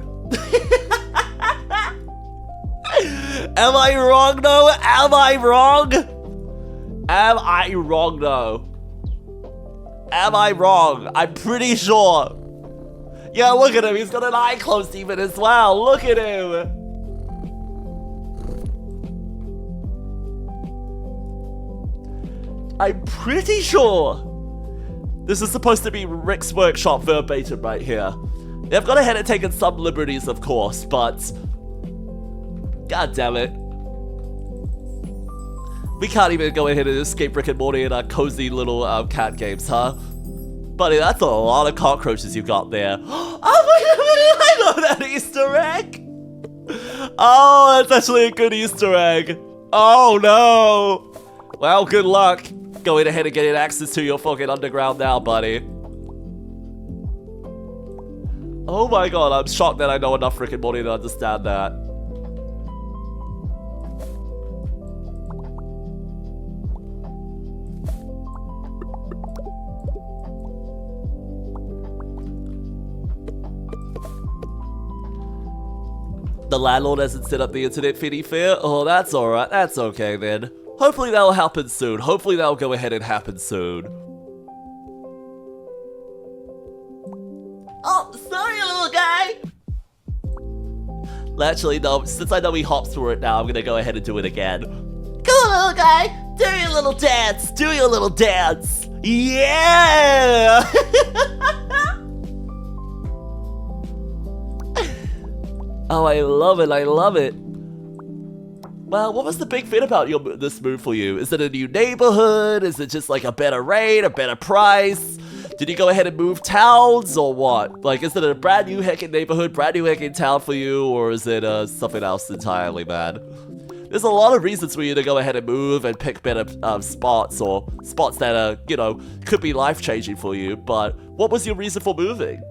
Speaker 1: Am I wrong though? Am I wrong? Am I wrong though? Am I wrong? I'm pretty sure. Yeah, look at him. He's got an eye closed even as well. Look at him. I'm pretty sure this is supposed to be Rick's workshop verbatim right here. They've gone ahead and taken some liberties, of course, but God damn it. We can't even go ahead and escape Rick and Morty in our cozy little cat games, huh? Buddy, that's a lot of cockroaches you got there. Oh my god, I know that Easter egg! Oh, that's actually a good Easter egg. Oh no! Well, good luck going ahead and getting access to your fucking underground now, buddy. Oh my god, I'm shocked that I know enough Rick and Morty to understand that. The landlord hasn't set up the internet feeding fair? Oh, that's alright. That's okay then. Hopefully that'll happen soon. Hopefully that'll go ahead and happen soon. Oh, sorry, little guy! Actually, no. Since I know he hops through it now, I'm gonna go ahead and do it again. Come on, little guy! Do your little dance! Do your little dance! Yeah! Oh, I love it, I love it. Well, what was the big thing about this move for you? Is it a new neighborhood? Is it just like a better rate, a better price? Did you go ahead and move towns or what? Like, is it a brand new heckin' neighborhood, brand new heckin' town for you, or is it something else entirely, man? There's a lot of reasons for you to go ahead and move and pick better spots, or spots that, you know, could be life-changing for you, but what was your reason for moving?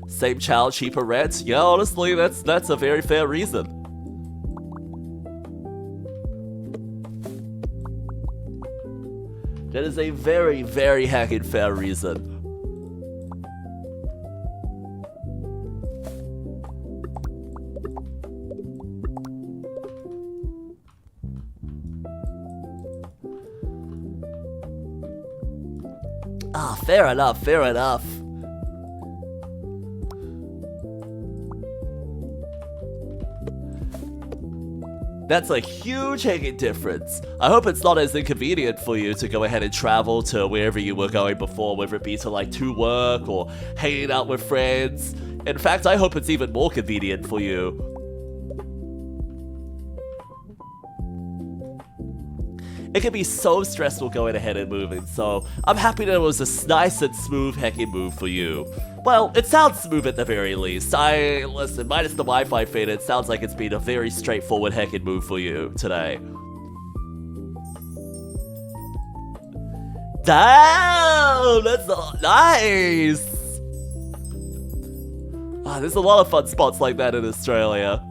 Speaker 1: Same child, cheaper rent? Yeah, honestly, that's a very fair reason. That is a very, very heckin' fair reason. Ah, fair enough, fair enough. That's a huge heckin' difference. I hope it's not as inconvenient for you to go ahead and travel to wherever you were going before, whether it be to like to work or hanging out with friends. In fact, I hope it's even more convenient for you. It can be so stressful going ahead and moving, so I'm happy that it was a nice and smooth heckin' move for you. Well, it sounds smooth at the very least. Listen, minus the Wi-Fi fade, it sounds like it's been a very straightforward heckin' move for you today. Damn, that's nice. Ah, there's a lot of fun spots like that in Australia.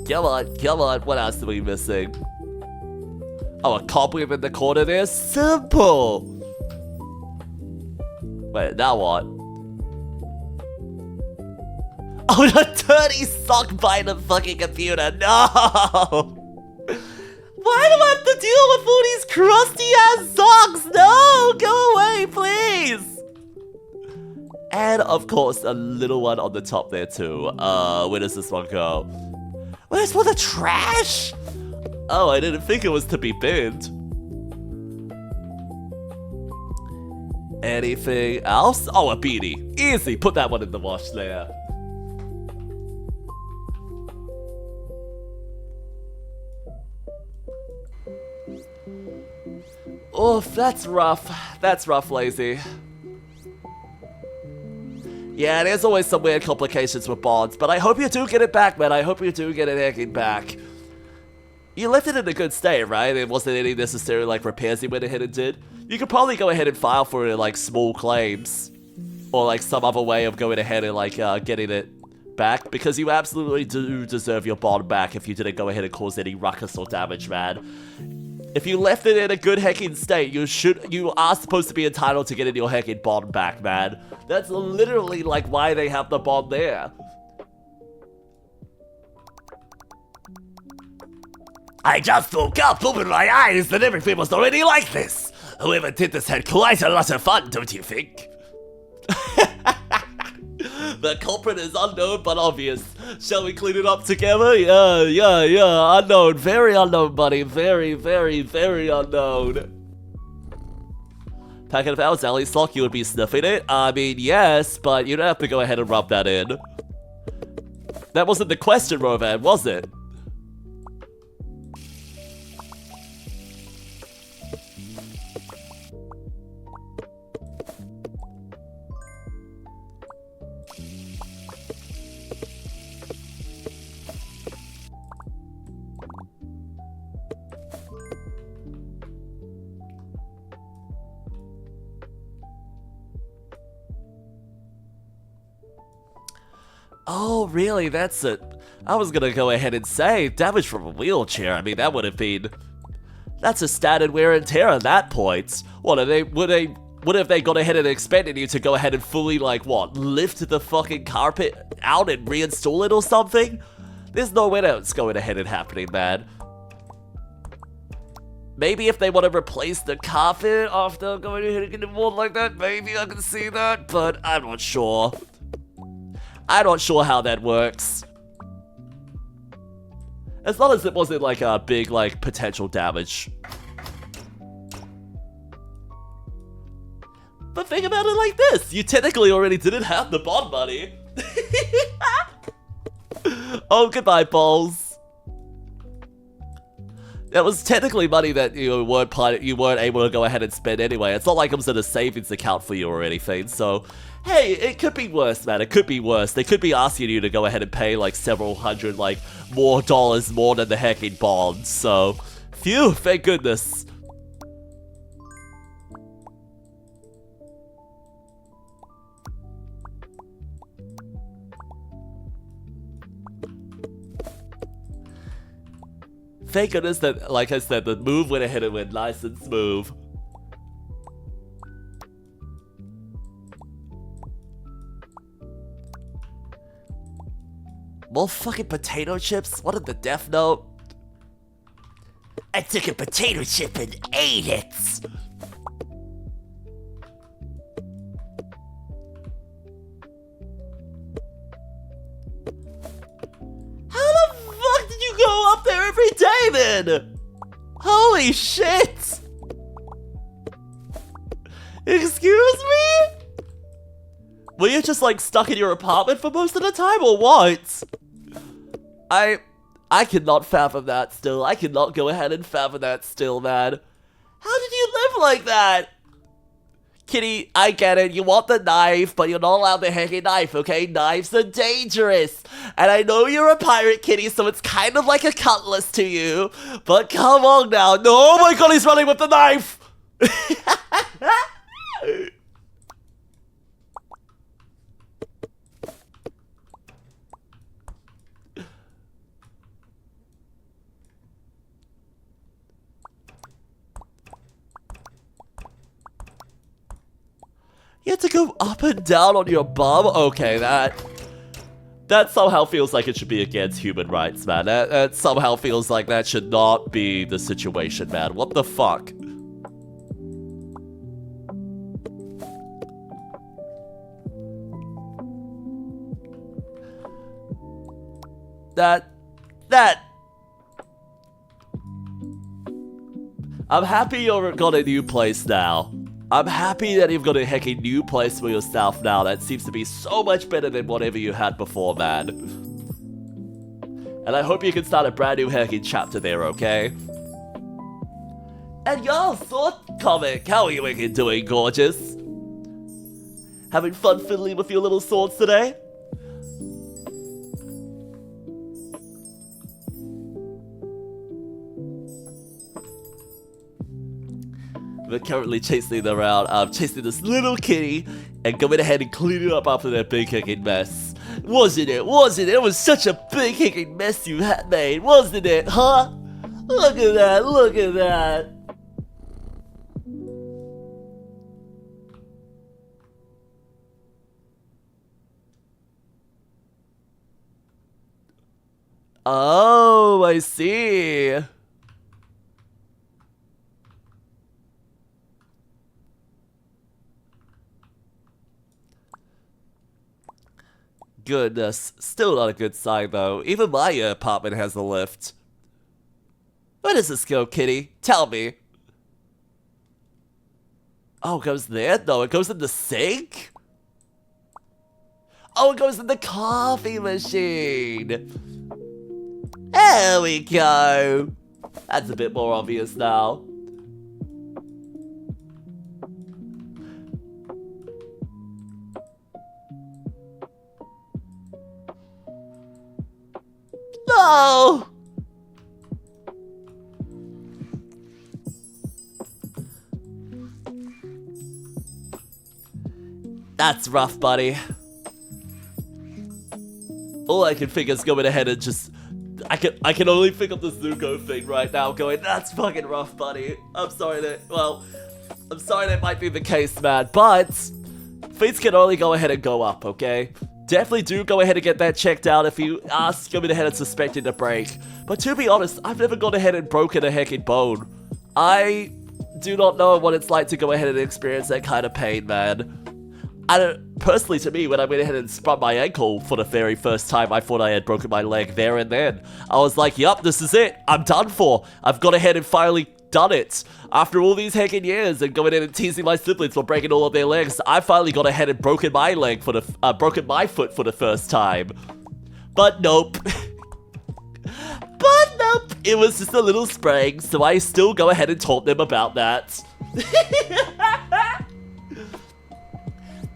Speaker 1: Come on, what else are we missing? Oh, a cobweb in the corner there? Simple! Wait, now what? Oh, the dirty sock by the fucking computer, no! Why do I have to deal with all these crusty ass socks? No, go away, please! And of course, a little one on the top there too. Where does this one go? Where's for the trash? Oh, I didn't think it was to be binned. Anything else? Oh, a beanie. Easy, put that one in the wash there. Oof, that's rough. That's rough, Lazy. Yeah, there's always some weird complications with bonds, but I hope you do get it back, man. I hope you do get it hacking back. You left it in a good state, right? There wasn't any necessary, like, repairs you went ahead and did. You could probably go ahead and file for it, like, small claims. Or, like, some other way of going ahead and, like, getting it back. Because you absolutely do deserve your bond back if you didn't go ahead and cause any ruckus or damage, man. If you left it in a good hecking state, you are supposed to be entitled to getting your hecking bond back, man. That's literally, like, why they have the bond there.
Speaker 5: I just woke up, opened my eyes, and everything was already like this. Whoever did this had quite a lot of fun, don't you think?
Speaker 1: The culprit is unknown but obvious. Shall we clean it up together? Yeah. Unknown. Very unknown, buddy. Very, very, very unknown. Packet of owls, Ellie sock, you would be sniffing it? I mean, yes, but you don't have to go ahead and rub that in. That wasn't the question, Rovan, was it? Oh, really? That's it. I was gonna go ahead and say, damage from a wheelchair. I mean, that would have been... That's a standard wear and tear at that point. What, what if they gone ahead and expected you to go ahead and fully, like, what, lift the fucking carpet out and reinstall it or something? There's no way that's going ahead and happening, man. Maybe if they want to replace the carpet after going ahead and getting involved like that, maybe I can see that, but I'm not sure. I'm not sure how that works. As long as it wasn't like a big, like, potential damage. But think about it like this, you technically already didn't have the bond money. Oh, goodbye, balls. That was technically money that you weren't able to go ahead and spend anyway. It's not like it was in a savings account for you or anything, so... Hey, it could be worse, man. It could be worse. They could be asking you to go ahead and pay, like, several hundred, like, more dollars more than the heckin' bonds, so... Phew, thank goodness. Thank goodness that, like I said, the move went ahead and went nice and smooth. More fucking potato chips? What did the Death Note?
Speaker 5: I took a potato chip and ate it.
Speaker 1: How the fuck did you go up there every day then? Holy shit! Excuse me? Were you just like stuck in your apartment for most of the time or what? I cannot fathom that still. I cannot go ahead and fathom that still, man. How did you live like that? Kitty, I get it. You want the knife, but you're not allowed the heckin' knife, okay? Knives are dangerous. And I know you're a pirate, Kitty, so it's kind of like a cutlass to you. But come on now. No, oh my god, he's running with the knife! You have to go up and down on your bum? Okay, that somehow feels like it should be against human rights, man. That somehow feels like that should not be the situation, man. What the fuck? I'm happy you've got a new place now. I'm happy that you've got a heckin' new place for yourself now. That seems to be so much better than whatever you had before, man. And I hope you can start a brand new heckin' chapter there, okay? And yo, Sword Comic, how are you heckin' doing, gorgeous? Having fun fiddling with your little swords today? We're currently chasing around, chasing this little kitty and going ahead and cleaning up after that big kicking mess. Wasn't it? Wasn't it? It was such a big kicking mess you had made, wasn't it, huh? Look at that, look at that. Oh, I see. Goodness, still not a good sign though. Even my apartment has a lift. Where does this go, kitty? Tell me. Oh, it goes there? No, it goes in the sink? Oh, it goes in the coffee machine. There we go. That's a bit more obvious now. No! That's rough, buddy. All I can think is going ahead and just... I can only think of the Zuko thing right now, going, that's fucking rough, buddy. I'm sorry that might be the case, man, but... things can only go ahead and go up, okay? Definitely do go ahead and get that checked out if you are going ahead and suspecting a break. But to be honest, I've never gone ahead and broken a heckin' bone. I do not know what it's like to go ahead and experience that kind of pain, man. personally to me, when I went ahead and sprained my ankle for the very first time, I thought I had broken my leg there and then. I was like, yup, this is it. I'm done for. I've gone ahead and finally done it. After all these heckin' years and going in and teasing my siblings for breaking all of their legs, I finally got ahead and broken my foot for the first time. But nope. But nope. It was just a little sprain, so I still go ahead and taught them about that.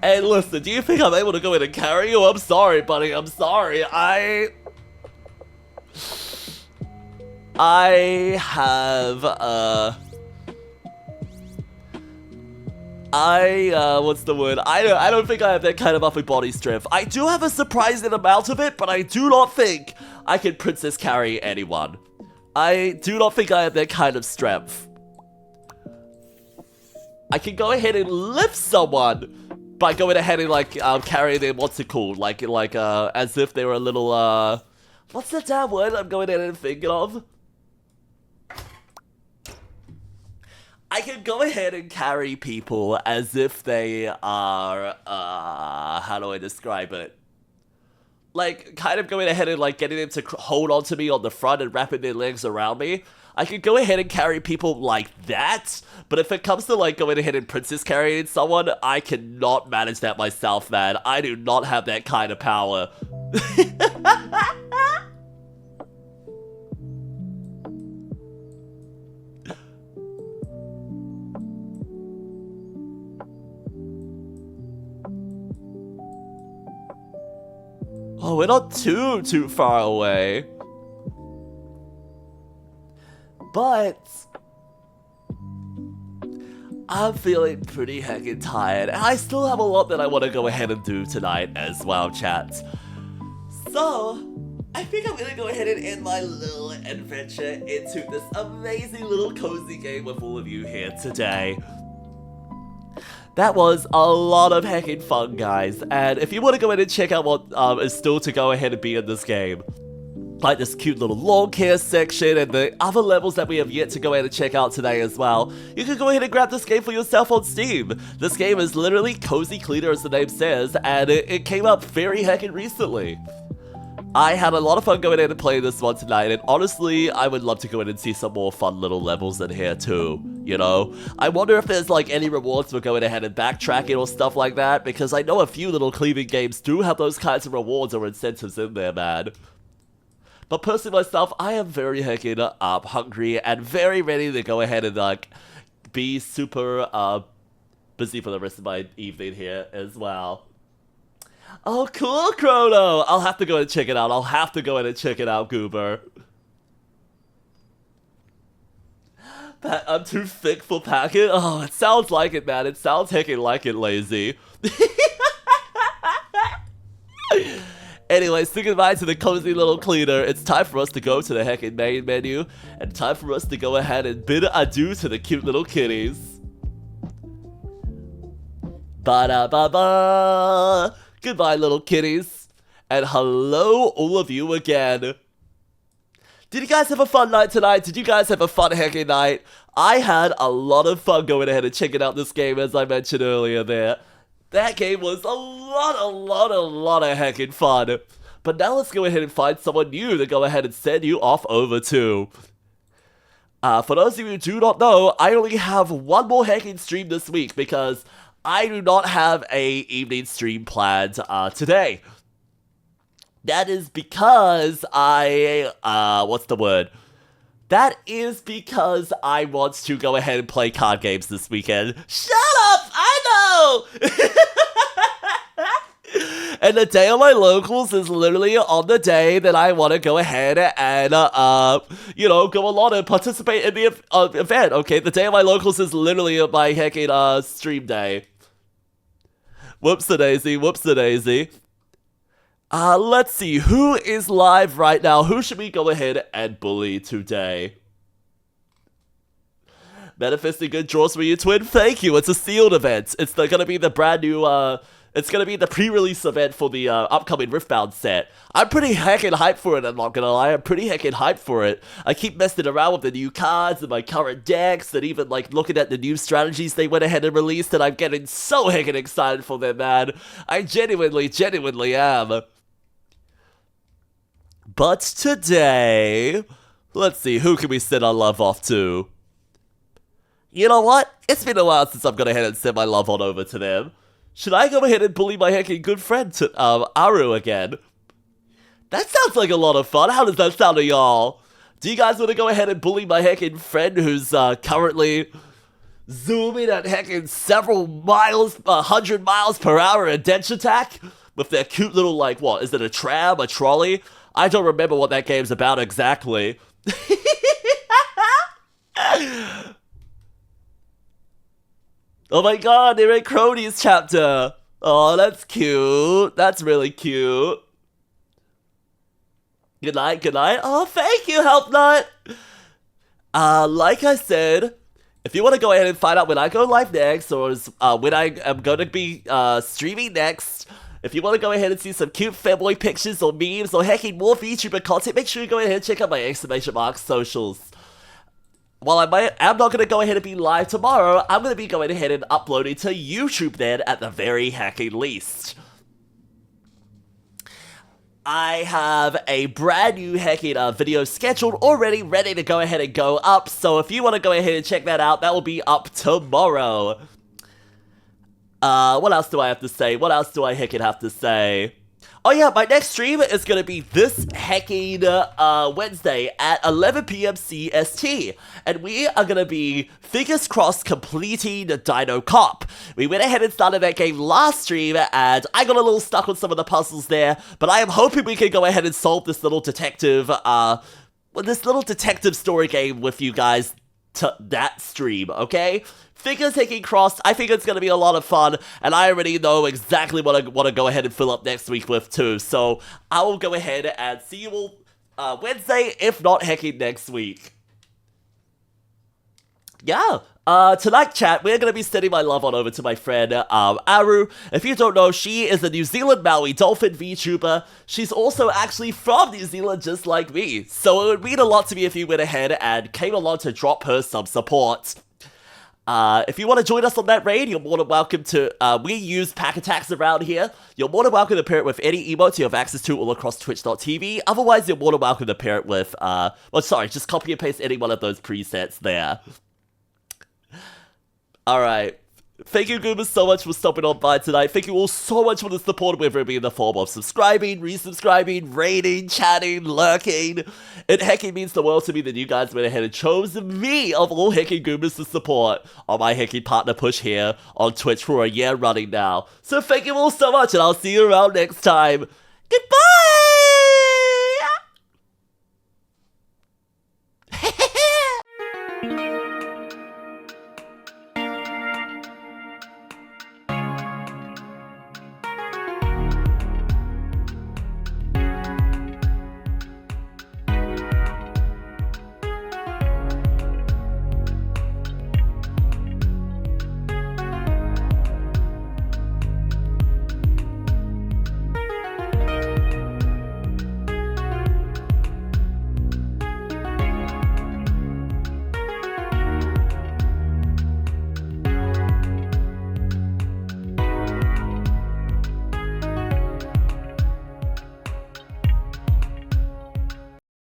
Speaker 1: And listen, do you think I'm able to go in and carry you? I'm sorry, buddy. I'm sorry. I have, what's the word? I don't think I have that kind of upper body strength. I do have a surprising amount of it, but I do not think I can princess carry anyone. I do not think I have that kind of strength. I can go ahead and lift someone by going ahead and, like, carrying them, what's it called? As if they were a little, what's the damn word I'm going ahead and thinking of? I can go ahead and carry people as if they are, how do I describe it? Like, kind of going ahead and, like, getting them to hold on to me on the front and wrapping their legs around me. I could go ahead and carry people like that, but if it comes to, like, going ahead and princess carrying someone, I cannot manage that myself, man. I do not have that kind of power. Oh, we're not too far away. But I'm feeling pretty heckin' tired, and I still have a lot that I want to go ahead and do tonight as well, chat. So, I think I'm gonna go ahead and end my little adventure into this amazing little cozy game with all of you here today. That was a lot of heckin' fun, guys, and if you want to go ahead and check out what is still to go ahead and be in this game, like this cute little lawn care section and the other levels that we have yet to go ahead and check out today as well, you can go ahead and grab this game for yourself on Steam. This game is literally cozy cleaner, as the name says, and it came up very heckin' recently. I had a lot of fun going in and playing this one tonight, and honestly, I would love to go in and see some more fun little levels in here too, you know? I wonder if there's like any rewards for going ahead and backtracking or stuff like that, because I know a few little cleaving games do have those kinds of rewards or incentives in there, man. But personally myself, I am very heckin' hungry and very ready to go ahead and like be super busy for the rest of my evening here as well. Oh, cool, Chrono! I'll have to go and check it out. I'll have to go in and check it out, Goober. I'm too thick for Packet? Oh, it sounds like it, man. It sounds heckin' like it, lazy. Anyway, say goodbye to the cozy little cleaner. It's time for us to go to the heckin' main menu, and time for us to go ahead and bid adieu to the cute little kitties. Ba-da-ba-ba! Goodbye, little kitties. And hello, all of you again. Did you guys have a fun night tonight? Did you guys have a fun heckin' night? I had a lot of fun going ahead and checking out this game, as I mentioned earlier there. That game was a lot of heckin' fun. But now let's go ahead and find someone new to go ahead and send you off over to. For those of you who do not know, I only have one more heckin' stream this week because I do not have a evening stream planned today. That is because what's the word? That is because I want to go ahead and play card games this weekend. Shut up! I know! And the day of my locals is literally on the day that I want to go ahead and, go along and participate in the event, okay? The day of my locals is literally my heckin' stream day. Whoops-a-daisy, whoops-a-daisy. Let's see, who is live right now? Who should we go ahead and bully today? Manifesting good draws for you, twin. Thank you. It's a sealed event. It's gonna be the brand new It's gonna be the pre-release event for the upcoming Riftbound set. I'm pretty heckin' hyped for it, I'm not gonna lie. I'm pretty heckin' hyped for it. I keep messing around with the new cards and my current decks and even like looking at the new strategies they went ahead and released, and I'm getting so heckin' excited for them, man. I genuinely am. But today, let's see, who can we send our love off to? You know what? It's been a while since I've gone ahead and sent my love on over to them. Should I go ahead and bully my heckin' good friend to Aru again? That sounds like a lot of fun. How does that sound to y'all? Do you guys want to go ahead and bully my heckin' friend who's currently zooming at heckin' several miles, 100 miles per hour in Dench Attack? With their cute little, like, what? Is it a tram, a trolley? I don't remember what that game's about exactly. Oh my god, they're in Cronies chapter. Oh, that's cute. That's really cute. Good night, good night. Oh, thank you, Help Nut. Like I said, if you want to go ahead and find out when I go live next, or when I am going to be streaming next, if you want to go ahead and see some cute fanboy pictures or memes or hecking more VTuber content, make sure you go ahead and check out my !mark socials. While I'm not going to go ahead and be live tomorrow, I'm going to be going ahead and uploading to YouTube then at the very hecking least. I have a brand new hecking video scheduled already, ready to go ahead and go up, so if you want to go ahead and check that out, that will be up tomorrow. What else do I have to say? What else do I heckin' have to say? Oh yeah, my next stream is gonna be this hecking Wednesday at 11 PM CST, and we are gonna be, fingers crossed, completing the Dino Cop. We went ahead and started that game last stream, and I got a little stuck on some of the puzzles there, but I am hoping we can go ahead and solve this little detective, story game with you guys to that stream, okay? Fingers hecking crossed. I think it's going to be a lot of fun, and I already know exactly what I want to go ahead and fill up next week with too, so I will go ahead and see you all Wednesday, if not hecking next week. Yeah, tonight, chat, we're going to be sending my love on over to my friend, Aru. If you don't know, she is a New Zealand Maui dolphin VTuber. She's also actually from New Zealand, just like me, so it would mean a lot to me if you went ahead and came along to drop her some support. If you want to join us on that raid, you're more than welcome to, we use pack attacks around here. You're more than welcome to pair it with any emote you have access to all across twitch.tv. Otherwise, you're more than welcome to pair it with, just copy and paste any one of those presets there. Alright. Thank you, Goomers, so much for stopping on by tonight. Thank you all so much for the support, whether it be in the form of subscribing, resubscribing, raiding, chatting, lurking. It hecking means the world to me that you guys went ahead and chose me of all hecking Goomers to support on my hecking partner push here on Twitch for a year running now. So thank you all so much, and I'll see you around next time.